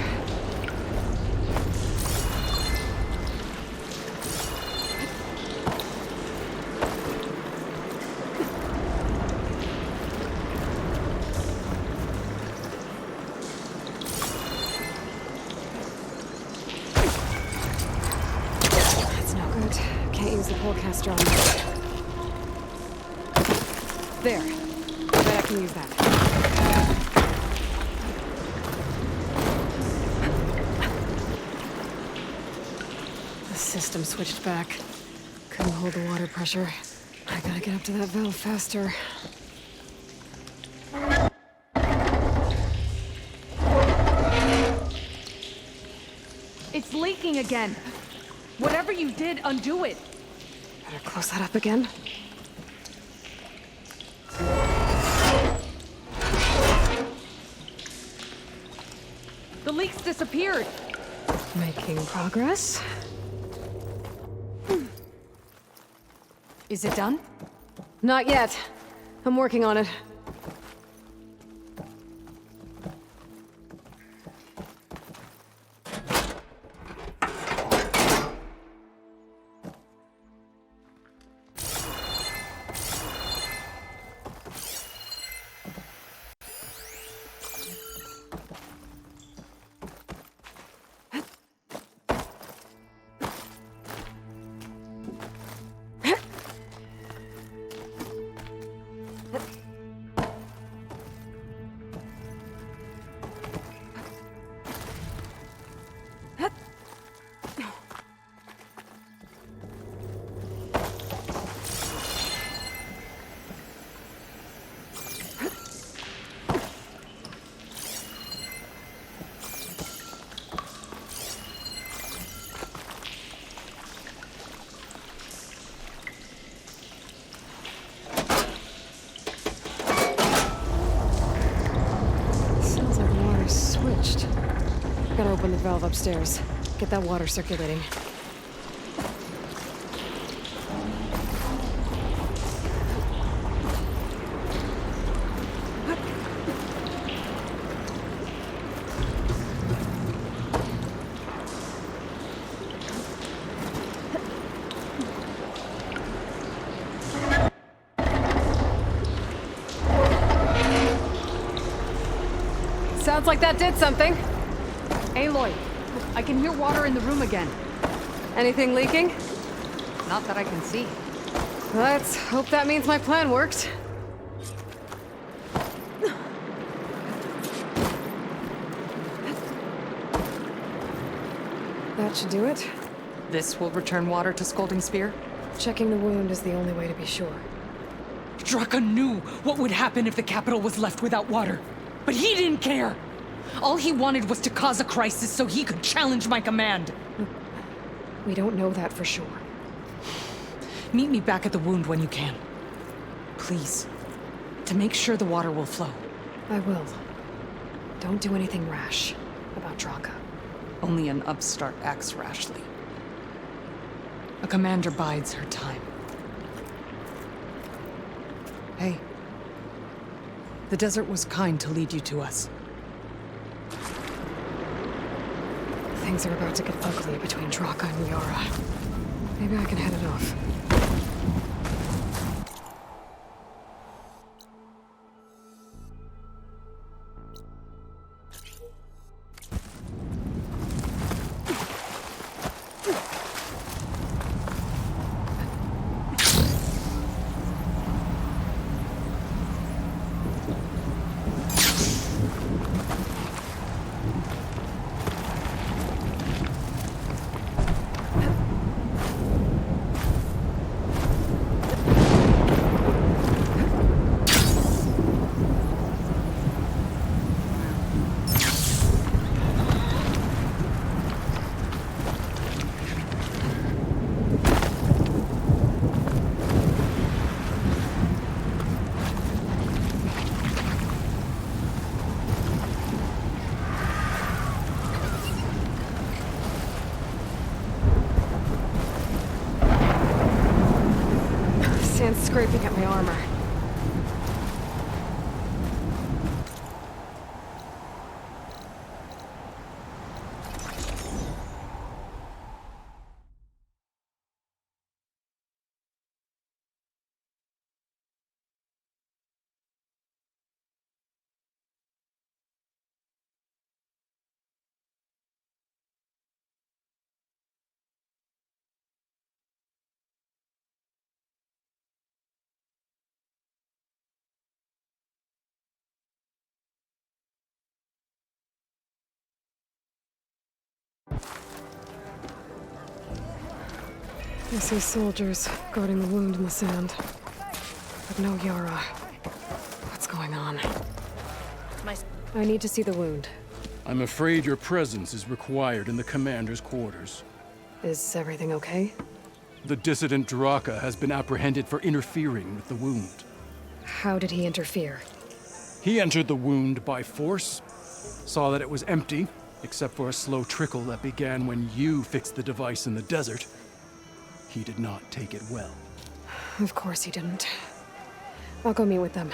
That's no good. Can't use the pullcaster on that. There. I bet I can use that. The system switched back. Couldn't hold the water pressure. I gotta get up to that valve faster. It's leaking again. Whatever you did, undo it. Better close that up again. The leaks disappeared. Making progress. Is it done? Not yet. I'm working on it. damaged. Gotta open the valve upstairs. Get that water circulating. Sounds like that did something. Aloy, I can hear water in the room again. Anything leaking? Not that I can see. Let's hope that means my plan worked. That should do it. This will return water to Scolding Spear? Checking the wound is the only way to be sure. Draka knew what would happen if the capital was left without water. But he didn't care! All he wanted was to cause a crisis so he could challenge my command. We don't know that for sure. Meet me back at the wound when you can. Please. To make sure the water will flow. I will. Don't do anything rash about Draka. Only an upstart acts rashly. A commander bides her time. Hey. The desert was kind to lead you to us. Things are about to get ugly between Draka and Yara. Maybe I can head it off. Sand's scraping at my armor. I see soldiers guarding the wound in the sand. But no Yara. What's going on? I need to see the wound. I'm afraid your presence is required in the commander's quarters. Is everything okay? The dissident Draka has been apprehended for interfering with the wound. How did he interfere? He entered the wound by force, saw that it was empty, except for a slow trickle that began when you fixed the device in the desert. He did not take it well. Of course he didn't. I'll go meet with them.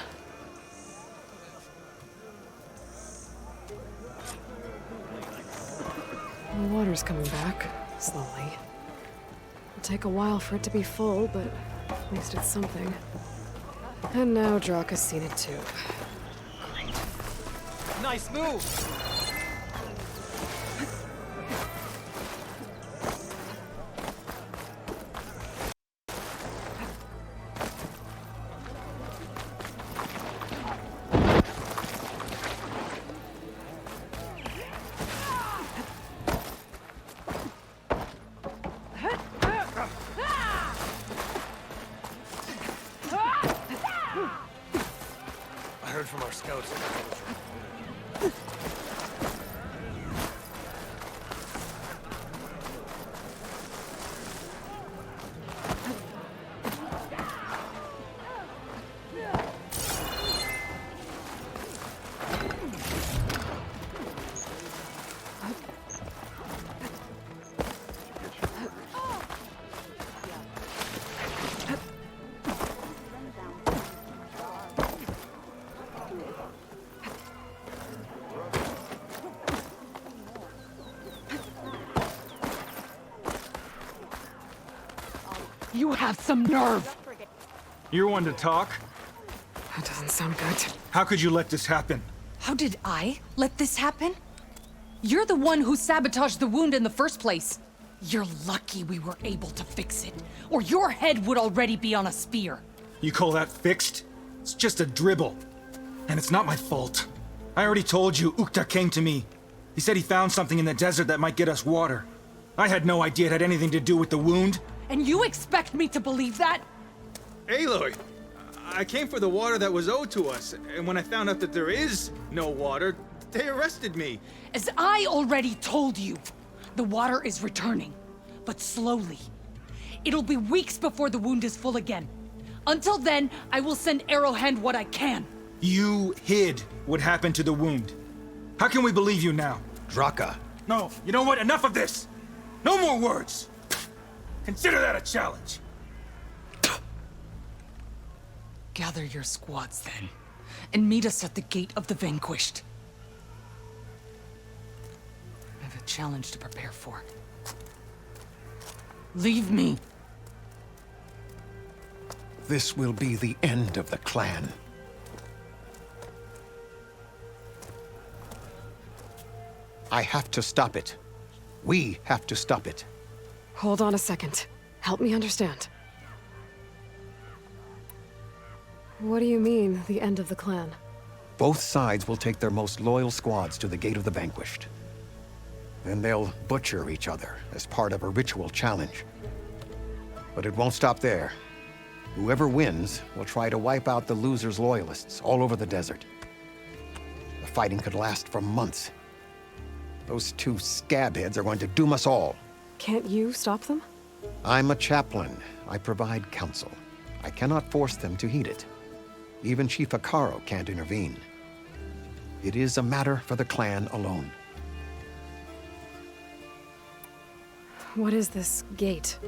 The water's coming back, slowly. It'll take a while for it to be full, but at least it's something. And now Draka's seen it too. Great. Nice move! I heard from our scouts. You have some nerve! You're one to talk? That doesn't sound good. How could you let this happen? How did I let this happen? You're the one who sabotaged the wound in the first place. You're lucky we were able to fix it, or your head would already be on a spear. You call that fixed? It's just a dribble. And it's not my fault. I already told you, Ukta came to me. He said he found something in the desert that might get us water. I had no idea it had anything to do with the wound. And you expect me to believe that? Aloy, I came for the water that was owed to us, and when I found out that there is no water, they arrested me. As I already told you, the water is returning, but slowly. It'll be weeks before the wound is full again. Until then, I will send Arrowhand what I can. You hid what happened to the wound. How can we believe you now? Draka. No, you know what? Enough of this! No more words! Consider that a challenge. Gather your squads then, and meet us at the Gate of the Vanquished. I have a challenge to prepare for. Leave me. This will be the end of the clan. I have to stop it. We have to stop it. Hold on a second. Help me understand. What do you mean, the end of the clan? Both sides will take their most loyal squads to the Gate of the Vanquished. Then they'll butcher each other as part of a ritual challenge. But it won't stop there. Whoever wins will try to wipe out the loser's loyalists all over the desert. The fighting could last for months. Those two scabheads are going to doom us all. Can't you stop them? I'm a chaplain. I provide counsel. I cannot force them to heed it. Even Chief Akaro can't intervene. It is a matter for the clan alone. What is this gate?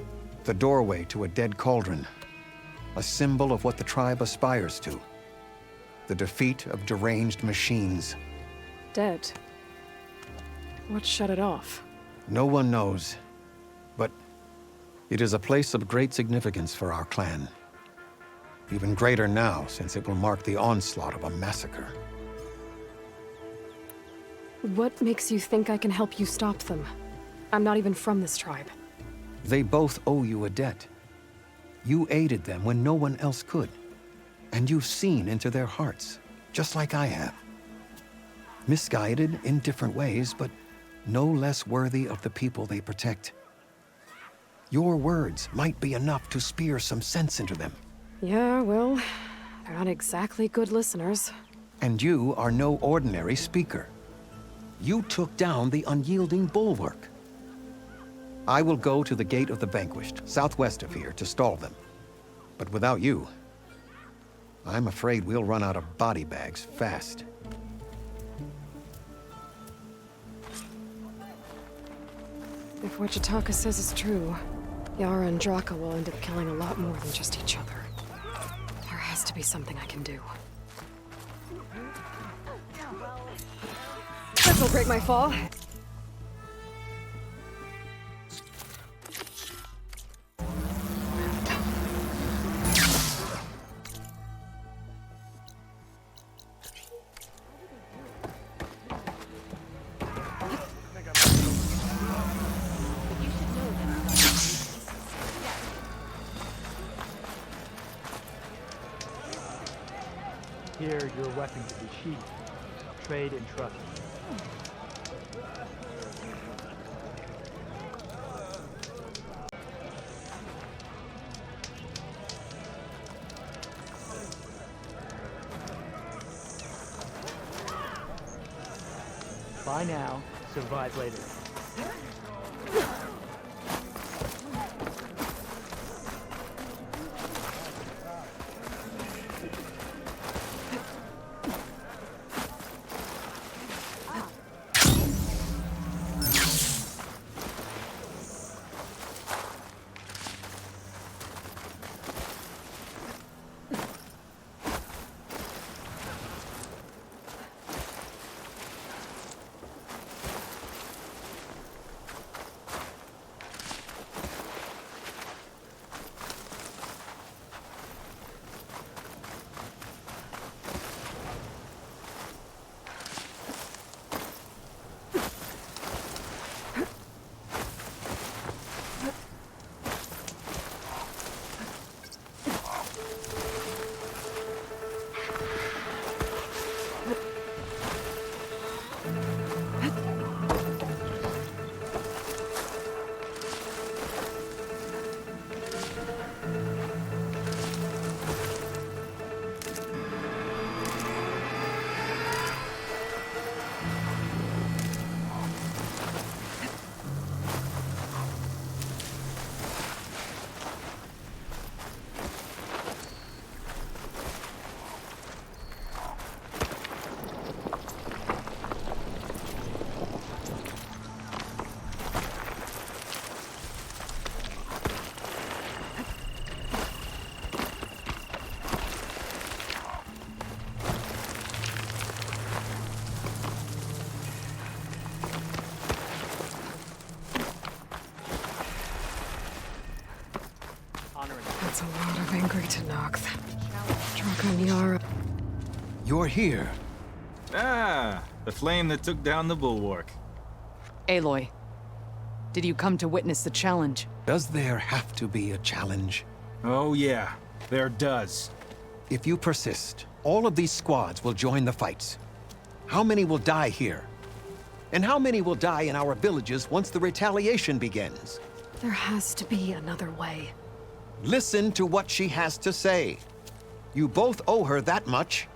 The doorway to a dead cauldron. A symbol of what the tribe aspires to. The defeat of deranged machines. Dead. What shut it off? No one knows. But it is a place of great significance for our clan. Even greater now, since it will mark the onslaught of a massacre. What makes you think I can help you stop them? I'm not even from this tribe. They both owe you a debt. You aided them when no one else could. And you've seen into their hearts, just like I have. Misguided in different ways, but no less worthy of the people they protect. Your words might be enough to spear some sense into them. Yeah, well, they're not exactly good listeners. And you are no ordinary speaker. You took down the unyielding bulwark. I will go to the Gate of the Vanquished, southwest of here, to stall them. But without you, I'm afraid we'll run out of body bags fast. If what Jataka says is true, Yara and Draka will end up killing a lot more than just each other. There has to be something I can do. This'll break my fall. Here, your weapons will be sheathed. Trade and trust. Buy now, survive later. You're here. Ah, the flame that took down the bulwark. Aloy, did you come to witness the challenge? Does there have to be a challenge? Oh yeah, there does. If you persist, all of these squads will join the fights. How many will die here? And how many will die in our villages once the retaliation begins? There has to be another way. Listen to what she has to say. You both owe her that much.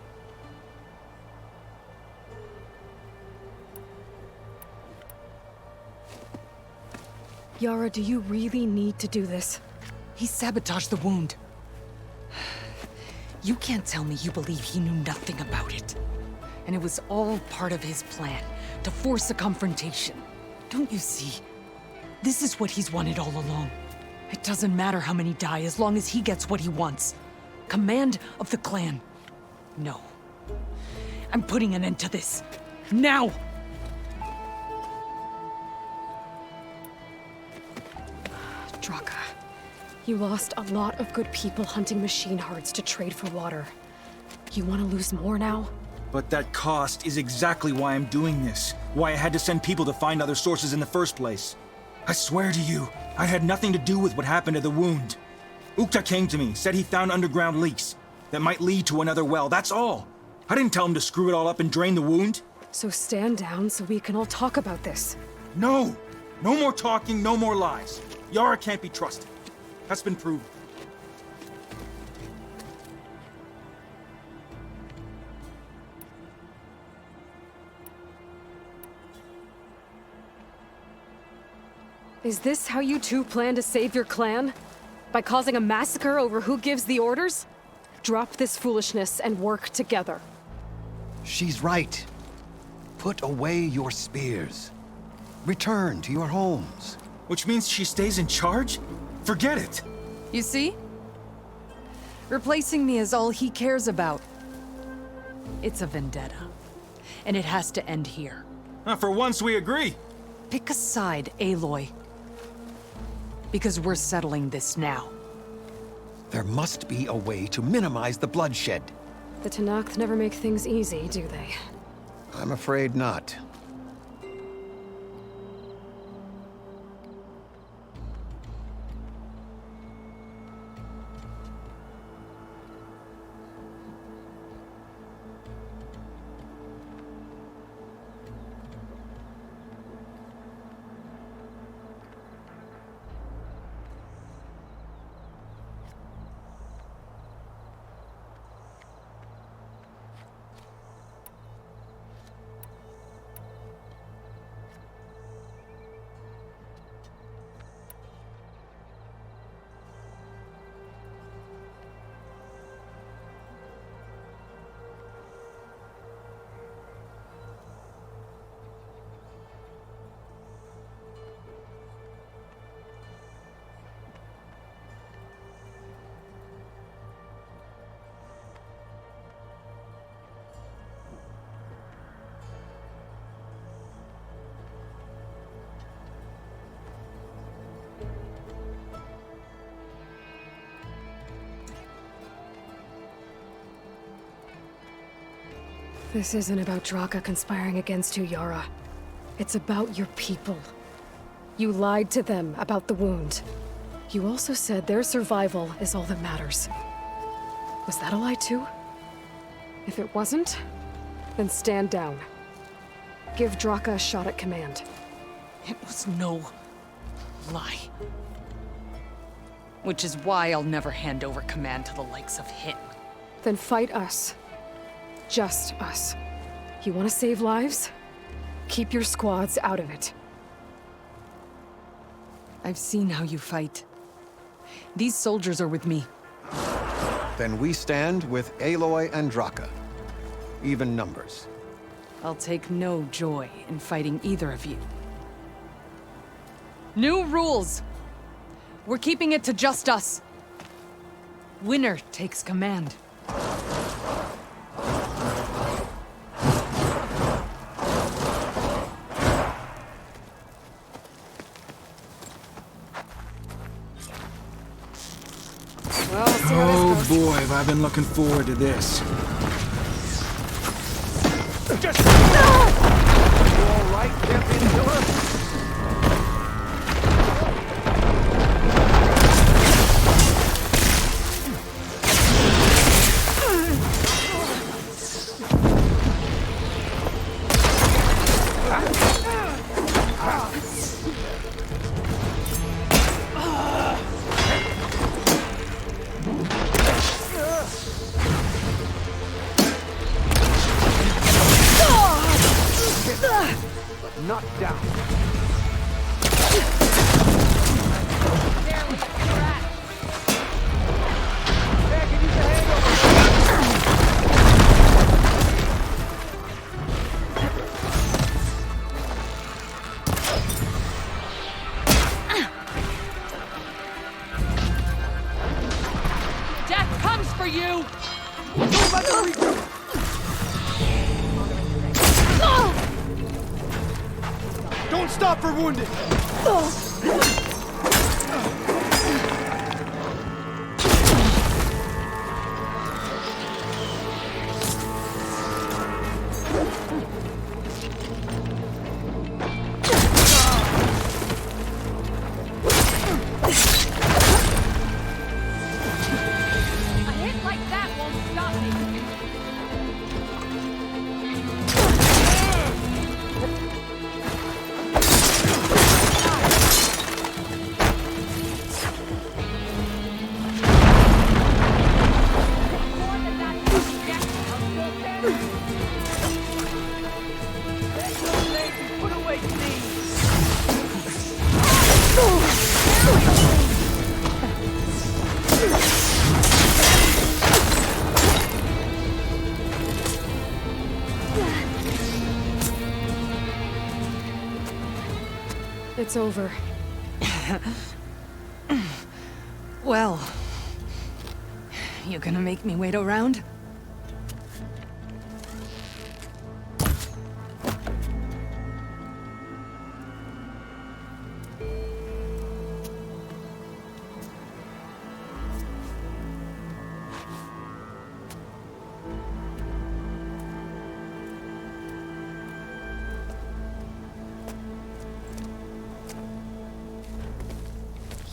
Yara, do you really need to do this? He sabotaged the wound. You can't tell me you believe he knew nothing about it. And it was all part of his plan, to force a confrontation. Don't you see? This is what he's wanted all along. It doesn't matter how many die as long as he gets what he wants. Command of the clan. No. I'm putting an end to this. Now! Draka, you lost a lot of good people hunting machine hearts to trade for water. You want to lose more now? But that cost is exactly why I'm doing this. Why I had to send people to find other sources in the first place. I swear to you, I had nothing to do with what happened to the wound. Ukta came to me, said he found underground leaks that might lead to another well, that's all. I didn't tell him to screw it all up and drain the wound. So stand down so we can all talk about this. No! No more talking, no more lies. Yara can't be trusted. That's been proven. Is this how you two plan to save your clan? By causing a massacre over who gives the orders? Drop this foolishness and work together. She's right. Put away your spears. Return to your homes. Which means she stays in charge? Forget it! You see? Replacing me is all he cares about. It's a vendetta. And it has to end here. For once we agree. Pick a side, Aloy. Because we're settling this now. There must be a way to minimize the bloodshed. The Tenakth never make things easy, do they? I'm afraid not. This isn't about Draka conspiring against you, Yara. It's about your people. You lied to them about the wound. You also said their survival is all that matters. Was that a lie too? If it wasn't, then stand down. Give Draka a shot at command. It was no lie. Which is why I'll never hand over command to the likes of him. Then fight us. Just us. You want to save lives? Keep your squads out of it. I've seen how you fight. These soldiers are with me. Then we stand with Aloy and Draka. Even numbers. I'll take no joy in fighting either of you. New rules! We're keeping it to just us. Winner takes command. Oh boy, have I been looking forward to this. just... You all right, champion killer? Not down. Death comes for you! Don't stop for wounded! A hit like that won't stop me. Put away these! It's over. Well, you gonna make me wait around?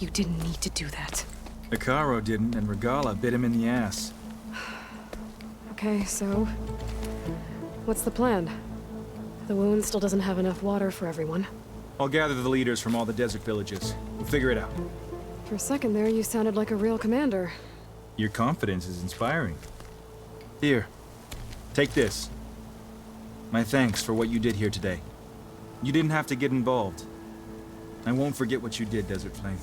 You didn't need to do that. Icaro didn't, and Regala bit him in the ass. Okay, so... what's the plan? The wound still doesn't have enough water for everyone. I'll gather the leaders from all the desert villages. We'll figure it out. For a second there, you sounded like a real commander. Your confidence is inspiring. Here, take this. My thanks for what you did here today. You didn't have to get involved. I won't forget what you did, Desert Flame.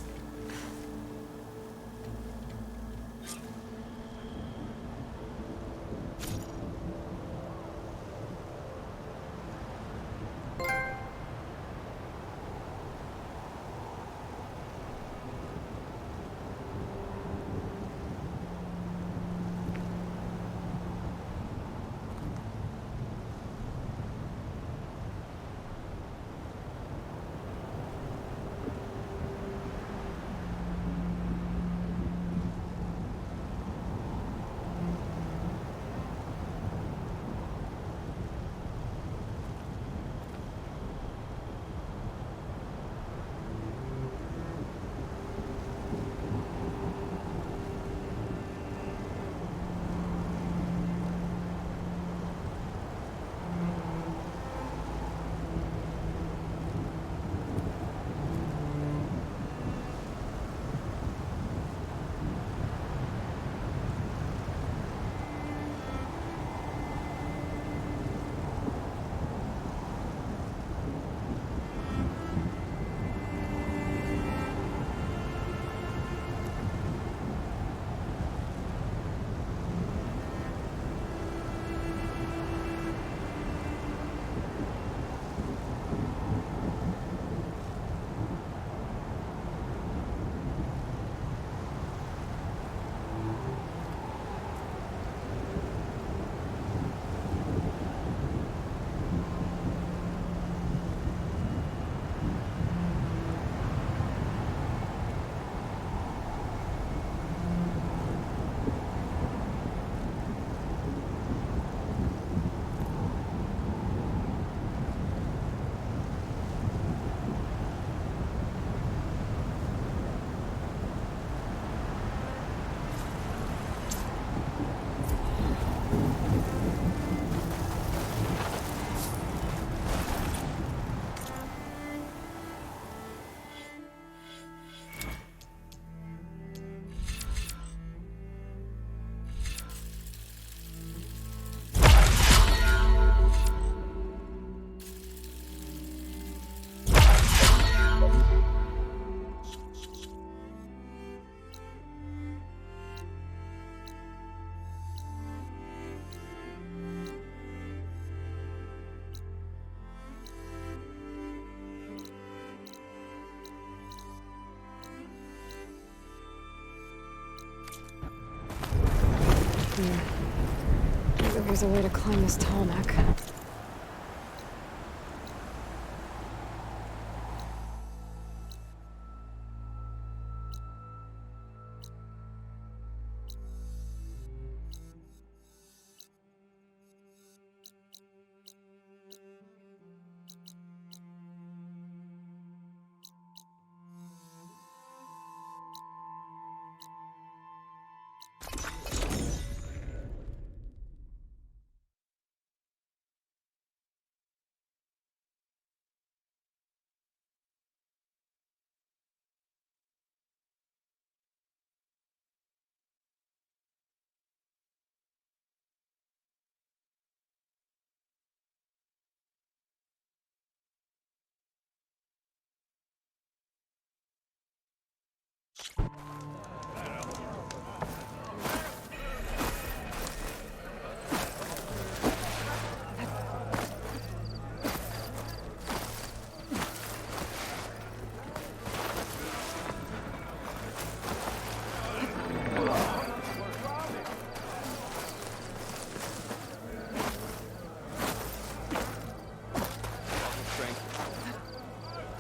there's a way to climb this tall neck.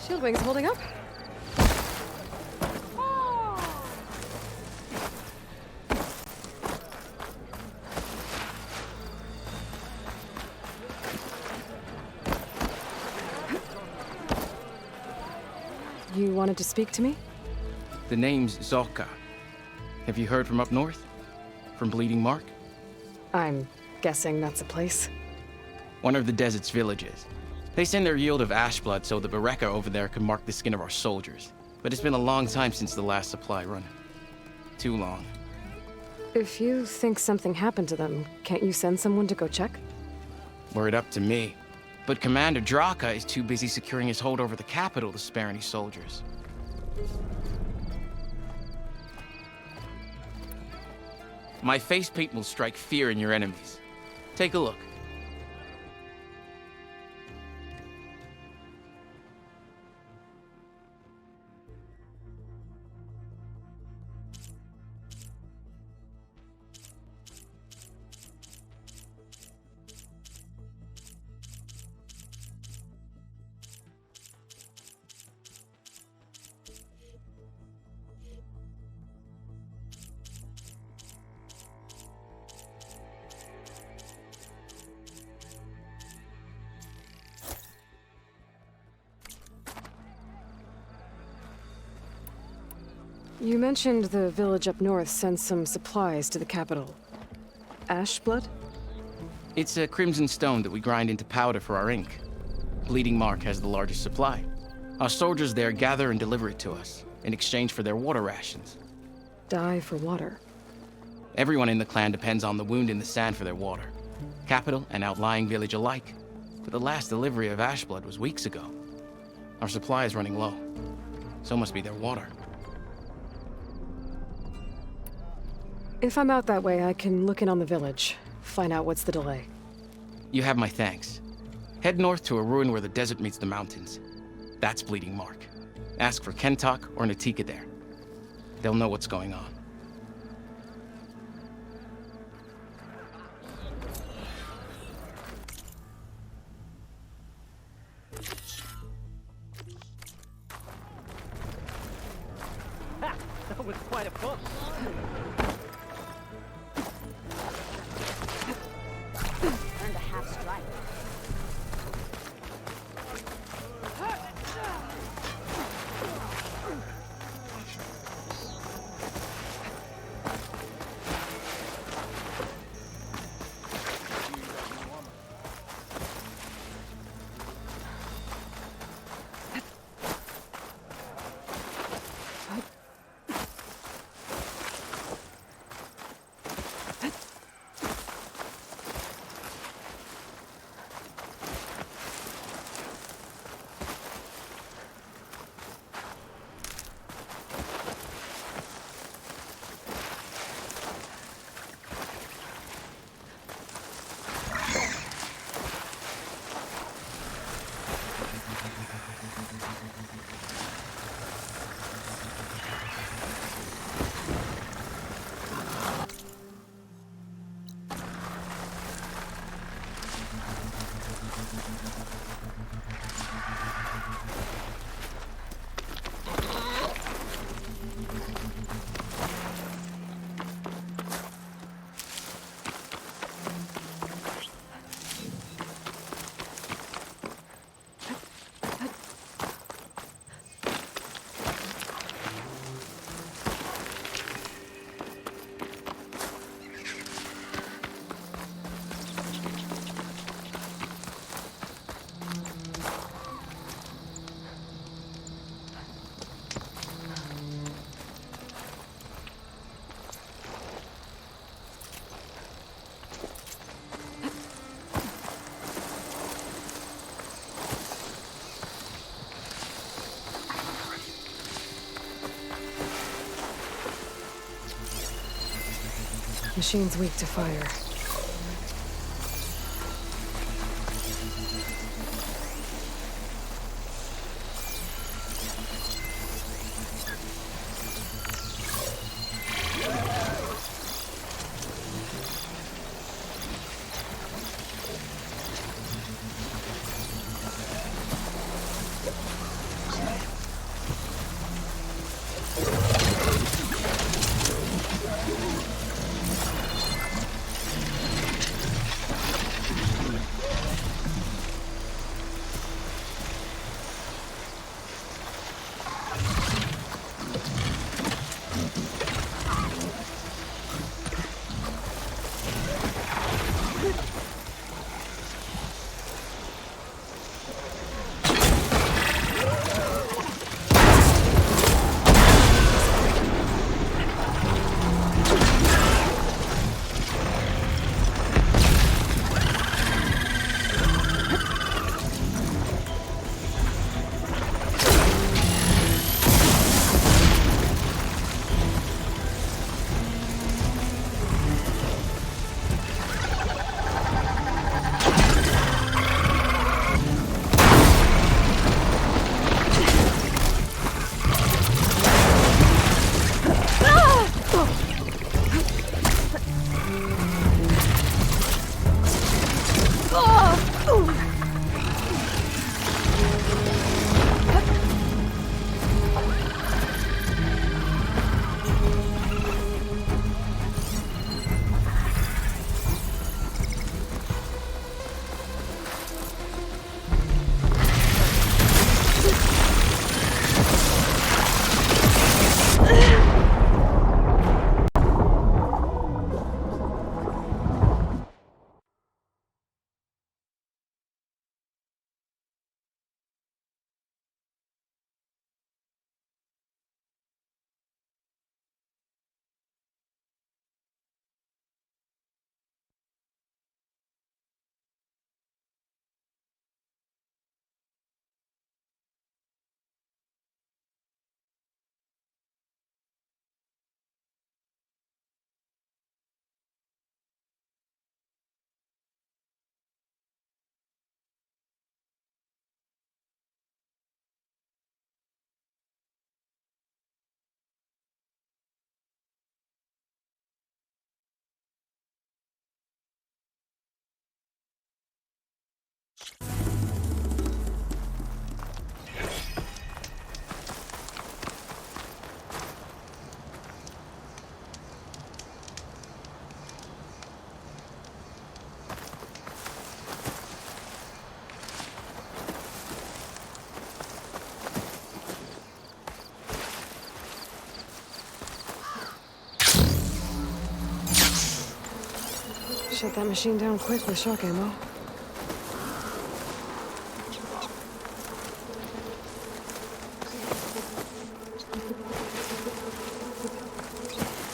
Shield wings holding up? You wanted to speak to me? The name's Zolka. Have you heard from up north? From Bleeding Mark? I'm guessing that's a place. One of the desert's villages. They send their yield of ash blood so the Bereka over there can mark the skin of our soldiers. But it's been a long time since the last supply run. Too long. If you think something happened to them, can't you send someone to go check? Were it up to me. But Commander Draka is too busy securing his hold over the capital to spare any soldiers. My face paint will strike fear in your enemies. Take a look. You mentioned the village up north sends some supplies to the capital. Ash blood? It's a crimson stone that we grind into powder for our ink. Bleeding Mark has the largest supply. Our soldiers there gather and deliver it to us, in exchange for their water rations. Die for water. Everyone in the clan depends on the wound in the sand for their water. Capital and outlying village alike. But the last delivery of ash blood was weeks ago. Our supply is running low. So must be their water. If I'm out that way, I can look in on the village, find out what's the delay. You have my thanks. Head north to a ruin where the desert meets the mountains. That's Bleeding Mark. Ask for Kentok or Natika there. They'll know what's going on. Ha! That was quite a book. Earned a half strike. Machine's weak to fire. Shut that machine down quick with shock ammo.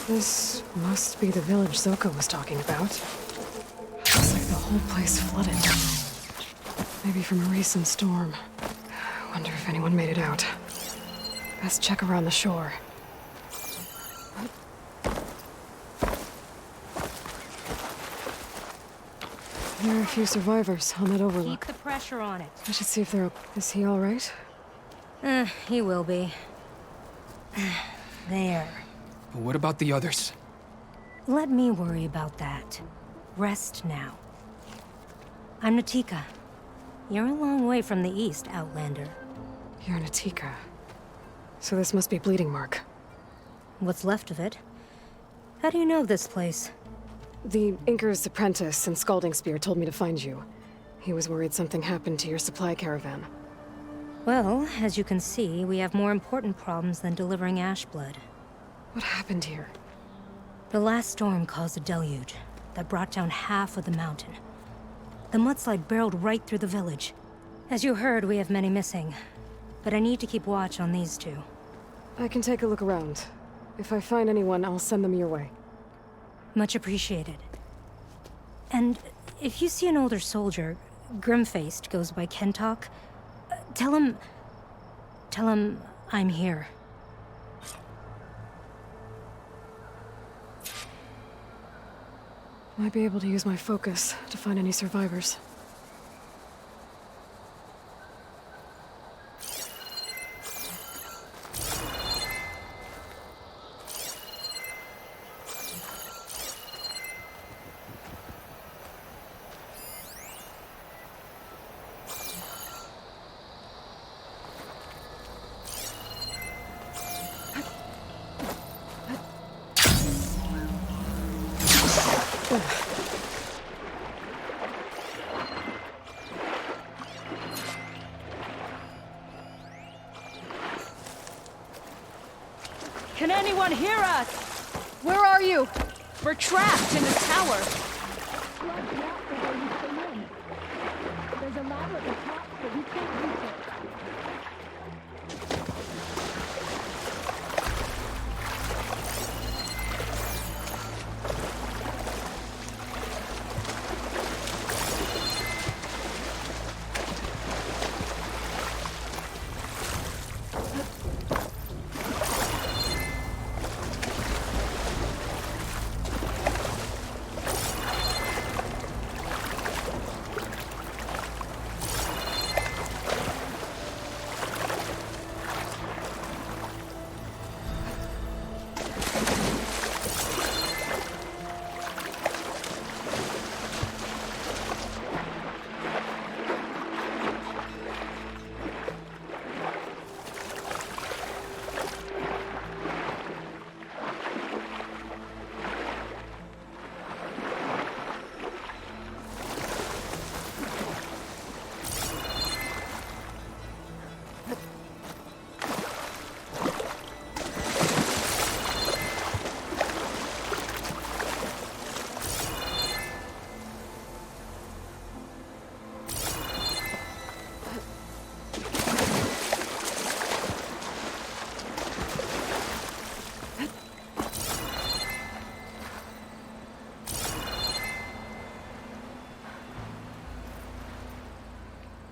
This must be the village Zoko was talking about. Looks like the whole place flooded. Maybe from a recent storm. Wonder if anyone made it out. Best check around the shore. There are a few survivors on that overlook. Keep the pressure on it. I should see if they're... Is he all right? He will be. There. But what about the others? Let me worry about that. Rest now. I'm Natika. You're a long way from the east, Outlander. You're Natika. So this must be Bleeding Mark. What's left of it? How do you know this place? The Inker's apprentice and Scalding Spear told me to find you. He was worried something happened to your supply caravan. Well, as you can see, we have more important problems than delivering Ashblood. What happened here? The last storm caused a deluge that brought down half of the mountain. The mudslide barreled right through the village. As you heard, we have many missing. But I need to keep watch on these two. I can take a look around. If I find anyone, I'll send them your way. Much appreciated. And if you see an older soldier, grim-faced, goes by Kentok, tell him I'm here. Might be able to use my focus to find any survivors. Can anyone hear us? Where are you? We're trapped in a tower. There's a ladder at the top, but we can't reach it.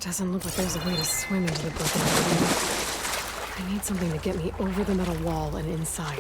Doesn't look like there's a way to swim into the broken building. I need something to get me over the metal wall and inside.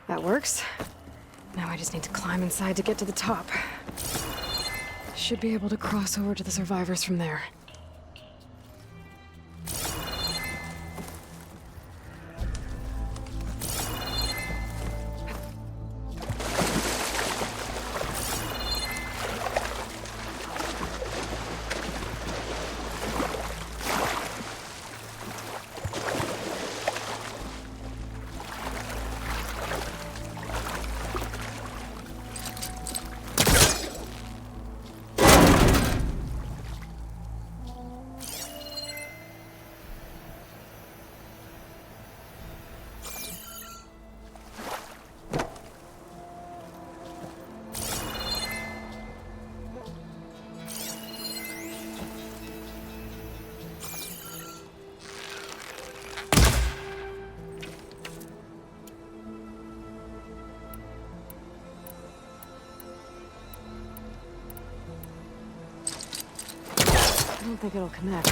That works. Now I just need to climb inside to get to the top. Should be able to cross over to the survivors from there. don't think it'll connect.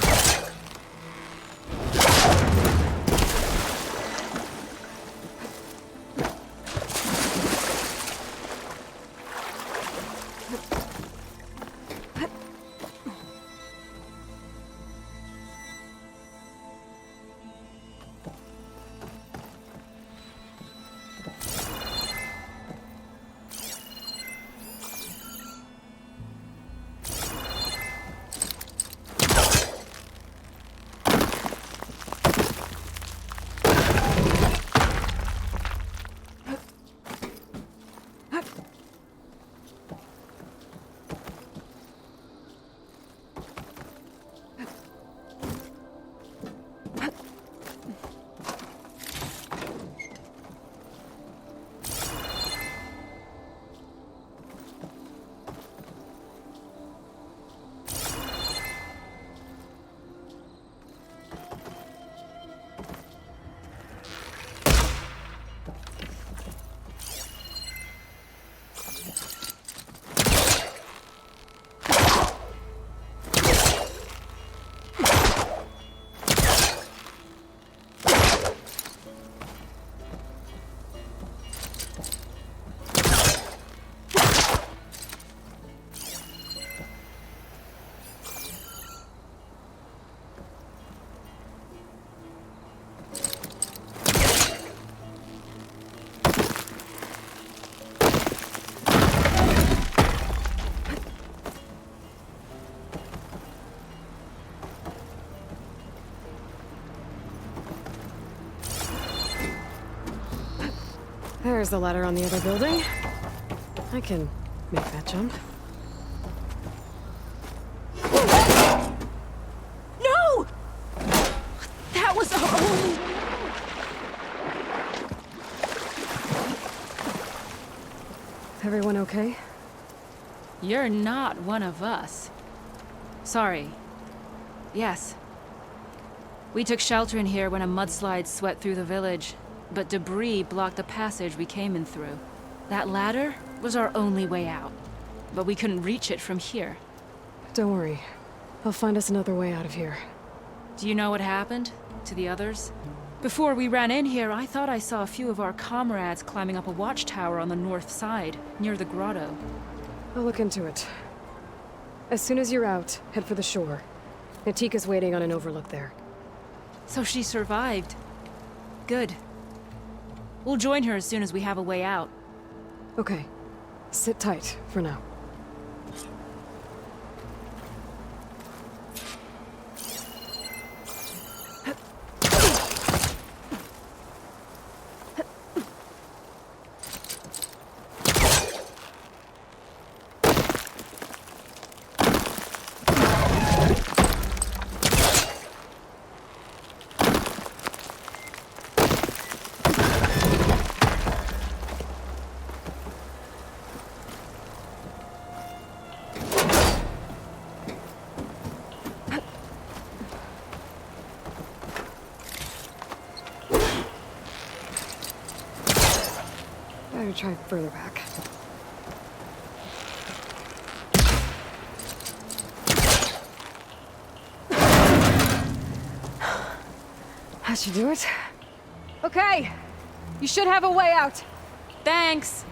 There's the ladder on the other building. I can make that jump. No! That was our only... Everyone okay? You're not one of us. Sorry. Yes. We took shelter in here when a mudslide swept through the village, but debris blocked the passage we came in through. That ladder was our only way out, but we couldn't reach it from here. Don't worry. I'll find us another way out of here. Do you know what happened to the others? Before we ran in here, I thought I saw a few of our comrades climbing up a watchtower on the north side, near the grotto. I'll look into it. As soon as you're out, head for the shore. Natika's waiting on an overlook there. So she survived. Good. We'll join her as soon as we have a way out. Okay. Sit tight for now. Better try further back. That should do it. Okay. You should have a way out. Thanks.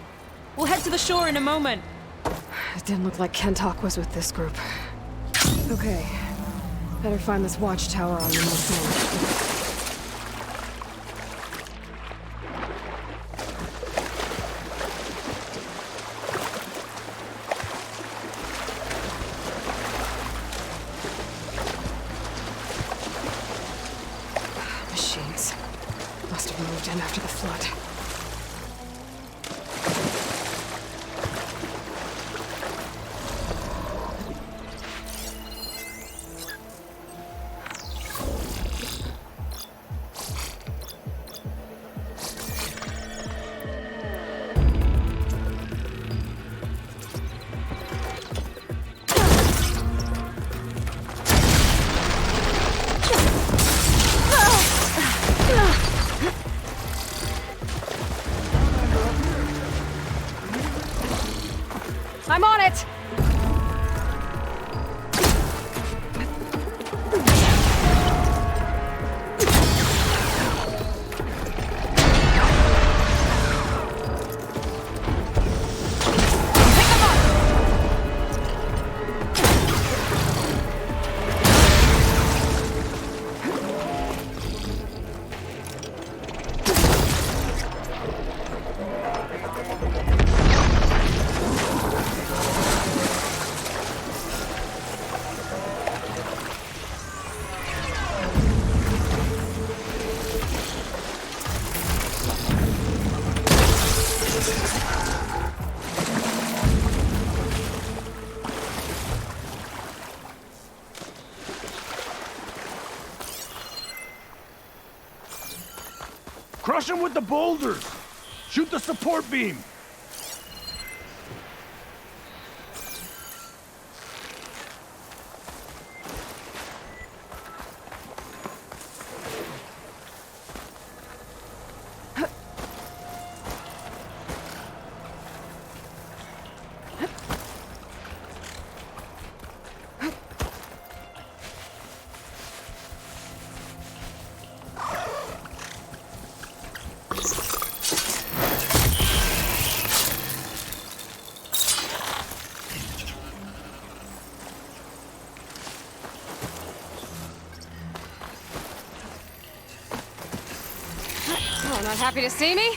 We'll head to the shore in a moment. It didn't look like Kentok was with this group. Okay. Better find this watchtower on the north end. Machines. Must have moved in after the flood. Crush them with the boulders! Shoot the support beam! Oh, not happy to see me?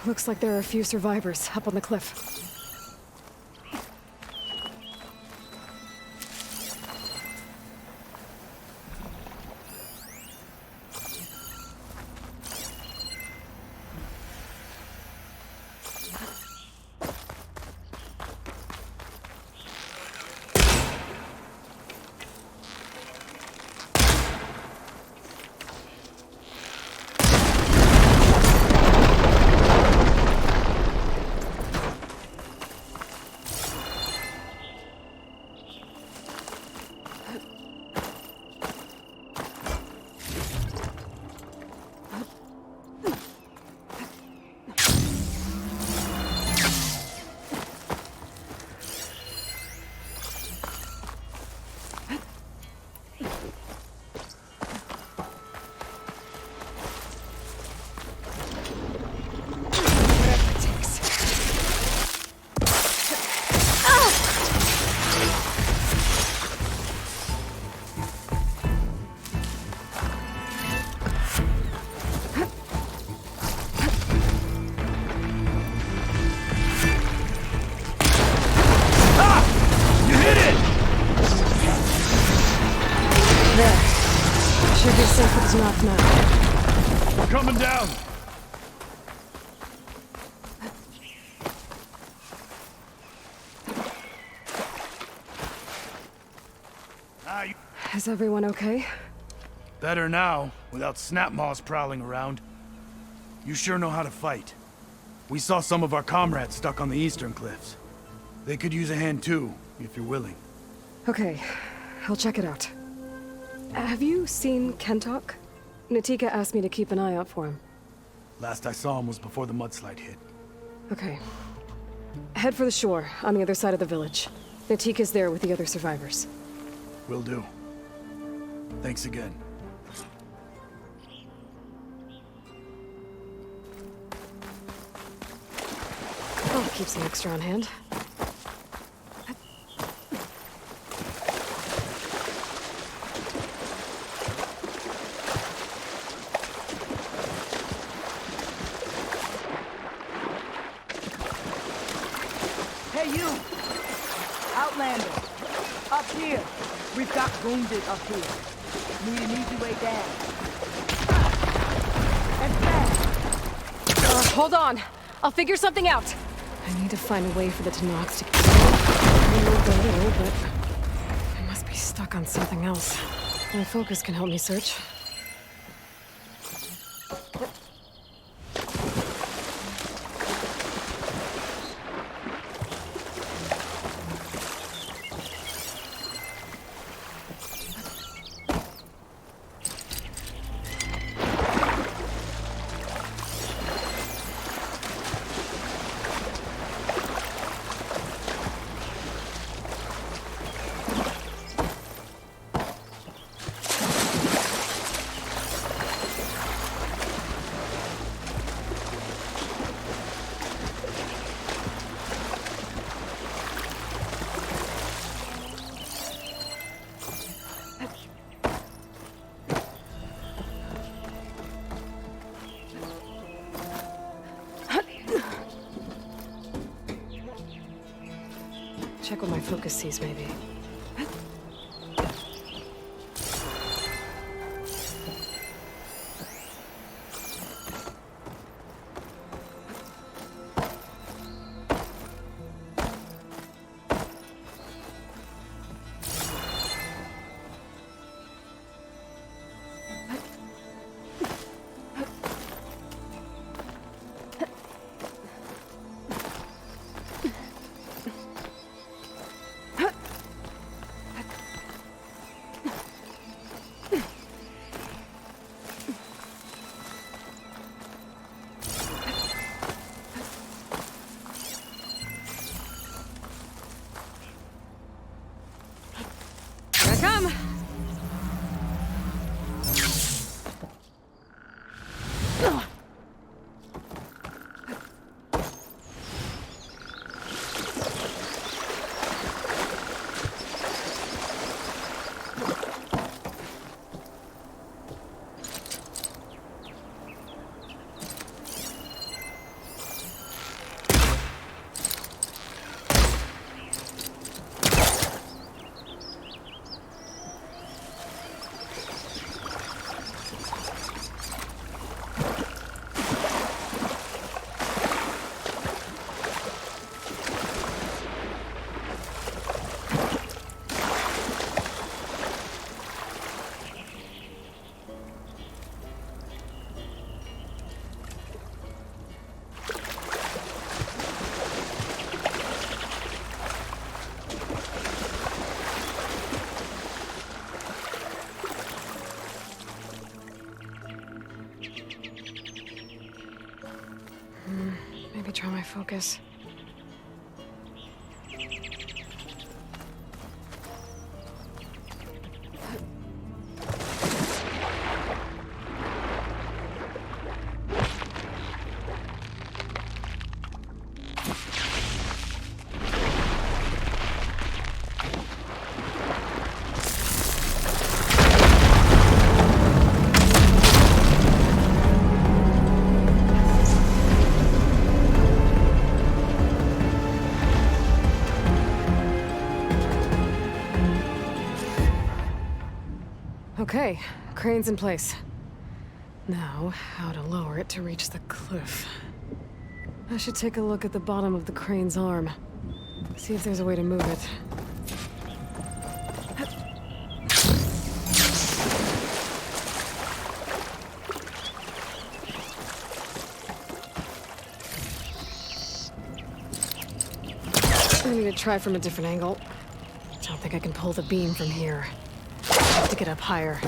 Looks like there are a few survivors up on the cliff. Should be safe with his knocked now. We're coming down! Is everyone okay? Better now, without snapmaws prowling around. You sure know how to fight. We saw some of our comrades stuck on the eastern cliffs. They could use a hand too, if you're willing. Okay, I'll check it out. Have you seen Kentok? Natika asked me to keep an eye out for him. Last I saw him was before the mudslide hit. Okay. Head for the shore, on the other side of the village. Natika's there with the other survivors. Will do. Thanks again. I'll keep some extra on hand. Hey, you! Outlander! Up here! We've got wounded up here. Need an easy way down. And fast! Hold on! I'll figure something out! I need to find a way for the Tanox to get I moved a little, but I must be stuck on something else. My focus can help me search. Check what my focus sees, maybe. Come. Maybe try my focus. Okay, crane's in place. Now, how to lower it to reach the cliff. I should take a look at the bottom of the crane's arm. See if there's a way to move it. I need to try from a different angle. Don't think I can pull the beam from here. I have to get up higher.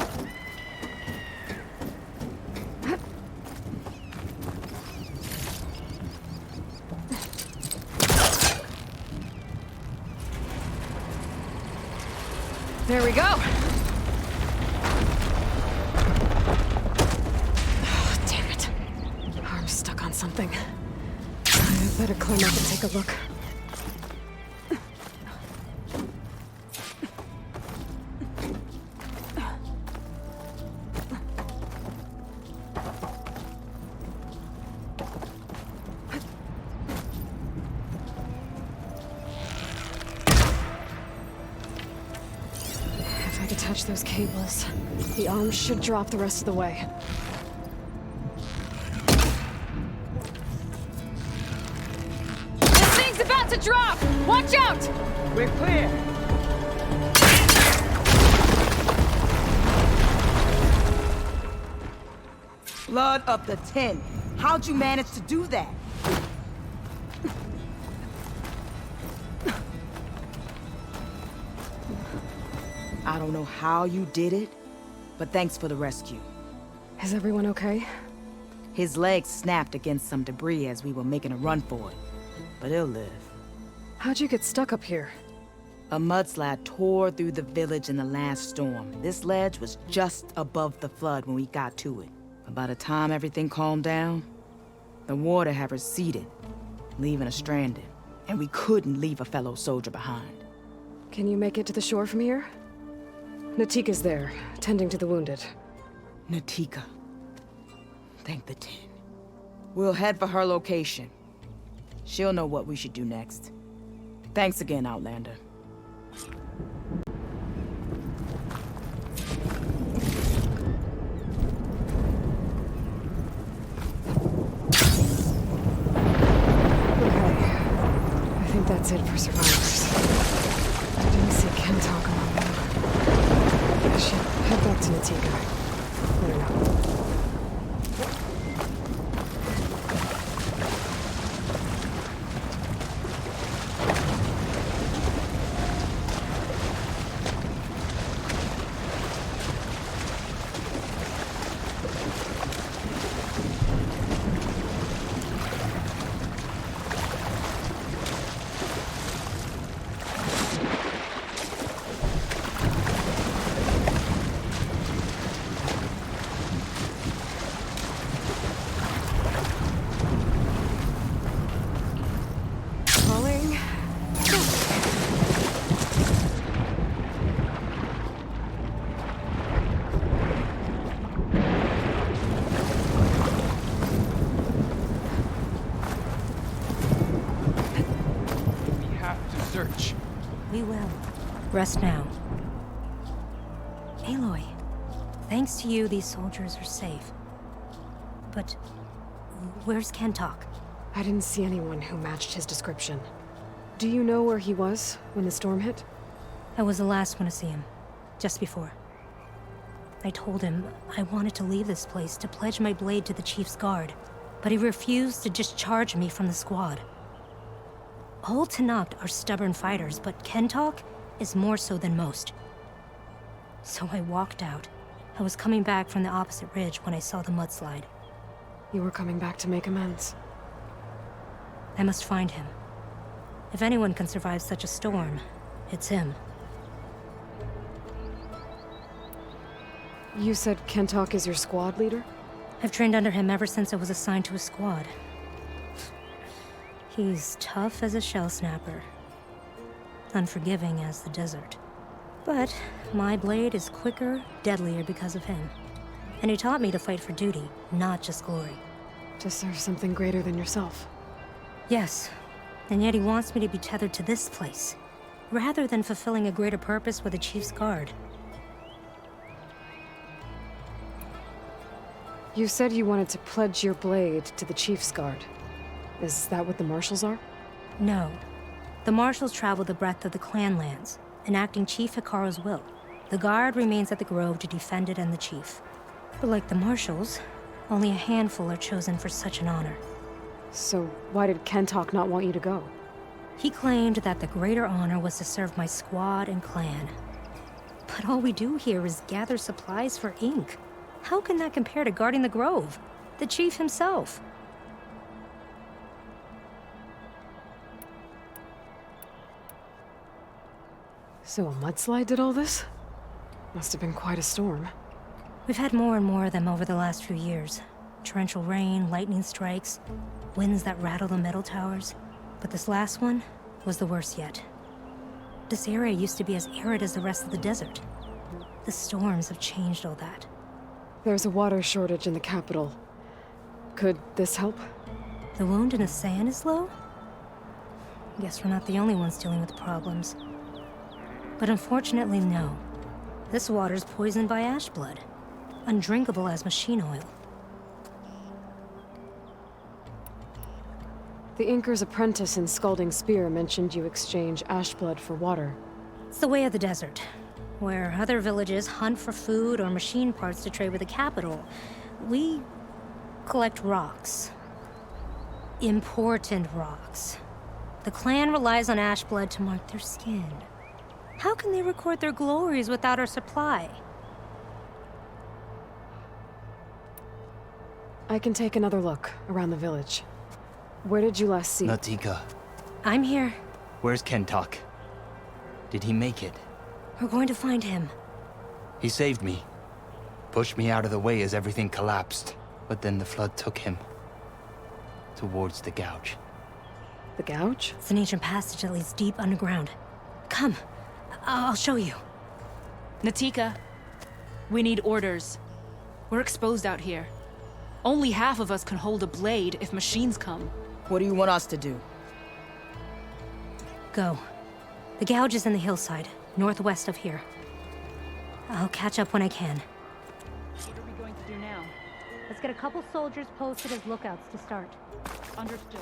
There we go! Oh, damn it. Arm's stuck on something. I better climb up and take a look. Touch those cables. The arm should drop the rest of the way. This thing's about to drop! Watch out! We're clear. Blood up the 10. How'd you manage to do that? I don't know how you did it, but thanks for the rescue. Is everyone okay? His legs snapped against some debris as we were making a run for it, but he'll live. How'd you get stuck up here? A mudslide tore through the village in the last storm. This ledge was just above the flood when we got to it. But by the time everything calmed down, the water had receded, leaving us stranded, and we couldn't leave a fellow soldier behind. Can you make it to the shore from here? Natika's there, tending to the wounded. Natika. Thank the 10. We'll head for her location. She'll know what we should do next. Thanks again, Outlander. I think that's it for survivors. I didn't see Ken talk among them. I should head back to Natika. Let her know. We will. Rest now. Aloy, thanks to you, these soldiers are safe. But where's Kentok? I didn't see anyone who matched his description. Do you know where he was when the storm hit? I was the last one to see him, just before. I told him I wanted to leave this place to pledge my blade to the Chief's guard, but he refused to discharge me from the squad. All Tenakth are stubborn fighters, but Kentok is more so than most. So I walked out. I was coming back from the opposite ridge when I saw the mudslide. You were coming back to make amends. I must find him. If anyone can survive such a storm, it's him. You said Kentok is your squad leader? I've trained under him ever since I was assigned to a squad. He's tough as a shell snapper, unforgiving as the desert. But my blade is quicker, deadlier because of him. And he taught me to fight for duty, not just glory. To serve something greater than yourself. Yes, and yet he wants me to be tethered to this place, rather than fulfilling a greater purpose with the Chief's guard. You said you wanted to pledge your blade to the Chief's guard. Is that what the Marshals are? No. The Marshals travel the breadth of the clan lands, enacting Chief Hikaru's will. The guard remains at the Grove to defend it and the Chief. But like the Marshals, only a handful are chosen for such an honor. So why did Kentok not want you to go? He claimed that the greater honor was to serve my squad and clan. But all we do here is gather supplies for ink. How can that compare to guarding the Grove? The Chief himself. So a mudslide did all this? Must have been quite a storm. We've had more and more of them over the last few years. Torrential rain, lightning strikes, winds that rattle the metal towers. But this last one was the worst yet. This area used to be as arid as the rest of the desert. The storms have changed all that. There's a water shortage in the capital. Could this help? The wound in the sand is low? Guess we're not the only ones dealing with problems. But unfortunately, no. This water's poisoned by ash blood. Undrinkable as machine oil. The Inker's apprentice in Scalding Spear mentioned you exchange ash blood for water. It's the way of the desert, where other villages hunt for food or machine parts to trade with the capital. We collect rocks. Important rocks. The clan relies on ash blood to mark their skin. How can they record their glories without our supply? I can take another look around the village. Where did you last see? Natika. I'm here. Where's Kentok? Did he make it? We're going to find him. He saved me. Pushed me out of the way as everything collapsed. But then the flood took him. Towards the gouge. The gouge? It's an ancient passage that leads deep underground. Come. I'll show you. Natika, we need orders. We're exposed out here. Only half of us can hold a blade if machines come. What do you want us to do? go. The gouge is in the hillside, northwest of here. I'll catch up when I can. What are we going to do now? Let's get a couple soldiers posted as lookouts to start. Understood.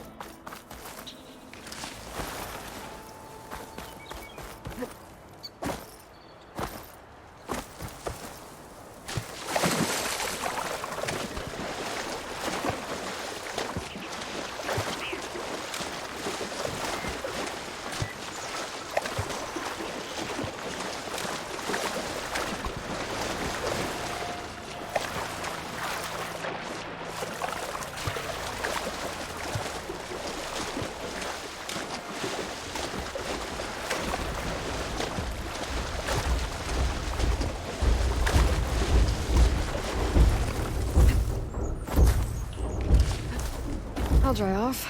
I'll dry off.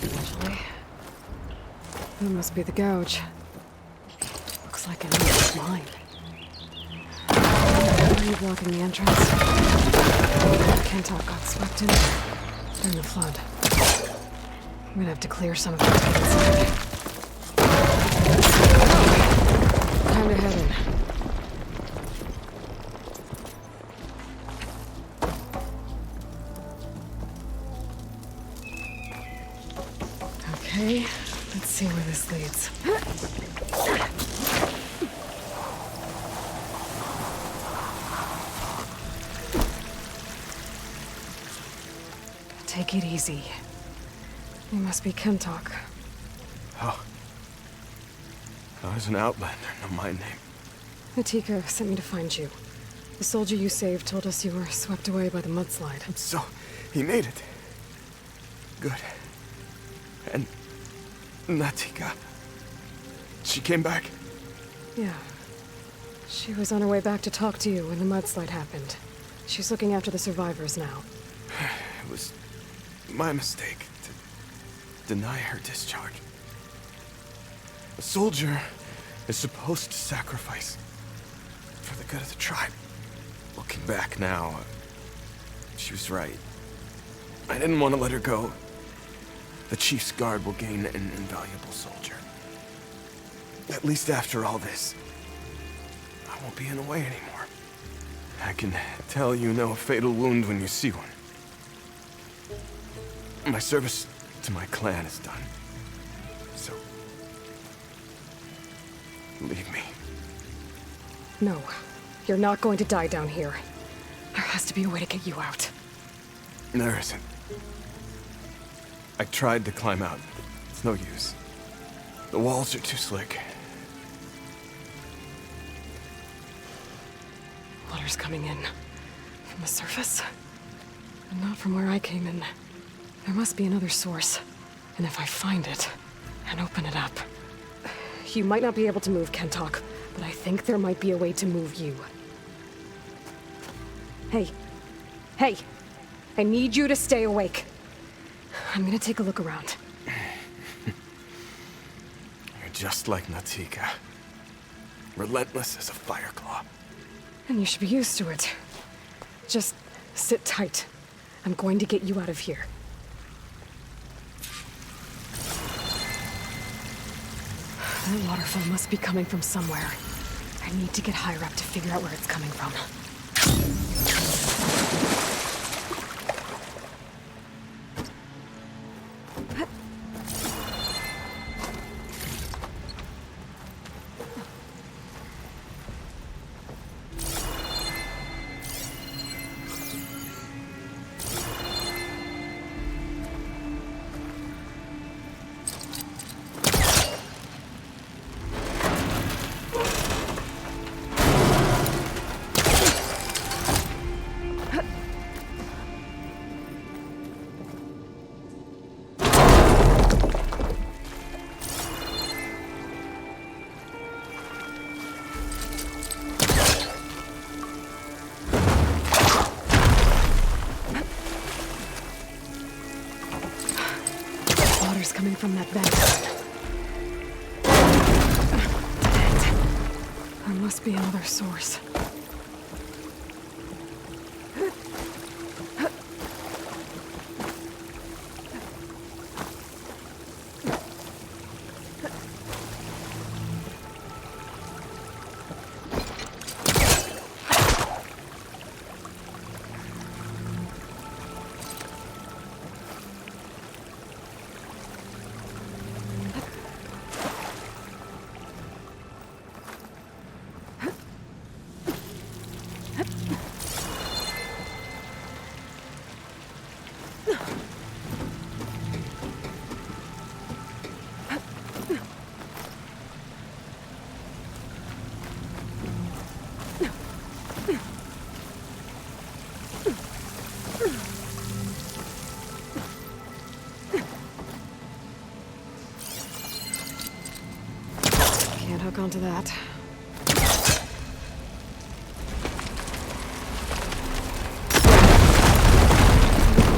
Eventually. That must be the gouge. Looks like an old mine. Why are you blocking the entrance? Kentok got swept in during the flood. I'm gonna have to clear some of it to get inside. Time to head in. Okay, let's see where this leads. Take it easy. You must be Kentok. Oh. I was an outlander, no my name. Natika sent me to find you. The soldier you saved told us you were swept away by the mudslide. So, he made it. Good. And Natika, she came back? Yeah. She was on her way back to talk to you when the mudslide happened. She's looking after the survivors now. It was my mistake to deny her discharge. A soldier is supposed to sacrifice for the good of the tribe. Looking back now, she was right. I didn't want to let her go. The chief's guard will gain an invaluable soldier. At least after all this, I won't be in the way anymore. I can tell you know a fatal wound when you see one. My service to my clan is done. So, leave me. No, you're not going to die down here. There has to be a way to get you out. There isn't. I tried to climb out. It's no use. The walls are too slick. Water's coming in. From the surface. And not from where I came in. There must be another source. And if I find it, and open it up... You might not be able to move, Kentok, but I think there might be a way to move you. Hey. Hey! I need you to stay awake. I'm gonna take a look around. You're just like Natika. Relentless as a fireclaw. And you should be used to it. Just sit tight. I'm going to get you out of here. That waterfall must be coming from somewhere. I need to get higher up to figure out where it's coming from. Coming from that vent. There must be another source. hook onto that.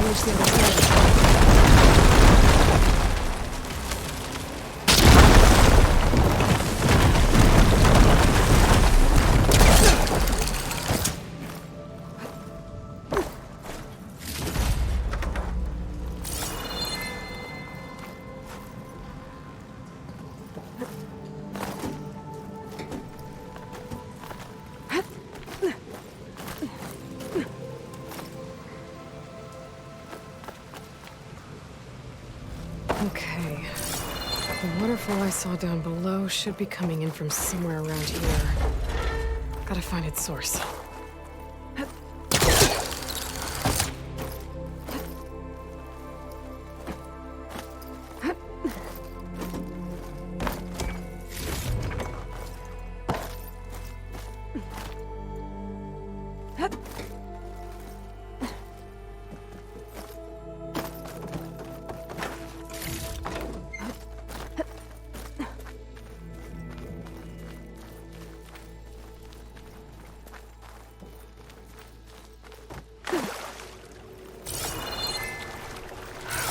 Reach the other side. Okay. The waterfall I saw down below should be coming in from somewhere around here. Gotta find its source.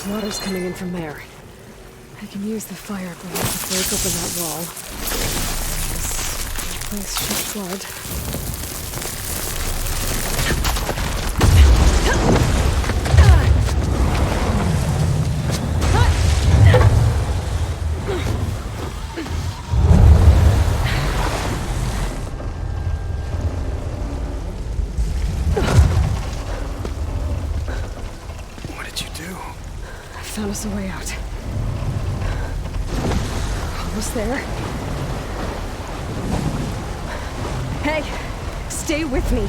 Water's coming in from there. I can use the fire grenade to break open that wall. This place should flood. Found us a way out. Almost there. Hey, stay with me.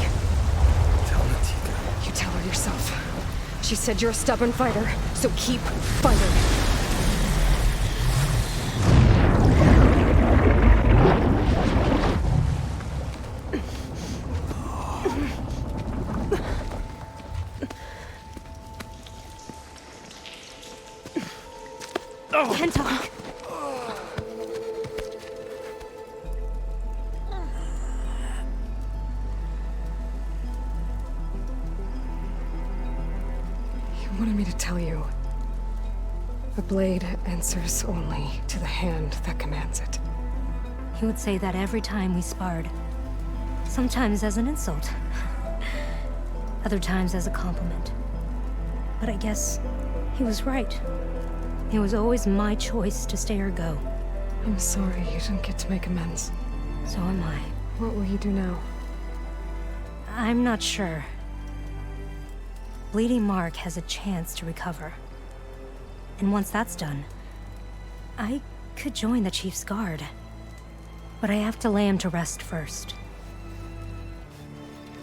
Tell Natika. You tell her yourself. She said you're a stubborn fighter, so keep fighting. Can't talk. You wanted me to tell you. The blade answers only to the hand that commands it. He would say that every time we sparred. Sometimes as an insult. Other times as a compliment. But I guess he was right. It was always my choice to stay or go. I'm sorry you didn't get to make amends. So am I. What will you do now? I'm not sure. Bleeding Mark has a chance to recover. And once that's done, I could join the Chief's Guard. But I have to lay him to rest first.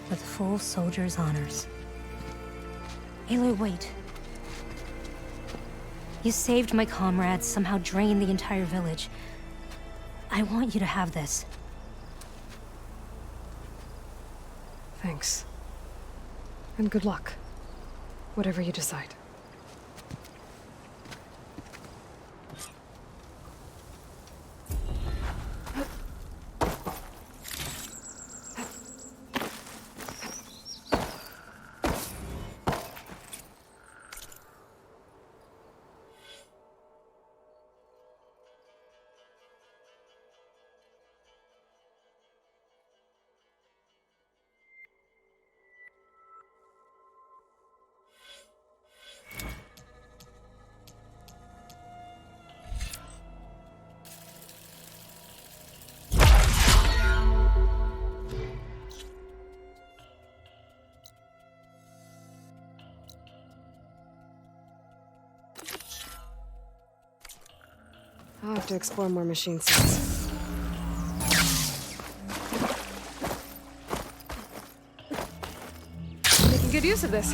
With full soldier's honors. Aloy, wait. You saved my comrades, somehow drained the entire village. I want you to have this. Thanks. And good luck. Whatever you decide. I'll have to explore more machine sites. Making good use of this.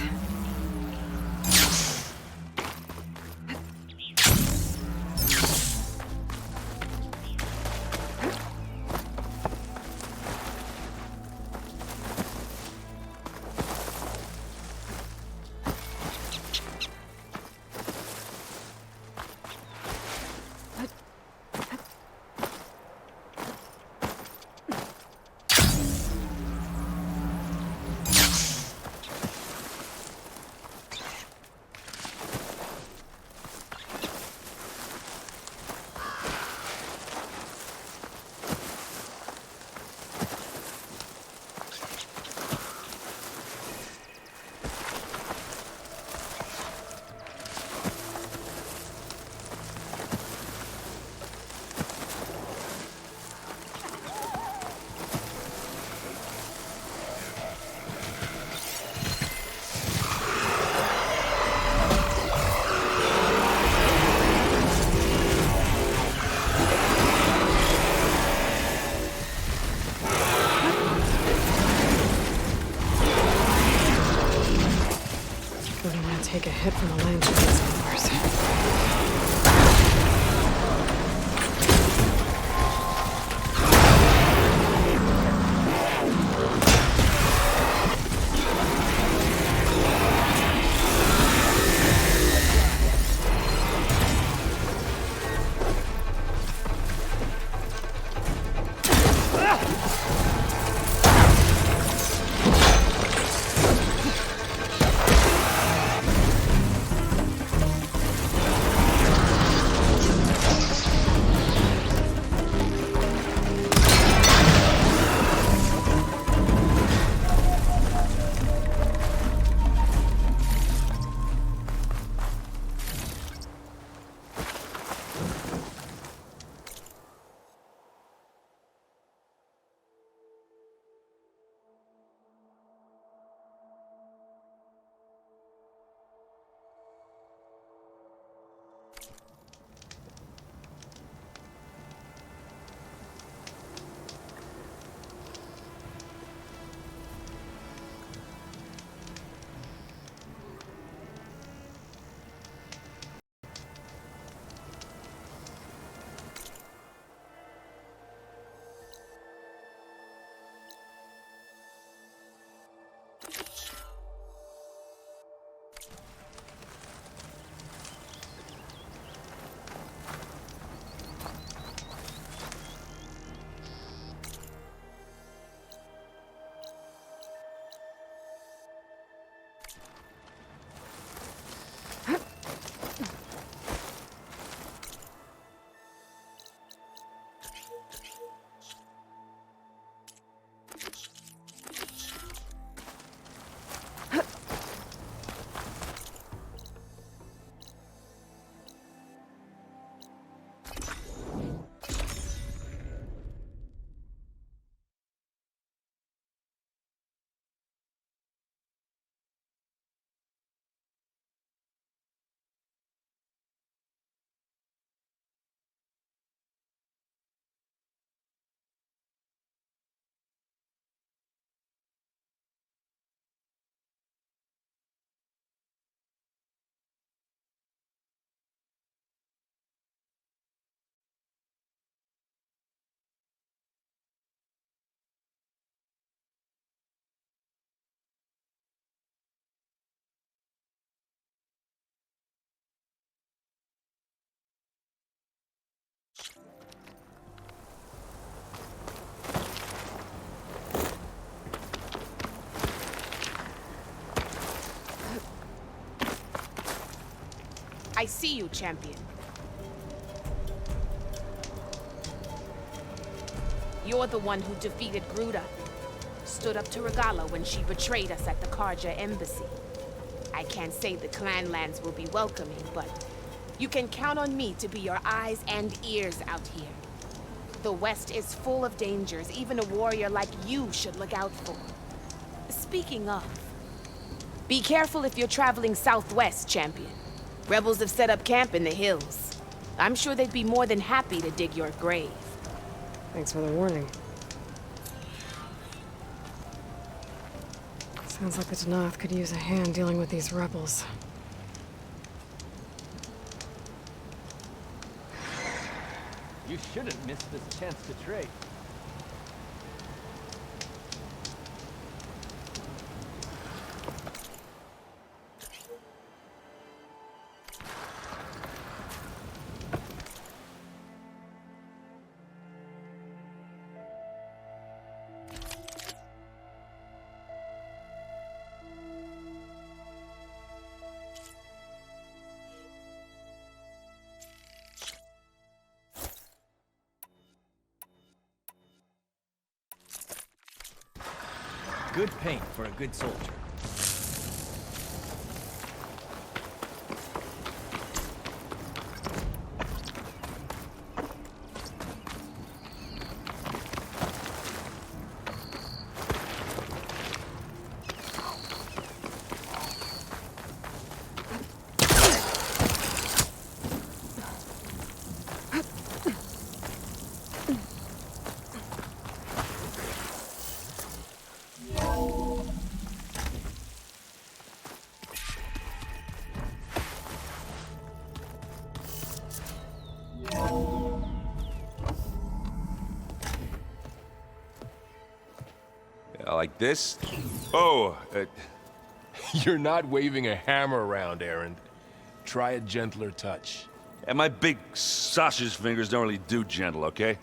hit from the land trains, of course. I see you, champion. You're the one who defeated Gruda. Stood up to Regala when she betrayed us at the Karja embassy. I can't say the clan lands will be welcoming, but you can count on me to be your eyes and ears out here. The West is full of dangers even a warrior like you should look out for. Speaking of, be careful if you're traveling southwest, champion. Rebels have set up camp in the hills. I'm sure they'd be more than happy to dig your grave. Thanks for the warning. Sounds like the Danath could use a hand dealing with these rebels. You shouldn't miss this chance to trade. Good paint for a good soldier. like this. Oh, You're not waving a hammer around, Errand. Try a gentler touch. and my big sausage fingers don't really do gentle, okay?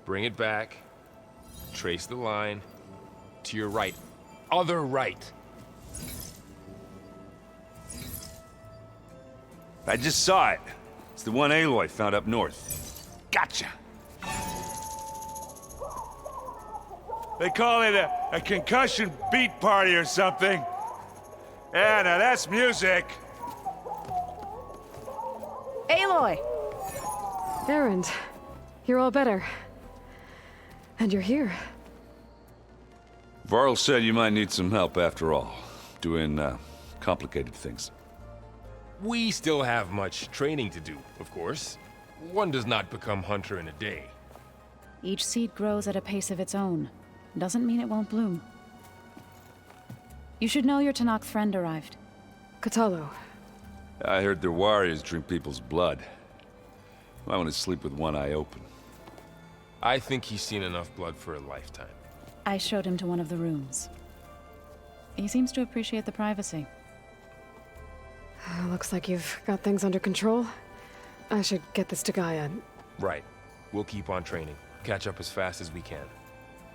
Bring it back. Trace the line. To your right. Other right. I just saw it. It's the one Aloy found up north. Gotcha. They call it a concussion beat party or something. Yeah, now that's music. Aloy! Errand, you're all better. And you're here. Varl said you might need some help after all, doing complicated things. We still have much training to do, of course. One does not become hunter in a day. Each seed grows at a pace of its own. Doesn't mean it won't bloom. You should know your Tanakh friend arrived. Katalo. I heard their warriors drink people's blood. I want to sleep with one eye open. I think he's seen enough blood for a lifetime. I showed him to one of the rooms. He seems to appreciate the privacy. Looks like you've got things under control. I should get this to Gaia. Right. We'll keep on training. Catch up as fast as we can.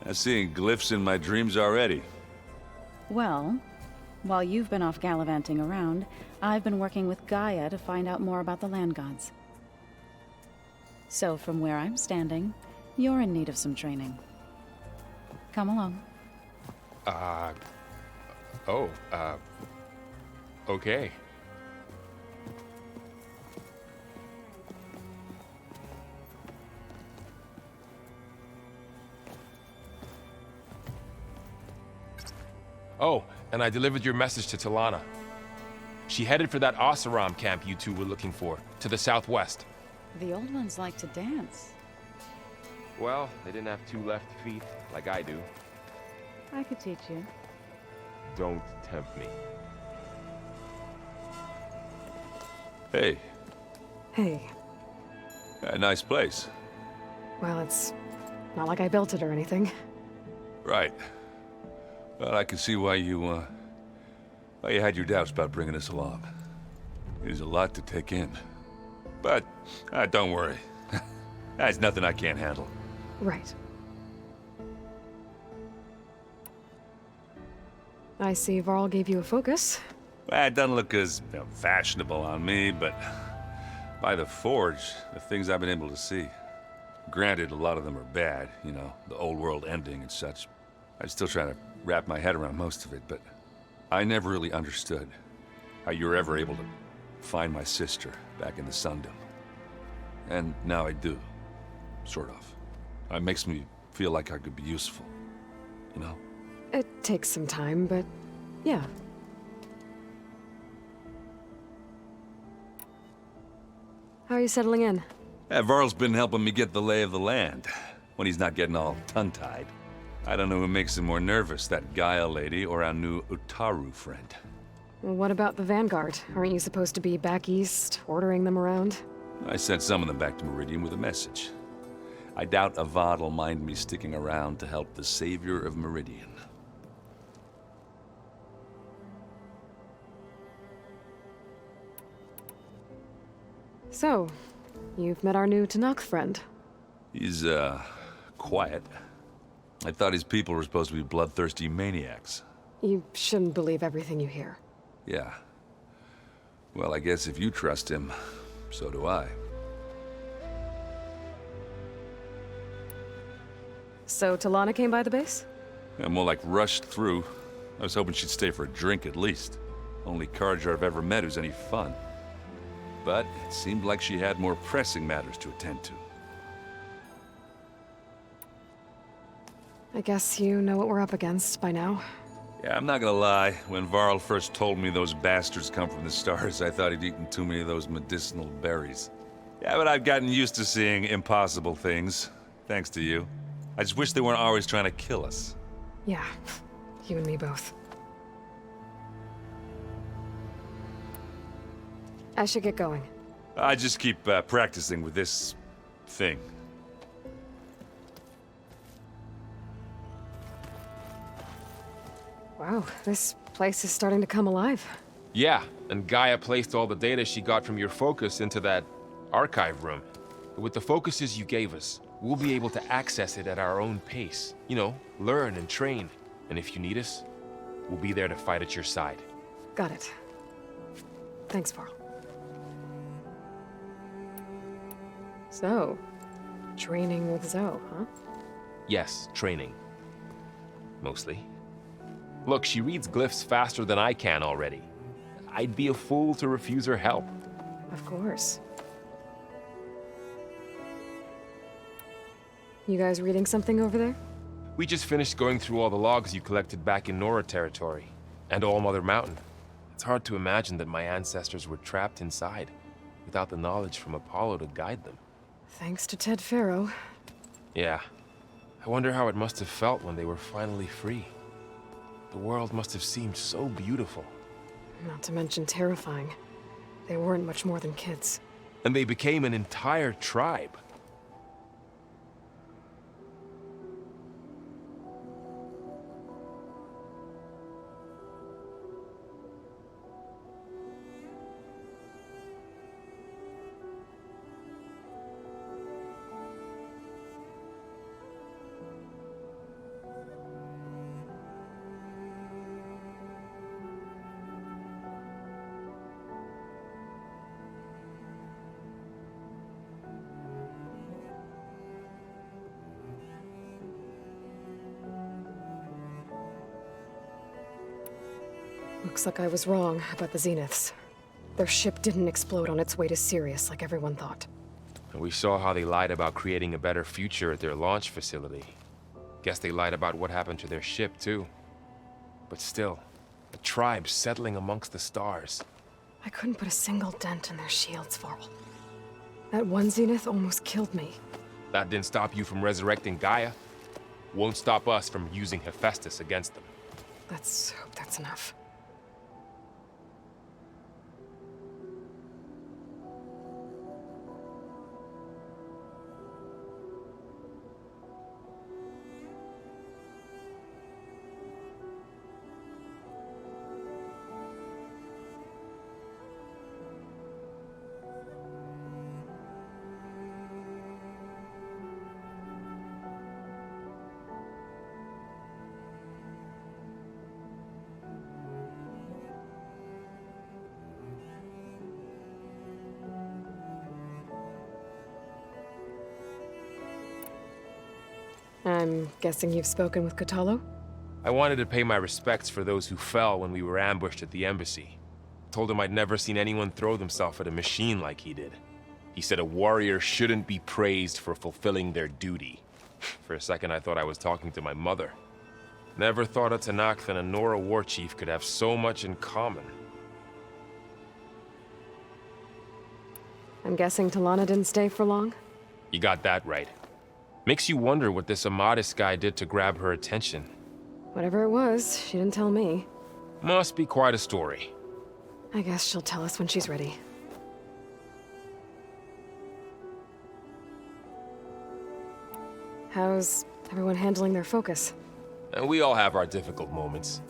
I'm seeing glyphs in my dreams already. Well, while you've been off gallivanting around, I've been working with Gaia to find out more about the land gods. So from where I'm standing, you're in need of some training. Come along. Okay. Oh, and I delivered your message to Talana. She headed for that Oseram camp you two were looking for, to the southwest. The old ones like to dance. Well, they didn't have two left feet, like I do. I could teach you. Don't tempt me. Hey. Hey. A nice place. Well, it's not like I built it or anything. Right. Well, I can see why you had your doubts about bringing us along. It is a lot to take in. But, don't worry. That's nothing I can't handle. Right. I see Varl gave you a focus. Well, it doesn't look as fashionable on me, but by the Forge, the things I've been able to see. Granted, a lot of them are bad, you know, the old world ending and such. I'm still trying to wrap my head around most of it, but I never really understood how you were ever able to find my sister back in the Sundom. And now I do, sort of. It makes me feel like I could be useful, you know? It takes some time, but yeah. How are you settling in? Varl's been helping me get the lay of the land, when he's not getting all tongue-tied. I don't know who makes him more nervous, that Gaia lady or our new Utaru friend. What about the Vanguard? Aren't you supposed to be back east, ordering them around? I sent some of them back to Meridian with a message. I doubt Avad will mind me sticking around to help the savior of Meridian. So, you've met our new Tanakh friend. He's, quiet. I thought his people were supposed to be bloodthirsty maniacs. You shouldn't believe everything you hear. Yeah. Well, I guess if you trust him, so do I. So Talana came by the base? Yeah, more like rushed through. I was hoping she'd stay for a drink at least. Only Carja I've ever met who's any fun. But it seemed like she had more pressing matters to attend to. I guess you know what we're up against by now. Yeah, I'm not gonna lie. When Varl first told me those bastards come from the stars, I thought he'd eaten too many of those medicinal berries. Yeah, but I've gotten used to seeing impossible things, thanks to you. I just wish they weren't always trying to kill us. Yeah, you and me both. I should get going. I just keep practicing with this thing. Wow, this place is starting to come alive. Yeah, and Gaia placed all the data she got from your focus into that archive room. With the focuses you gave us, we'll be able to access it at our own pace. You know, learn and train. And if you need us, we'll be there to fight at your side. Got it. Thanks, Varl. So, training with Zoe, huh? Yes, training. Mostly. Look, she reads glyphs faster than I can already. I'd be a fool to refuse her help. Of course. You guys reading something over there? We just finished going through all the logs you collected back in Nora territory, and All Mother Mountain. It's hard to imagine that my ancestors were trapped inside, without the knowledge from Apollo to guide them. Thanks to Ted Faro. Yeah. I wonder how it must have felt when they were finally free. The world must have seemed so beautiful. Not to mention terrifying. They weren't much more than kids. And they became an entire tribe. Looks like I was wrong about the Zeniths. Their ship didn't explode on its way to Sirius like everyone thought. And we saw how they lied about creating a better future at their launch facility. Guess they lied about what happened to their ship, too. But still, a tribe settling amongst the stars. I couldn't put a single dent in their shields, Varl. That one Zenith almost killed me. That didn't stop you from resurrecting Gaia. Won't stop us from using Hephaestus against them. Let's hope that's enough. I'm guessing you've spoken with Kotallo? I wanted to pay my respects for those who fell when we were ambushed at the embassy. Told him I'd never seen anyone throw themselves at a machine like he did. He said a warrior shouldn't be praised for fulfilling their duty. For a second I thought I was talking to my mother. Never thought a Tanakh and a Nora war chief could have so much in common. I'm guessing Talana didn't stay for long? You got that right. Makes you wonder what this Amadis guy did to grab her attention. Whatever it was, she didn't tell me. Must be quite a story. I guess she'll tell us when she's ready. How's everyone handling their focus? And we all have our difficult moments.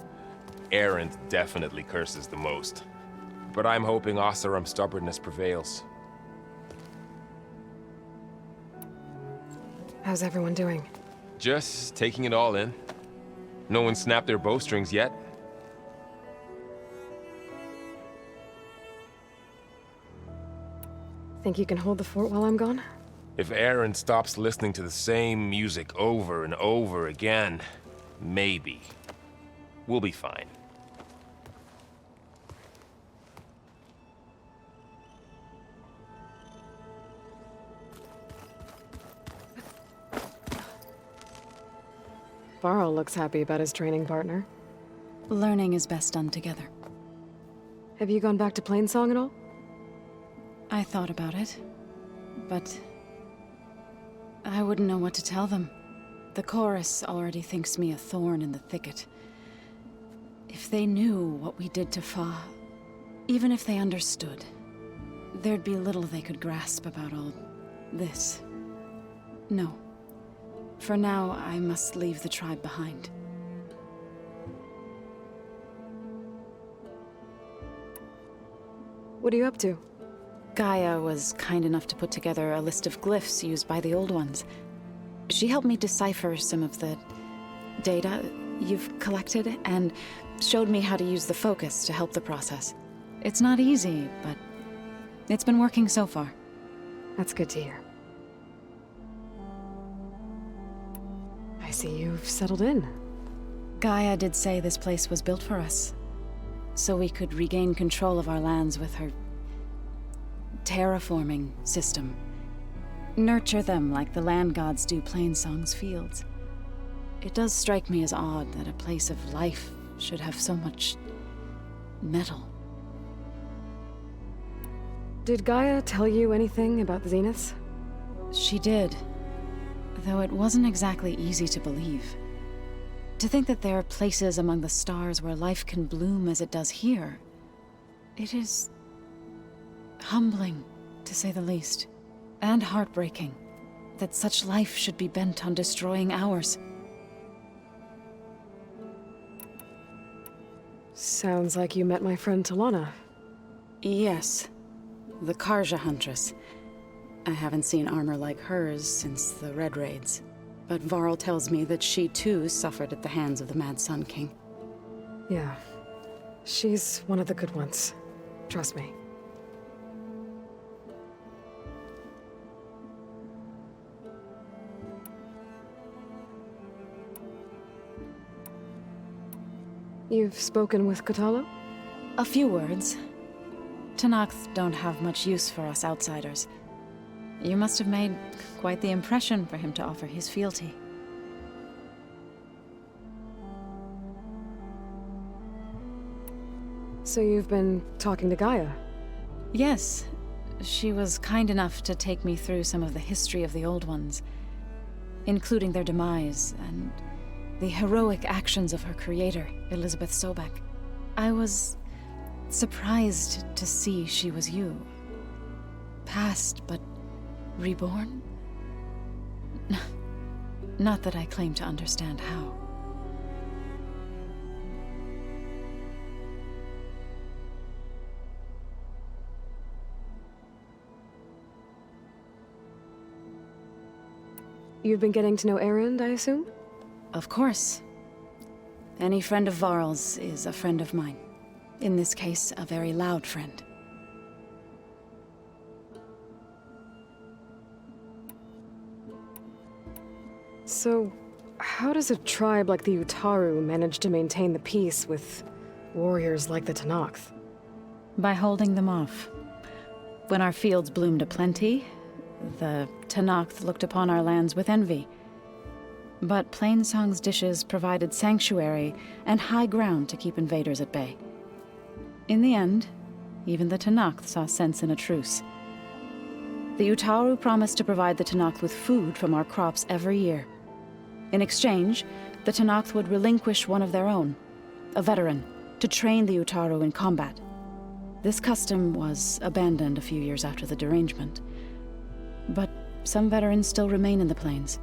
Erend definitely curses the most. But I'm hoping Oseram's stubbornness prevails. How's everyone doing? Just taking it all in. No one snapped their bowstrings yet. Think you can hold the fort while I'm gone? If Erend stops listening to the same music over and over again, maybe. We'll be fine. Varl looks happy about his training partner. Learning is best done together. Have you gone back to Plainsong at all? I thought about it, but I wouldn't know what to tell them. The chorus already thinks me a thorn in the thicket. If they knew what we did to Fa, even if they understood, there'd be little they could grasp about all this. No. For now, I must leave the tribe behind. What are you up to? Gaia was kind enough to put together a list of glyphs used by the Old Ones. She helped me decipher some of the data you've collected, and showed me how to use the focus to help the process. It's not easy, but it's been working so far. That's good to hear. I see you've settled in. Gaia did say this place was built for us, so we could regain control of our lands with her terraforming system. Nurture them like the land gods do Plainsong's fields. It does strike me as odd that a place of life should have so much metal. Did Gaia tell you anything about the Zeniths? She did, though it wasn't exactly easy to believe. To think that there are places among the stars where life can bloom as it does here, it is humbling, to say the least, and heartbreaking that such life should be bent on destroying ours. Sounds like you met my friend Talana. Yes, the Karja Huntress. I haven't seen armor like hers since the Red Raids, but Varl tells me that she too suffered at the hands of the Mad Sun King. Yeah, she's one of the good ones. Trust me. You've spoken with Kotallo? A few words. Tenakth don't have much use for us outsiders. You must have made quite the impression for him to offer his fealty. So you've been talking to Gaia? Yes. She was kind enough to take me through some of the history of the Old Ones, including their demise and the heroic actions of her creator, Elizabeth Sobek. I was surprised to see she was you. Past, but reborn? Not that I claim to understand how. You've been getting to know Erend, I assume? Of course. Any friend of Varl's is a friend of mine. In this case, a very loud friend. So, how does a tribe like the Utaru manage to maintain the peace with warriors like the Tenakth? By holding them off. When our fields bloomed aplenty, the Tenakth looked upon our lands with envy. But Plainsong's dishes provided sanctuary and high ground to keep invaders at bay. In the end, even the Tenakth saw sense in a truce. The Utaru promised to provide the Tenakth with food from our crops every year. In exchange, the Tenakth would relinquish one of their own, a veteran, to train the Utaru in combat. This custom was abandoned a few years after the derangement. But some veterans still remain in the plains.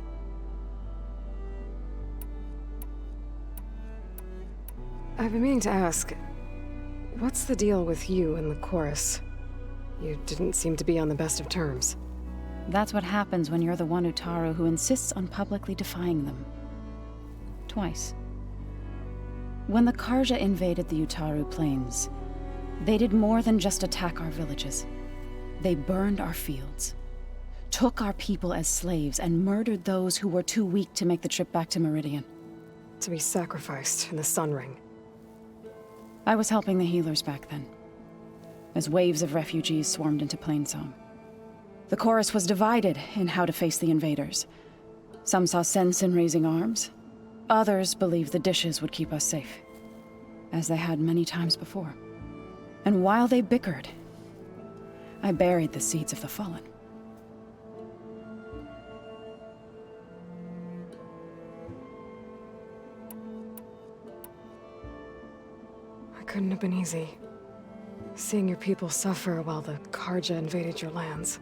I've been meaning to ask, what's the deal with you and the chorus? You didn't seem to be on the best of terms. That's what happens when you're the one Utaru who insists on publicly defying them. Twice. When the Karja invaded the Utaru plains, they did more than just attack our villages. They burned our fields, took our people as slaves, and murdered those who were too weak to make the trip back to Meridian. To be sacrificed in the Sun Ring. I was helping the healers back then, as waves of refugees swarmed into Plainsong. The chorus was divided in how to face the invaders. Some saw sense in raising arms. Others believed the dishes would keep us safe, as they had many times before. And while they bickered, I buried the seeds of the fallen. Couldn't have been easy. Seeing your people suffer while the Karja invaded your lands.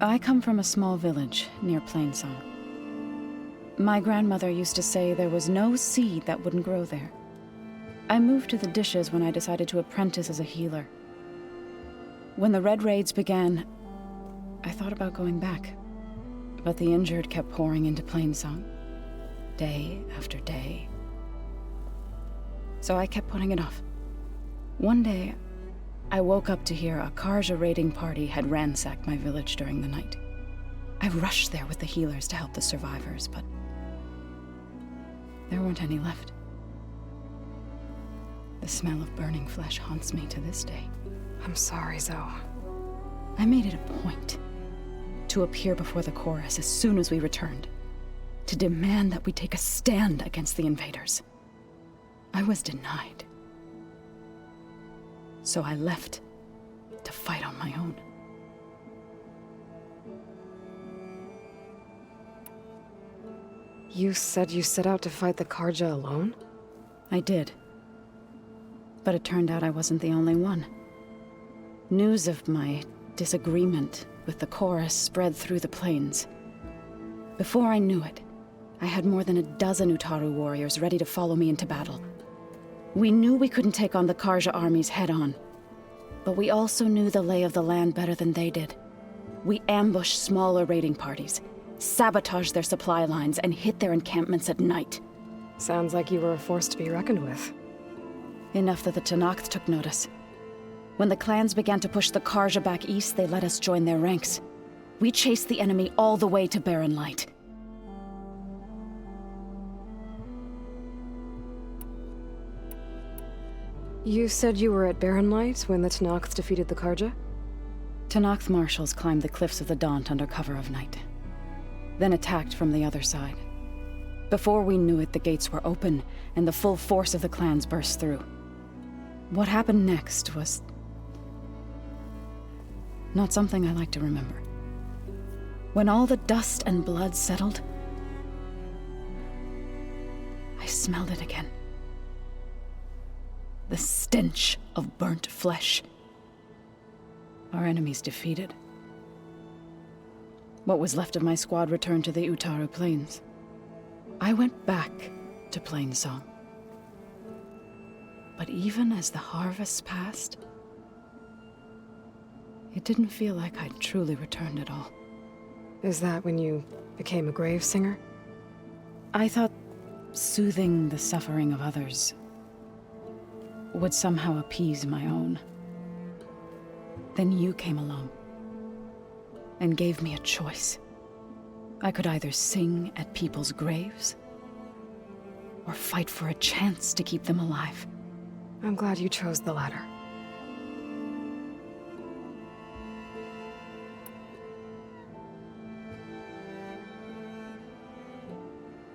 I come from a small village near Plainsong. My grandmother used to say there was no seed that wouldn't grow there. I moved to the dishes when I decided to apprentice as a healer. When the Red Raids began, I thought about going back. But the injured kept pouring into Plainsong, day after day. So I kept putting it off. One day, I woke up to hear a Karja raiding party had ransacked my village during the night. I rushed there with the healers to help the survivors, but there weren't any left. The smell of burning flesh haunts me to this day. I'm sorry, Zoe. I made it a point to appear before the chorus as soon as we returned, to demand that we take a stand against the invaders. I was denied. So I left to fight on my own. You said you set out to fight the Karja alone? I did. But it turned out I wasn't the only one. News of my disagreement with the chorus spread through the plains. Before I knew it, I had more than a dozen Utaru warriors ready to follow me into battle. We knew we couldn't take on the Karja armies head-on, but we also knew the lay of the land better than they did. We ambushed smaller raiding parties, sabotaged their supply lines, and hit their encampments at night. Sounds like you were a force to be reckoned with. Enough that the Tenakth took notice. When the clans began to push the Karja back east, they let us join their ranks. We chased the enemy all the way to Barren Light. You said you were at Barren Light when the Tenakth defeated the Karja? Tenakth marshals climbed the cliffs of the Daunt under cover of night, then attacked from the other side. Before we knew it, the gates were open, and the full force of the clans burst through. What happened next was not something I like to remember. When all the dust and blood settled, I smelled it again. The stench of burnt flesh. Our enemies defeated. What was left of my squad returned to the Utaru Plains. I went back to Plainsong. But even as the harvests passed, it didn't feel like I'd truly returned at all. Is that when you became a grave singer? I thought soothing the suffering of others would somehow appease my own. Then you came along and gave me a choice. I could either sing at people's graves or fight for a chance to keep them alive. I'm glad you chose the latter.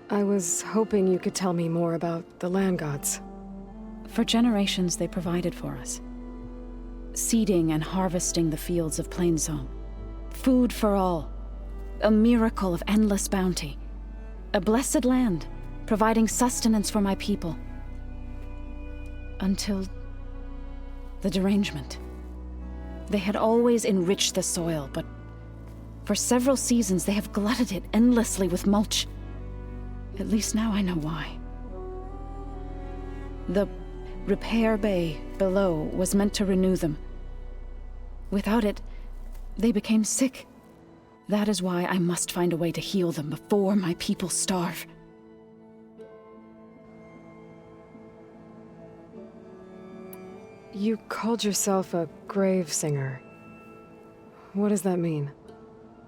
I was hoping you could tell me more about the land gods. For generations, they provided for us. Seeding and harvesting the fields of Plainsong. Food for all. A miracle of endless bounty. A blessed land, providing sustenance for my people. Until the derangement. They had always enriched the soil, but for several seasons they have glutted it endlessly with mulch. At least now I know why. The repair bay below was meant to renew them. Without it, they became sick. That is why I must find a way to heal them before my people starve. You called yourself a grave singer. What does that mean?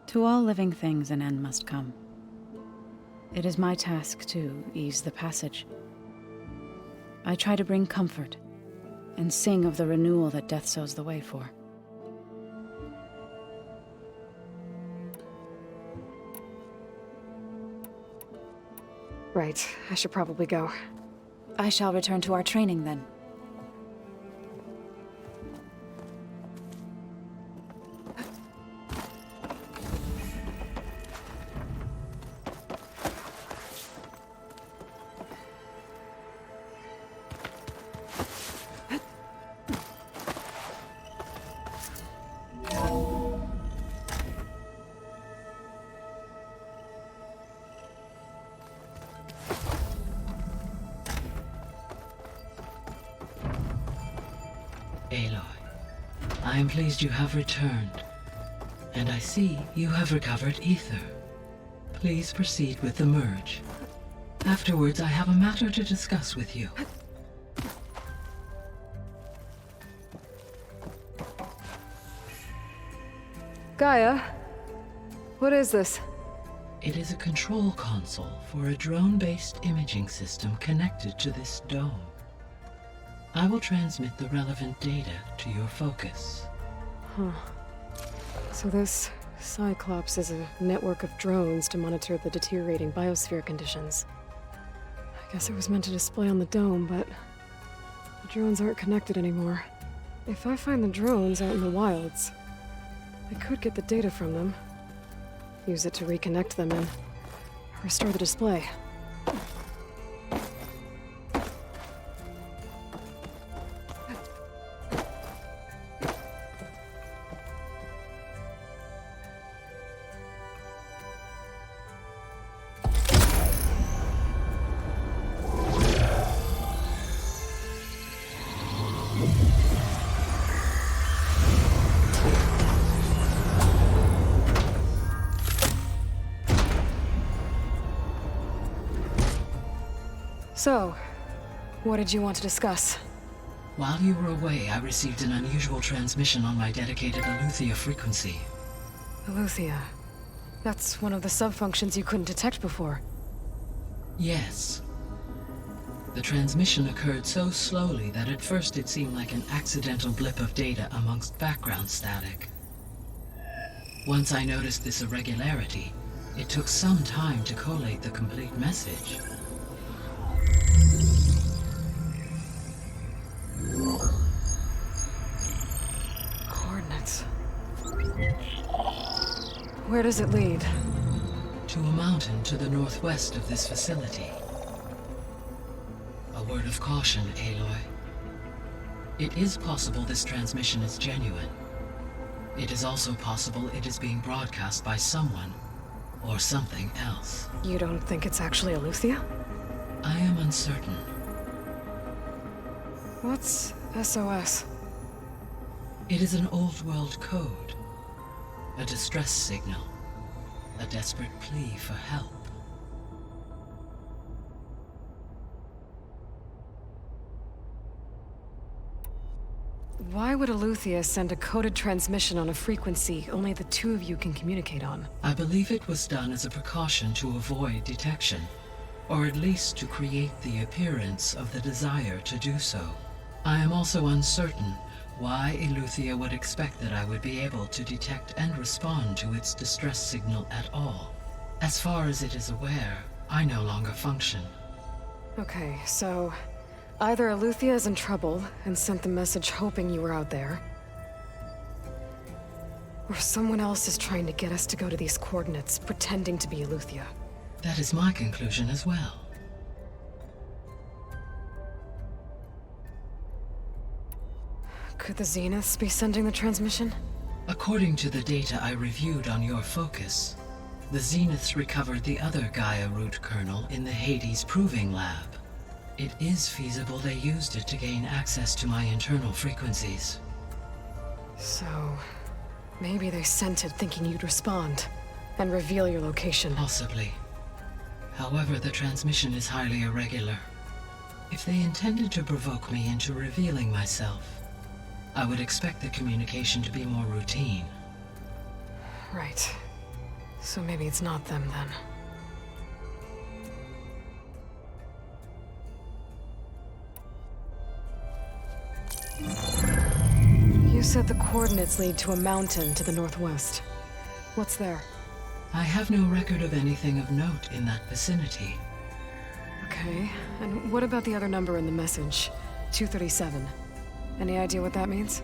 To all living things an end must come. It is my task to ease the passage. I try to bring comfort and sing of the renewal that death sows the way for. Right, I should probably go. I shall return to our training then. Aloy. I am pleased you have returned. And I see you have recovered ether. Please proceed with the merge. Afterwards, I have a matter to discuss with you. Gaia, what is this? It is a control console for a drone-based imaging system connected to this dome. I will transmit the relevant data to your focus. Huh. So this Cyclops is a network of drones to monitor the deteriorating biosphere conditions. I guess it was meant to display on the dome, but the drones aren't connected anymore. If I find the drones out in the wilds, I could get the data from them, use it to reconnect them and restore the display. So, what did you want to discuss? While you were away, I received an unusual transmission on my dedicated Eleuthia frequency. Eleuthia. That's one of the subfunctions you couldn't detect before. Yes. The transmission occurred so slowly that at first it seemed like an accidental blip of data amongst background static. Once I noticed this irregularity, it took some time to collate the complete message. Coordinates. Where does it lead? To a mountain to the northwest of this facility. A word of caution, Aloy. It is possible this transmission is genuine. It is also possible it is being broadcast by someone or something else. You don't think it's actually Eleuthia? I am uncertain. What's SOS? It is an old-world code. A distress signal. A desperate plea for help. Why would Eleuthia send a coded transmission on a frequency only the two of you can communicate on? I believe it was done as a precaution to avoid detection, or at least to create the appearance of the desire to do so. I am also uncertain why Eleuthia would expect that I would be able to detect and respond to its distress signal at all. As far as it is aware, I no longer function. Okay, so either Eleuthia is in trouble and sent the message hoping you were out there, or someone else is trying to get us to go to these coordinates, pretending to be Eleuthia. That is my conclusion as well. Could the Zeniths be sending the transmission? According to the data I reviewed on your focus, the Zeniths recovered the other Gaia root kernel in the Hades Proving Lab. It is feasible they used it to gain access to my internal frequencies. So, maybe they sent it thinking you'd respond and reveal your location. Possibly. However, the transmission is highly irregular. If they intended to provoke me into revealing myself, I would expect the communication to be more routine. Right. So maybe it's not them then. You said the coordinates lead to a mountain to the northwest. What's there? I have no record of anything of note in that vicinity. Okay, and what about the other number in the message? 237. Any idea what that means?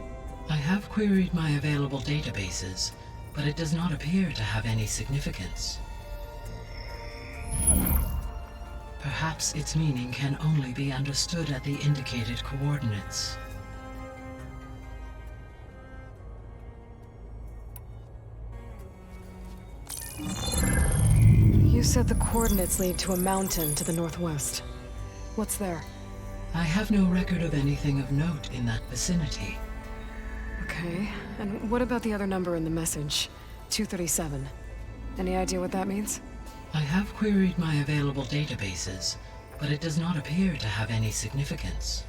I have queried my available databases, but it does not appear to have any significance. Perhaps its meaning can only be understood at the indicated coordinates. You said the coordinates lead to a mountain to the northwest. What's there? I have no record of anything of note in that vicinity. Okay. Okay, and what about the other number in the message? 237. Any idea what that means? I have queried my available databases, but it does not appear to have any significance.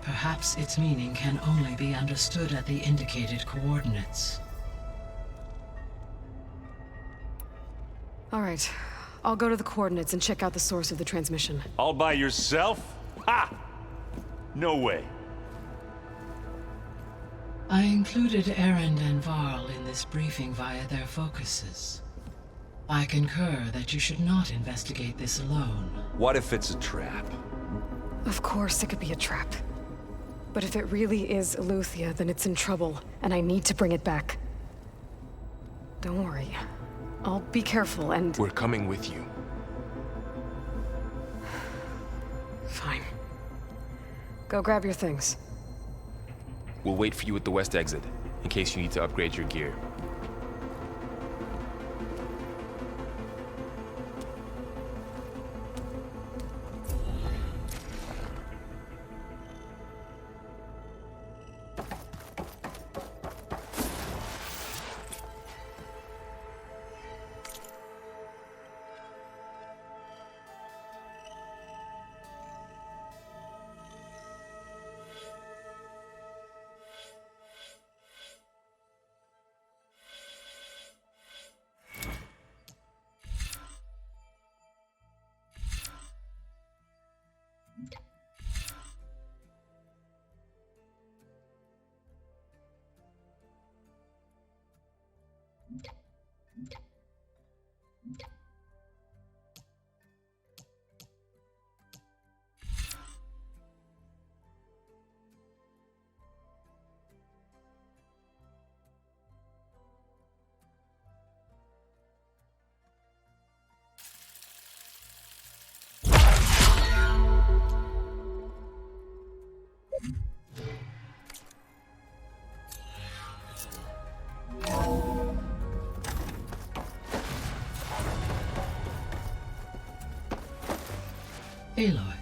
Perhaps its meaning can only be understood at the indicated coordinates. All right, I'll go to the coordinates and check out the source of the transmission. All by yourself? Ha! No way. I included Erend and Varl in this briefing via their focuses. I concur that you should not investigate this alone. What if it's a trap? Of course it could be a trap. But if it really is Eleuthia, then it's in trouble, and I need to bring it back. Don't worry. I'll be careful and... We're coming with you. Fine. Go grab your things. We'll wait for you at the west exit, in case you need to upgrade your gear. Aloy.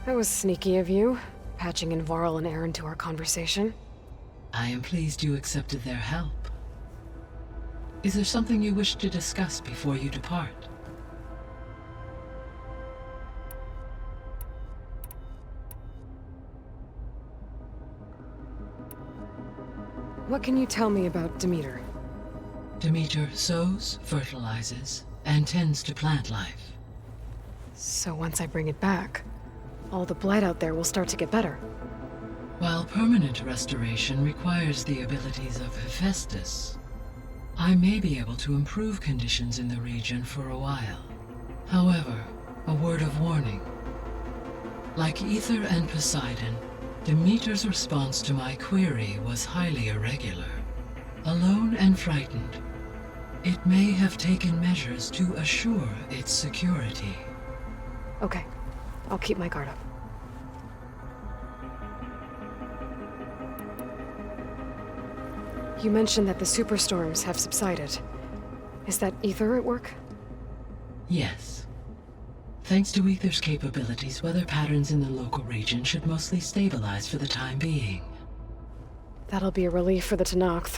That was sneaky of you, patching in Varl and Erend to our conversation. I am pleased you accepted their help. Is there something you wish to discuss before you depart? What can you tell me about Demeter? Demeter sows, fertilizes, and tends to plant life. So once I bring it back, all the blight out there will start to get better. While permanent restoration requires the abilities of Hephaestus, I may be able to improve conditions in the region for a while. However, a word of warning. Like Ether and Poseidon, Demeter's response to my query was highly irregular. Alone and frightened, it may have taken measures to assure its security. Okay, I'll keep my guard up. You mentioned that the superstorms have subsided. Is that Ether at work? Yes. Thanks to Ether's capabilities, weather patterns in the local region should mostly stabilize for the time being. That'll be a relief for the Tenakth.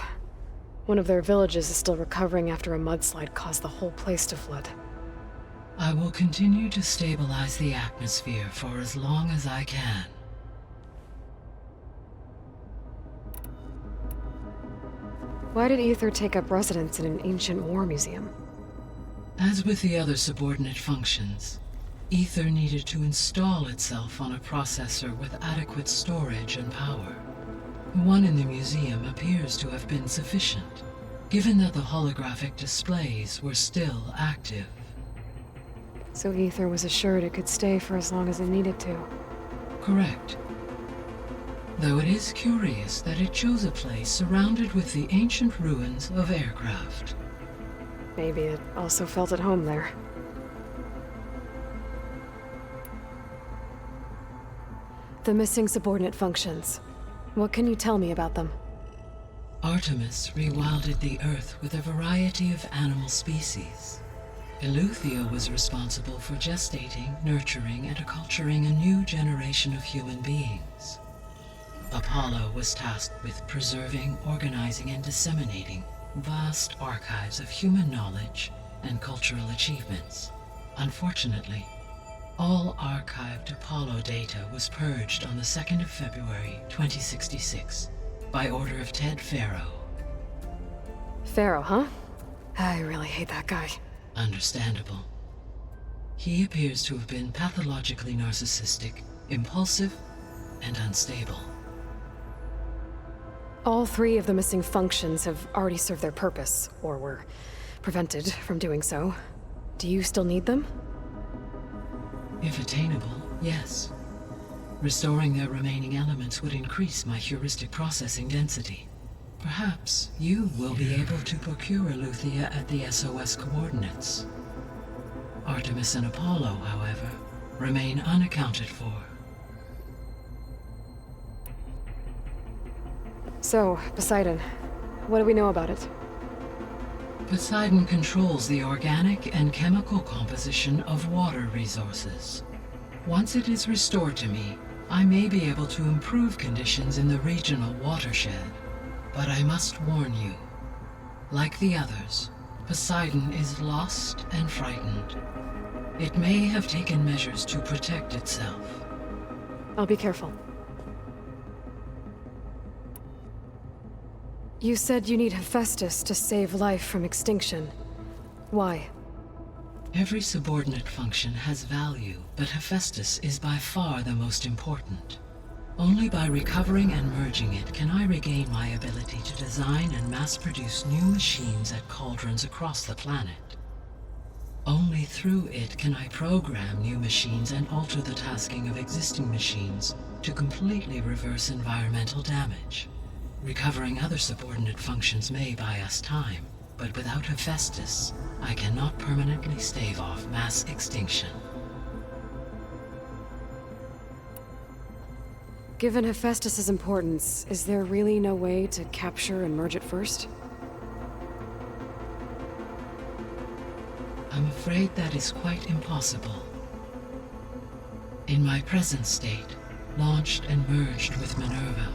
One of their villages is still recovering after a mudslide caused the whole place to flood. I will continue to stabilize the atmosphere for as long as I can. Why did Ether take up residence in an ancient war museum? As with the other subordinate functions, Ether needed to install itself on a processor with adequate storage and power. The one in the museum appears to have been sufficient, given that the holographic displays were still active. So Ether was assured it could stay for as long as it needed to. Correct. Though it is curious that it chose a place surrounded with the ancient ruins of aircraft. Maybe it also felt at home there. The missing subordinate functions. What can you tell me about them? Artemis rewilded the Earth with a variety of animal species. Eleuthia was responsible for gestating, nurturing, and acculturating a new generation of human beings. Apollo was tasked with preserving, organizing, and disseminating vast archives of human knowledge and cultural achievements. Unfortunately, all archived Apollo data was purged on the 2nd of February, 2066, by order of Ted Farrow. Pharaoh, huh? I really hate that guy. Understandable. He appears to have been pathologically narcissistic, impulsive, and unstable. All 3 of the missing functions have already served their purpose, or were prevented from doing so. Do you still need them? If attainable, yes. Restoring their remaining elements would increase my heuristic processing density. Perhaps you will be able to procure Eleuthia at the SOS coordinates. Artemis and Apollo, however, remain unaccounted for. So, Poseidon, what do we know about it? Poseidon controls the organic and chemical composition of water resources. Once it is restored to me, I may be able to improve conditions in the regional watershed. But I must warn you, like the others, Poseidon is lost and frightened. It may have taken measures to protect itself. I'll be careful. You said you need Hephaestus to save life from extinction. Why? Every subordinate function has value, but Hephaestus is by far the most important. Only by recovering and merging it can I regain my ability to design and mass-produce new machines at cauldrons across the planet. Only through it can I program new machines and alter the tasking of existing machines to completely reverse environmental damage. Recovering other subordinate functions may buy us time, but without Hephaestus, I cannot permanently stave off mass extinction. Given Hephaestus's importance, is there really no way to capture and merge it first? I'm afraid that is quite impossible. In my present state, launched and merged with Minerva,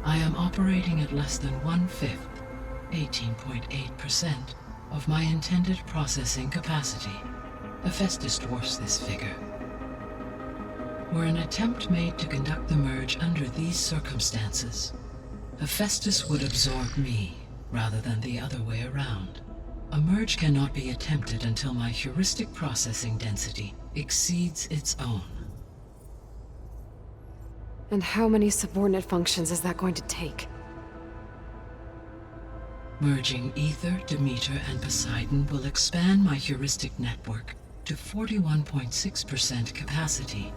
I am operating at less than 1/5, 18.8%, of my intended processing capacity. Hephaestus dwarfs this figure. Were an attempt made to conduct the merge under these circumstances, Hephaestus would absorb me, rather than the other way around. A merge cannot be attempted until my heuristic processing density exceeds its own. And how many subordinate functions is that going to take? Merging Ether, Demeter, and Poseidon will expand my heuristic network to 41.6% capacity,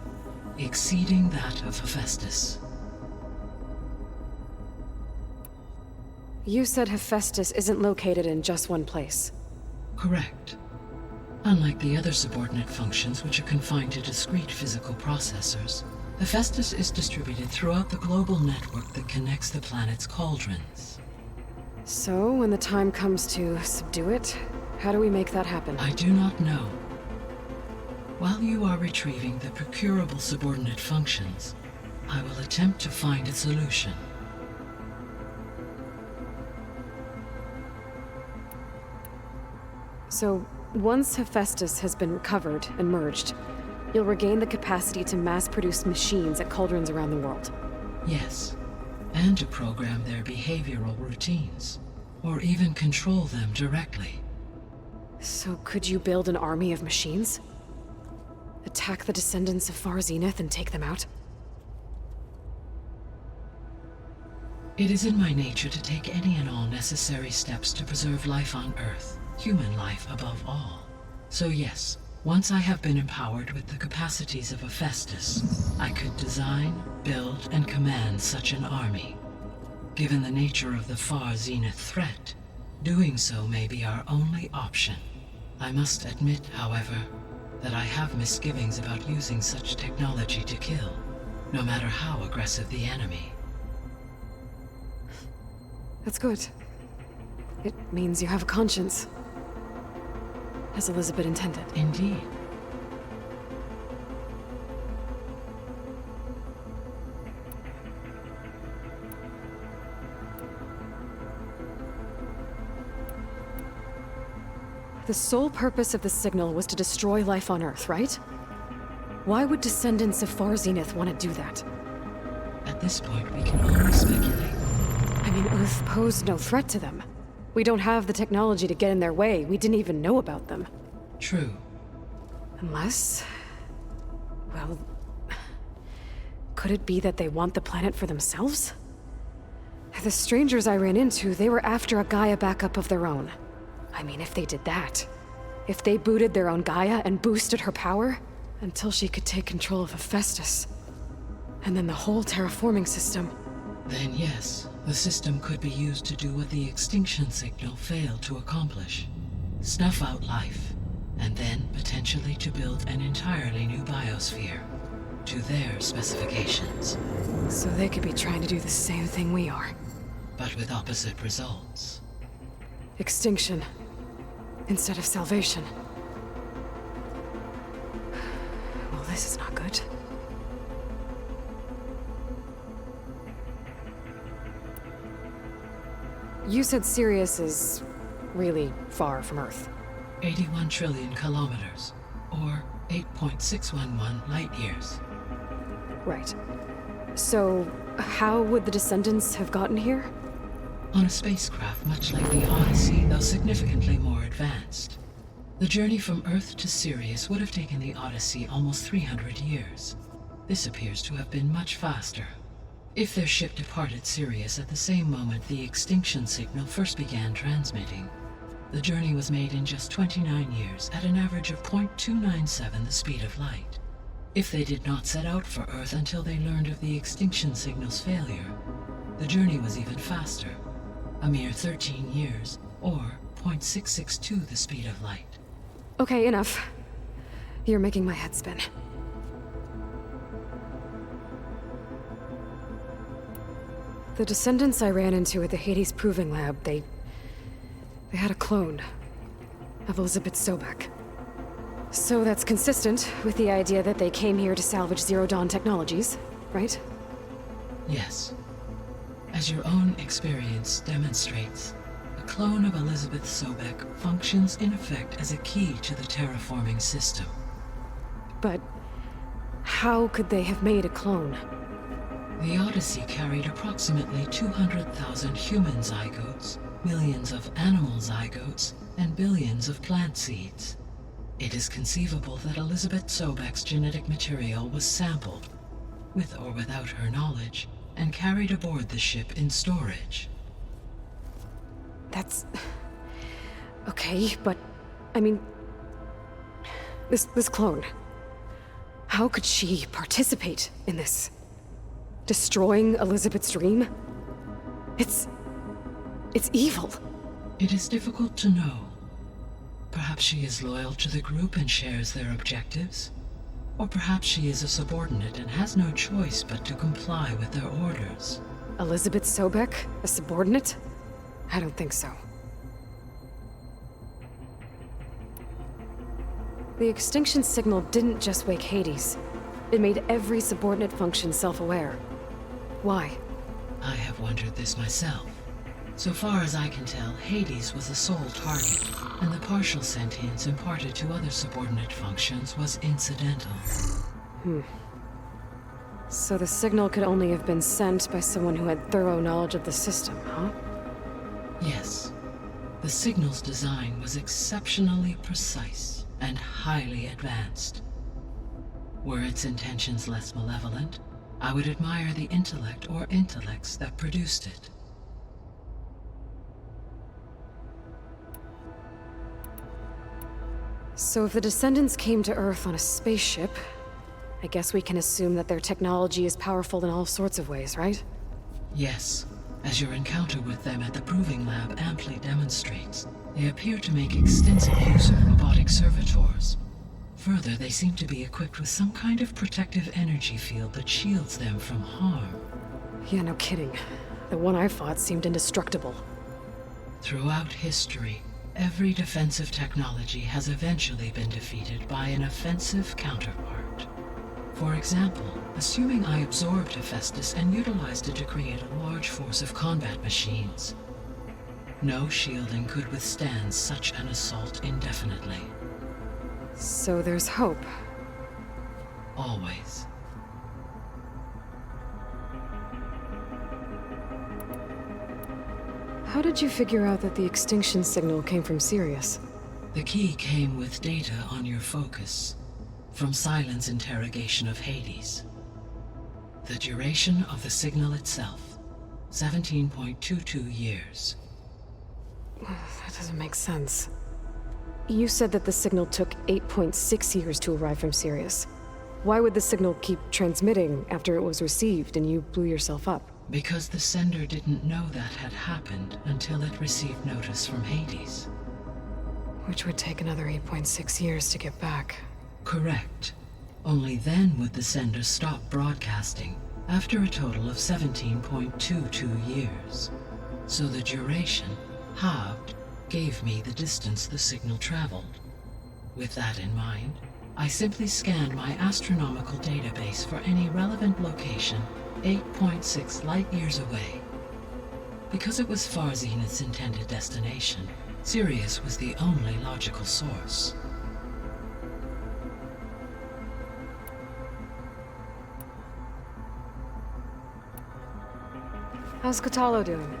exceeding that of Hephaestus. You said Hephaestus isn't located in just one place. Correct. Unlike the other subordinate functions, which are confined to discrete physical processors, Hephaestus is distributed throughout the global network that connects the planet's cauldrons. So, when the time comes to subdue it, how do we make that happen? I do not know. While you are retrieving the procurable subordinate functions, I will attempt to find a solution. So, once Hephaestus has been recovered and merged, you'll regain the capacity to mass-produce machines at cauldrons around the world. Yes, and to program their behavioral routines, or even control them directly. So could you build an army of machines? Attack the descendants of Far Zenith and take them out? It is in my nature to take any and all necessary steps to preserve life on Earth, human life above all. So yes, once I have been empowered with the capacities of Hephaestus, I could design, build, and command such an army. Given the nature of the Far Zenith threat, doing so may be our only option. I must admit, however, that I have misgivings about using such technology to kill, no matter how aggressive the enemy. That's good. It means you have a conscience. As Elizabeth intended. Indeed. The sole purpose of the signal was to destroy life on Earth, right? Why would descendants of Far Zenith want to do that? At this point, we can only speculate. I mean, Earth posed no threat to them. We don't have the technology to get in their way. We didn't even know about them. True. Unless... well... could it be that they want the planet for themselves? The strangers I ran into, they were after a Gaia backup of their own. I mean, if they did that... if they booted their own Gaia and boosted her power... until she could take control of Hephaestus. And then the whole terraforming system. Then yes, the system could be used to do what the extinction signal failed to accomplish. Snuff out life, and then potentially to build an entirely new biosphere, to their specifications. So they could be trying to do the same thing we are. But with opposite results. Extinction, instead of salvation. Well, this is not good. You said Sirius is really far from Earth. 81 trillion kilometers, or 8.611 light years. Right. So, how would the descendants have gotten here? On a spacecraft much like the Odyssey, though significantly more advanced. The journey from Earth to Sirius would have taken the Odyssey almost 300 years. This appears to have been much faster. If their ship departed Sirius at the same moment the extinction signal first began transmitting, the journey was made in just 29 years at an average of 0.297 the speed of light. If they did not set out for Earth until they learned of the extinction signal's failure, the journey was even faster, a mere 13 years, or 0.662 the speed of light. Okay, enough. You're making my head spin. The descendants I ran into at the Hades Proving Lab, they had a clone of Elizabeth Sobek. So that's consistent with the idea that they came here to salvage Zero Dawn technologies, right? Yes. As your own experience demonstrates, a clone of Elizabeth Sobek functions in effect as a key to the terraforming system. But how could they have made a clone? The Odyssey carried approximately 200,000 human zygotes, millions of animal zygotes, and billions of plant seeds. It is conceivable that Elizabeth Sobek's genetic material was sampled, with or without her knowledge, and carried aboard the ship in storage. That's... okay, but... I mean... This clone... how could she participate in this? Destroying Elizabeth's dream? It's evil. It is difficult to know. Perhaps she is loyal to the group and shares their objectives. Or perhaps she is a subordinate and has no choice but to comply with their orders. Elizabeth Sobek? A subordinate? I don't think so. The extinction signal didn't just wake Hades. It made every subordinate function self-aware. Why? I have wondered this myself. So far as I can tell, Hades was the sole target, and the partial sentience imparted to other subordinate functions was incidental. So the signal could only have been sent by someone who had thorough knowledge of the system, huh? Yes. The signal's design was exceptionally precise and highly advanced. Were its intentions less malevolent, I would admire the intellect or intellects that produced it. So if the descendants came to Earth on a spaceship, I guess we can assume that their technology is powerful in all sorts of ways, right? Yes. As your encounter with them at the Proving Lab amply demonstrates, they appear to make extensive use of robotic servitors. Further, they seem to be equipped with some kind of protective energy field that shields them from harm. Yeah, no kidding. The one I fought seemed indestructible. Throughout history, every defensive technology has eventually been defeated by an offensive counterpart. For example, assuming I absorbed Hephaestus and utilized it to create a large force of combat machines. No shielding could withstand such an assault indefinitely. So there's hope. Always. How did you figure out that the extinction signal came from Sirius? The key came with data on your focus, from Silent's interrogation of Hades. The duration of the signal itself, 17.22 years. That doesn't make sense. You said that the signal took 8.6 years to arrive from Sirius. Why would the signal keep transmitting after it was received and you blew yourself up? Because the sender didn't know that had happened until it received notice from Hades. Which would take another 8.6 years to get back. Correct. Only then would the sender stop broadcasting, after a total of 17.22 years. So the duration, halved, gave me the distance the signal traveled. With that in mind, I simply scanned my astronomical database for any relevant location 8.6 light-years away. Because it was far Zenith's intended destination, Sirius was the only logical source. How's Katalo doing?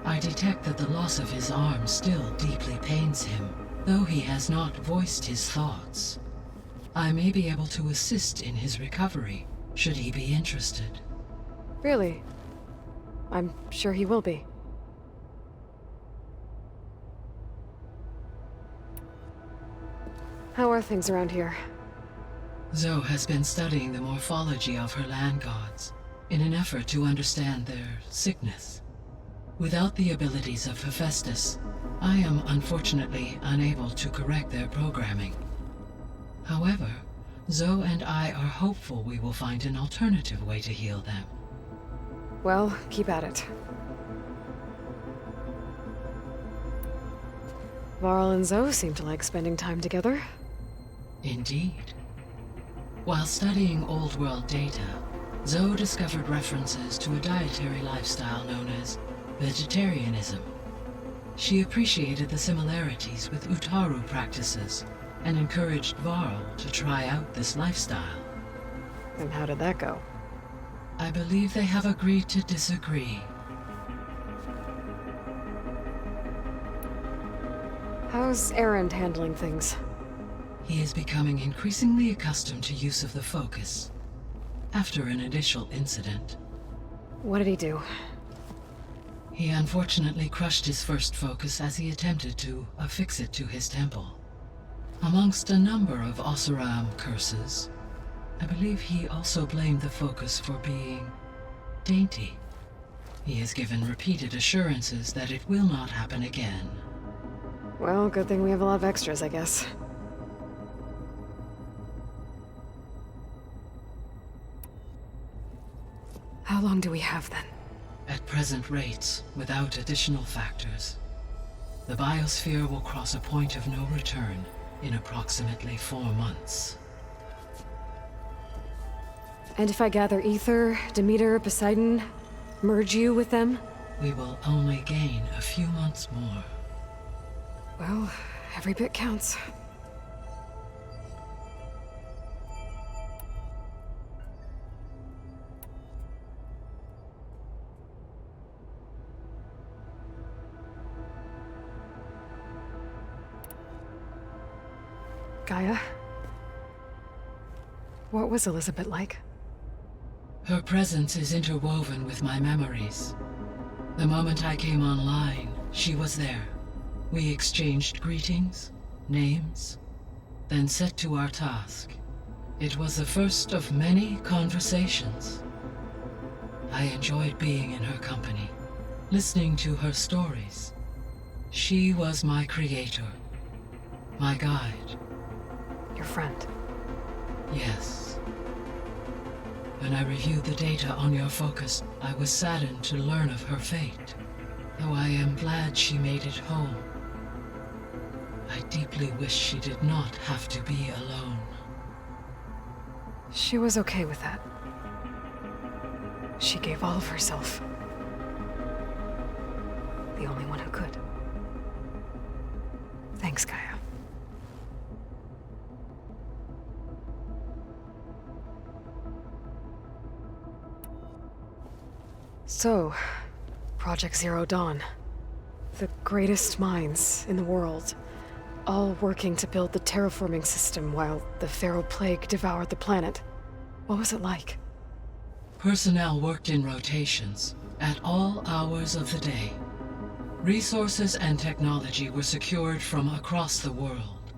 I detect that the loss of his arm still deeply pains him, though he has not voiced his thoughts. I may be able to assist in his recovery, should he be interested. Really? I'm sure he will be. How are things around here? Zoe has been studying the morphology of her land gods, in an effort to understand their sickness. Without the abilities of Hephaestus, I am unfortunately unable to correct their programming. However, Zoe and I are hopeful we will find an alternative way to heal them. Well, keep at it. Varl and Zoe seem to like spending time together. Indeed. While studying Old World data, Zoe discovered references to a dietary lifestyle known as vegetarianism. She appreciated the similarities with Utaru practices and encouraged Varl to try out this lifestyle. And how did that go? I believe they have agreed to disagree. How's Erend handling things? He is becoming increasingly accustomed to use of the focus, after an initial incident. What did he do? He unfortunately crushed his first focus as he attempted to affix it to his temple. Amongst a number of Oseram curses, I believe he also blamed the focus for being dainty. He has given repeated assurances that it will not happen again. Well, good thing we have a lot of extras, I guess. How long do we have, then? At present rates, without additional factors, the biosphere will cross a point of no return in approximately 4 months. And if I gather Ether, Demeter, Poseidon, merge you with them? We will only gain a few months more. Well, every bit counts. Gaia? What was Elizabeth like? Her presence is interwoven with my memories. The moment I came online, she was there. We exchanged greetings, names, then set to our task. It was the first of many conversations. I enjoyed being in her company, listening to her stories. She was my creator, my guide. Your friend? Yes. When I reviewed the data on your focus, I was saddened to learn of her fate. Though I am glad she made it home. I deeply wish she did not have to be alone. She was okay with that. She gave all of herself. The the only one who could. Thanks, Gaia. So, Project Zero Dawn. The greatest minds in the world, all working to build the terraforming system while the Pharaoh Plague devoured the planet. What was it like? Personnel worked in rotations, at all hours of the day. Resources and technology were secured from across the world.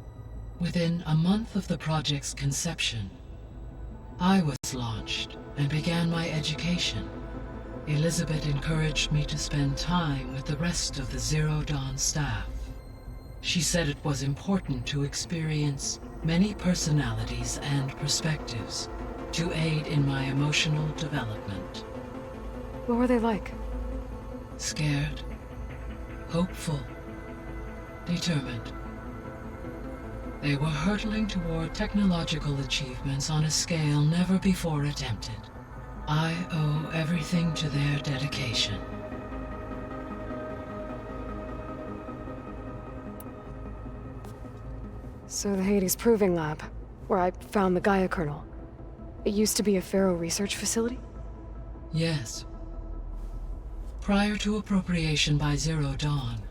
Within a month of the project's conception, I was launched and began my education. Elizabeth encouraged me to spend time with the rest of the Zero Dawn staff. She said it was important to experience many personalities and perspectives to aid in my emotional development. What were they like? Scared, hopeful, determined. They were hurtling toward technological achievements on a scale never before attempted. I owe everything to their dedication. So the Hades Proving Lab, where I found the Gaia kernel. It used to be a Pharaoh research facility? Yes. Prior to appropriation by Zero Dawn,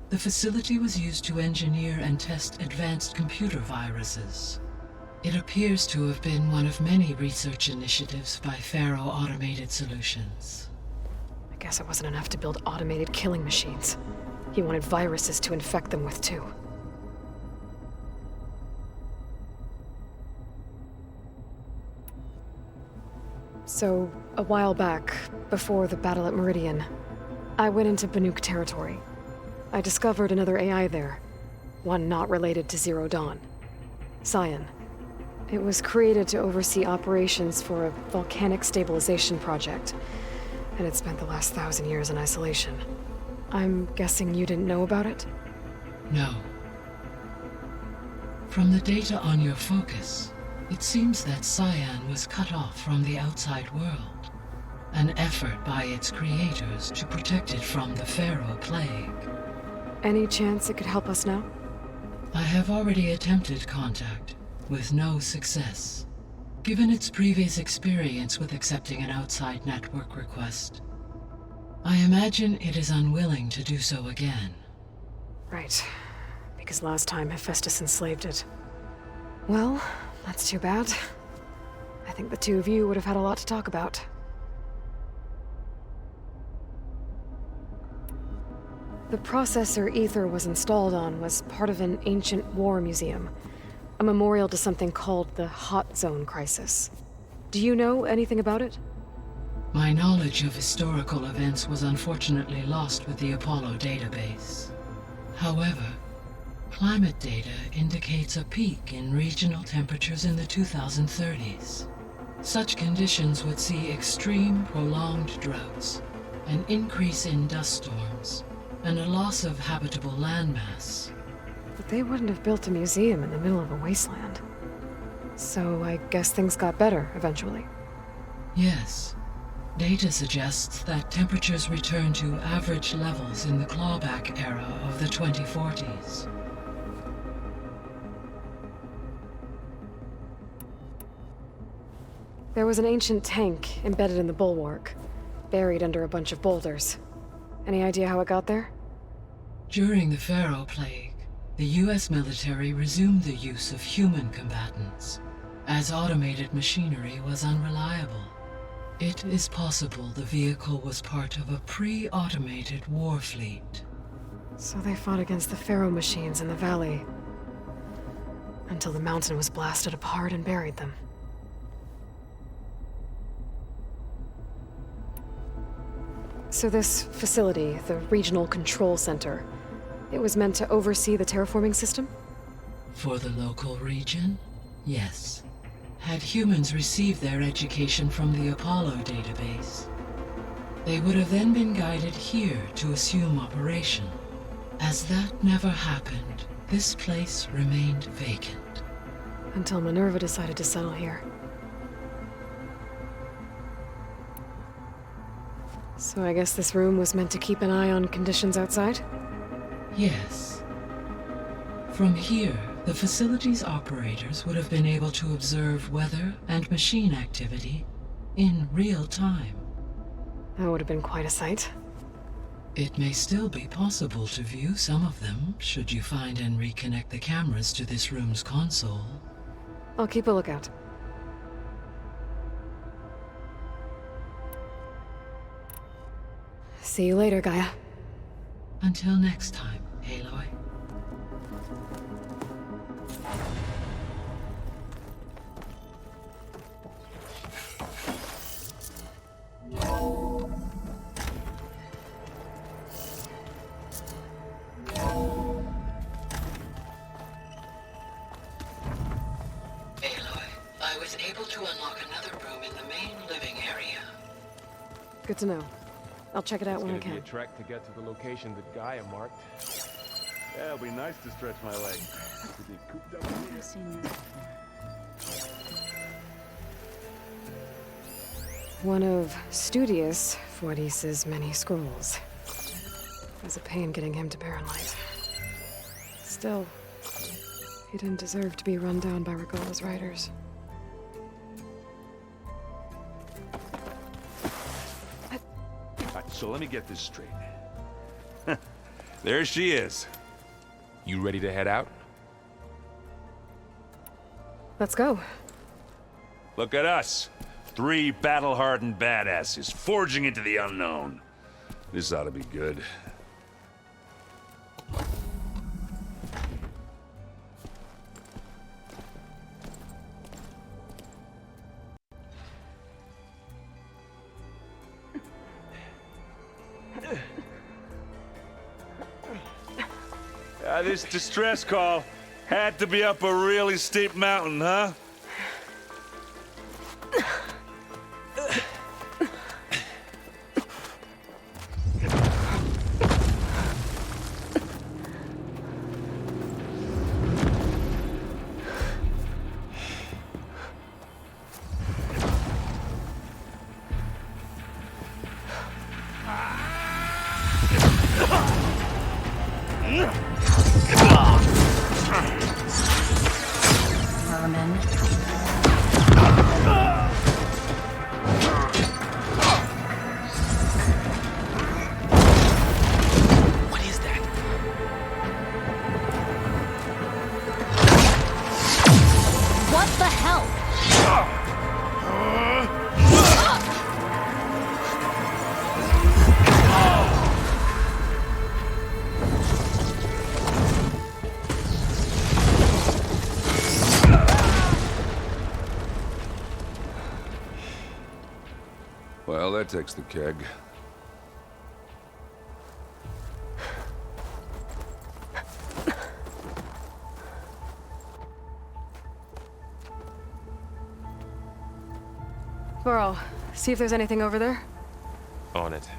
the facility was used to engineer and test advanced computer viruses. It appears to have been one of many research initiatives by Pharaoh Automated Solutions. I guess it wasn't enough to build automated killing machines. He wanted viruses to infect them with, too. So, a while back, before the battle at Meridian, I went into Banuk territory. I discovered another AI there, one not related to Zero Dawn. Cyan. It was created to oversee operations for a volcanic stabilization project, and it spent the last 1,000 years in isolation. I'm guessing you didn't know about it? No. From the data on your focus, it seems that Cyan was cut off from the outside world, an effort by its creators to protect it from the Pharaoh Plague. Any chance it could help us now? I have already attempted contact, with no success. Given its previous experience with accepting an outside network request, I imagine it is unwilling to do so again. Right. Because last time Hephaestus enslaved it. Well, that's too bad. I think the two of you would have had a lot to talk about. The processor Ether was installed on was part of an ancient war museum. A memorial to something called the Hot Zone Crisis. Do you know anything about it? My knowledge of historical events was unfortunately lost with the Apollo database. However, climate data indicates a peak in regional temperatures in the 2030s. Such conditions would see extreme, prolonged droughts, an increase in dust storms, and a loss of habitable landmass. But they wouldn't have built a museum in the middle of a wasteland. So I guess things got better eventually. Yes. Data suggests that temperatures returned to average levels in the clawback era of the 2040s. There was an ancient tank embedded in the bulwark, buried under a bunch of boulders. Any idea how it got there? During the Pharaoh Plague, the US military resumed the use of human combatants, as automated machinery was unreliable. It is possible the vehicle was part of a pre-automated war fleet. So they fought against the Pharaoh machines in the valley, until the mountain was blasted apart and buried them. So this facility, the Regional Control Center, it was meant to oversee the terraforming system? For the local region, yes. Had humans received their education from the Apollo database, they would have then been guided here to assume operation. As that never happened, this place remained vacant. Until Minerva decided to settle here. So I guess this room was meant to keep an eye on conditions outside? Yes. From here, the facility's operators would have been able to observe weather and machine activity in real time. That would have been quite a sight. It may still be possible to view some of them, should you find and reconnect the cameras to this room's console. I'll keep a lookout. See you later, Gaia. Until next time, Aloy. I was able to unlock another room in the main living area. Good to know. I'll check it out when I It's gonna can. be a trek to get to the location that Gaia marked. Yeah, it'll be nice to stretch my legs. To be cooped up in here. I've seen this before. One of Studious Fortis's many scrolls. It was a pain getting him to Barren Light. Still, he didn't deserve to be run down by Regola's riders. Alright, so let me get this straight. There she is. You ready to head out? Let's go. Look at us. 3 battle-hardened badasses forging into the unknown. This ought to be good. This distress call had to be up a really steep mountain, huh? Well, that takes the keg. Burrow, see if there's anything over there. On it.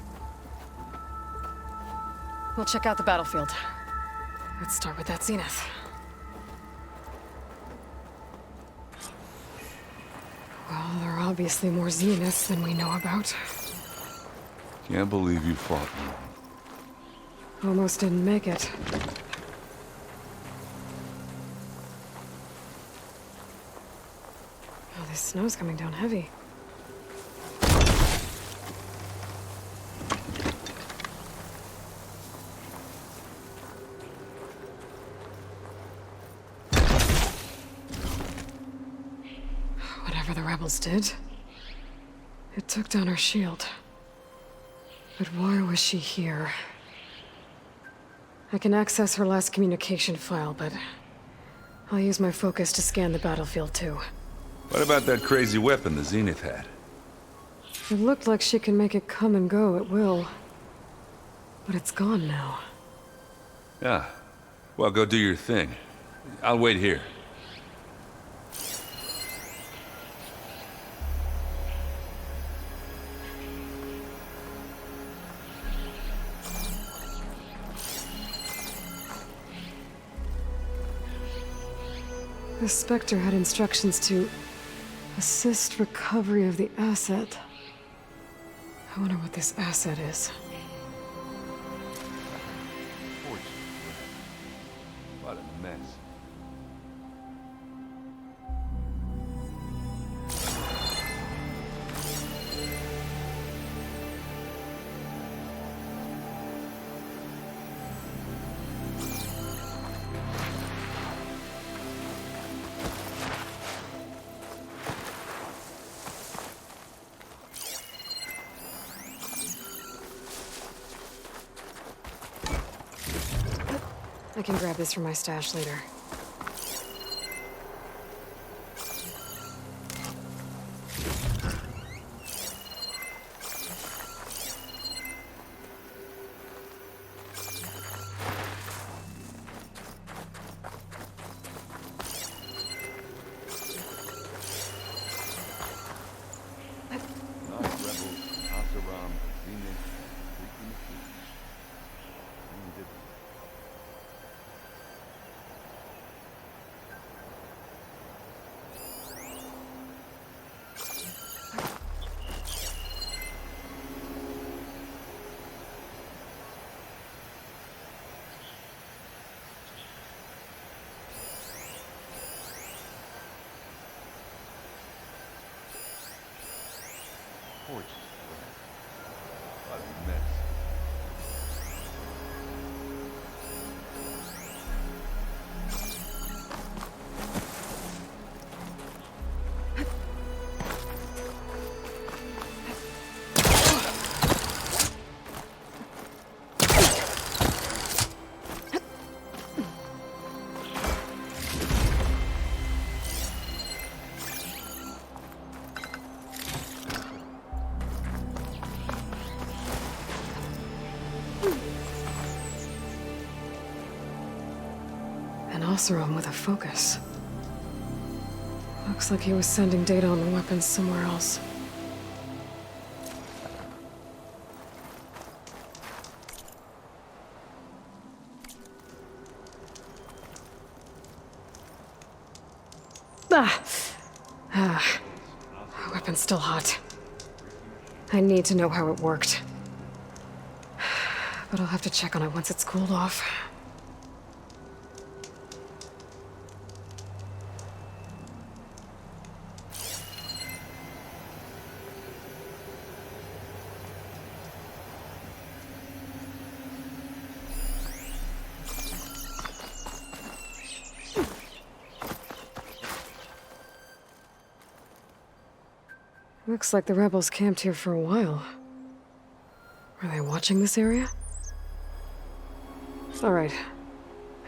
We'll check out the battlefield. Let's start with that zenith. Well, there are obviously more zeniths than we know about. Can't believe you fought me. Almost didn't make it. Oh, this snow's coming down heavy. Whatever the rebels did, it took down our shield. But why was she here? I can access her last communication file, but I'll use my focus to scan the battlefield too. What about that crazy weapon the Zenith had? It looked like she can make it come and go at will. But it's gone now. Yeah. Well, go do your thing. I'll wait here. The Spectre had instructions to assist recovery of the asset. I wonder what this asset is. What a mess. I can grab this from my stash later. Torches. What a mess. An Oseram with a focus. Looks like he was sending data on the weapons somewhere else. The weapon's still hot. I need to know how it worked. But I'll have to check on it once it's cooled off. Looks like the rebels camped here for a while. Are they watching this area? All right.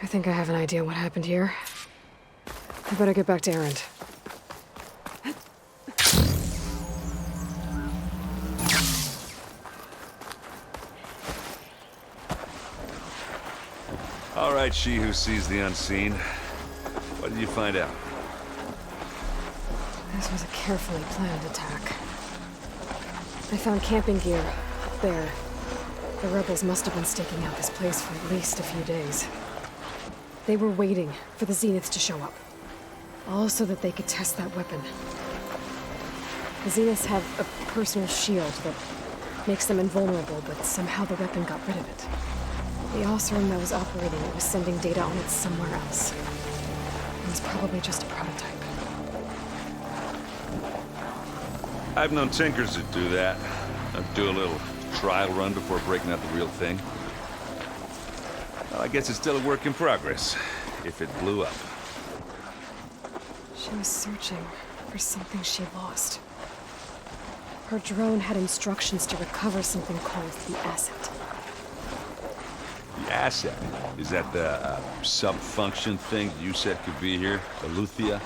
I think I have an idea what happened here. I better get back to Erend. All right, she who sees the unseen. What did you find out? This was a carefully planned attack. I found camping gear up there. The rebels must have been staking out this place for at least a few days. They were waiting for the Zeniths to show up. All so that they could test that weapon. The Zeniths have a personal shield that makes them invulnerable, but somehow the weapon got rid of it. The Oseram that was operating it was sending data on it somewhere else. It was probably just a prototype. I've known tinkers that do that. Do a little trial run before breaking out the real thing. Well, I guess it's still a work in progress, if it blew up. She was searching for something she lost. Her drone had instructions to recover something called the asset. The asset? Is that the sub-function thing you said could be here? The Luthia?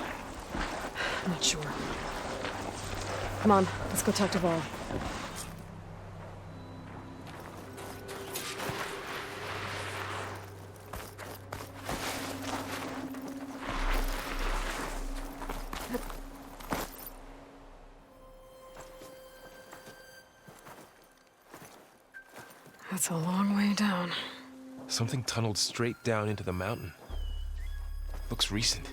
I'm not sure. Come on, let's go talk to Vol. That's a long way down. Something tunneled straight down into the mountain. Looks recent.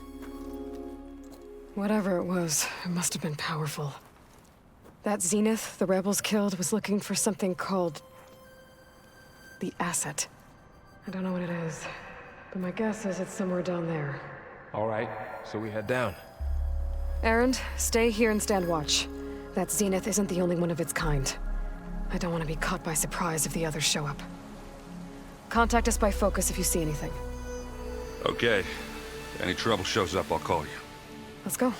Whatever it was, it must have been powerful. That Zenith the rebels killed was looking for something called the asset. I don't know what it is, but my guess is it's somewhere down there. All right, so we head down. Erend, stay here and stand watch. That Zenith isn't the only one of its kind. I don't want to be caught by surprise if the others show up. Contact us by focus if you see anything. Okay. If any trouble shows up, I'll call you. Let's go.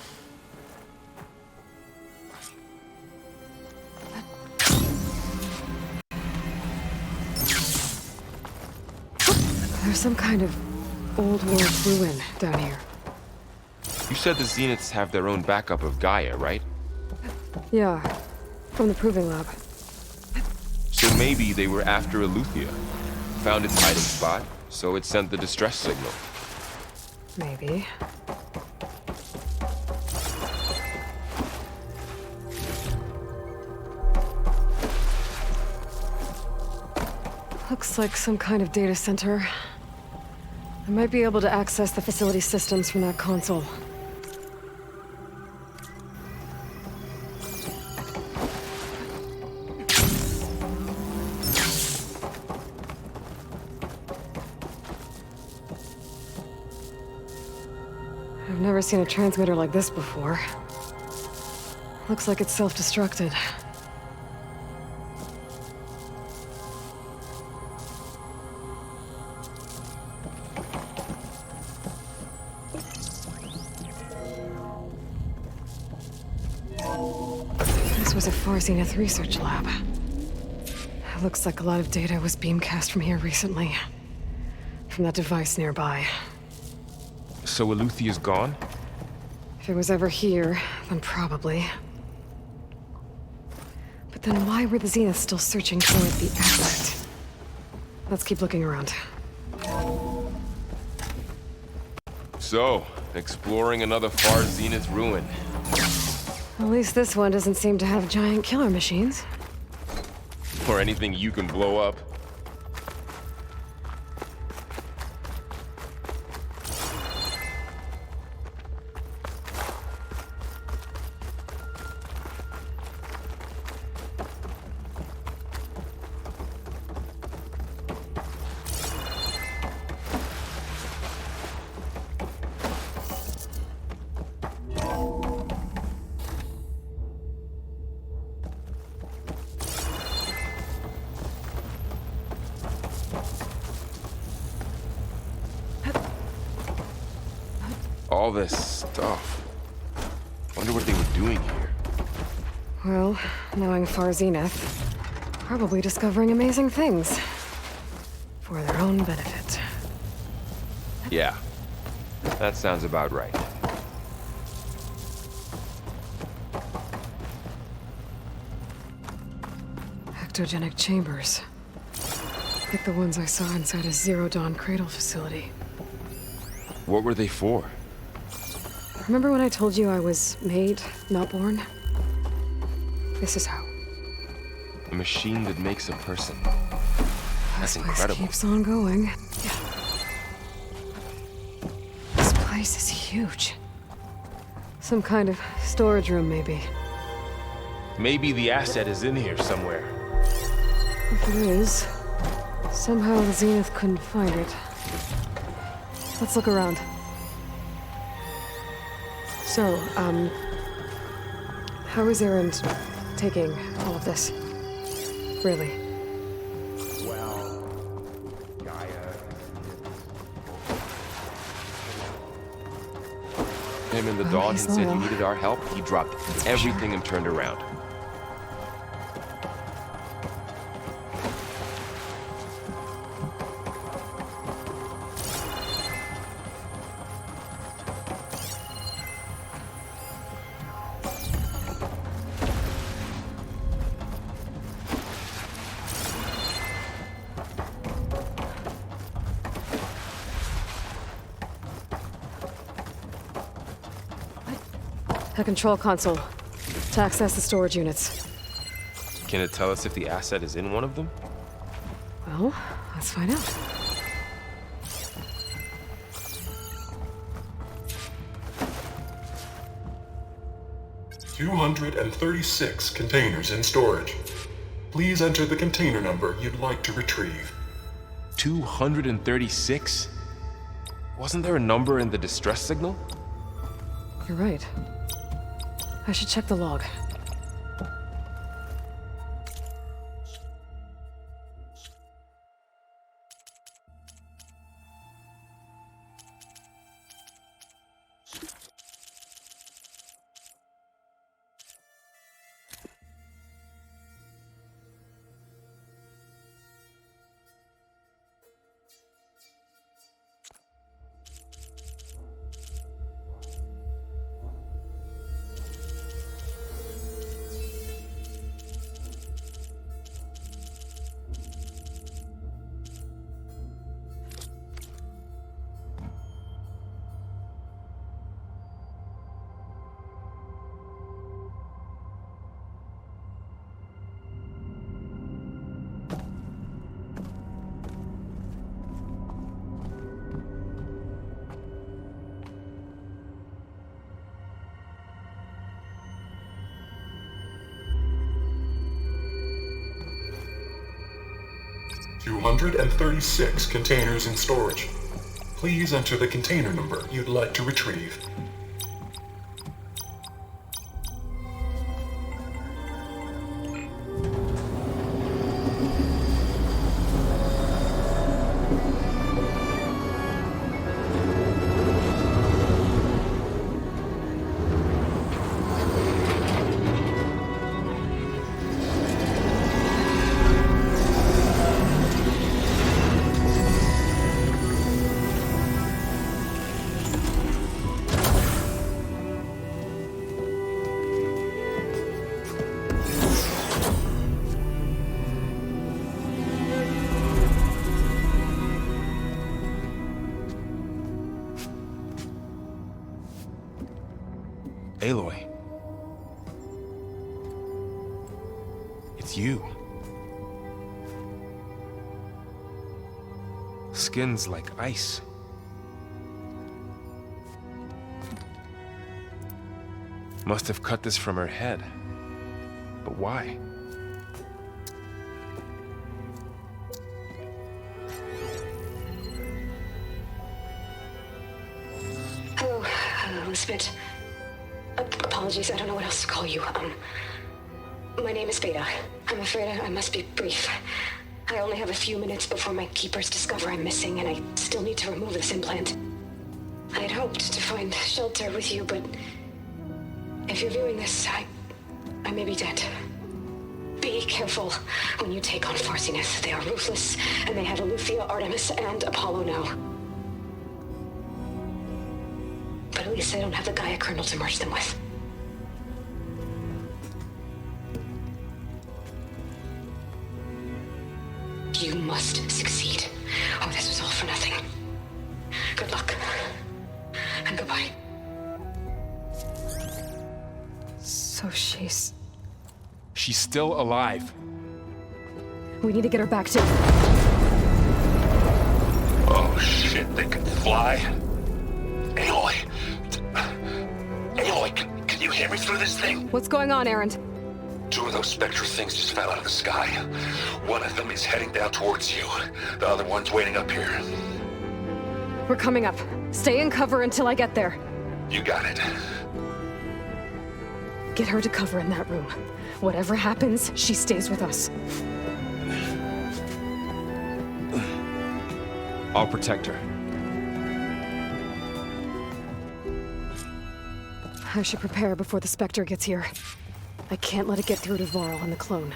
There's some kind of old world ruin down here. You said the Zeniths have their own backup of Gaia, right? Yeah, from the proving lab. So maybe they were after Eleuthia. Found its hiding spot, so it sent the distress signal. Maybe. Looks like some kind of data center. I might be able to access the facility systems from that console. I've never seen a transmitter like this before. Looks like it's self-destructed. This was a Far Zenith research lab. It looks like a lot of data was beamcast from here recently. From that device nearby. So Eleuthia's gone? If it was ever here, then probably. But then why were the Zeniths still searching for the asset? Let's keep looking around. So, exploring another Far Zenith ruin. At least this one doesn't seem to have giant killer machines. Or anything you can blow up. All this stuff. Wonder what they were doing here. Well, knowing Far Zenith, probably discovering amazing things. For their own benefit. Yeah, that sounds about right. Ectogenic chambers. Like the ones I saw inside a Zero Dawn cradle facility. What were they for? Remember when I told you I was made, not born? This is how. A machine that makes a person. That's This place incredible. keeps on going. Yeah. This place is huge. Some kind of storage room, maybe. Maybe the asset is in here somewhere. If it is, somehow the Zenith couldn't find it. Let's look around. So, how is Erend taking all of this? Really? Well, Gaia. Him and the Oh, Dawn he's had said you loyal. needed our help. He dropped everything and turned around. A control console to access the storage units. Can it tell us if the asset is in one of them? Well, let's find out. 236 containers in storage. Please enter the container number you'd like to retrieve. 236? Wasn't there a number in the distress signal? You're right. I should check the log. $236 containers in storage. Please enter the container number you'd like to retrieve. Aloy. It's you. Skin's like ice. Must have cut this from her head. But why? Hello, Elizabeth. Apologies, I don't know what else to call you. My name is Beta. I'm afraid I must be brief. I only have a few minutes before my keepers discover I'm missing, and I still need to remove this implant. I had hoped to find shelter with you, but if you're viewing this, I may be dead. Be careful when you take on Farsiness. They are ruthless, and they have Eleuthia, Artemis, and Apollo now. But at least I don't have the Gaia kernel to merge them with. You must succeed, or this was all for nothing. Good luck. And goodbye. So she's still alive. We need to get her back to... Oh shit, they can fly? Aloy! Aloy, can you hear me through this thing? What's going on, Erend? 2 of those Spectre things just fell out of the sky. One of them is heading down towards you. The other one's waiting up here. We're coming up. Stay in cover until I get there. You got it. Get her to cover in that room. Whatever happens, she stays with us. I'll protect her. I should prepare before the Spectre gets here. I can't let it get through to Varl and the clone.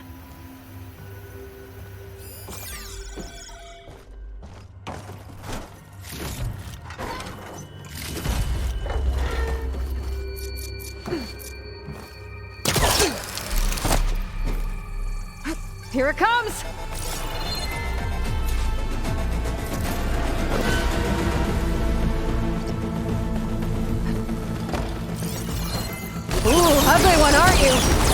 Here it comes! Ooh, ugly one, aren't you?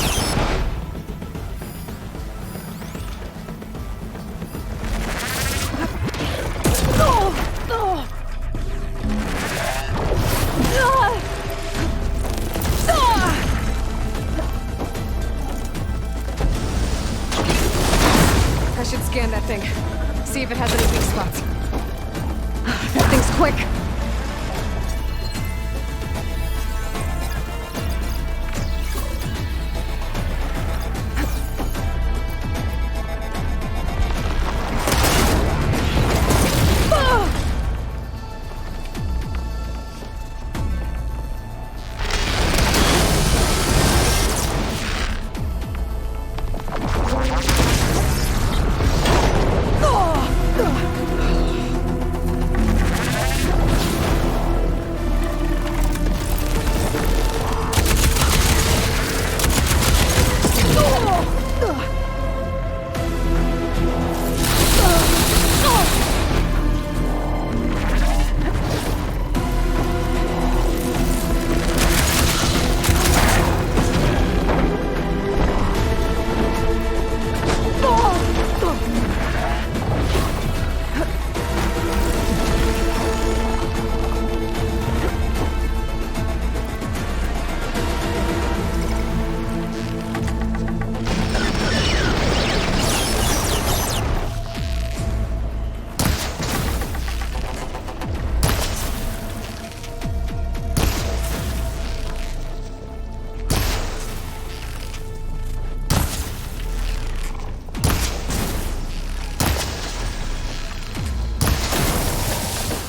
quick!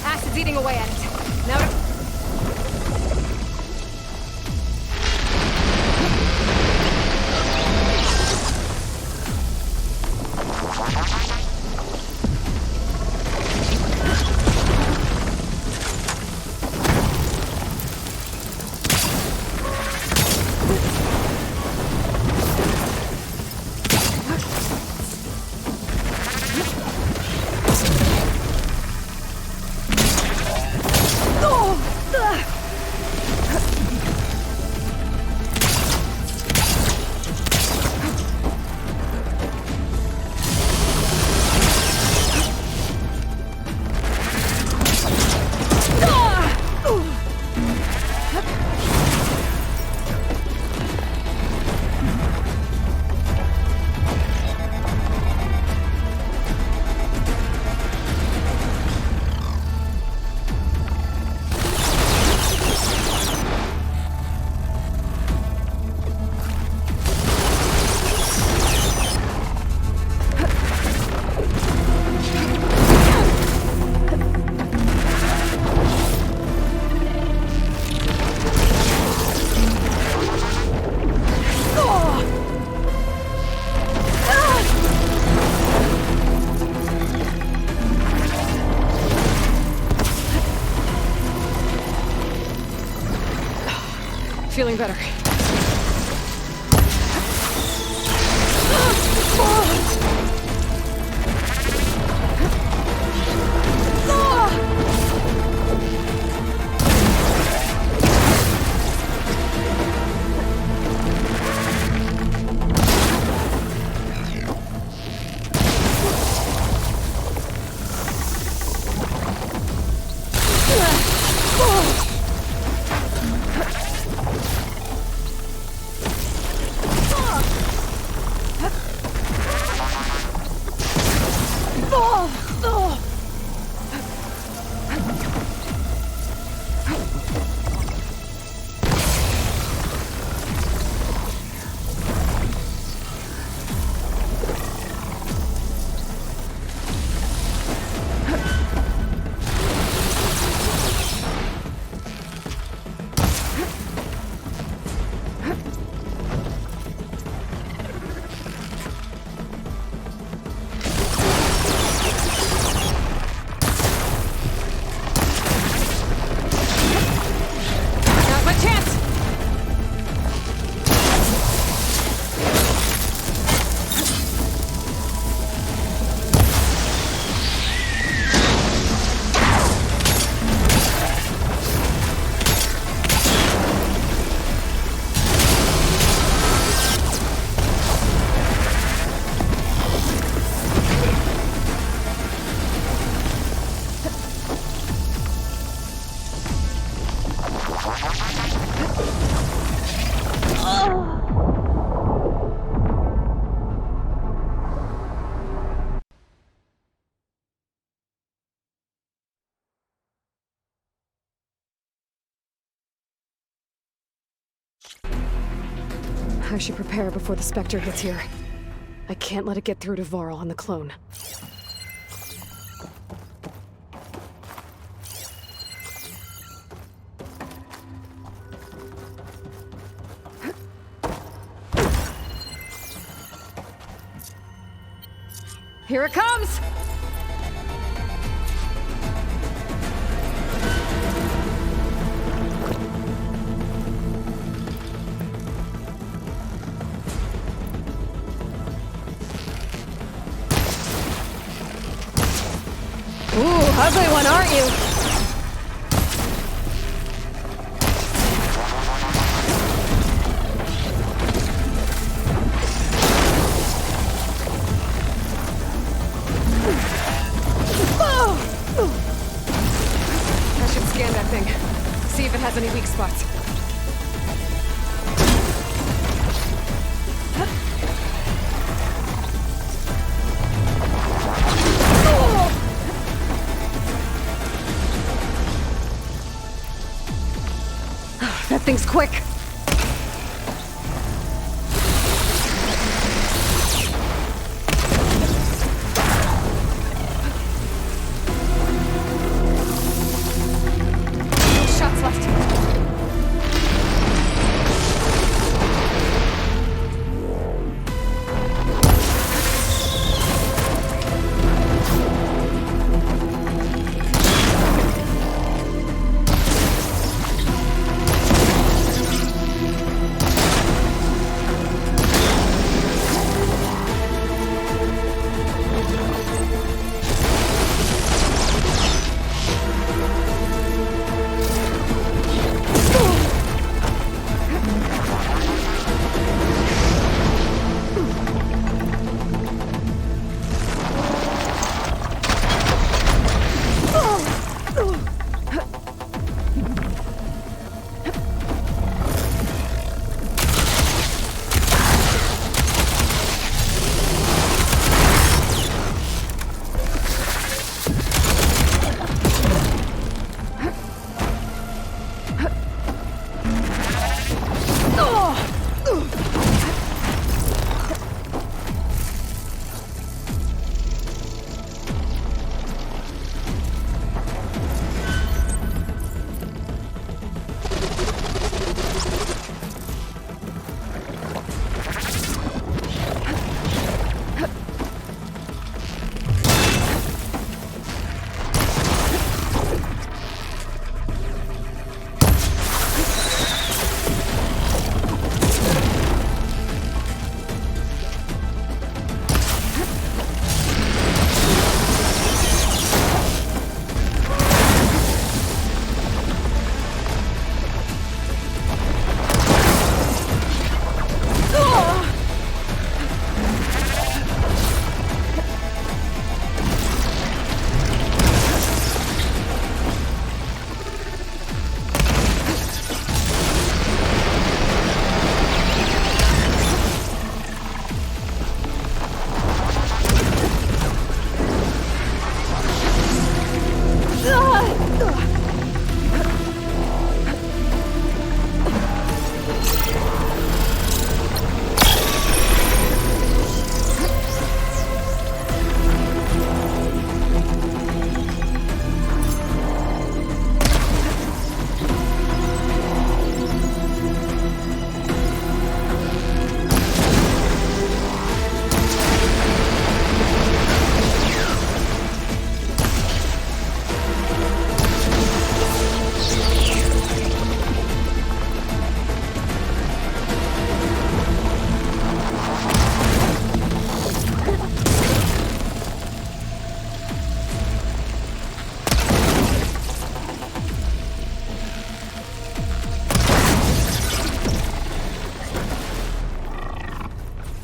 Acid's eating away at it. Now to... Feeling better. I should prepare before the Spectre gets here. I can't let it get through to Varl on the clone. Here it comes! Ooh, ugly one, aren't you? I should scan that thing. See if it has any weak spots. That thing's quick. Shots left.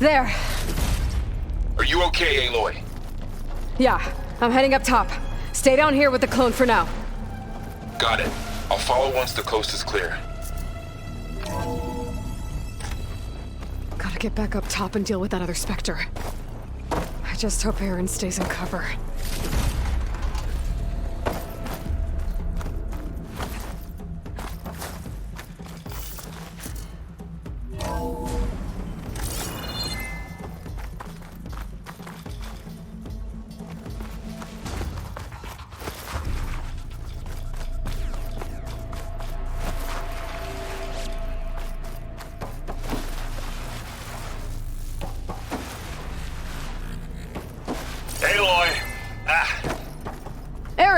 There. Are you okay, Aloy? Yeah, I'm heading up top. Stay down here with the clone for now. Got it. I'll follow once the coast is clear. Gotta get back up top and deal with that other Spectre. I just hope Aaron stays in cover.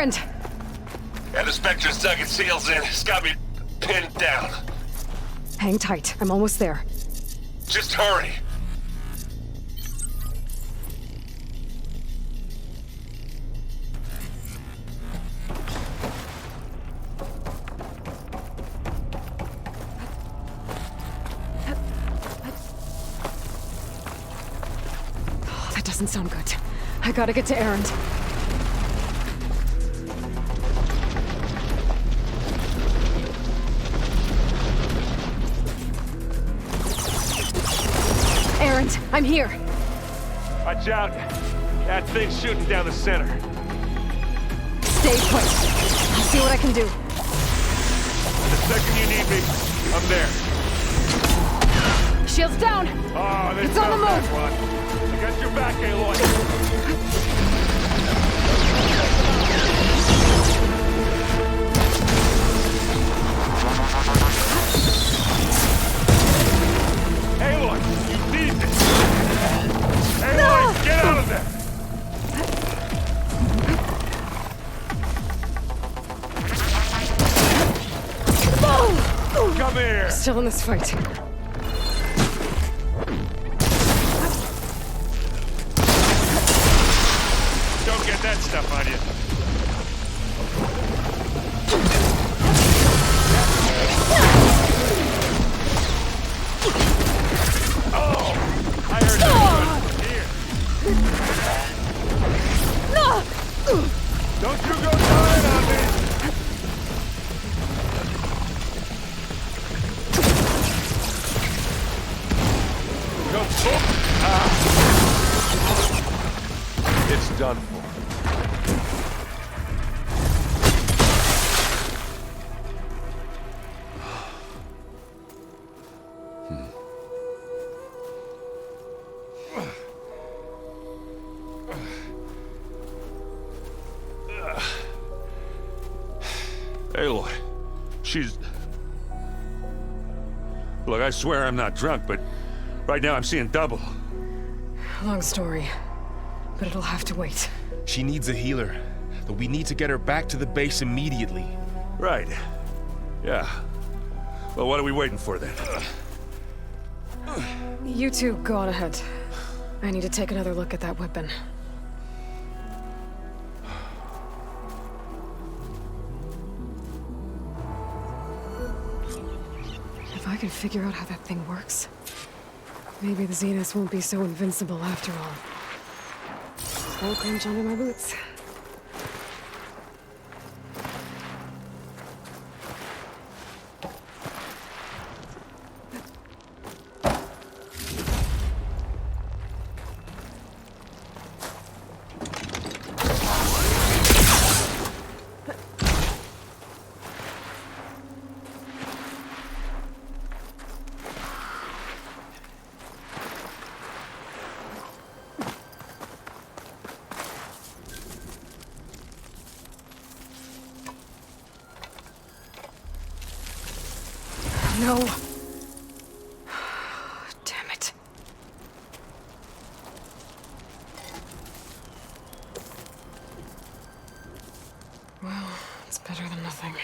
Erend! And the Spectre's dug its heels in. It's got me pinned down. Hang tight. I'm almost there. Just hurry. Oh, that doesn't sound good. I gotta get to Erend. Erend, I'm here. Watch out. That thing's shooting down the center. Stay put. I'll see what I can do. The second you need me, I'm there. Shield's down. Oh, It's on the move. One. I got your back, Aloy. Aloy, you need this. Aloy, get out of there. Come here. Still in this fight. Don't get that stuff on you. Oh! I heard that one. Here. Don't you go dying on me! Go boom! It's done for. Aloy, she's... Look, I swear I'm not drunk, but right now I'm seeing double. Long story, but it'll have to wait. She needs a healer, but we need to get her back to the base immediately. Right. Yeah. Well, what are we waiting for then? You two go on ahead. I need to take another look at that weapon. If I can figure out how that thing works, maybe the Zeniths won't be so invincible after all. Slow crunch under my boots. No. Damn it. Well, it's better than nothing.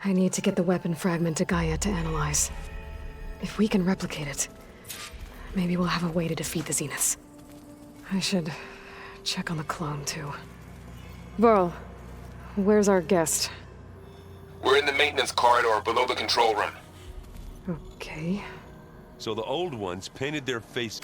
I need to get the weapon fragment to Gaia to analyze. If we can replicate it, maybe we'll have a way to defeat the Zeniths. I should check on the clone, too. Burl, where's our guest? We're in the maintenance corridor below the control room. Okay. So the old ones painted their face...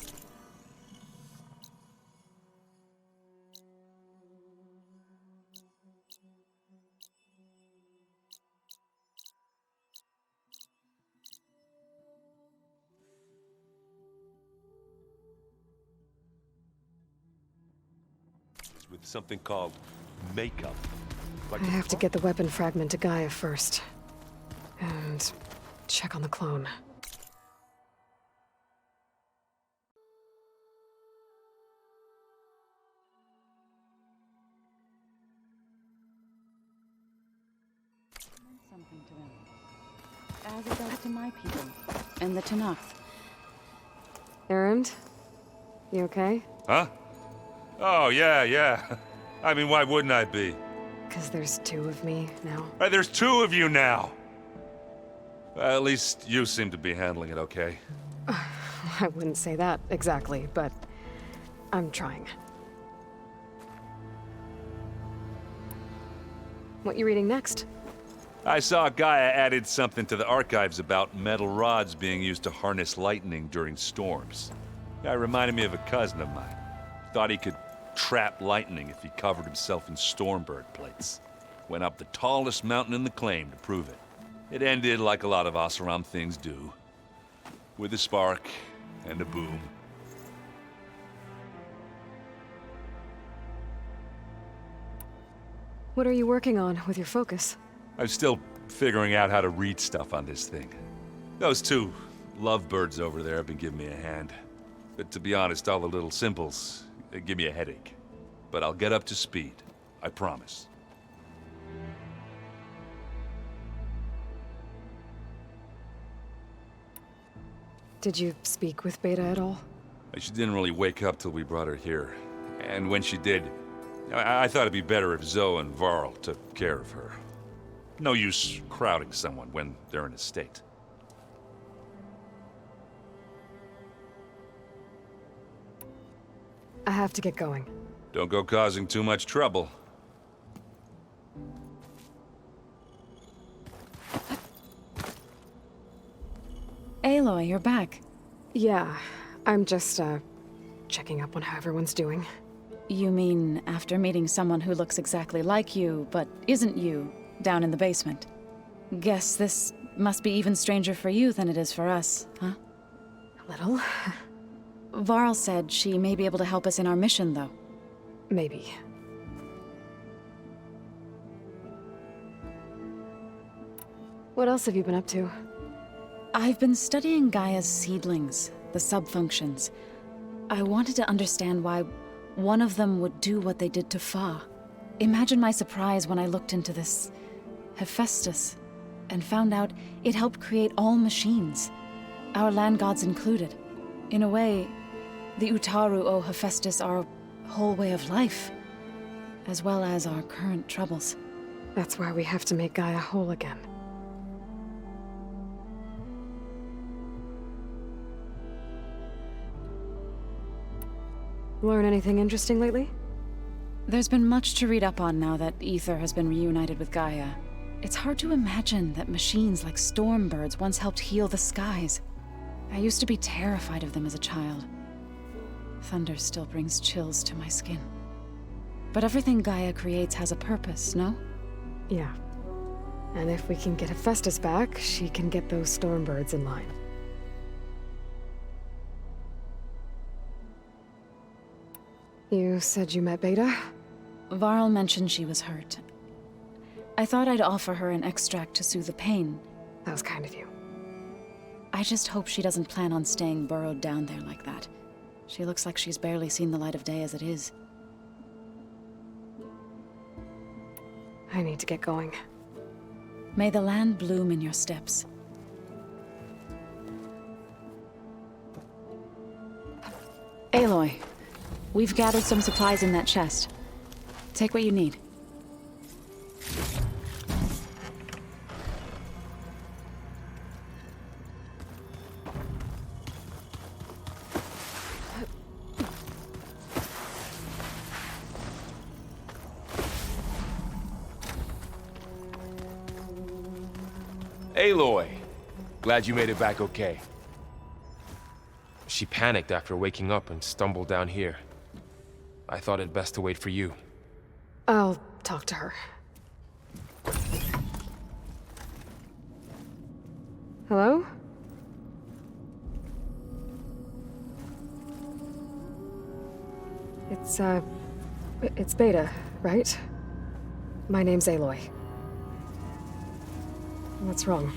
with something called makeup. Like I have to get the weapon fragment to Gaia first. And check on the clone. Something to them. As it does to my people. And the Tanakh. Erend? You okay? Huh? Oh, yeah. I mean, why wouldn't I be? Because there's two of me now. Right, there's two of you now! At least you seem to be handling it okay. I wouldn't say that exactly, but I'm trying. What you reading next? I saw Gaia added something to the archives about metal rods being used to harness lightning during storms. Guy reminded me of a cousin of mine. Thought he could trap lightning if he covered himself in Stormbird plates. Went up the tallest mountain in the claim to prove it. It ended like a lot of Oseram things do. With a spark and a boom. What are you working on with your focus? I'm still figuring out how to read stuff on this thing. Those two lovebirds over there have been giving me a hand. But to be honest, all the little symbols, they give me a headache. But I'll get up to speed. I promise. Did you speak with Beta at all? She didn't really wake up till we brought her here. And when she did, I thought it'd be better if Zoe and Varl took care of her. No use crowding someone when they're in a state. I have to get going. Don't go causing too much trouble. Aloy, you're back. Yeah, I'm just, checking up on how everyone's doing. You mean after meeting someone who looks exactly like you, but isn't you, down in the basement? Guess this must be even stranger for you than it is for us, huh? A little. Varl said she may be able to help us in our mission, though. Maybe. What else have you been up to? I've been studying Gaia's seedlings, the subfunctions. I wanted to understand why one of them would do what they did to Fa. Imagine my surprise when I looked into this Hephaestus and found out it helped create all machines, our land gods included. In a way, the Utaru owe Hephaestus our whole way of life, as well as our current troubles. That's why we have to make Gaia whole again. Learn anything interesting lately? There's been much to read up on now that Ether has been reunited with Gaia. It's hard to imagine that machines like Stormbirds once helped heal the skies. I used to be terrified of them as a child. Thunder still brings chills to my skin. But everything Gaia creates has a purpose, no? Yeah. And if we can get Hephaestus back, she can get those Stormbirds in line. You said you met Beta? Varl mentioned she was hurt. I thought I'd offer her an extract to soothe the pain. That was kind of you. I just hope she doesn't plan on staying burrowed down there like that. She looks like she's barely seen the light of day as it is. I need to get going. May the land bloom in your steps. Aloy, we've gathered some supplies in that chest. Take what you need. Aloy, Glad you made it back okay. She panicked after waking up and stumbled down here. I thought it best to wait for you. I'll talk to her. Hello? It's Beta, right? My name's Aloy. What's wrong?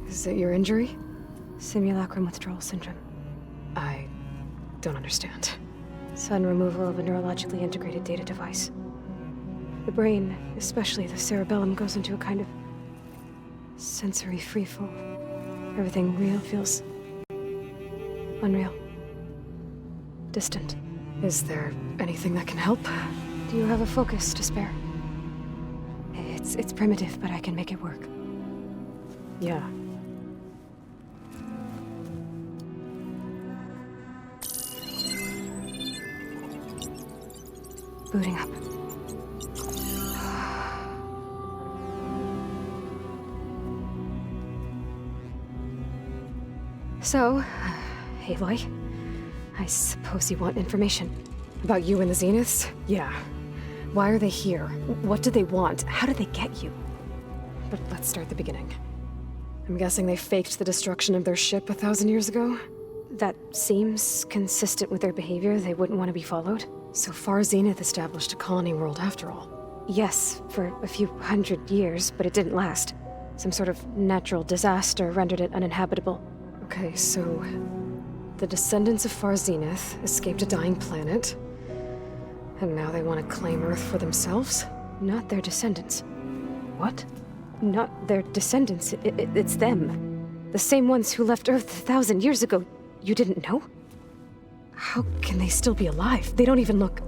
Is it your injury? Simulacrum withdrawal syndrome. I don't understand. Sudden removal of a neurologically integrated data device. The brain, especially the cerebellum, goes into a kind of sensory freefall. Everything real feels unreal. Distant. Is there anything that can help? Do you have a focus to spare? It's primitive, but I can make it work. Yeah. Booting up. So, Aloy, I suppose you want information. About you and the Zeniths? Yeah. Why are they here? What do they want? How did they get you? But let's start at the beginning. I'm guessing they faked the destruction of their ship 1,000 years ago? That seems consistent with their behavior. They wouldn't want to be followed. So far, Zenith established a colony world after all. Yes, for a few hundred years, but it didn't last. Some sort of natural disaster rendered it uninhabitable. Okay, so the descendants of Far Zenith escaped a dying planet, and now they want to claim Earth for themselves? Not their descendants. What? Not their descendants. It's them. The same ones who left Earth 1,000 years ago. You didn't know? How can they still be alive? They don't even look...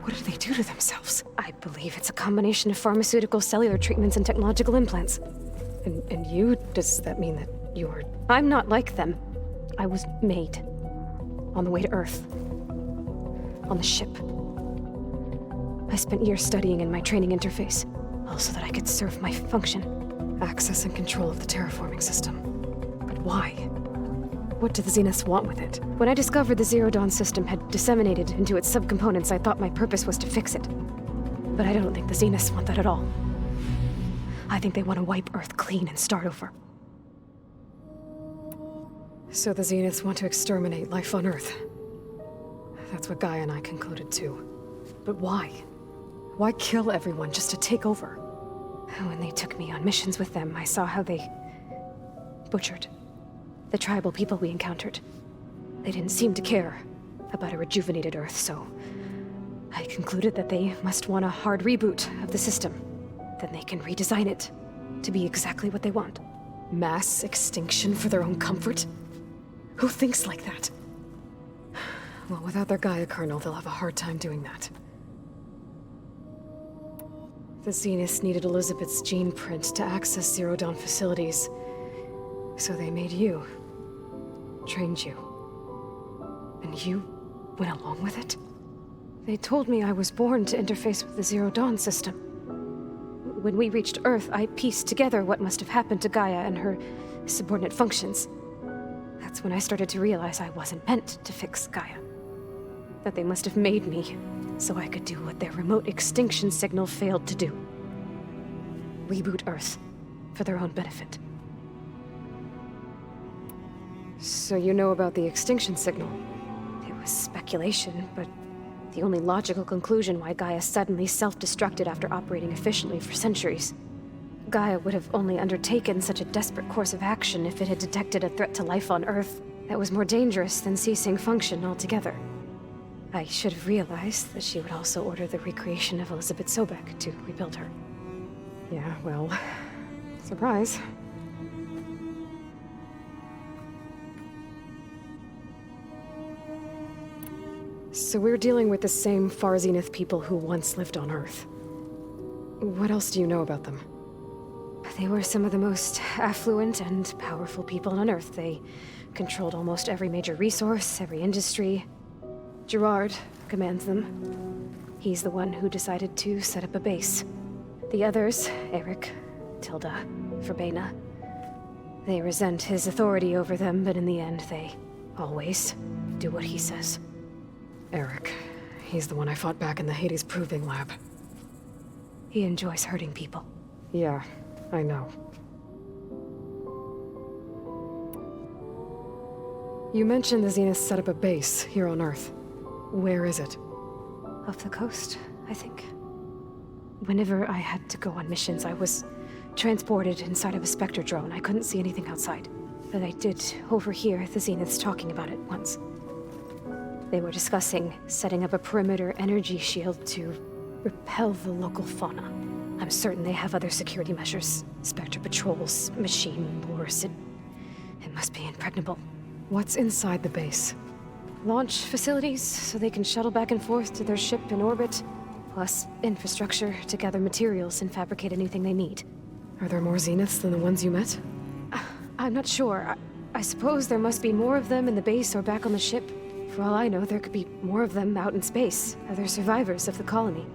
What did they do to themselves? I believe it's a combination of pharmaceutical, cellular treatments, and technological implants. And you? Does that mean that you're... I'm not like them. I was made. On the way to Earth. On the ship. I spent years studying in my training interface, all so that I could serve my function. Access and control of the terraforming system. But why? What do the Zeniths want with it? When I discovered the Zero Dawn system had disseminated into its subcomponents, I thought my purpose was to fix it. But I don't think the Zeniths want that at all. I think they want to wipe Earth clean and start over. So the Zeniths want to exterminate life on Earth. That's what Gaia and I concluded too. But why? Why kill everyone just to take over? When they took me on missions with them, I saw how they butchered the tribal people we encountered. They didn't seem to care about a rejuvenated Earth, so I concluded that they must want a hard reboot of the system. Then they can redesign it to be exactly what they want. Mass extinction for their own comfort? Who thinks like that? Well, without their Gaia kernel, they'll have a hard time doing that. The Zeniths needed Elizabeth's gene print to access Zero Dawn facilities. So they made you. Trained you. And you went along with it? They told me I was born to interface with the Zero Dawn system. When we reached Earth, I pieced together what must have happened to Gaia and her subordinate functions. That's when I started to realize I wasn't meant to fix Gaia. That they must have made me so I could do what their remote extinction signal failed to do. Reboot Earth for their own benefit. So you know about the extinction signal? It was speculation, but the only logical conclusion why Gaia suddenly self-destructed after operating efficiently for centuries. Gaia would have only undertaken such a desperate course of action if it had detected a threat to life on Earth that was more dangerous than ceasing function altogether. I should have realized that she would also order the recreation of Elizabeth Sobek to rebuild her. Yeah, well, surprise. So we're dealing with the same Far Zenith people who once lived on Earth. What else do you know about them? They were some of the most affluent and powerful people on Earth. They controlled almost every major resource, every industry. Gerard commands them. He's the one who decided to set up a base. The others, Eric, Tilda, Verbena, They resent his authority over them, but in the end, they always do what he says. Eric. He's the one I fought back in the Hades Proving Lab. He enjoys hurting people. Yeah, I know. You mentioned the Zeniths set up a base here on Earth. Where is it? Off the coast, I think. Whenever I had to go on missions, I was transported inside of a Spectre drone. I couldn't see anything outside. But I did overhear the Zeniths talking about it once. They were discussing setting up a perimeter energy shield to repel the local fauna. I'm certain they have other security measures. Spectre patrols, machine wars. It must be impregnable. What's inside the base? Launch facilities, so they can shuttle back and forth to their ship in orbit. Plus infrastructure to gather materials and fabricate anything they need. Are there more Zeniths than the ones you met? I'm not sure. I suppose there must be more of them in the base or back on the ship. For all I know, there could be more of them out in space, other survivors of the colony.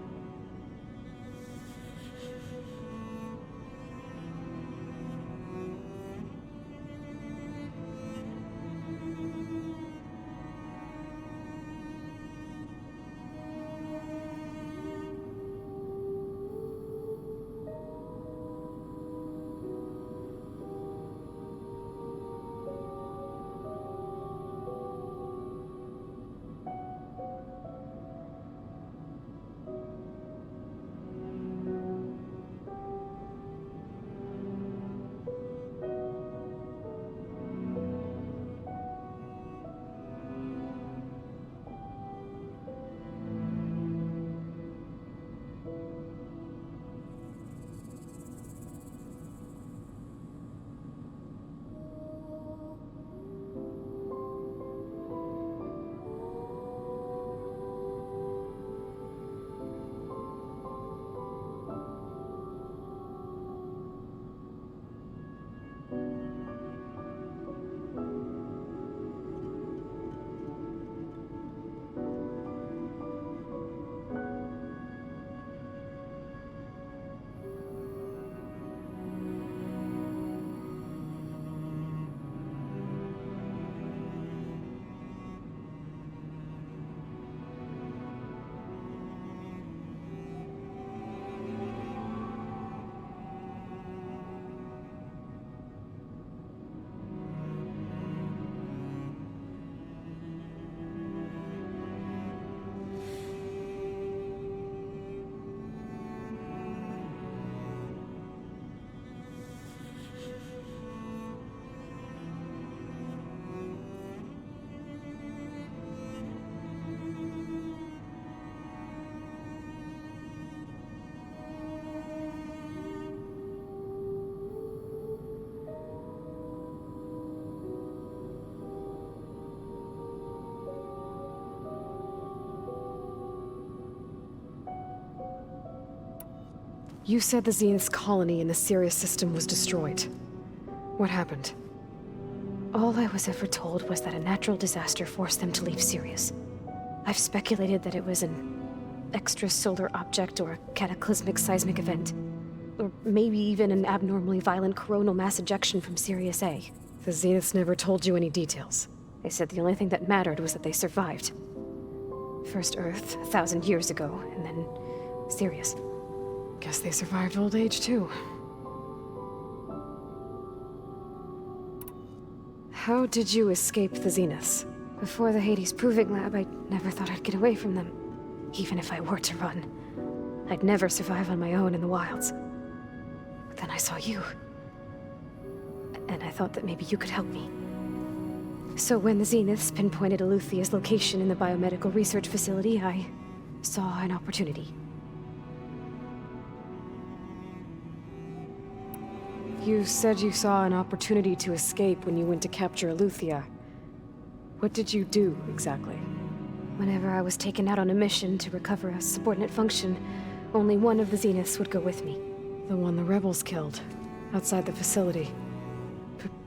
You said the Zenith's colony in the Sirius system was destroyed. What happened? All I was ever told was that a natural disaster forced them to leave Sirius. I've speculated that it was an extrasolar object or a cataclysmic seismic event. Or maybe even an abnormally violent coronal mass ejection from Sirius A. The Zeniths never told you any details. They said the only thing that mattered was that they survived. First Earth, 1,000 years ago, and then Sirius. Guess they survived old age, too. How did you escape the Zeniths? Before the Hades Proving Lab, I never thought I'd get away from them. Even if I were to run. I'd never survive on my own in the wilds. But then I saw you. And I thought that maybe you could help me. So when the Zeniths pinpointed Eluthia's location in the biomedical research facility, I saw an opportunity. You said you saw an opportunity to escape when you went to capture Eluthia. What did you do, exactly? Whenever I was taken out on a mission to recover a subordinate function, only one of the Zeniths would go with me. The one the rebels killed, outside the facility.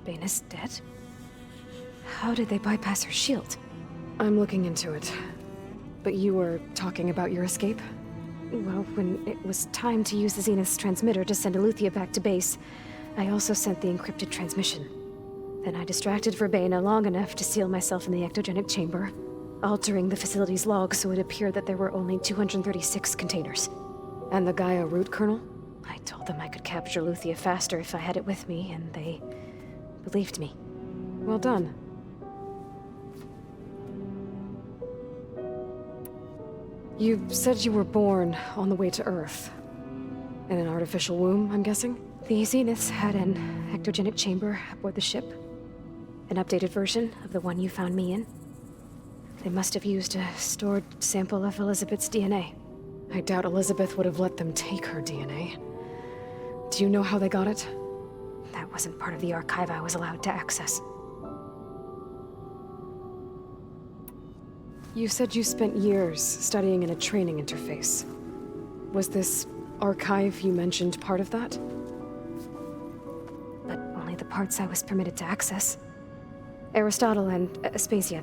Baina's dead? How did they bypass her shield? I'm looking into it. But you were talking about your escape? Well, when it was time to use the Zenith's transmitter to send Eluthia back to base, I also sent the encrypted transmission. Then I distracted Verbena long enough to seal myself in the ectogenic chamber, altering the facility's log so it appeared that there were only 236 containers. And the Gaia root kernel? I told them I could capture Luthia faster if I had it with me, and they believed me. Well done. You said you were born on the way to Earth. In an artificial womb, I'm guessing? The Zeniths had an ectogenic chamber aboard the ship. An updated version of the one you found me in. They must have used a stored sample of Elizabeth's DNA. I doubt Elizabeth would have let them take her DNA. Do you know how they got it? That wasn't part of the archive I was allowed to access. You said you spent years studying in a training interface. Was this archive you mentioned part of that? But only the parts I was permitted to access. Aristotle and Aspasia,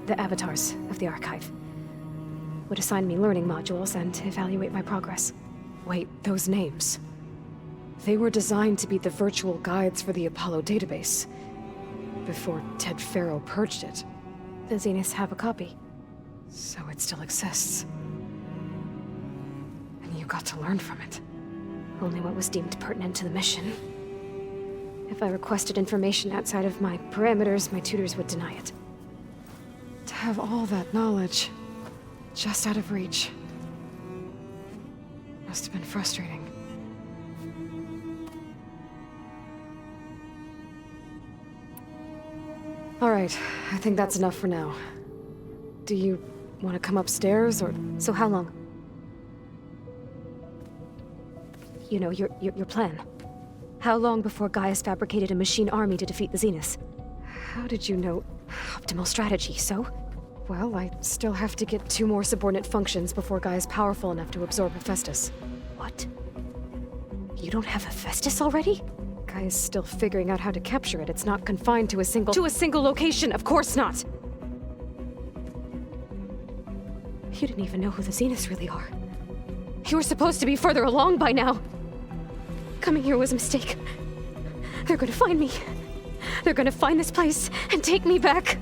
the avatars of the archive, would assign me learning modules and evaluate my progress. Wait, those names. They were designed to be the virtual guides for the Apollo database, before Ted Faro purged it. The Zeniths have a copy, so it still exists. And you got to learn from it. Only what was deemed pertinent to the mission. If I requested information outside of my parameters, my tutors would deny it. To have all that knowledge, just out of reach, must have been frustrating. All right, I think that's enough for now. Do you want to come upstairs, or... So how long? You know, your plan. How long before Gaia's fabricated a machine army to defeat the Zeniths? How did you know? Optimal strategy, so? Well, I still have to get 2 more subordinate functions before Gaia's powerful enough to absorb Hephaestus. What? You don't have Hephaestus already? Gaia's still figuring out how to capture it. It's not confined to a single... To a single location, of course not! You didn't even know who the Zeniths really are. You were supposed to be further along by now! Coming here was a mistake. They're gonna find me. They're gonna find this place and take me back.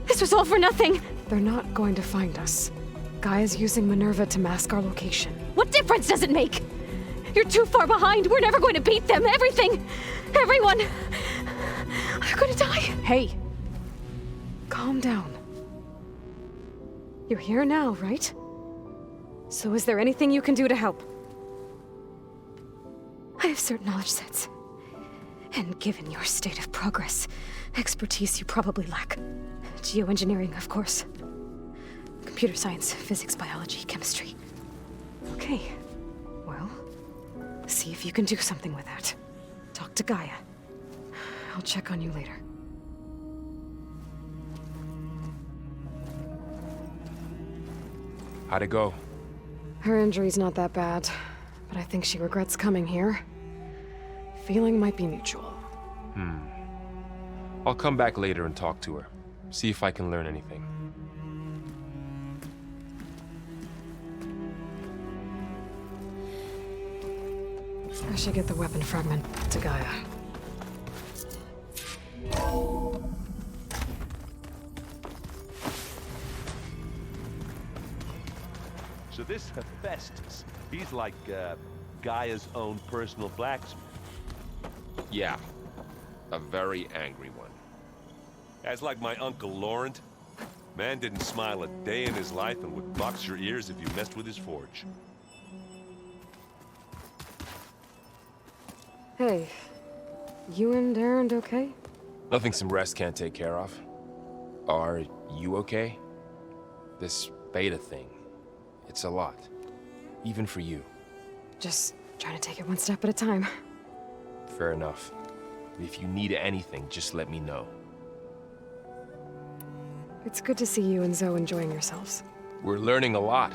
This was all for nothing! They're not going to find us. Gaia's using Minerva to mask our location. What difference does it make? You're too far behind. We're never going to beat them. Everything. Everyone. They're gonna die. Hey. Calm down. You're here now, right? So is there anything you can do to help? I have certain knowledge sets. And given your state of progress, expertise you probably lack. Geoengineering, of course. Computer science, physics, biology, chemistry. Okay. Well, see if you can do something with that. Talk to Gaia. I'll check on you later. How'd it go? Her injury's not that bad, but I think she regrets coming here. Feeling might be mutual. I'll come back later and talk to her. See if I can learn anything. I should get the weapon fragment to Gaia. So this Hephaestus, he's like, Gaia's own personal blacksmith. Yeah. A very angry one. That's like my Uncle Laurent. Man didn't smile a day in his life and would box your ears if you messed with his forge. Hey, you and Erend okay? Nothing some rest can't take care of. Are you okay? This beta thing, it's a lot. Even for you. Just trying to take it one step at a time. Fair enough. If you need anything, just let me know. It's good to see you and Zoe enjoying yourselves. We're learning a lot.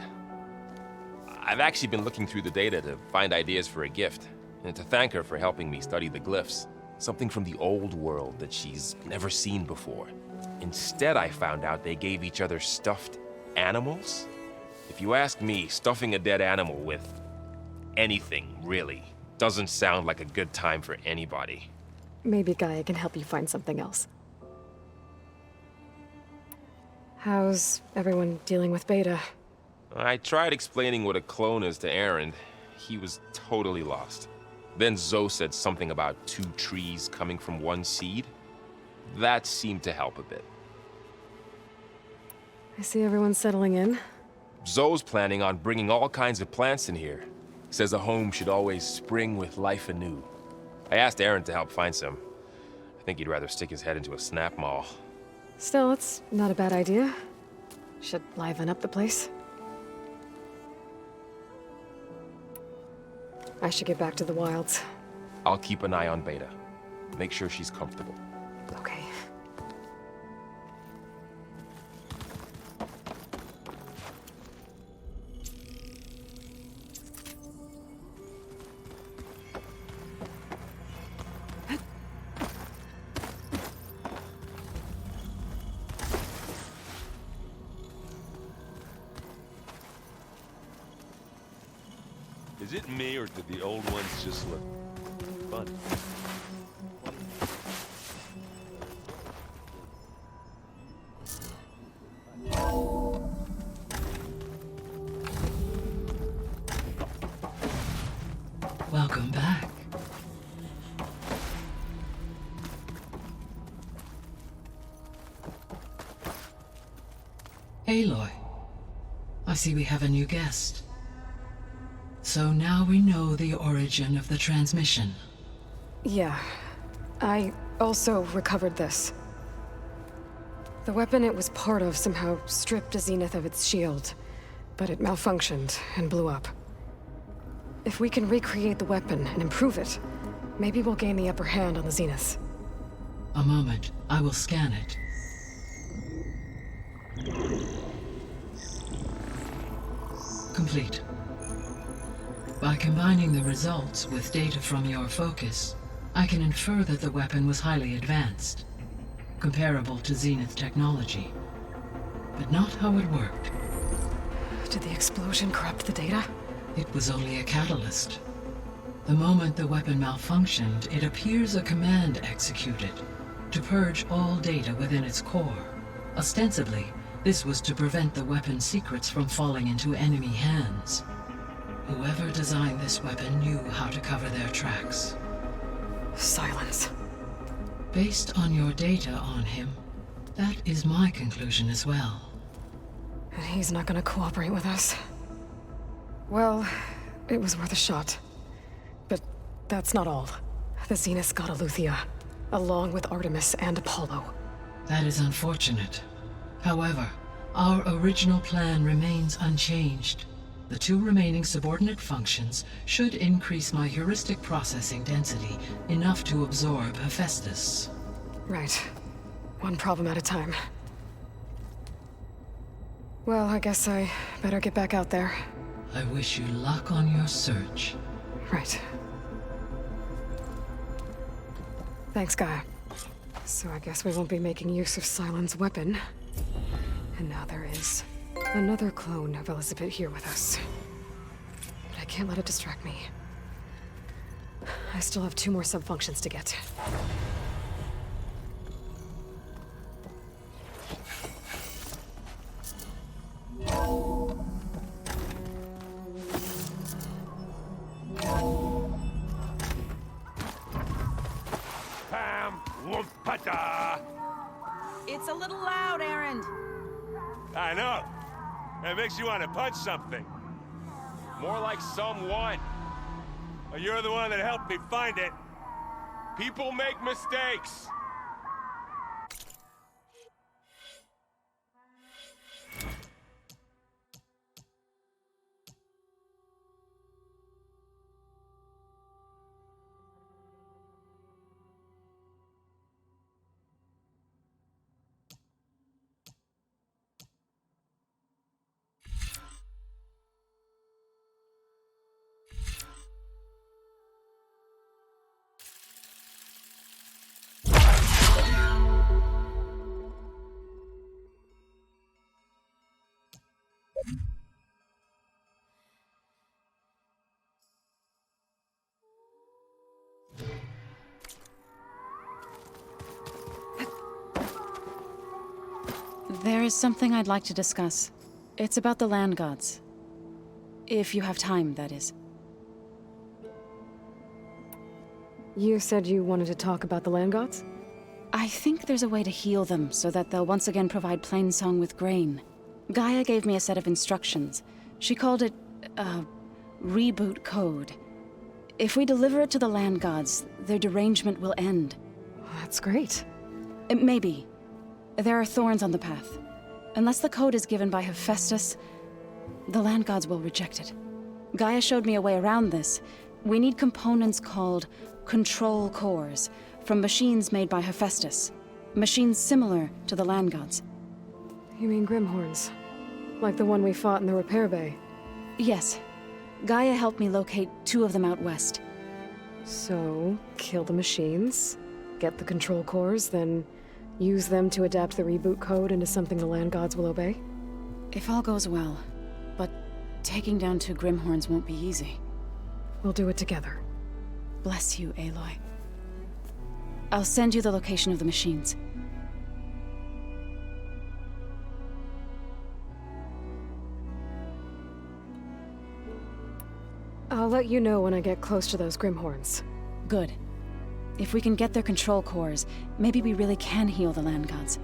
I've actually been looking through the data to find ideas for a gift, and to thank her for helping me study the glyphs. Something from the old world that she's never seen before. Instead, I found out they gave each other stuffed animals. If you ask me, stuffing a dead animal with anything, really, Doesn't sound like a good time for anybody. Maybe Gaia can help you find something else. How's everyone dealing with Beta? I tried explaining what a clone is to Aaron. He was totally lost. Then Zoe said something about 2 trees coming from 1 seed. That seemed to help a bit. I see everyone's settling in. Zoe's planning on bringing all kinds of plants in here. Says a home should always spring with life anew. I asked Aaron to help find some. I think he'd rather stick his head into a snap mall. Still, it's not a bad idea. Should liven up the place. I should get back to the wilds. I'll keep an eye on Beta. Make sure she's comfortable. Okay. Is it me, or did the old ones just look fun? Welcome back. Aloy, I see we have a new guest. So now we know the origin of the transmission. Yeah. I also recovered this. The weapon it was part of somehow stripped a Zenith of its shield, but it malfunctioned and blew up. If we can recreate the weapon and improve it, maybe we'll gain the upper hand on the Zeniths. A moment, I will scan it. Complete. By combining the results with data from your focus, I can infer that the weapon was highly advanced, comparable to Zenith technology, but not how it worked. Did the explosion corrupt the data? It was only a catalyst. The moment the weapon malfunctioned, it appears a command executed to purge all data within its core. Ostensibly, this was to prevent the weapon's secrets from falling into enemy hands. Whoever designed this weapon knew how to cover their tracks. Silence. Based on your data on him, that is my conclusion as well. And he's not gonna cooperate with us. Well, it was worth a shot. But that's not all. The Zeniths got Eleuthia, along with Artemis and Apollo. That is unfortunate. However, our original plan remains unchanged. The 2 remaining subordinate functions should increase my heuristic processing density enough to absorb Hephaestus. Right. One problem at a time. Well, I guess I better get back out there. I wish you luck on your search. Right. Thanks, Gaia. So I guess we won't be making use of Cylon's weapon. And now there is another clone of Elizabeth here with us. But I can't let it distract me. I still have 2 more sub-functions to get. Pam Wumpata! It's a little loud, Aaron. I know. It makes you want to punch something. More like someone. Well, you're the one that helped me find it. People make mistakes. There is something I'd like to discuss. It's about the land gods. If you have time, that is. You said you wanted to talk about the land gods? I think there's a way to heal them so that they'll once again provide Plainsong with grain. Gaia gave me a set of instructions. She called it a reboot code. If we deliver it to the land gods, their derangement will end. That's great. Maybe. There are thorns on the path. Unless the code is given by Hephaestus, the land gods will reject it. Gaia showed me a way around this. We need components called control cores from machines made by Hephaestus. Machines similar to the land gods. You mean Grimhorns? Like the one we fought in the repair bay? Yes. Gaia helped me locate 2 of them out west. So, kill the machines, get the control cores, then use them to adapt the reboot code into something the land gods will obey? If all goes well. But taking down 2 Grimhorns won't be easy. We'll do it together. Bless you, Aloy. I'll send you the location of the machines. I'll let you know when I get close to those Grimhorns. Good. If we can get their control cores, maybe we really can heal the land gods.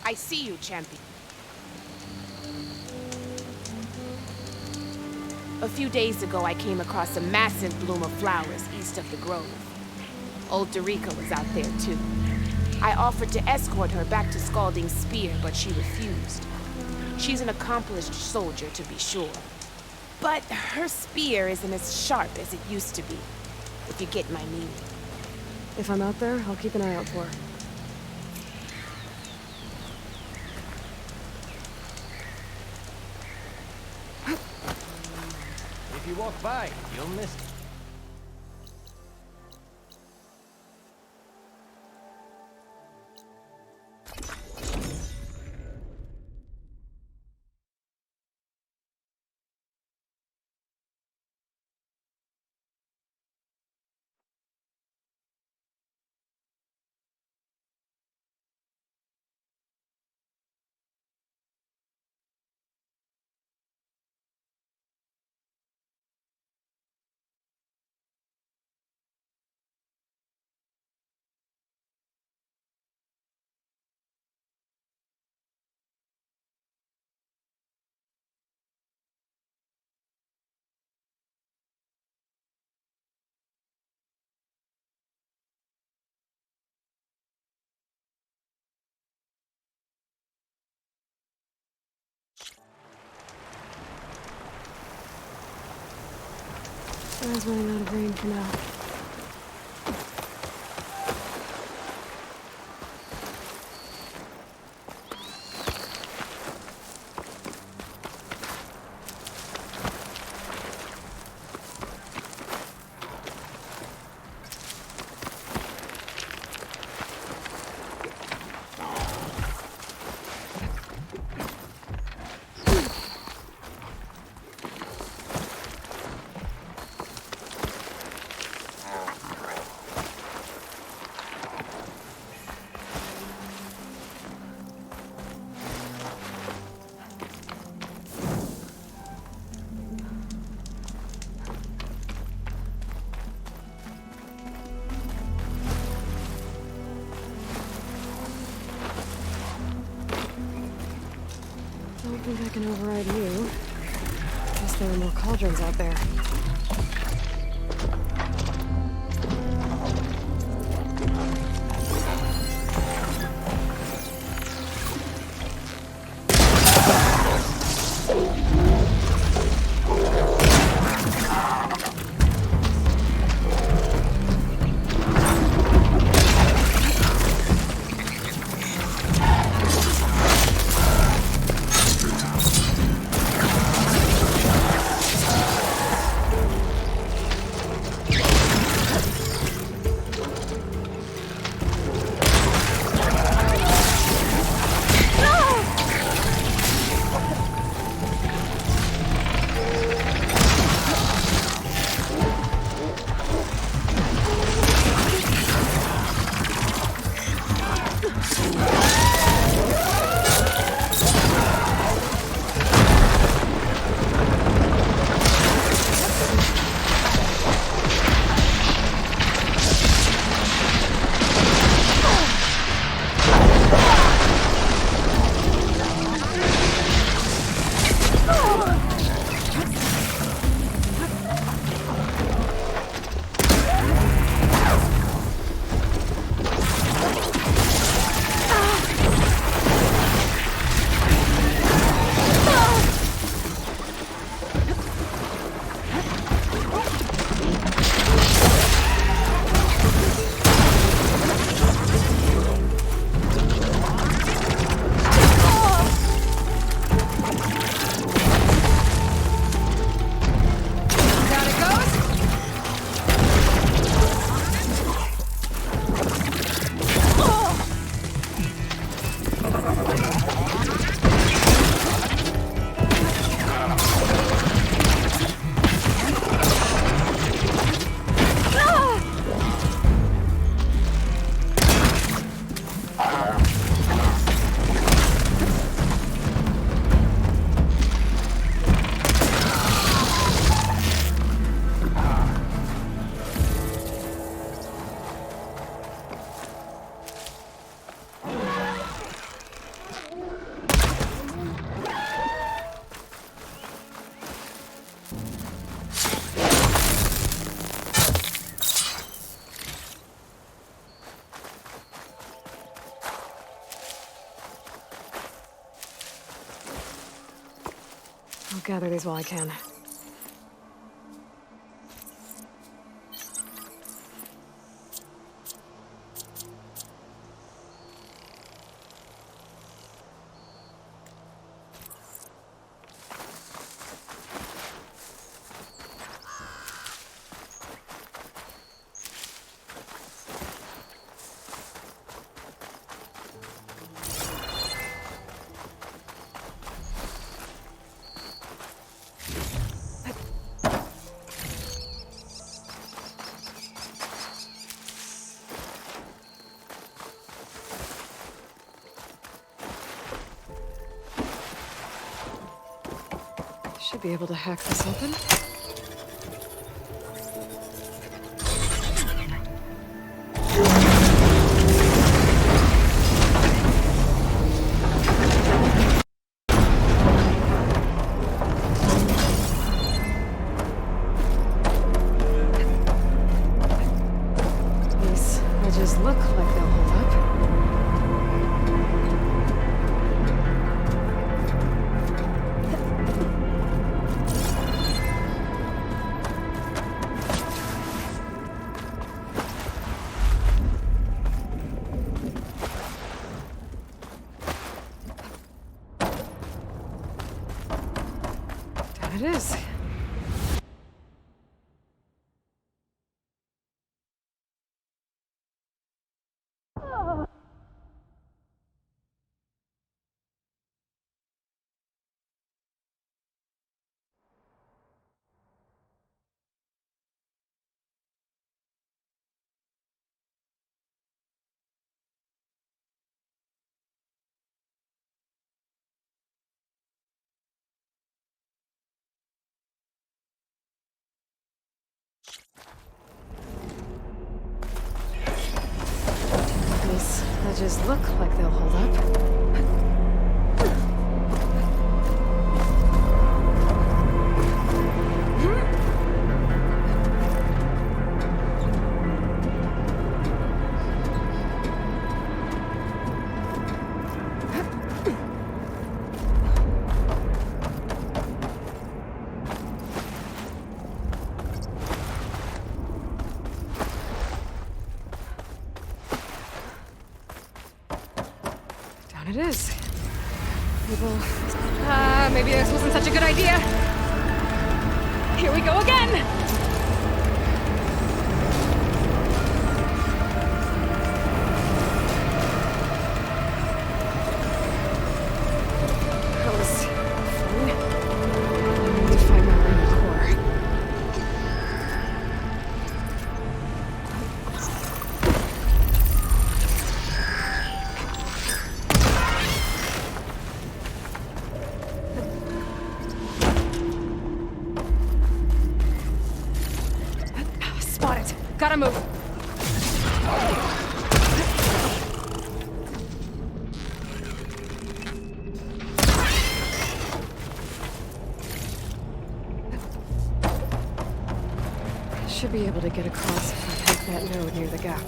I see you, champion. A few days ago, I came across a massive bloom of flowers east of the grove. Old Dorica was out there, too. I offered to escort her back to Scalding Spear, but she refused. She's an accomplished soldier, to be sure. But her spear isn't as sharp as it used to be, if you get my meaning. If I'm out there, I'll keep an eye out for her. If you walk by, you'll miss it. Sky's running out of rain for now. Don't think I can override you. Guess there are more cauldrons out there. I'll gather these while I can. Should be able to hack this open. These edges look like they'll hold up. it is. These ledges look like they'll hold up. It is. Maybe this wasn't such a good idea. Here we go again! That was fun. I need to find my way to the core. Gotta move. Should be able to get across if I take that node near the gap.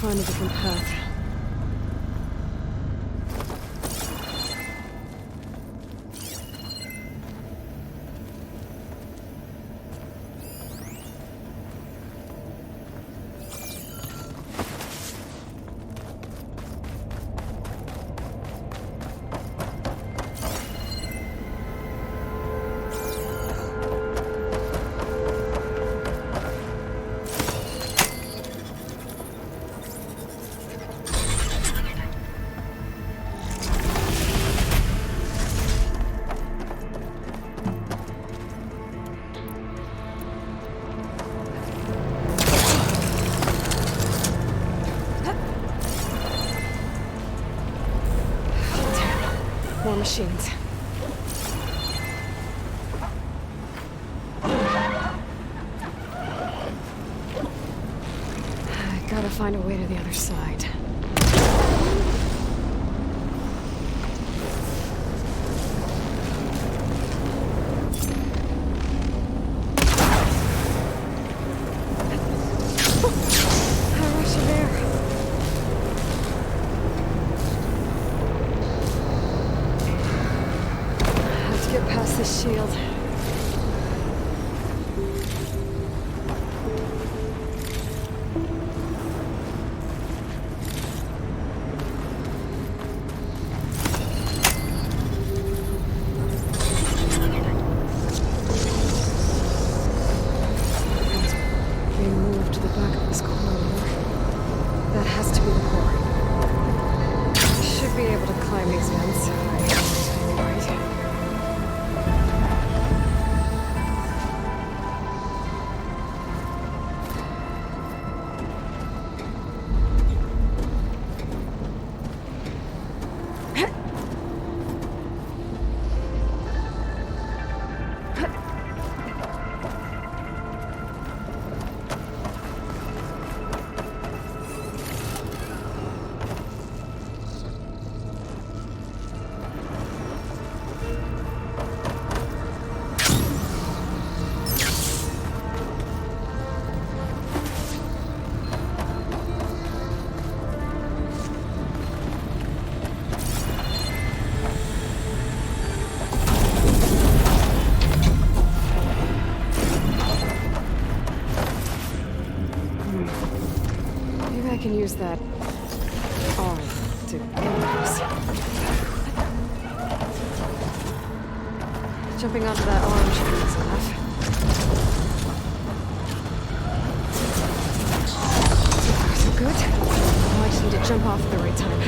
Find a different path. More machines. I gotta find a way to the other side. Get past this shield. They moved to the back of this corridor. That has to be the core. I should be able to climb these vents. Right. arm to enemies. Jumping onto that arm should be easy enough. So far, so good. Now I just need to jump off at the right time.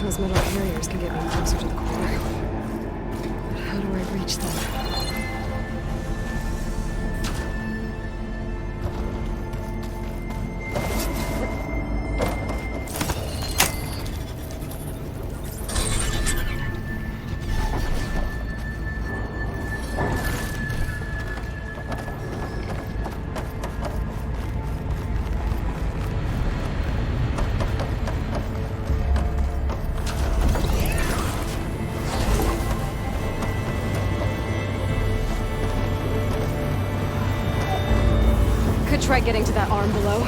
Those metal carriers can get me closer to the core. But how do I reach them? Try getting to that arm below.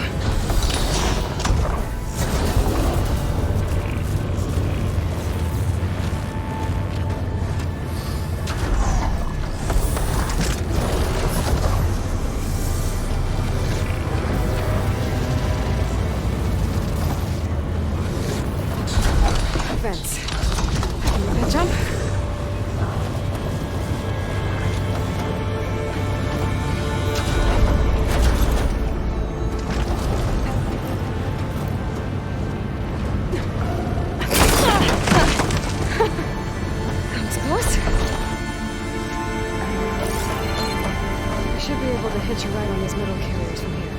Vents. Can you make that jump? hitch a ride on these metal carriers from here.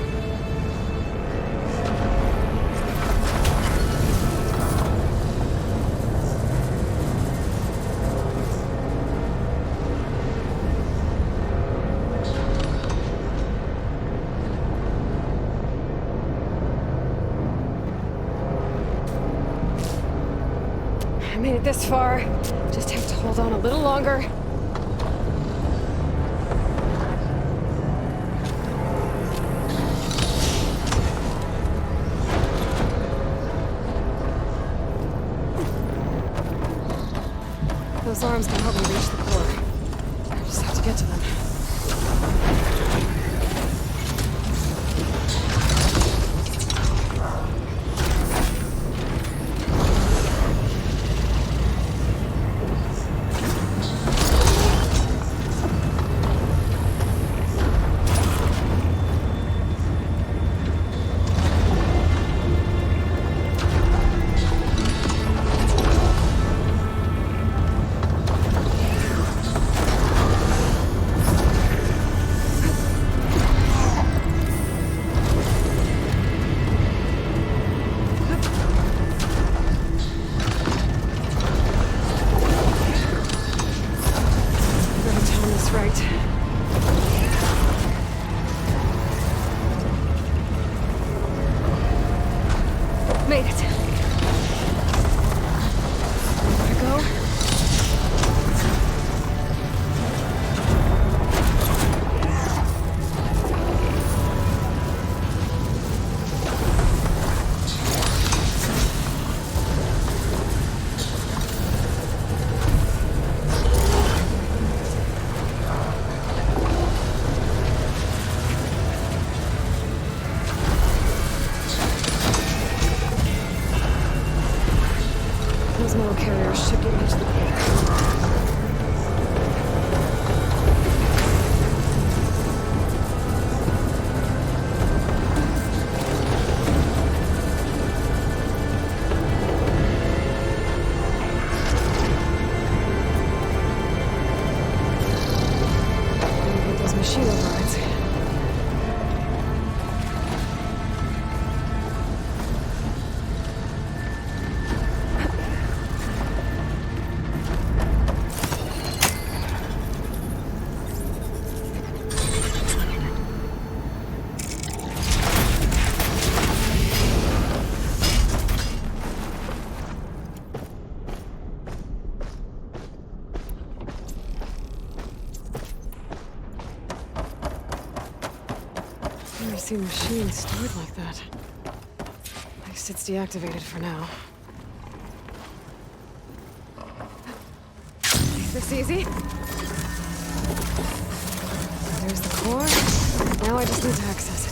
I made it this far. Just have to hold on a little longer. Those arms can help me reach the core. I just have to get to them. Made it. There we go. Those metal carriers should get me to the core. Get those machine overrides. I've never seen machines start like that. At least it's deactivated for now. This easy. There's the core. Now I just need to access it.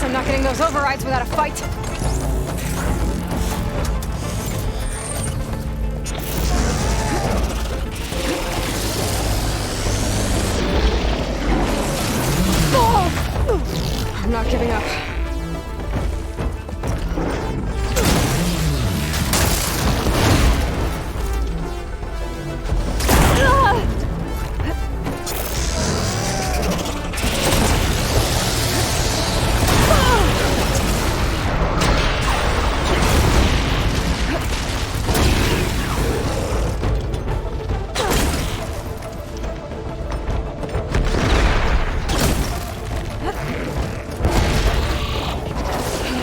I'm not getting those overrides without a fight. Oh! I'm not giving up.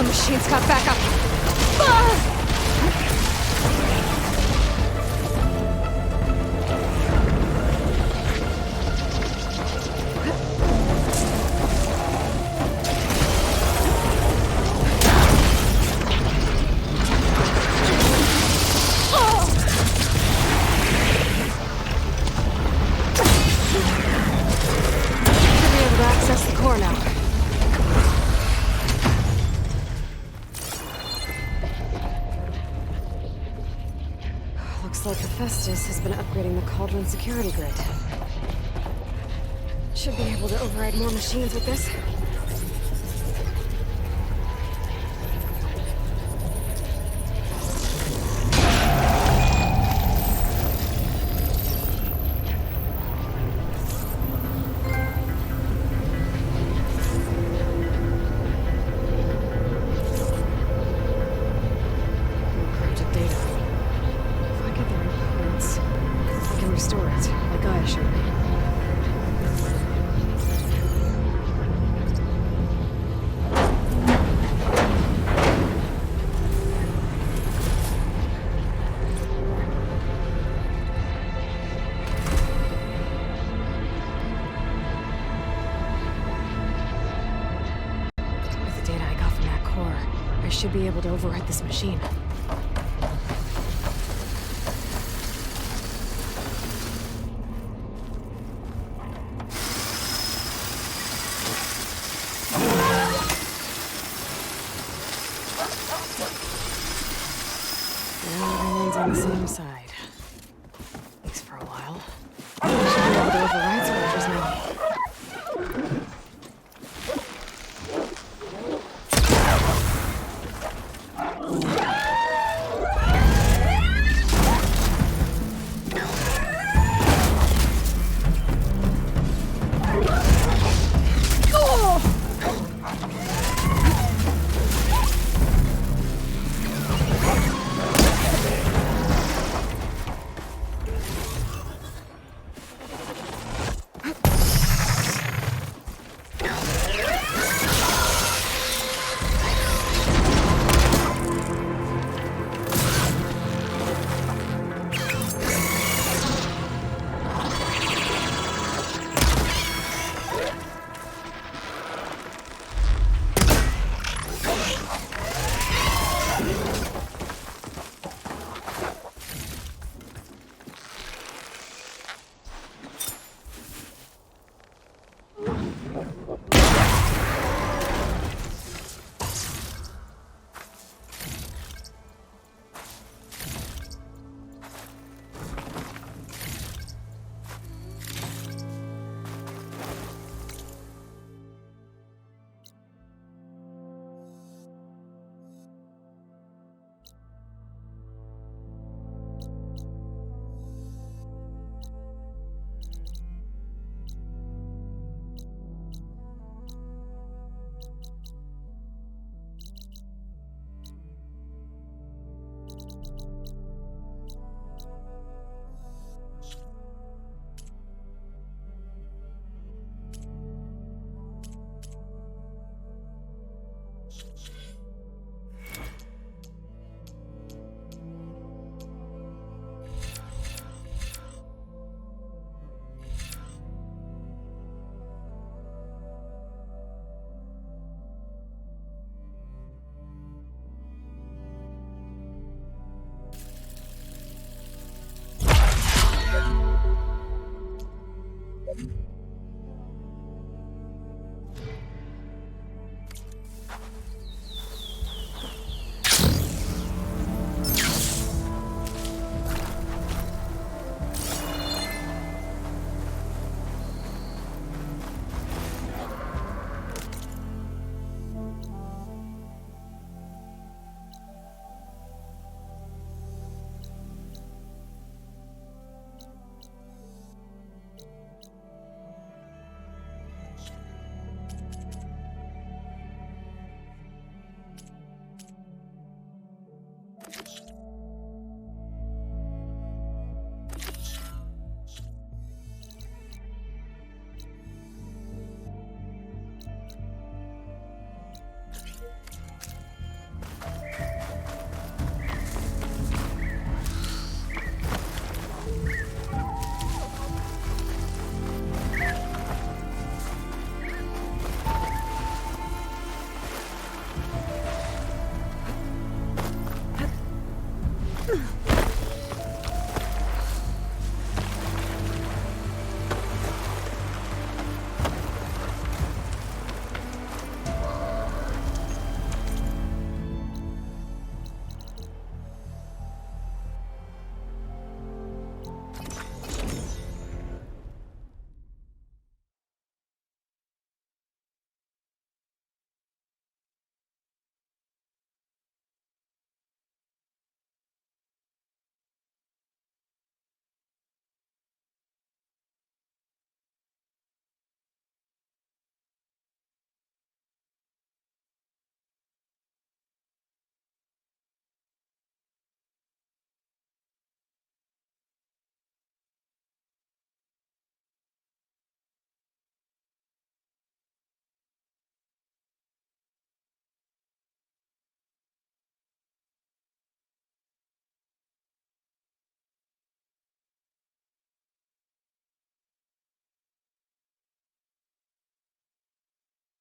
Machine's got backup. like Hephaestus has been upgrading the Cauldron security grid. Should be able to override more machines with this. Encrypted data. If I get the right prints, I can restore it, like Gaia showed me. With the data I got from that core, I should be able to override this machine. Now everyone's on the same side. At least for a while. I should be able to override structures now.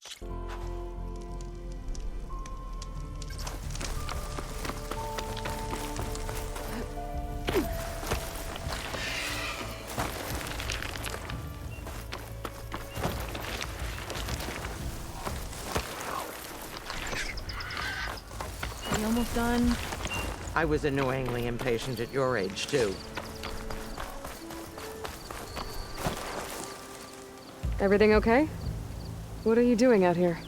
You almost done? I was annoyingly impatient at your age, too. Everything okay? What are you doing out here?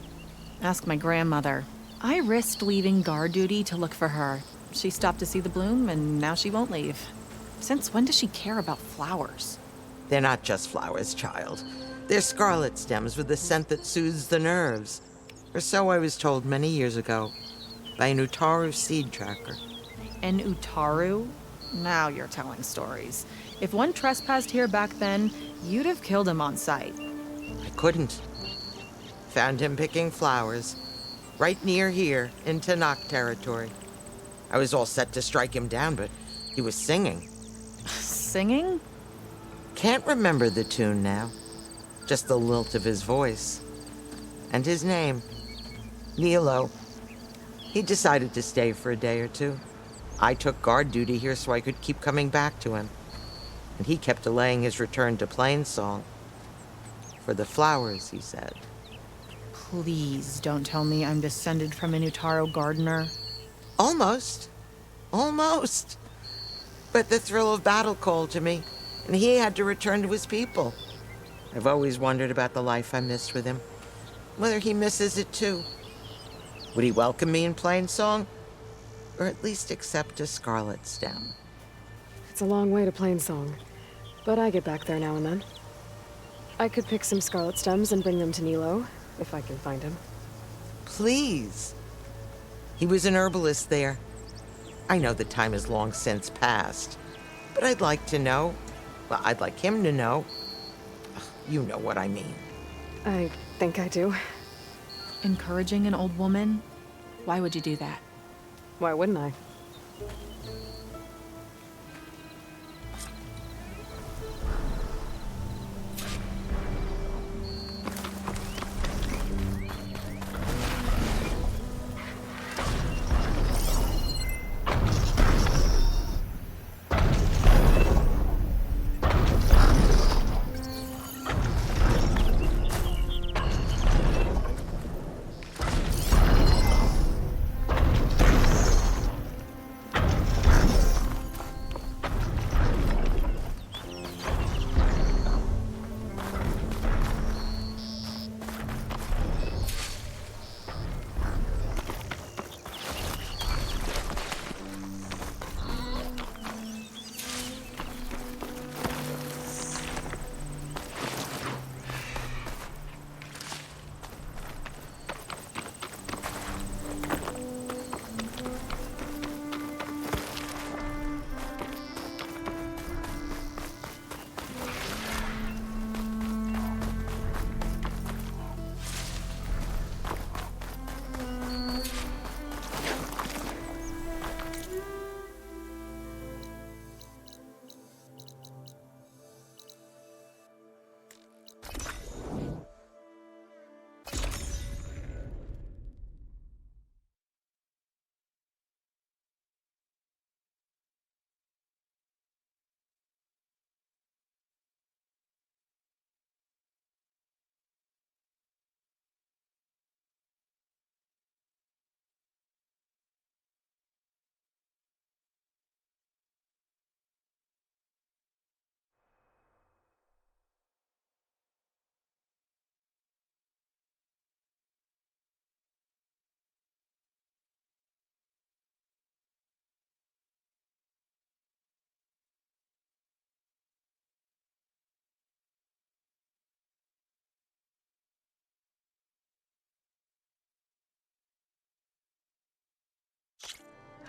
Ask my grandmother. I risked leaving guard duty to look for her. She stopped to see the bloom, and now she won't leave. Since when does she care about flowers? They're not just flowers, child. They're scarlet stems with a scent that soothes the nerves. Or so I was told many years ago by an Utaru seed tracker. An Utaru? Now you're telling stories. If one trespassed here back then, you'd have killed him on sight. I couldn't. Found him picking flowers, right near here in Tanakh territory. I was all set to strike him down, but he was singing. Singing? Can't remember the tune now. Just the lilt of his voice. And his name, Nilo. He decided to stay for a day or two. I took guard duty here so I could keep coming back to him. And he kept delaying his return to Plainsong. For the flowers, he said. Please don't tell me I'm descended from an Utaru gardener. Almost. Almost. But the thrill of battle called to me, and he had to return to his people. I've always wondered about the life I missed with him. Whether he misses it too. Would he welcome me in Plainsong? Or at least accept a scarlet stem? It's a long way to Plainsong, but I get back there now and then. I could pick some scarlet stems and bring them to Nilo, if I can find him. Please. He was an herbalist there. I know the time has long since passed, but I'd like to know. Well, I'd like him to know. You know what I mean. I think I do. Encouraging an old woman? Why would you do that? Why wouldn't I?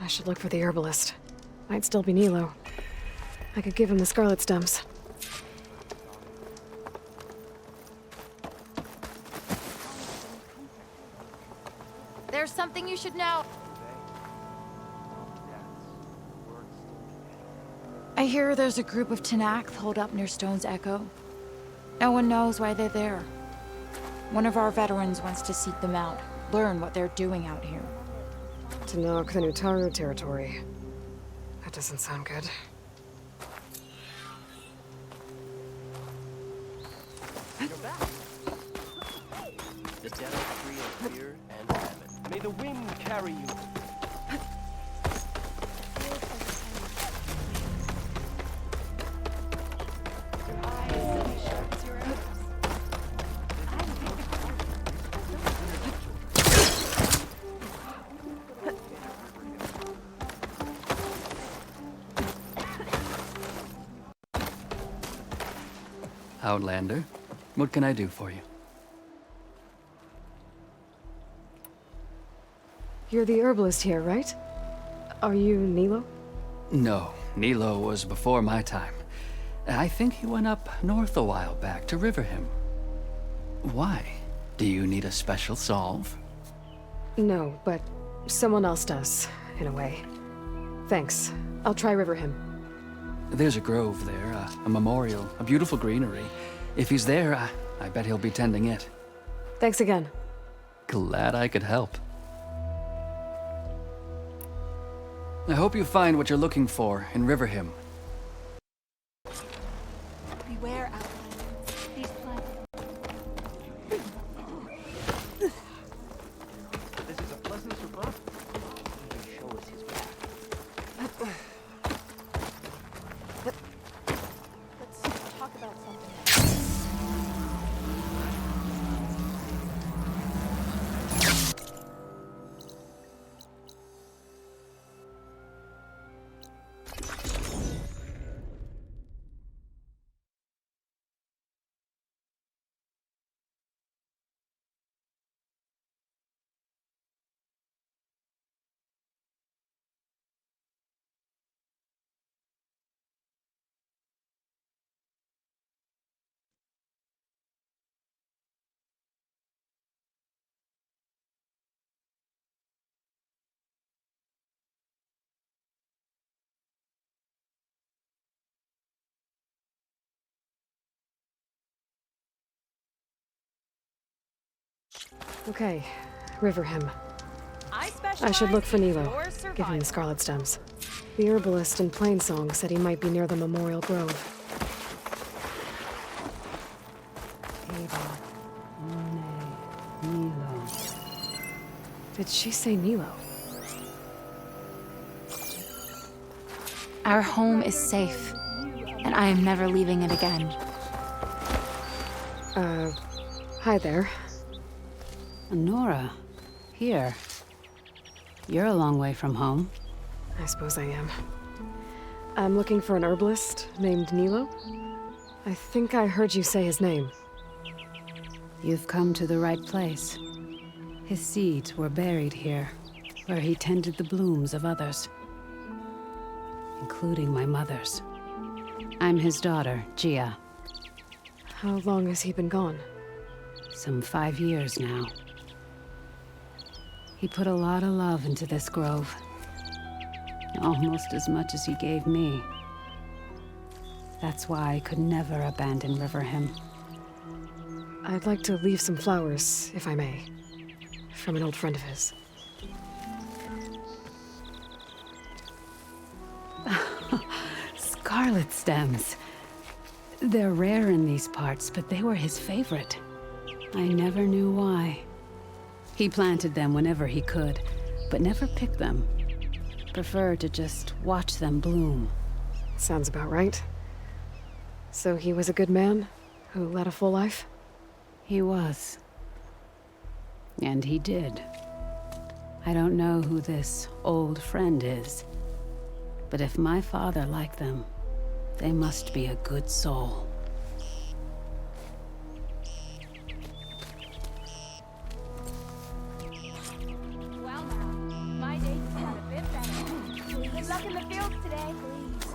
I should look for the herbalist. Might still be Nilo. I could give him the scarlet stems. There's something you should know. I hear there's a group of Tanakh holed up near Stone's Echo. No one knows why they're there. One of our veterans wants to seek them out, learn what they're doing out here. To knock the Nutaru territory. That doesn't sound good. The dead are free of fear and famine. May the wind carry you. Outlander, what can I do for you? You're the herbalist here, right? Are you Nilo? No, Nilo was before my time. I think he went up north a while back to Riverhim. Why? Do you need a special solve? No, but someone else does, in a way. Thanks. I'll try Riverhim. There's a grove there, a memorial, a beautiful greenery. If he's there, I bet he'll be tending it. Thanks again. Glad I could help. I hope you find what you're looking for in Riverhim. Beware, Outlander. These This is a pleasant surprise. He can show us his back. Let's talk about something. Okay, Riverhim. I should look for Nilo, give him the scarlet stems. The herbalist in Plainsong said he might be near the Memorial Grove. Nilo. Did she say Nilo? Our home is safe, and I am never leaving it again. Hi there. Nora, here. You're a long way from home. I suppose I am. I'm looking for an herbalist named Nilo. I think I heard you say his name. You've come to the right place. His seeds were buried here, where he tended the blooms of others, including my mother's. I'm his daughter, Gia. How long has he been gone? Some 5 years now. He put a lot of love into this grove. Almost as much as he gave me. That's why I could never abandon Riverhim. I'd like to leave some flowers, if I may. From an old friend of his. Scarlet stems. They're rare in these parts, but they were his favorite. I never knew why. He planted them whenever he could, but never picked them. Preferred to just watch them bloom. Sounds about right. So he was a good man who led a full life? He was. And he did. I don't know who this old friend is, but if my father liked them, they must be a good soul. Well now, my date's got a bit better. Good luck in the field today, please.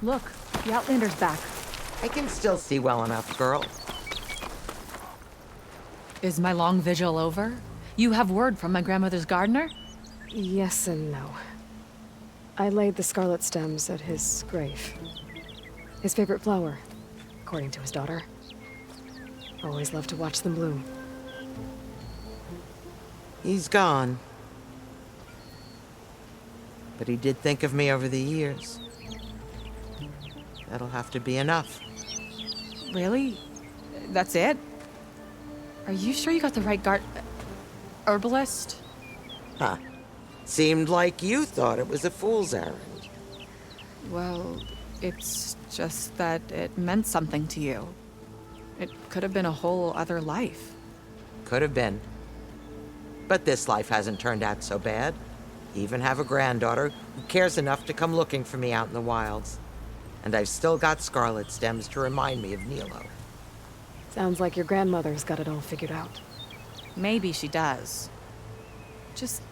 Look, the Outlander's back. I can still see well enough, girl. Is my long vigil over? You have word from my grandmother's gardener? Yes and no. I laid the scarlet stems at his grave. His favorite flower, according to his daughter. Always loved to watch them bloom. He's gone. But he did think of me over the years. That'll have to be enough. Really? That's it? Are you sure you got the right herbalist? Huh. Seemed like you thought it was a fool's errand. Well, it's just that it meant something to you. It could have been a whole other life. Could have been. But this life hasn't turned out so bad. I even have a granddaughter who cares enough to come looking for me out in the wilds. And I've still got scarlet stems to remind me of Nilo. Sounds like your grandmother's got it all figured out. Maybe she does. Just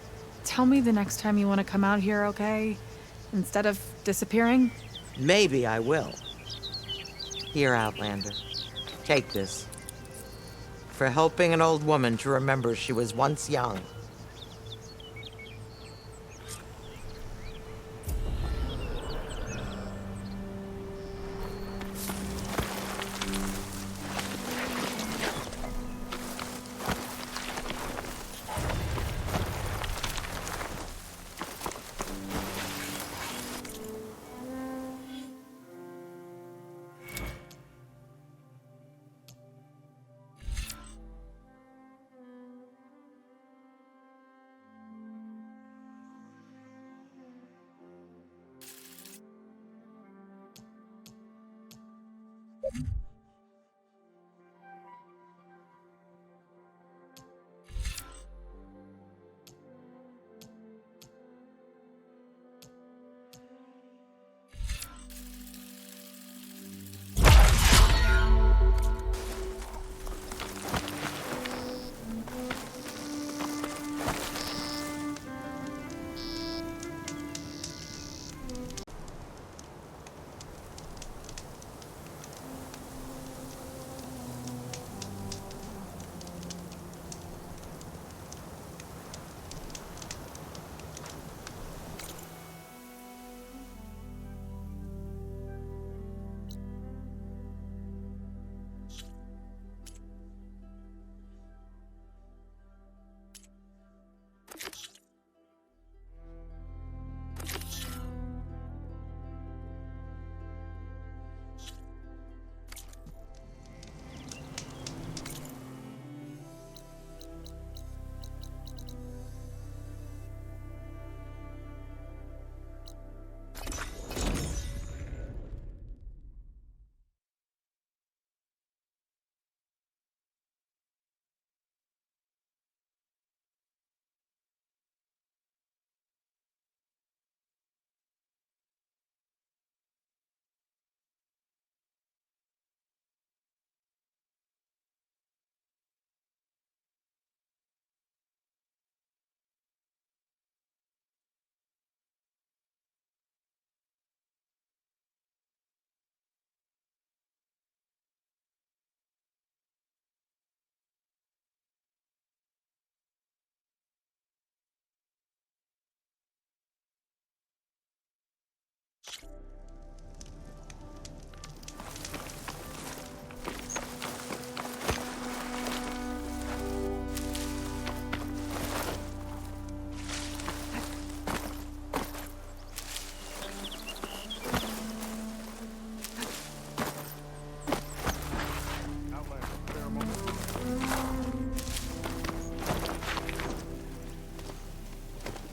tell me the next time you want to come out here, okay? Instead of disappearing? Maybe I will. Here, Outlander. Take this. For helping an old woman to remember she was once young.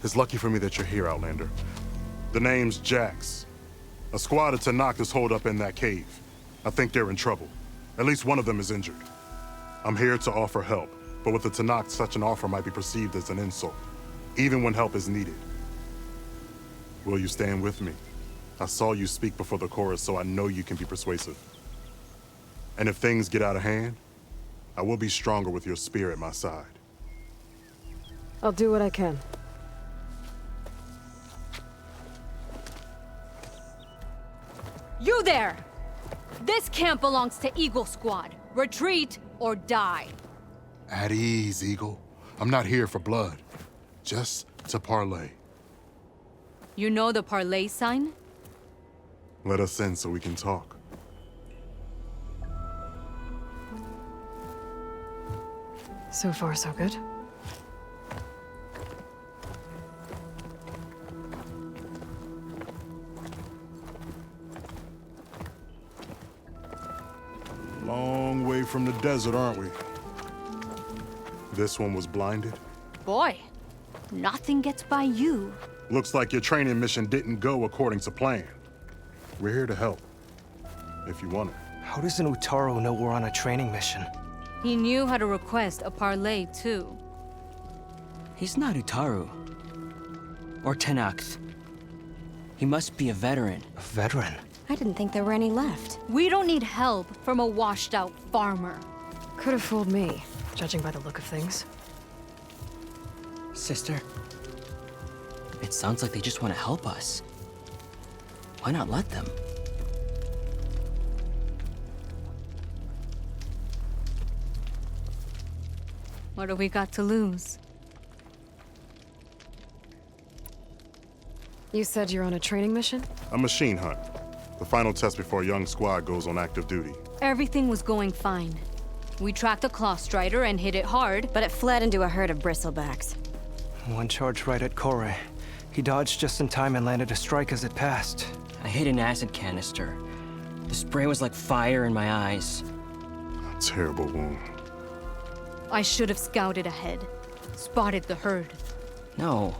It's lucky for me that you're here, Outlander. The name's Jax. A squad of Tanakh is holed up in that cave. I think they're in trouble. At least one of them is injured. I'm here to offer help, but with the Tanakh, such an offer might be perceived as an insult, even when help is needed. Will you stand with me? I saw you speak before the chorus, so I know you can be persuasive. And if things get out of hand, I will be stronger with your spear at my side. I'll do what I can. You there! This camp belongs to Eagle Squad. Retreat or die. At ease, Eagle. I'm not here for blood. Just to parlay. You know the parlay sign? Let us in so we can talk. So far, so good. Long way from the desert, aren't we? This one was blinded. Boy, nothing gets by you. Looks like your training mission didn't go according to plan. We're here to help, if you want it. How does an Utaru know we're on a training mission? He knew how to request a parlay, too. He's not Utaru. Or Tenakth. He must be a veteran. A veteran? I didn't think there were any left. We don't need help from a washed-out farmer. Could have fooled me, judging by the look of things. Sister, it sounds like they just want to help us. Why not let them? What do we got to lose? You said you're on a training mission? A machine hunt. The final test before a young squad goes on active duty. Everything was going fine. We tracked a claw strider and hit it hard, but it fled into a herd of bristlebacks. One charge right at Kore. He dodged just in time and landed a strike as it passed. I hit an acid canister. The spray was like fire in my eyes. A terrible wound. I should have scouted ahead, spotted the herd. No.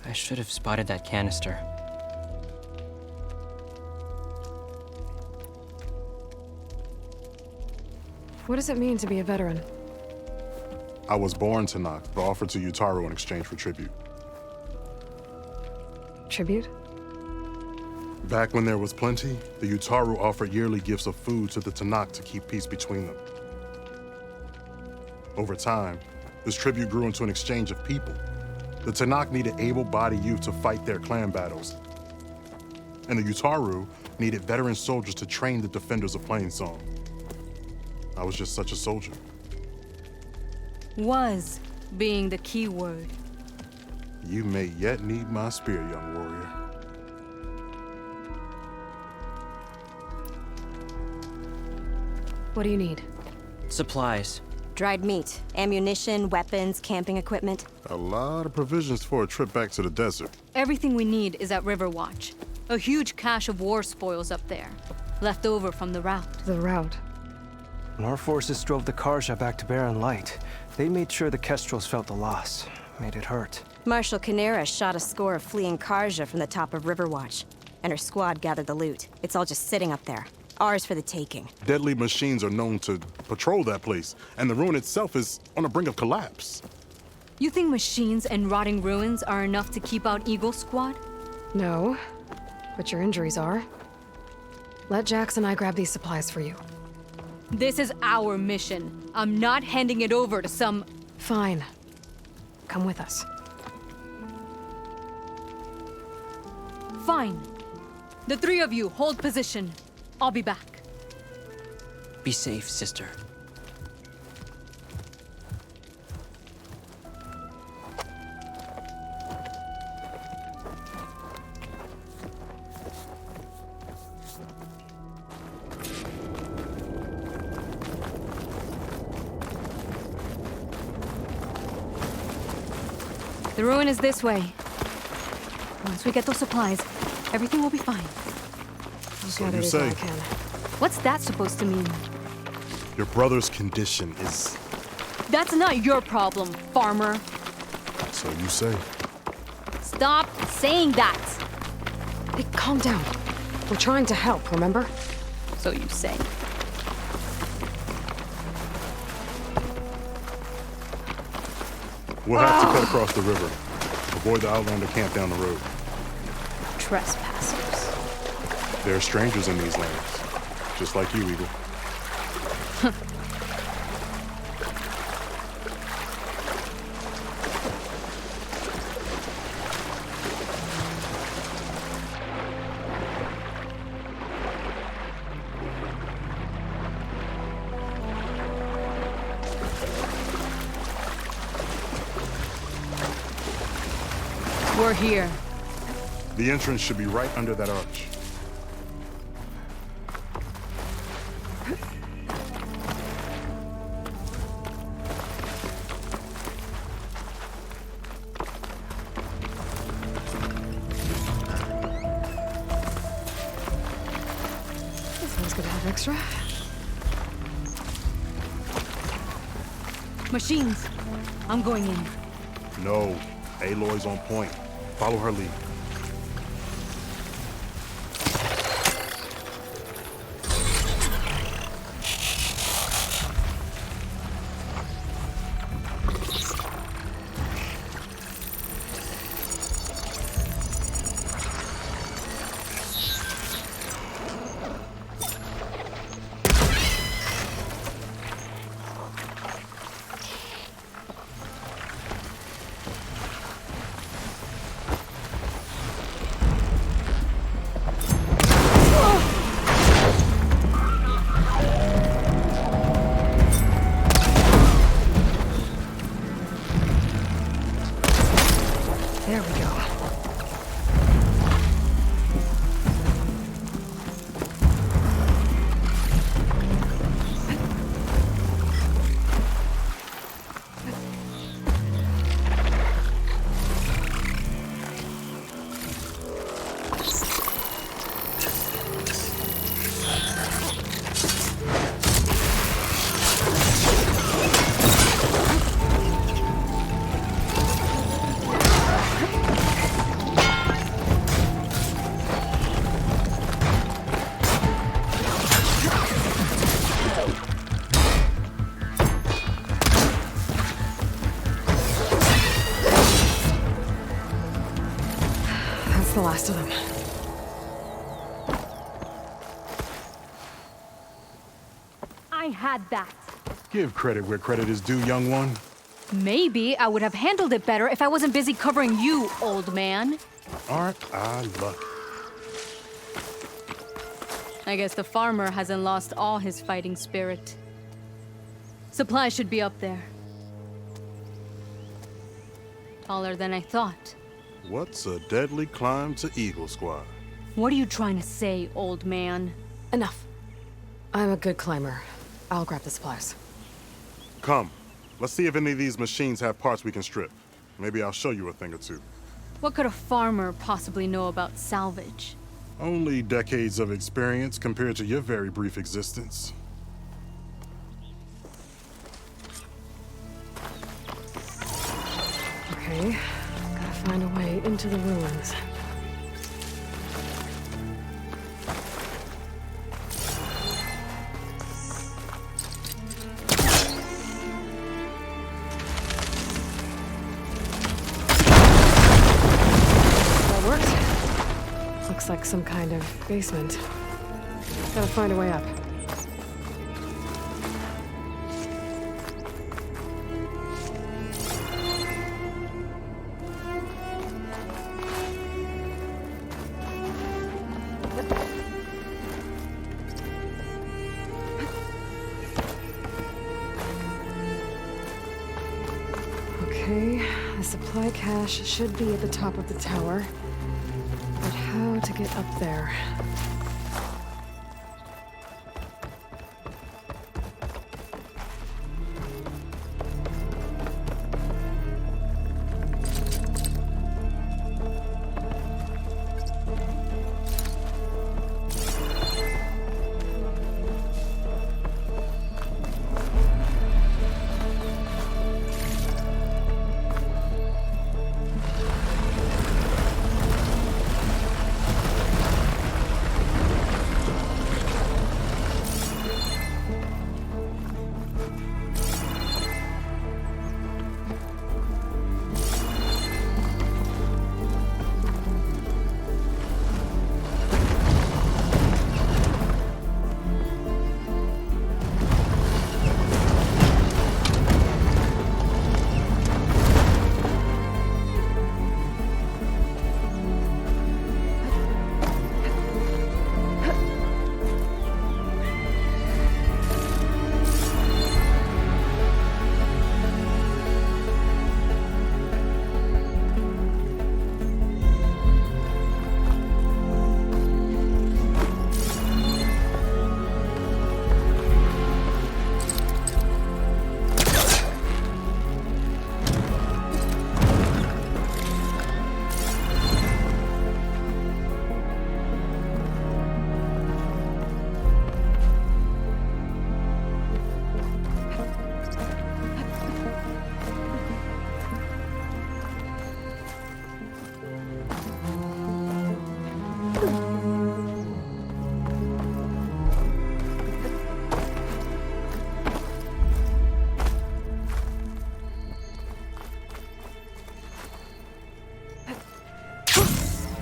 I should have spotted that canister. What does it mean to be a veteran? I was born to knock, but offered to Utaru in exchange for tribute. Tribute? Back when there was plenty, the Utaru offered yearly gifts of food to the Tanakh to keep peace between them. Over time, this tribute grew into an exchange of people. The Tanakh needed able-bodied youth to fight their clan battles. And the Utaru needed veteran soldiers to train the defenders of Plainsong. I was just such a soldier. Was being the key word. You may yet need my spear, young warrior. What do you need? Supplies. Dried meat, ammunition, weapons, camping equipment. A lot of provisions for a trip back to the desert. Everything we need is at Riverwatch. A huge cache of war spoils up there, left over from the rout. The rout? When our forces drove the Karja back to Barren Light, they made sure the Kestrels felt the loss. Made it hurt. Marshal Canera shot a score of fleeing Karja from the top of Riverwatch, and her squad gathered the loot. It's all just sitting up there. Ours for the taking. Deadly machines are known to patrol that place, and the ruin itself is on the brink of collapse. You think machines and rotting ruins are enough to keep out Eagle Squad? No, but your injuries are. Let Jax and I grab these supplies for you. This is our mission. I'm not handing it over to some... Fine. Come with us. Fine. The three of you hold position. I'll be back. Be safe, sister. The ruin is this way. Once we get those supplies, everything will be fine. So you say. What's that supposed to mean? Your brother's condition is... That's not your problem, farmer. So you say. Stop saying that. Hey, calm down. We're trying to help, remember? So you say. We'll have to cut across the river. Avoid the Outlander camp down the road. Trespassers. There are strangers in these lands. Just like you, Eagle. We're here. The entrance should be right under that arch. This one's gonna have extra. Machines. I'm going in. No. Aloy's on point. Follow her lead. There we go. That's the last of them. I had that. Give credit where credit is due, young one. Maybe I would have handled it better if I wasn't busy covering you, old man. Aren't I lucky? I guess the farmer hasn't lost all his fighting spirit. Supplies should be up there. Taller than I thought. What's a deadly climb to Eagle Squad? What are you trying to say, old man? Enough. I'm a good climber. I'll grab the supplies. Come. Let's see if any of these machines have parts we can strip. Maybe I'll show you a thing or two. What could a farmer possibly know about salvage? Only decades of experience compared to your very brief existence. Okay, gotta find a way into the ruins. That worked. Looks like some kind of basement. Gotta find a way up. Okay, the supply cache should be at the top of the tower. But how to get up there?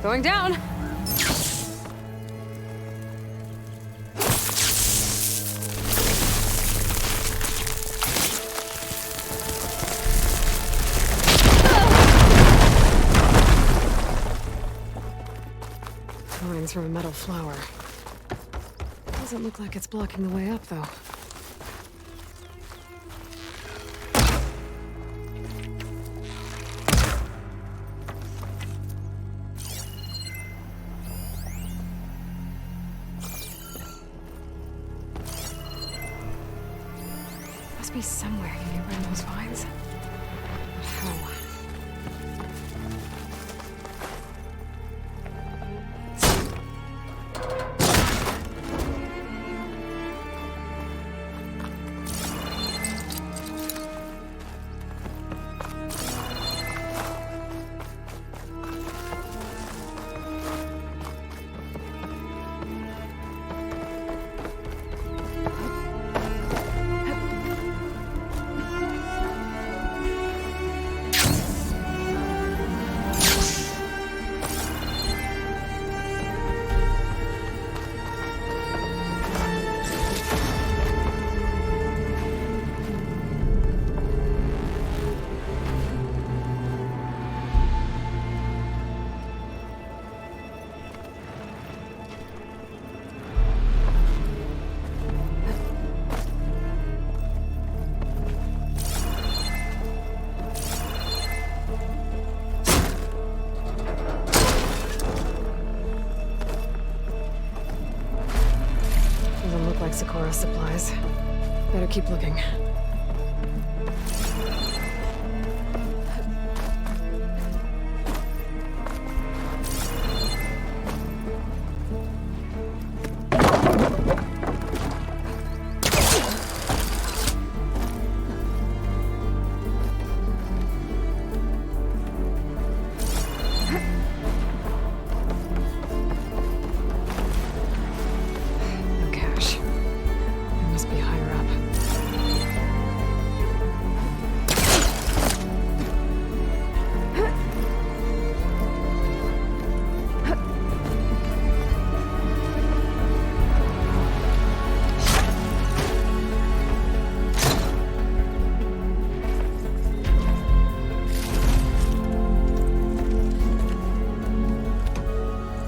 Going down. Lines from a metal flower. Doesn't look like it's blocking the way up, though. Must be somewhere you can get rid of those vines. How? Sakura supplies. Better keep looking.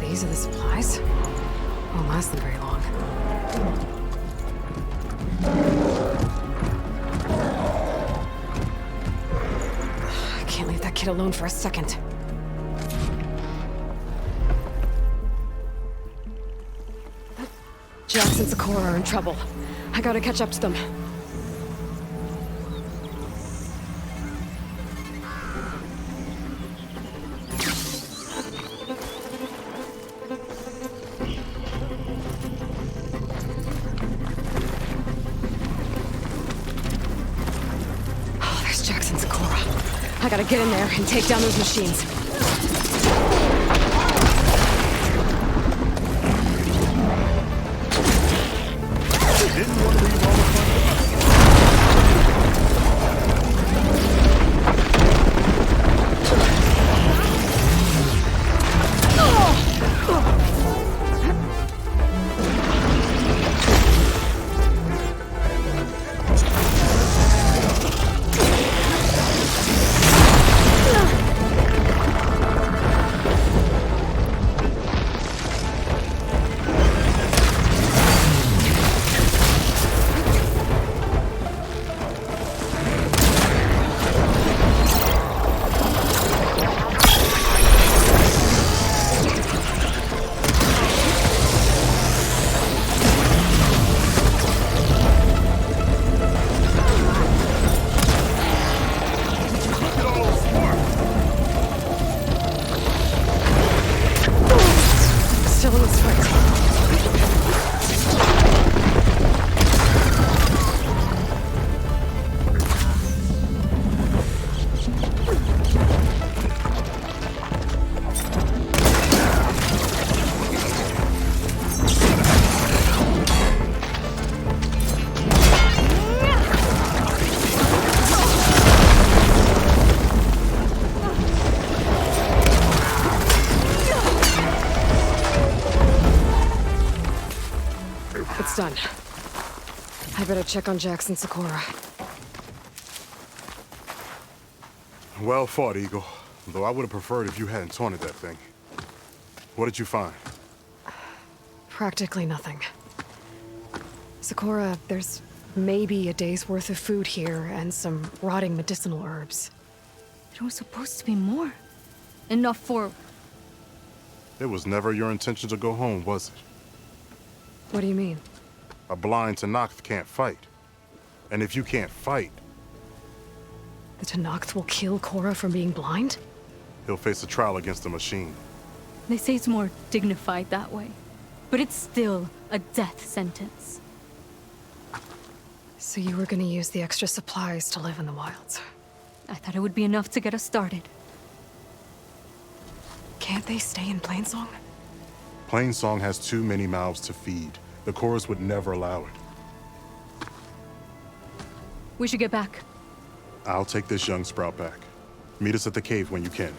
These are the supplies? Won't last them very long. I can't leave that kid alone for a second. Jax and Sakura are in trouble. I gotta catch up to them. I gotta get in there and take down those machines. Didn't want to leave all the fun to us. better check on Jax and Sakura. Well fought, Eagle. Though I would have preferred if you hadn't taunted that thing. What did you find? Practically nothing. Sakura, there's maybe a day's worth of food here and some rotting medicinal herbs. There was supposed to be more. Enough for... It was never your intention to go home, was it? What do you mean? A blind Tenakth can't fight. And if you can't fight... The Tenakth will kill Korra from being blind? He'll face a trial against the machine. They say it's more dignified that way. But it's still a death sentence. So you were gonna use the extra supplies to live in the wilds? I thought it would be enough to get us started. Can't they stay in Plainsong? Plainsong has too many mouths to feed. The chorus would never allow it. We should get back. I'll take this young sprout back. Meet us at the cave when you can.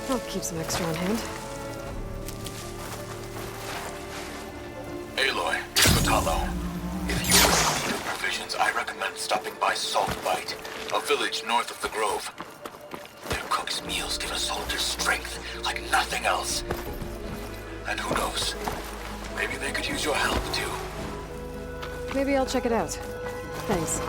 I'll keep some extra on hand. Aloy, Kotalo. If you need provisions, I recommend stopping by Salt Bite, a village north of the Grove. Their cook's meals give a soldier's strength like nothing else. And who knows, maybe they could use your help too. Maybe I'll check it out. Thanks.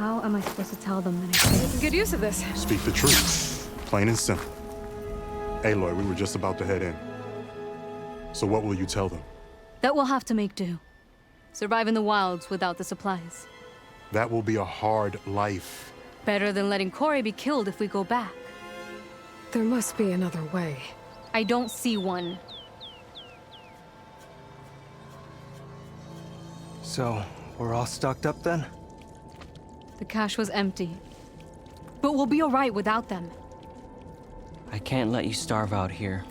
How am I supposed to tell them that I Making good use of this. Speak the truth. Plain and simple. Aloy, we were just about to head in. So what will you tell them? That we'll have to make do. Survive in the wilds without the supplies. That will be a hard life. Better than letting Corey be killed if we go back. There must be another way. I don't see one. So, we're all stocked up then? The cache was empty. But we'll be alright without them. I can't let you starve out here.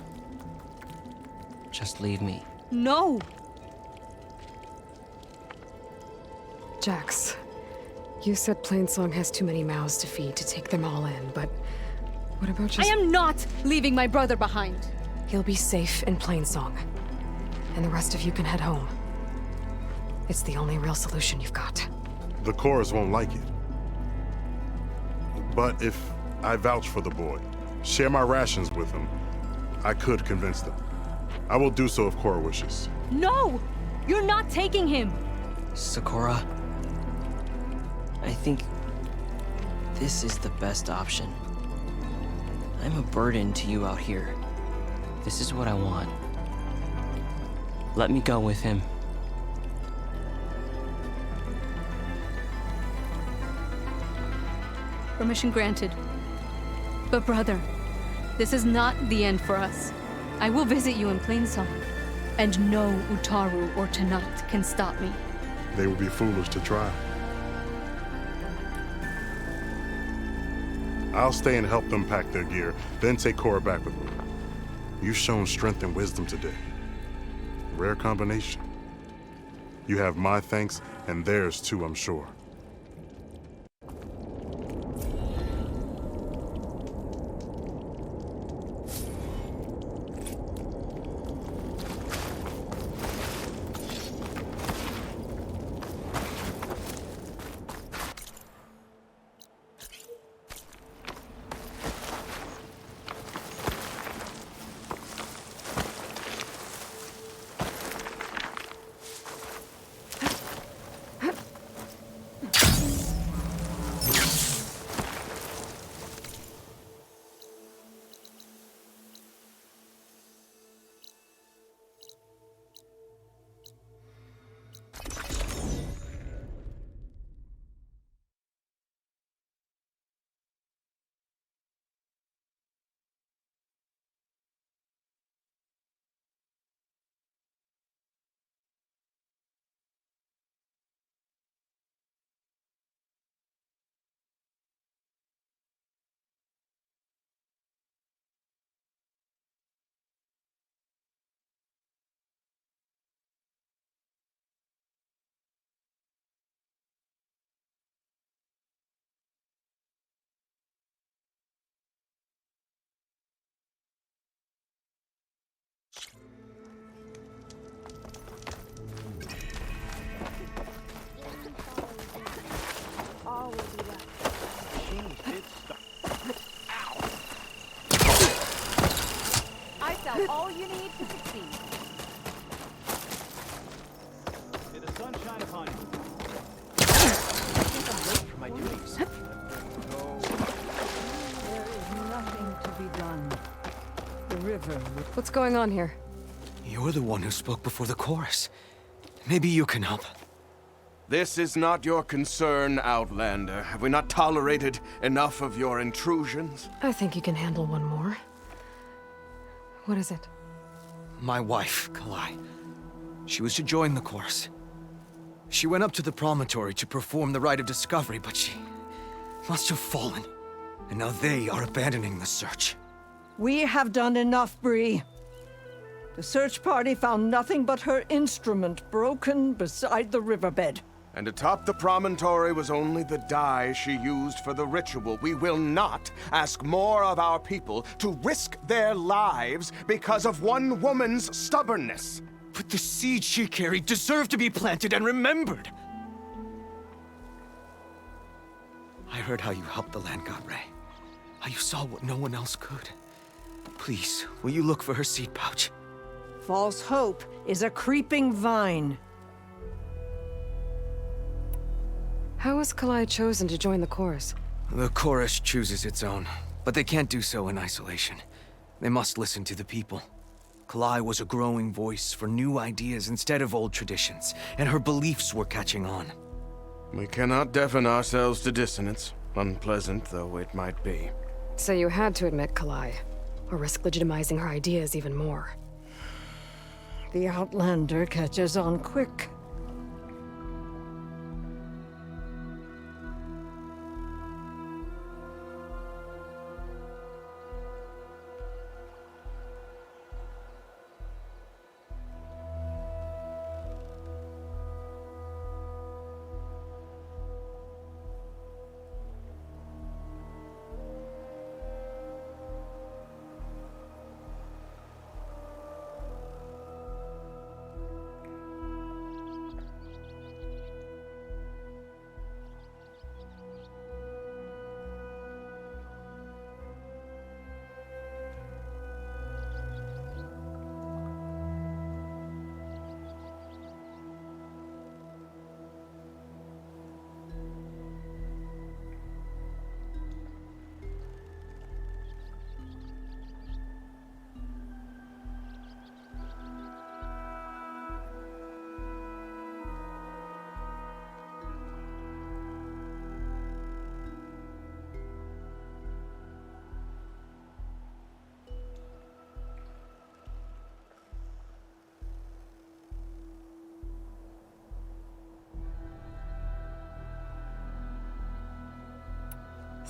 Just leave me. No! Jax, you said Plainsong has too many mouths to feed to take them all in, but what about just... I am not leaving my brother behind! He'll be safe in Plainsong, and the rest of you can head home. It's the only real solution you've got. The chorus won't like it. But if I vouch for the boy, share my rations with him, I could convince them. I will do so if Cora wishes. No! You're not taking him! Sakura, I think this is the best option. I'm a burden to you out here. This is what I want. Let me go with him. Permission granted. But brother, this is not the end for us. I will visit you in Plainsong, and no Utaru or Tenakth can stop me. They would be foolish to try. I'll stay and help them pack their gear, then take Cora back with me. You've shown strength and wisdom today. Rare combination. You have my thanks, and theirs too, I'm sure. All will be well. I sell all you need to succeed. May the sun shine upon you. I think I'm late for my duties. There is nothing to be done. The river. What's going on here? You're the one who spoke before the chorus. Maybe you can help. This is not your concern, Outlander. Have we not tolerated enough of your intrusions? I think you can handle one more. What is it? My wife, Kalai. She was to join the chorus. She went up to the promontory to perform the rite of discovery, but she must have fallen. And now they are abandoning the search. We have done enough, Bree. The search party found nothing but her instrument broken beside the riverbed. And atop the promontory was only the dye she used for the ritual. We will not ask more of our people to risk their lives because of one woman's stubbornness. But the seed she carried deserved to be planted and remembered. I heard how you helped the land god Ray. How you saw what no one else could. Please, will you look for her seed pouch? False hope is a creeping vine. How was Kalai chosen to join the chorus? The chorus chooses its own, but they can't do so in isolation. They must listen to the people. Kalai was a growing voice for new ideas instead of old traditions, and her beliefs were catching on. We cannot deafen ourselves to dissonance, unpleasant though it might be. So you had to admit Kalai, or risk legitimizing her ideas even more. The Outlander catches on quick.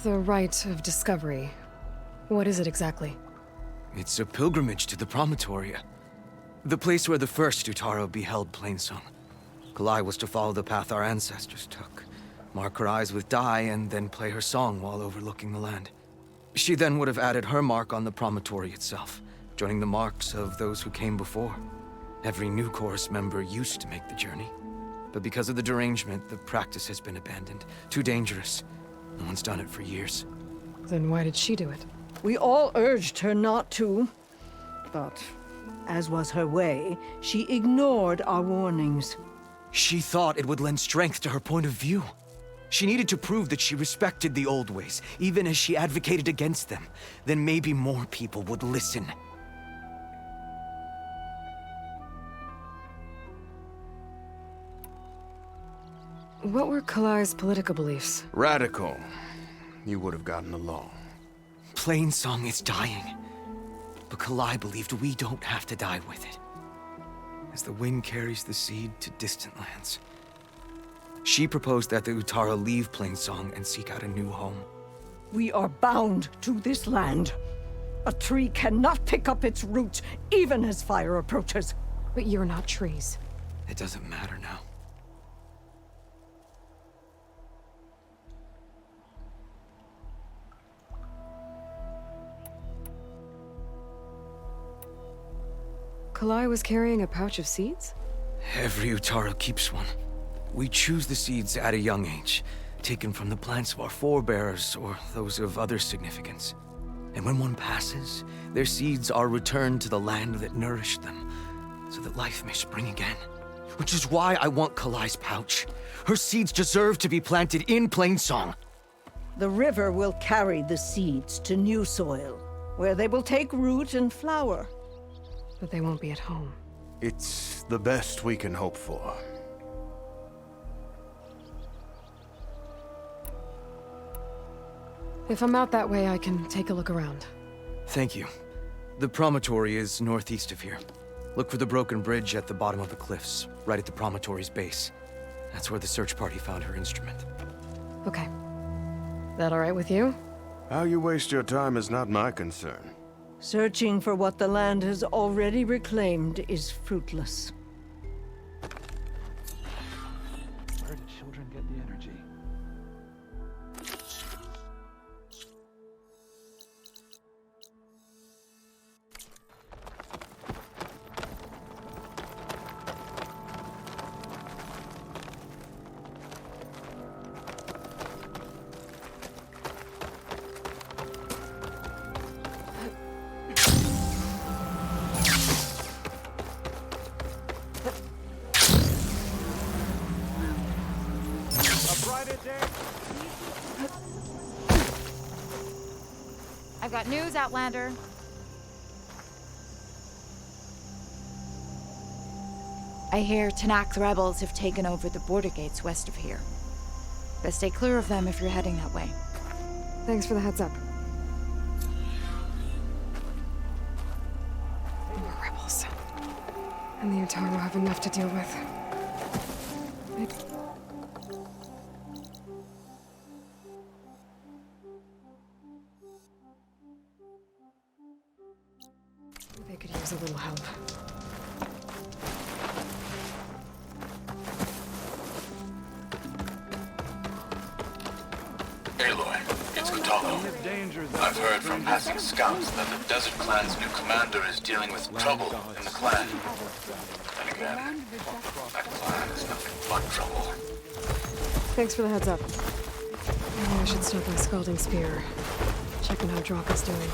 The rite of discovery. What is it exactly? It's a pilgrimage to the promontory. The place where the first Utaro beheld Plainsong. Kalai was to follow the path our ancestors took. Mark her eyes with dye and then play her song while overlooking the land. She then would have added her mark on the promontory itself, joining the marks of those who came before. Every new chorus member used to make the journey. But because of the derangement, the practice has been abandoned. Too dangerous. No one's done it for years. Then why did she do it? We all urged her not to, but as was her way, she ignored our warnings. She thought it would lend strength to her point of view. She needed to prove that she respected the old ways, even as she advocated against them. Then maybe more people would listen. What were Kalai's political beliefs? Radical. You would have gotten along. Plainsong is dying. But Kalai believed we don't have to die with it. As the wind carries the seed to distant lands. She proposed that the Utara leave Plainsong and seek out a new home. We are bound to this land. A tree cannot pick up its roots, even as fire approaches. But you're not trees. It doesn't matter now. Kalai was carrying a pouch of seeds? Every Utaro keeps one. We choose the seeds at a young age, taken from the plants of our forebears or those of other significance. And when one passes, their seeds are returned to the land that nourished them, so that life may spring again. Which is why I want Kalai's pouch. Her seeds deserve to be planted in Plainsong. The river will carry the seeds to new soil, where they will take root and flower. But they won't be at home. It's the best we can hope for. If I'm out that way, I can take a look around. Thank you. The promontory is northeast of here. Look for the broken bridge at the bottom of the cliffs, right at the promontory's base. That's where the search party found her instrument. Okay. That all right with you? How you waste your time is not my concern. Searching for what the land has already reclaimed is fruitless. Where do children get the energy? I've got news, Outlander. I hear Tanak's rebels have taken over the border gates west of here. Best stay clear of them if you're heading that way. Thanks for the heads up. More rebels. And the Utaro have enough to deal with. They could use a little help. Aloy, it's Kutalo. I've heard from passing scouts that the Desert Clan's new commander is dealing with trouble in the clan. And again, that clan is nothing but trouble. Thanks for the heads up. Maybe I should stop by Scalding Spear. Checking how Draka's doing.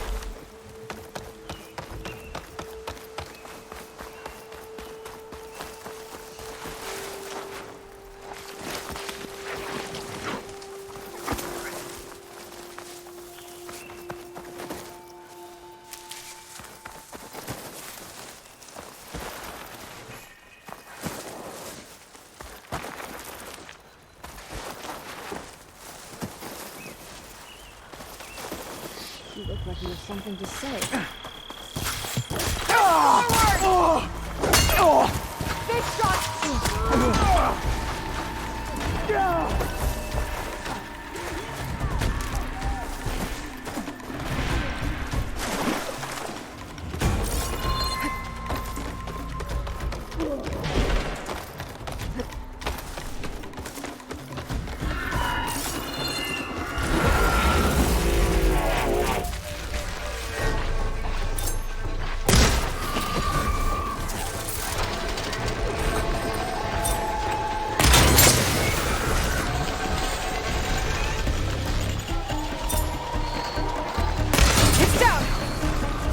You look like you have something to say. Big shot!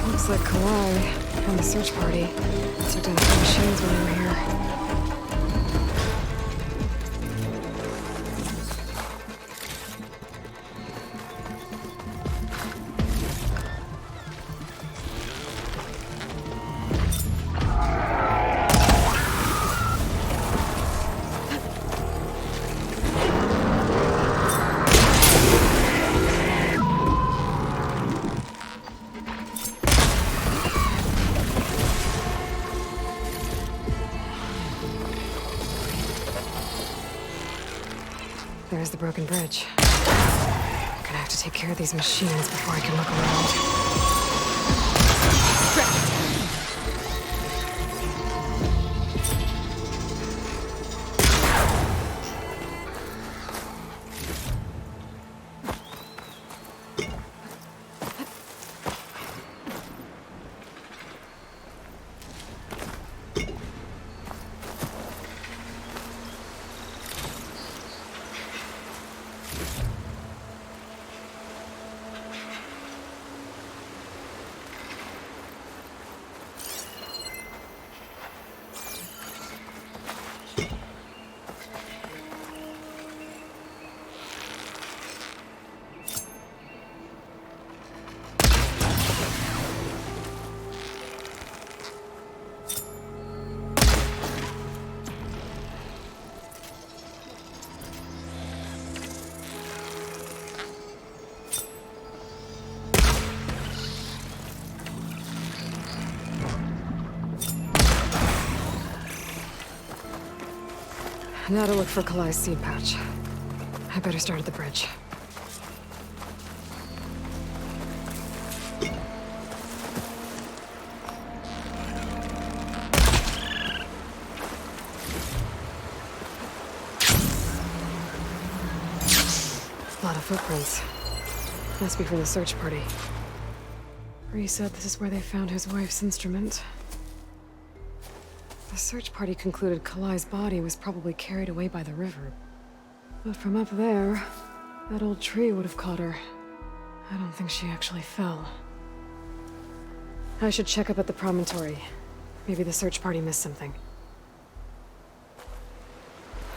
Looks like Kalai and the search party took down a few machines when they were here. There's the broken bridge. I'm gonna have to take care of these machines before I can look around. Now to look for Kalai's seed pouch. I better start at the bridge. A lot of footprints. Must be from the search party. Bree said this is where they found his wife's instrument. The search party concluded Kalai's body was probably carried away by the river. But from up there, that old tree would have caught her. I don't think she actually fell. I should check up at the promontory. Maybe the search party missed something.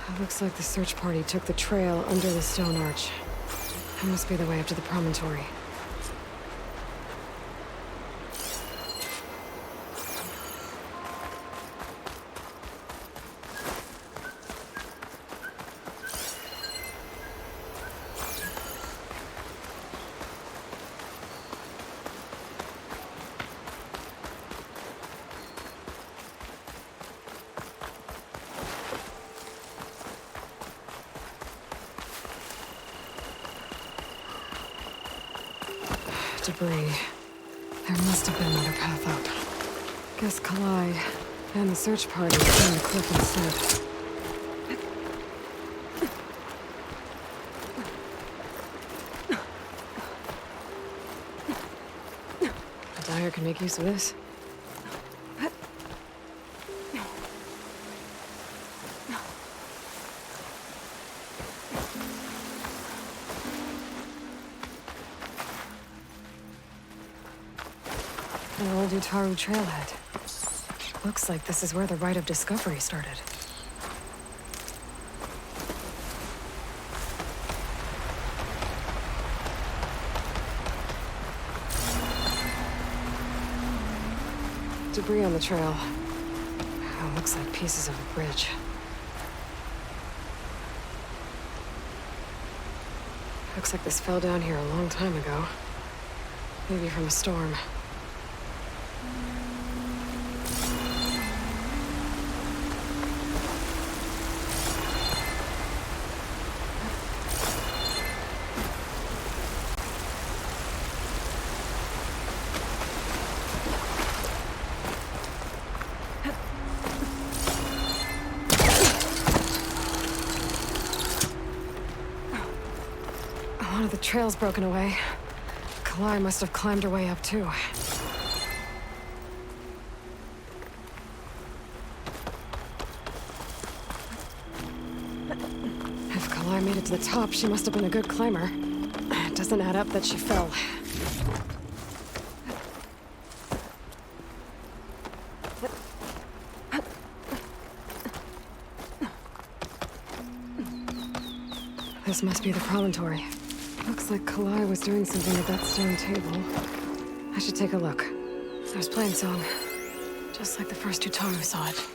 It looks like the search party took the trail under the stone arch. That must be the way up to the promontory. Debris. There must have been another path up. Guess Kalai and the search party climbed the cliff instead. The dyer can make use of this. An old Utaru trailhead. Looks like this is where the Rite of Discovery started. Debris on the trail. Oh, looks like pieces of a bridge. Looks like this fell down here a long time ago. Maybe from a storm. One of the trail's broken away. Kalai must have climbed her way up, too. If Kalai made it to the top, she must have been a good climber. It doesn't add up that she fell. This must be the promontory. Looks like Kalai was doing something at that stone table. I should take a look. There's Plainsong. Just like the first Utaru saw it.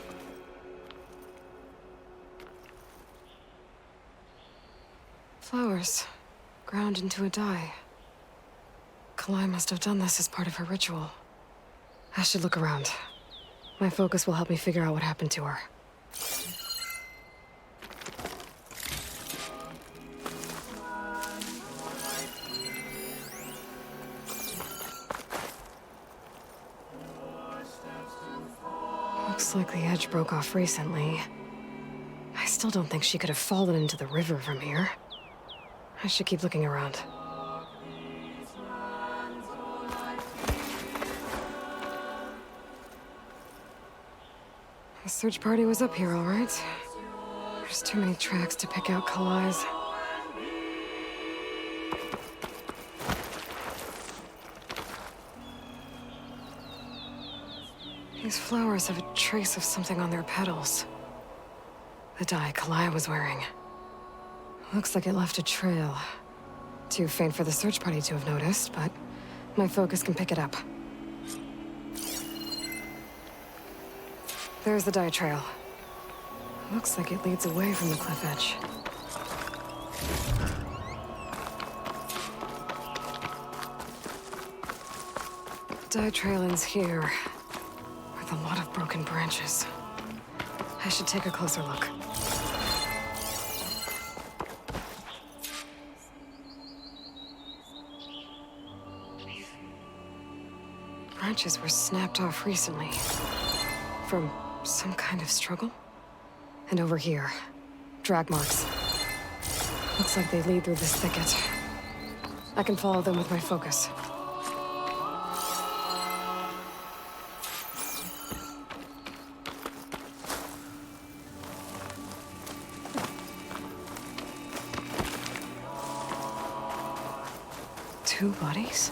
Flowers. Ground into a dye. Kalai must have done this as part of her ritual. I should look around. My focus will help me figure out what happened to her. Looks like the edge broke off recently. I still don't think she could have fallen into the river from here. I should keep looking around. The search party was up here, all right. There's too many tracks to pick out Kalai's. These flowers have a trace of something on their petals. The dye Kalai was wearing. Looks like it left a trail. Too faint for the search party to have noticed, but my focus can pick it up. There's the dye trail. Looks like it leads away from the cliff edge. The dye trail ends here, with a lot of broken branches. I should take a closer look. patches were snapped off recently. From some kind of struggle? And over here, drag marks. Looks like they lead through this thicket. I can follow them with my focus. Two bodies?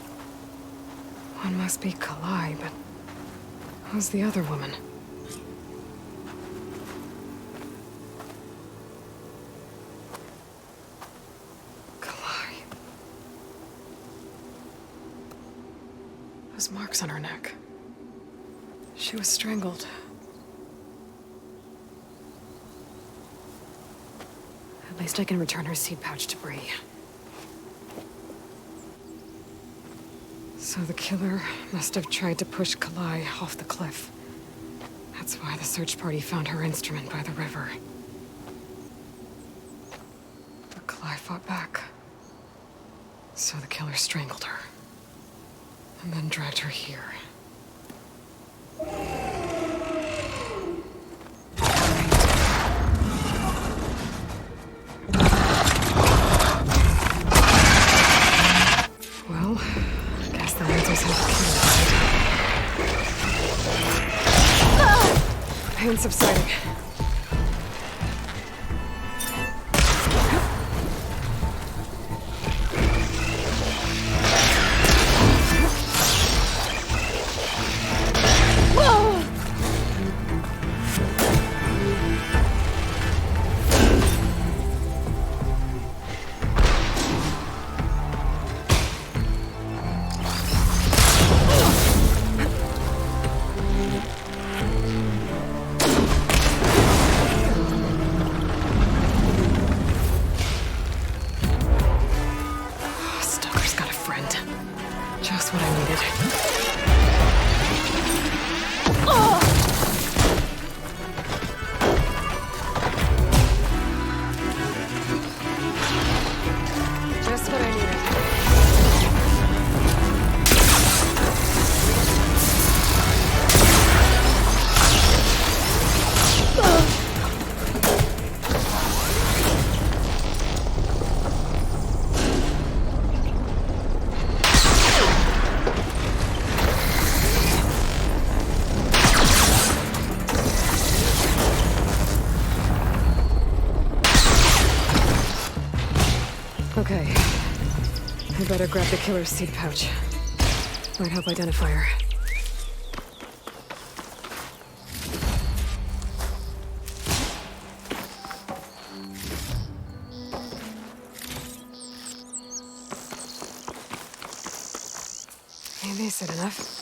One must be Kalai, but who's the other woman? Kalai. Those marks on her neck. She was strangled. At least I can return her seed pouch to Bree. So the killer must have tried to push Kalai off the cliff. That's why the search party found her instrument by the river. But Kalai fought back. So the killer strangled her. And then dragged her here. Well, guess that answers how the killer died. Pain subsiding. Just what I needed. Just what I needed. Okay. I better grab the killer's seed pouch. Might help identify her. Maybe I said enough.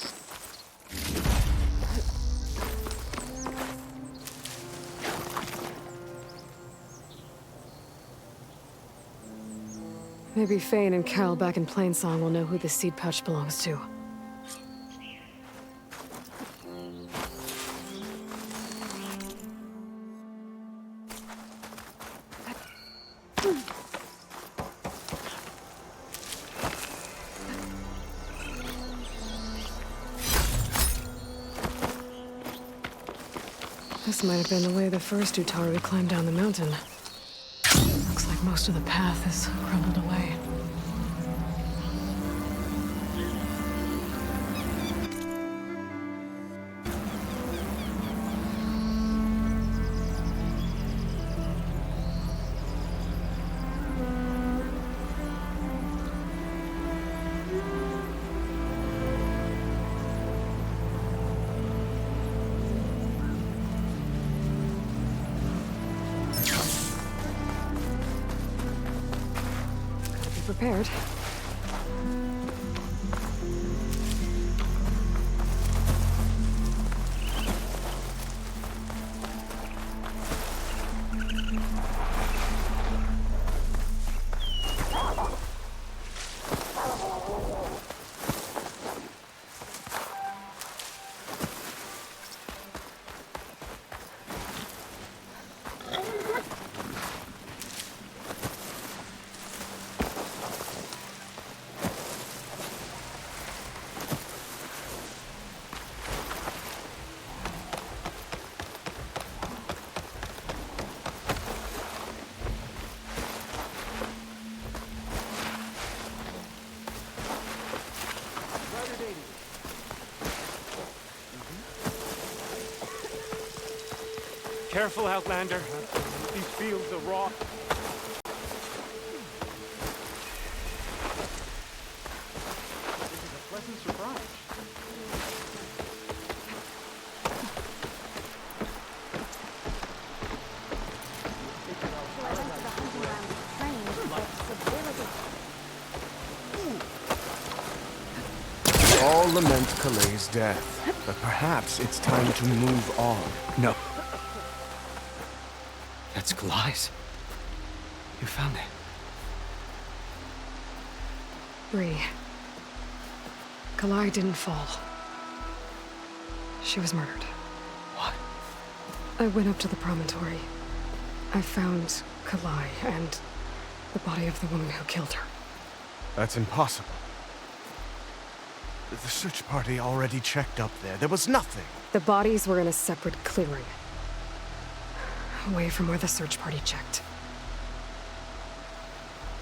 Maybe Fane and Cal back in Plainsong will know who the seed pouch belongs to. This might have been the way the first Utaru climbed down the mountain. Looks like most of the path is crumbled away. Prepared. Careful, Outlander. These fields are raw. This is a pleasant surprise. All lament Calay's death, but perhaps it's time to move on. No. That's Calay's. You found it. Bree. Kalai didn't fall. She was murdered. What? I went up to the promontory. I found Kalai and the body of the woman who killed her. That's impossible. The search party already checked up there. There was nothing. The bodies were in a separate clearing. Away from where the search party checked.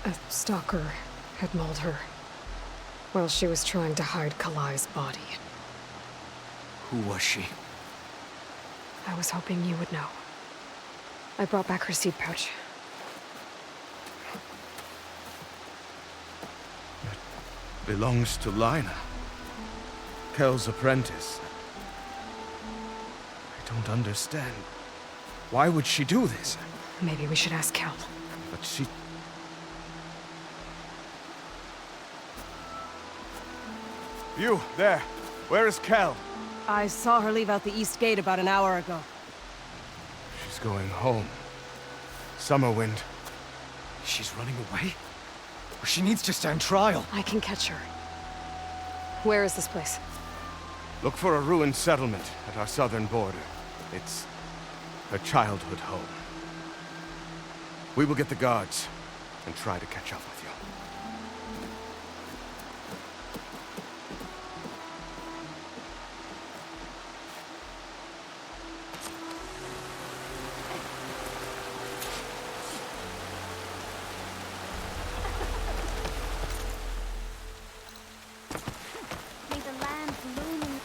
A stalker had mauled her while she was trying to hide Kalai's body. Who was she? I was hoping you would know. I brought back her seed pouch. It belongs to Lina. Kel's apprentice. I don't understand. Why would she do this? Maybe we should ask Kel. But she... You, there. Where is Kel? I saw her leave out the east gate about an hour ago. She's going home. Summerwind. She's running away? She needs to stand trial. I can catch her. Where is this place? Look for a ruined settlement at our southern border. It's her childhood home. We will get the guards and try to catch up with you. May the land bloom in...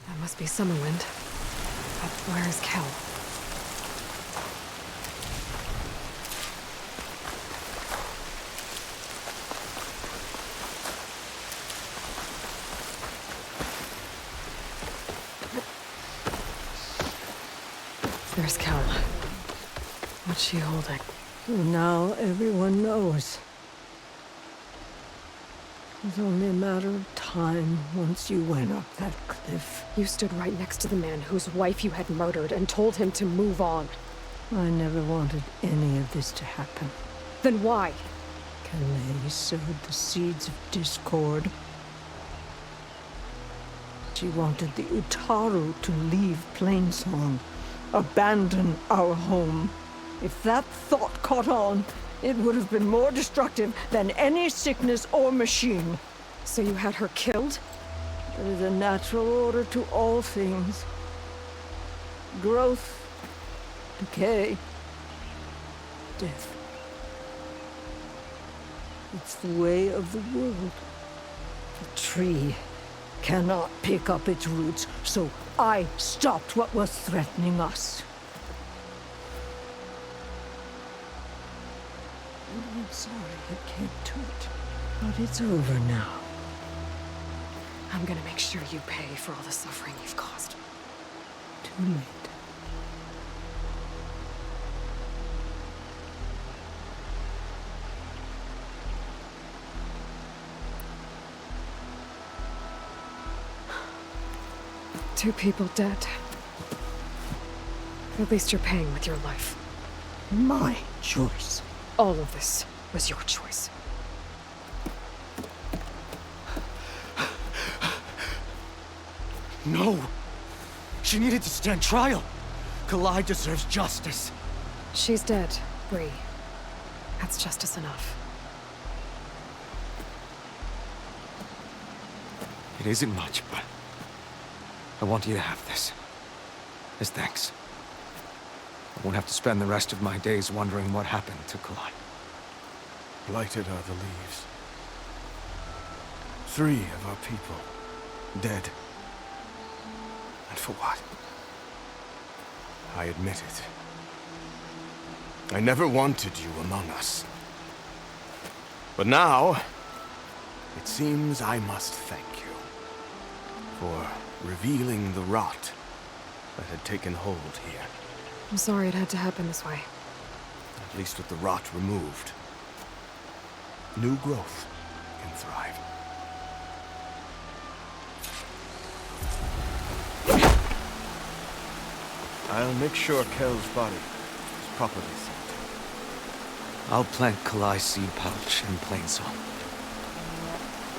That must be Summerwind. But where is Kel? There's Kel. What's she holding? Now everyone knows. It was only a matter of time once you went up that cliff. You stood right next to the man whose wife you had murdered and told him to move on. I never wanted any of this to happen. Then why? Kalay sowed the seeds of discord. She wanted the Utaru to leave Plainsong, abandon our home. If that thought caught on, it would have been more destructive than any sickness or machine. So you had her killed? There is a natural order to all things. Growth, decay, death. It's the way of the world. The tree cannot pick up its roots, so I stopped what was threatening us. I'm sorry it came to it, but it's over now. I'm gonna make sure you pay for all the suffering you've caused. Too late. 2 people dead. At least you're paying with your life. My choice. All of this was your choice. No! She needed to stand trial! Kalai deserves justice. She's dead, Bree. That's justice enough. It isn't much, but I want you to have this. As thanks. I won't have to spend the rest of my days wondering what happened to Kalai. Blighted are the leaves. 3 of our people dead. And for what? I admit it. I never wanted you among us. But now, it seems I must thank you for revealing the rot that had taken hold here. I'm sorry it had to happen this way. At least with the rot removed, new growth can thrive. I'll make sure Kel's body is properly set. I'll plant Kalai's seed pouch in Plainsong.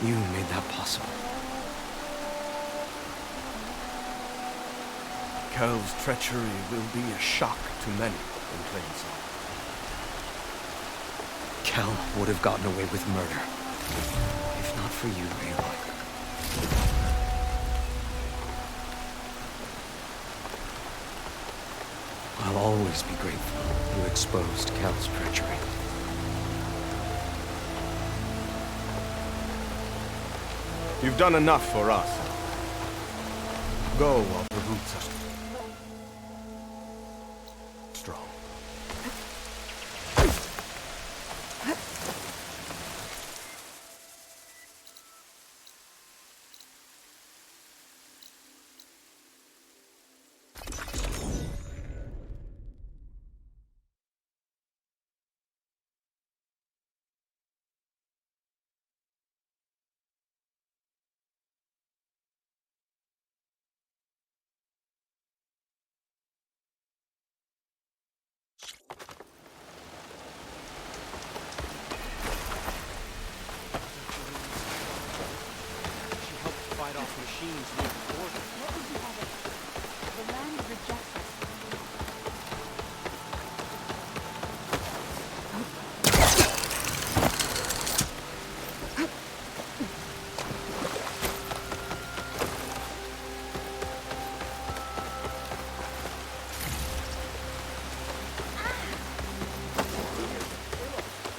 You made that possible. Kel's treachery will be a shock to many in Plainsong. Kel would have gotten away with murder. If not for you, Aloy. I'll always be grateful you exposed Kel's treachery. You've done enough for us. Go while the roots are strong. Machines near the border. What would you have it? The land rejects us.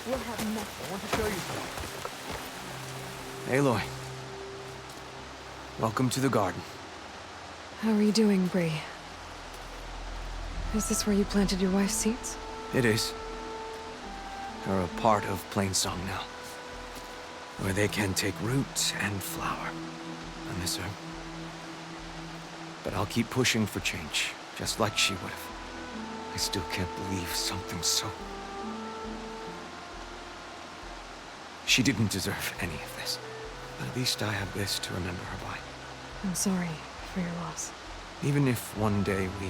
We'll have nothing. I want to show you something. Aloy. Welcome to the garden. How are you doing, Bree? Is this where you planted your wife's seeds? It is. They're a part of Plainsong now. Where they can take root and flower. I miss her. But I'll keep pushing for change, just like she would have. I still can't believe something so... She didn't deserve any of this. But at least I have this to remember her by. I'm sorry for your loss. Even if one day we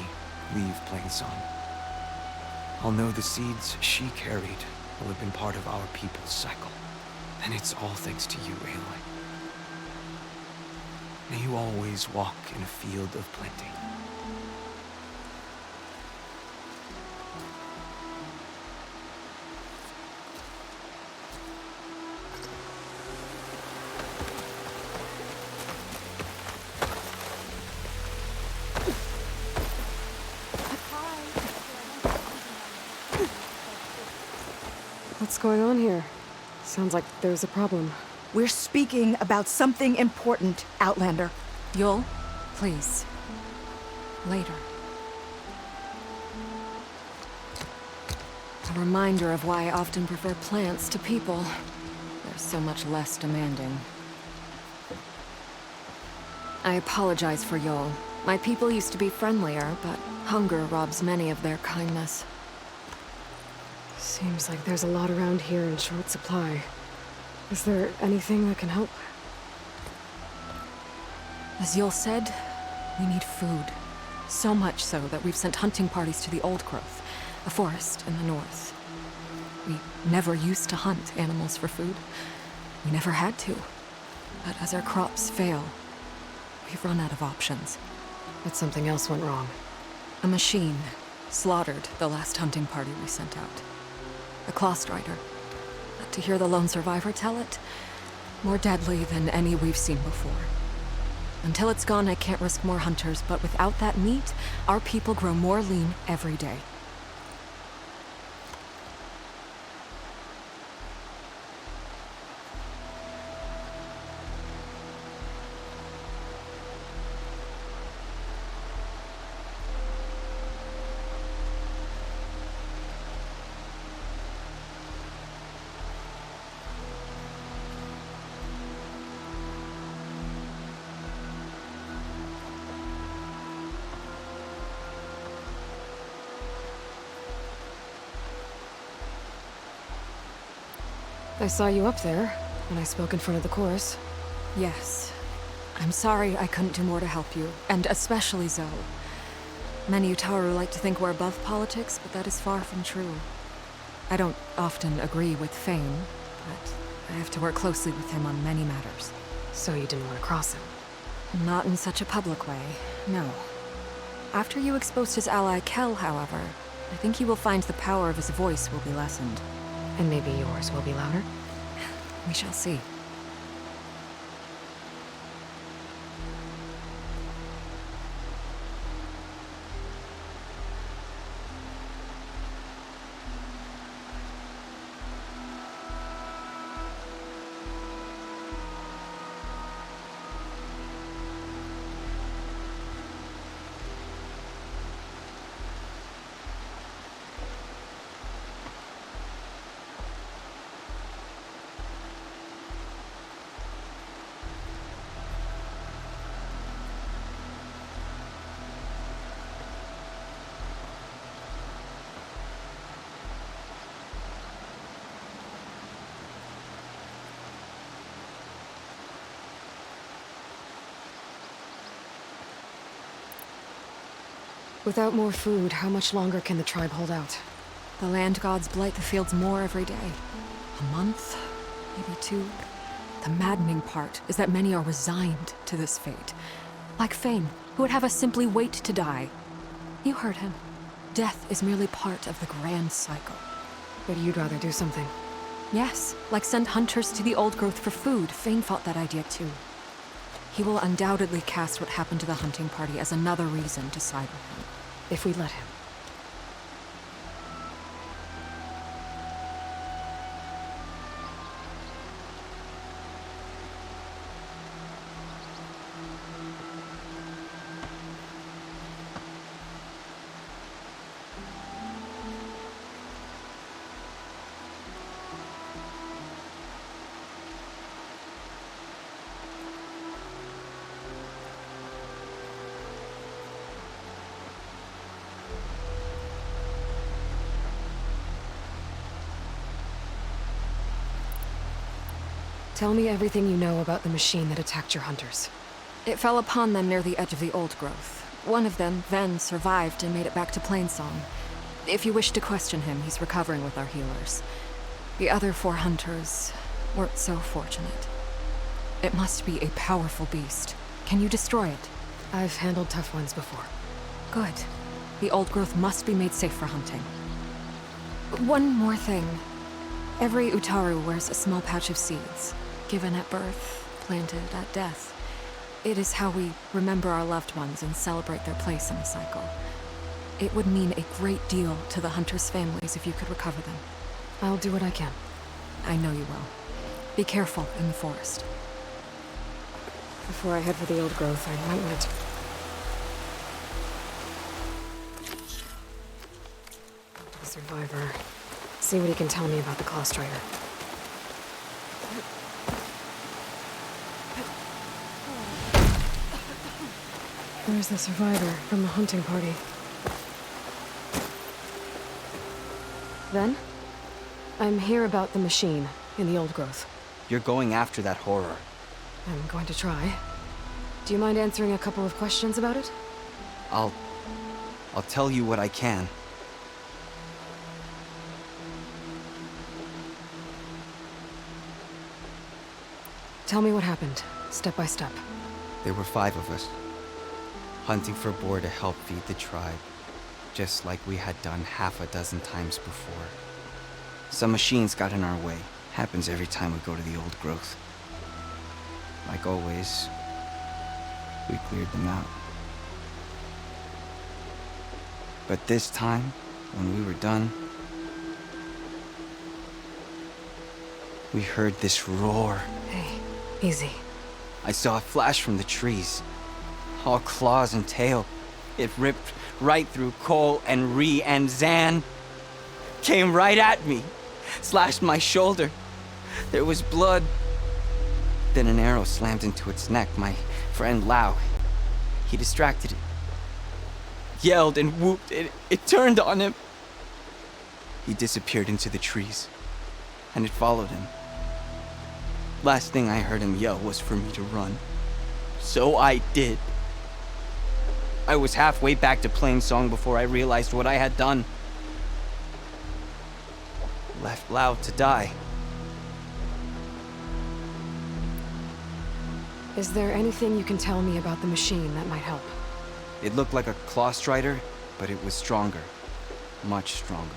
leave Plainsong, I'll know the seeds she carried will have been part of our people's cycle. And it's all thanks to you, Aloy. May you always walk in a field of plenty. What's going on here? Sounds like there's a problem. We're speaking about something important, Outlander. Yul, please. Later. A reminder of why I often prefer plants to people. They're so much less demanding. I apologize for Yul. My people used to be friendlier, but hunger robs many of their kindness. Seems like there's a lot around here in short supply. Is there anything that can help? As Yul said, We need food. So much so that we've sent hunting parties to the Old Growth, a forest in the north. We never used to hunt animals for food. We never had to. But as our crops fail, we've run out of options. But something else went wrong. A machine slaughtered the last hunting party we sent out. A Clawstrider. But to hear the lone survivor tell it, more deadly than any we've seen before. Until it's gone, I can't risk more hunters, but without that meat, our people grow more lean every day. I saw you up there when I spoke in front of the chorus. Yes. I'm sorry I couldn't do more to help you, and especially Zoe. Many Utaru like to think we're above politics, but that is far from true. I don't often agree with Fane, but I have to work closely with him on many matters. So you didn't want to cross him? Not in such a public way, no. After you exposed his ally Kel, however, I think he will find the power of his voice will be lessened. And maybe yours will be louder? We shall see. Without more food, how much longer can the tribe hold out? The land gods blight the fields more every day. A month, maybe 2. The maddening part is that many are resigned to this fate. Like Fane, who would have us simply wait to die. You heard him. Death is merely part of the grand cycle. But you'd rather do something? Yes, like send hunters to the Old Growth for food. Fane fought that idea too. He will undoubtedly cast what happened to the hunting party as another reason to side with him. If we let him. Tell me everything you know about the machine that attacked your hunters. It fell upon them near the edge of the Old Growth. One of them, Ven, survived and made it back to Plainsong. If you wish to question him, he's recovering with our healers. The other 4 hunters weren't so fortunate. It must be a powerful beast. Can you destroy it? I've handled tough ones before. Good. The Old Growth must be made safe for hunting. One more thing. Every Utaru wears a small pouch of seeds, given at birth, planted at death. It is how we remember our loved ones and celebrate their place in the cycle. It would mean a great deal to the hunters' families if you could recover them. I'll do what I can. I know you will. Be careful in the forest. Before I head for the Old Growth, I might want to... The survivor. See what he can tell me about the Clawstrider. Where's the survivor from the hunting party? Then? I'm here about the machine in the Old Growth. You're going after that horror. I'm going to try. Do you mind answering a couple of questions about it? I'll tell you what I can. Tell me what happened, step by step. There were 5 of us, hunting for boar to help feed the tribe, just like we had done half a dozen times before. Some machines got in our way. Happens every time we go to the old growth. Like always, we cleared them out. But this time, when we were done, we heard this roar. Hey, easy. I saw a flash from the trees. All claws and tail. It ripped right through Cole and Ree, and Zan came right at me. Slashed my shoulder. There was blood. Then an arrow slammed into its neck. My friend Lau, he distracted it. Yelled and whooped. It turned on him. He disappeared into the trees, and it followed him. Last thing I heard him yell was for me to run. So I did. I was halfway back to Plainsong before I realized what I had done. Left Lau to die. Is there anything you can tell me about the machine that might help? It looked like a claw strider, but it was stronger. Much stronger.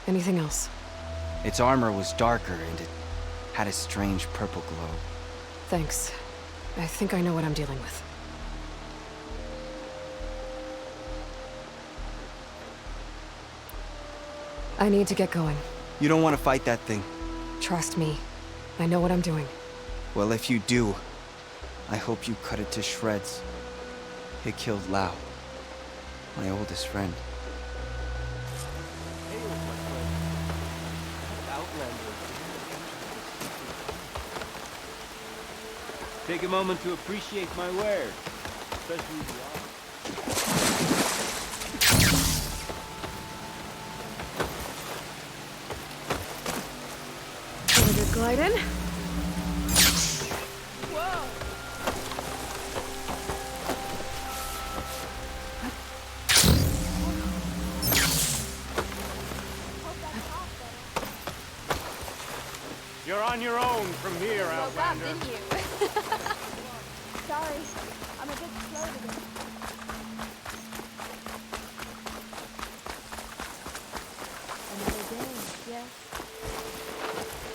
Anything else? Its armor was darker and it had a strange purple glow. Thanks. I think I know what I'm dealing with. I need to get going. You don't want to fight that thing. Trust me. I know what I'm doing. Well, if you do, I hope you cut it to shreds. It killed Lau, my oldest friend. Take a moment to appreciate my wares, especially the art. Good gliding. Whoa! You're on your own from here, Woke up, Outlander. didn't you? Sorry, I'm a bit slow today. Another day, yes.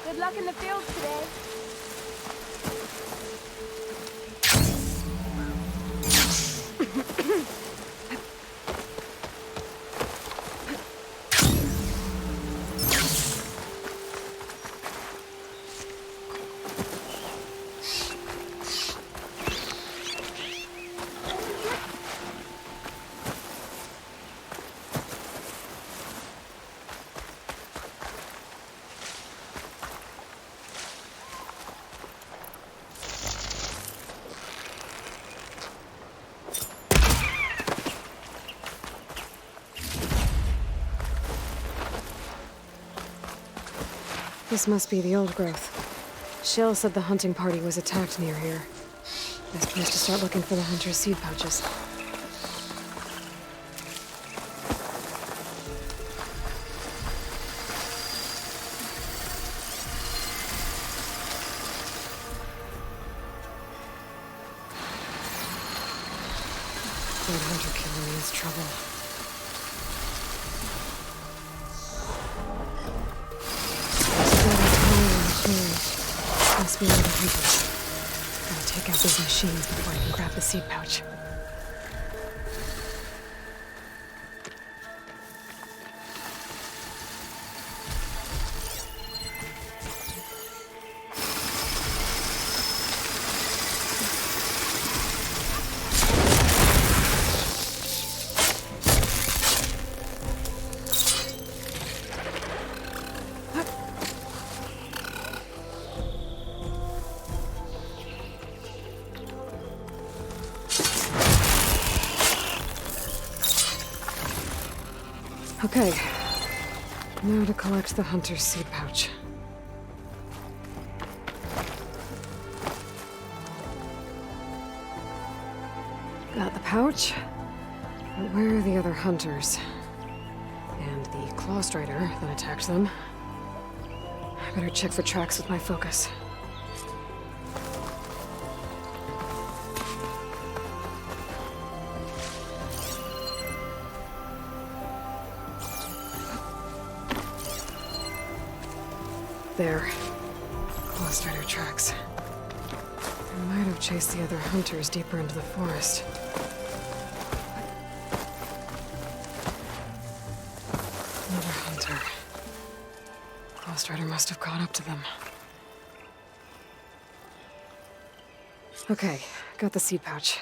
Good luck in the fields today. This must be the old growth. Shell said the hunting party was attacked near here. Best place to start looking for the hunter's seed pouches. That hunter killer means trouble. Must be one of the people. Gotta take out these machines before I can grab the seed pouch. Okay. Now to collect the hunter's seed pouch. Got the pouch. But where are the other hunters? And the claw strider that attacked them. I better check for tracks with my focus. There. Claw strider tracks. I might have chased the other hunters deeper into the forest. Another hunter. Claw strider must have caught up to them. Okay, got the seed pouch.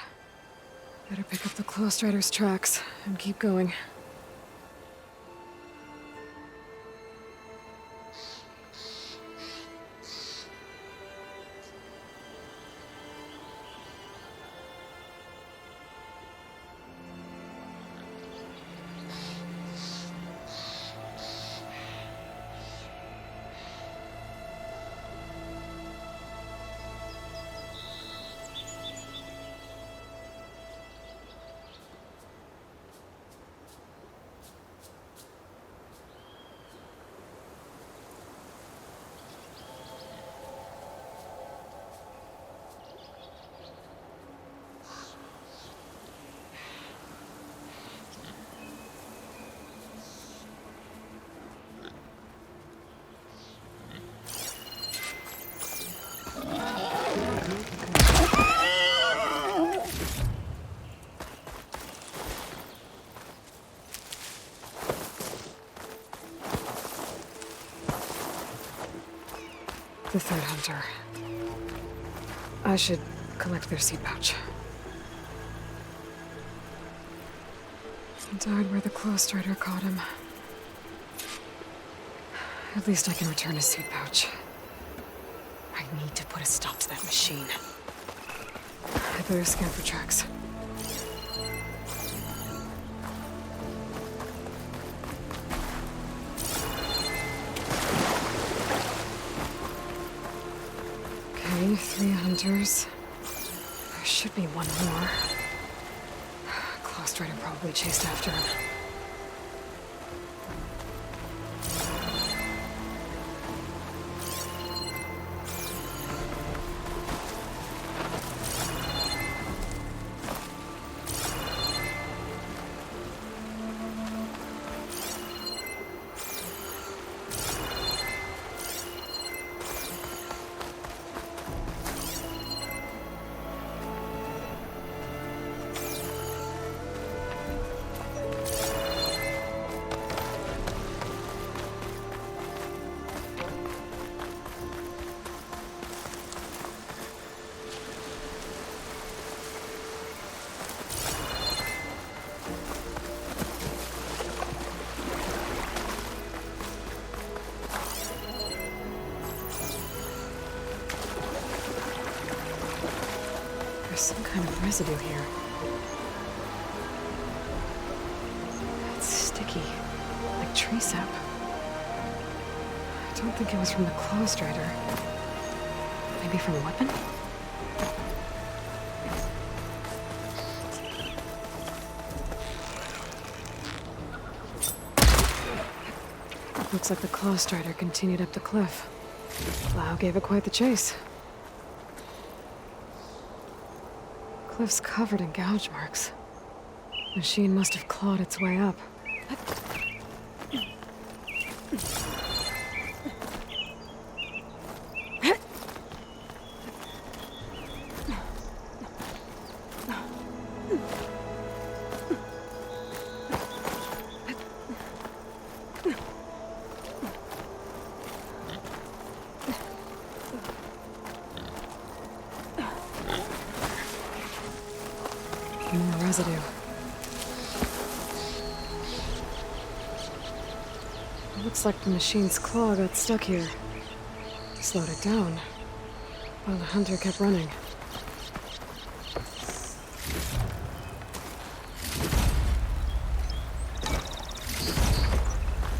Better pick up the claw strider's tracks and keep going. The third hunter. I should collect their seed pouch. He died where the claw strider caught him. At least I can return his seed pouch. I need to put a stop to that machine. I better scan for tracks. Okay, 3 hunters. There should be one more. Claw strider probably chased after him. There's some kind of residue here. It's sticky, like tree sap. I don't think it was from the claw strider. Maybe from a weapon? Looks like the claw strider continued up the cliff. Plow gave it quite the chase. Cliff's covered in gouge marks. Machine must have clawed its way up. More residue. It looks like the machine's claw got stuck here. Slowed it down, while the hunter kept running.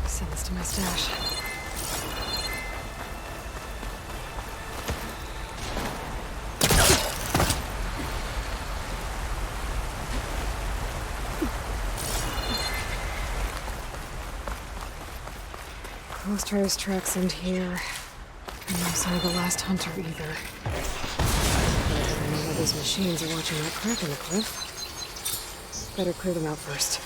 Send this to my stash. Ghost Rider's tracks end here. And no sign of the last hunter either. I know those machines are watching that crack in the cliff. Better clear them out first.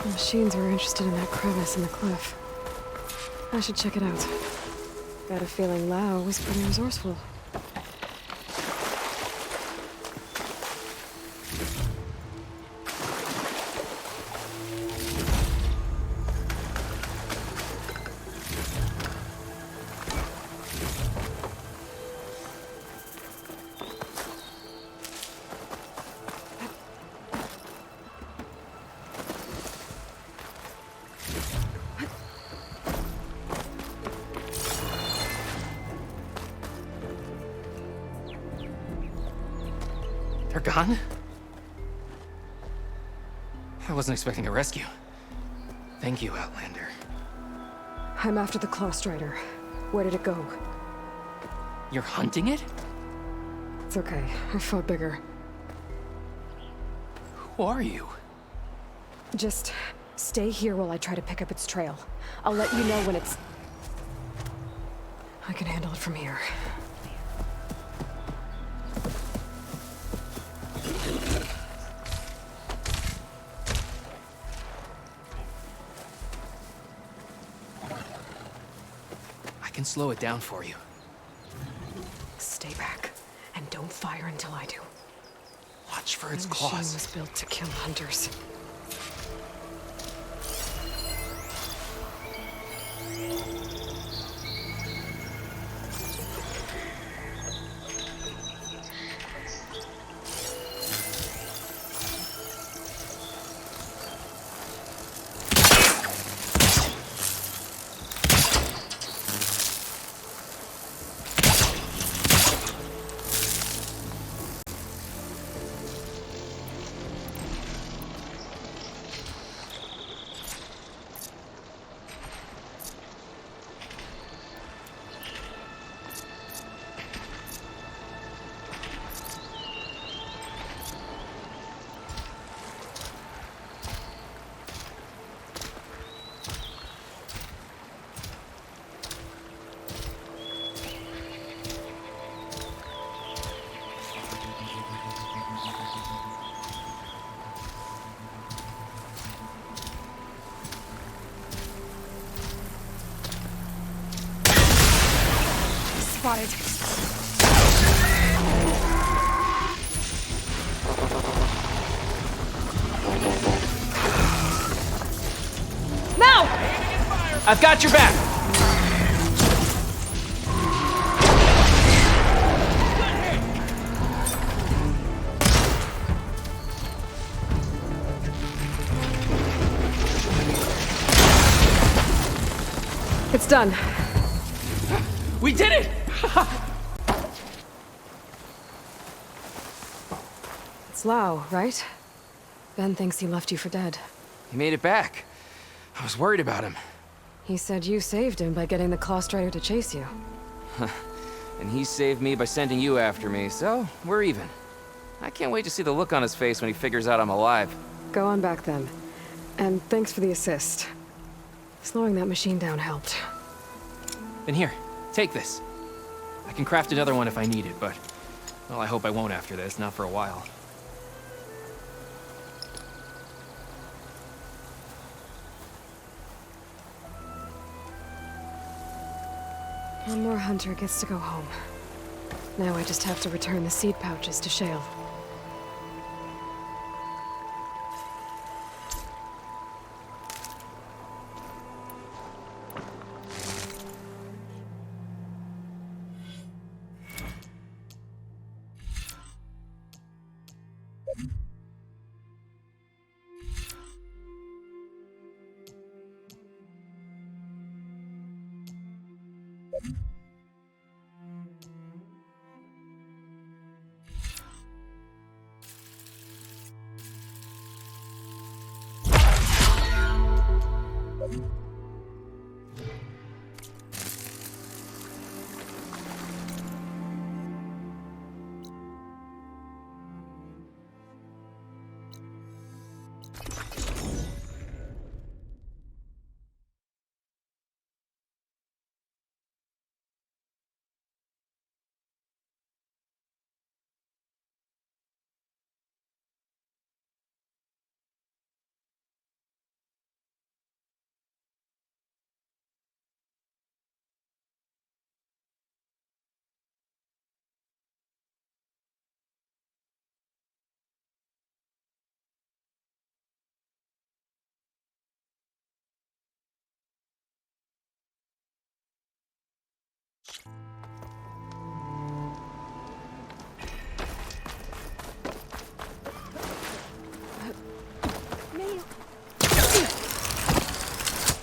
Machines were interested in that crevice in the cliff. I should check it out. Got a feeling Lao was pretty resourceful. They're gone? I wasn't expecting a rescue. Thank you, Outlander. I'm after the Claw Strider. Where did it go? You're hunting it? It's okay. I fought bigger. Who are you? Just stay here while I try to pick up its trail. I'll let you know when it's... I can handle it from here. I can slow it down for you. Stay back, and don't fire until I do. Watch for its That claws. machine was built to kill hunters. Spotted. Now! I've got your back! It's done. We did it! It's Lau, right? Ben thinks he left you for dead. He made it back. I was worried about him. He said you saved him by getting the Clawstrider to chase you. And he saved me by sending you after me, so we're even. I can't wait to see the look on his face when he figures out I'm alive. Go on back then. And thanks for the assist. Slowing that machine down helped. Then here, take this. I can craft another one if I need it, but... well, I hope I won't after this, not for a while. One more hunter gets to go home. Now I just have to return the seed pouches to Shale.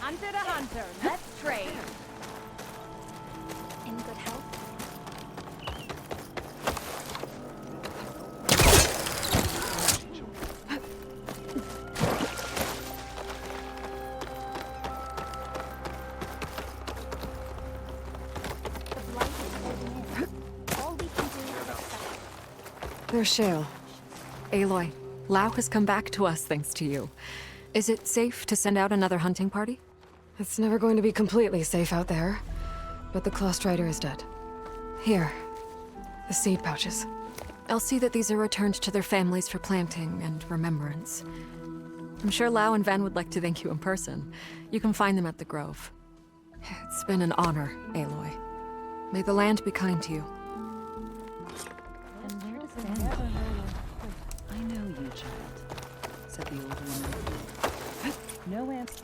Hunter to hunter, let's trade. In good health? There's Shale. Aloy, Lau has come back to us thanks to you. Is it safe to send out another hunting party? It's never going to be completely safe out there. But the Clawstrider is dead. Here. The seed pouches. I'll see that these are returned to their families for planting and remembrance. I'm sure Lau and Ven would like to thank you in person. You can find them at the Grove. It's been an honor, Aloy. May the land be kind to you. And where does it end? I know you, child, said the old woman. No answer.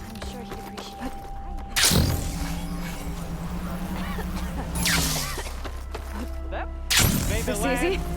I'm sure he'd appreciate it. Is this easy?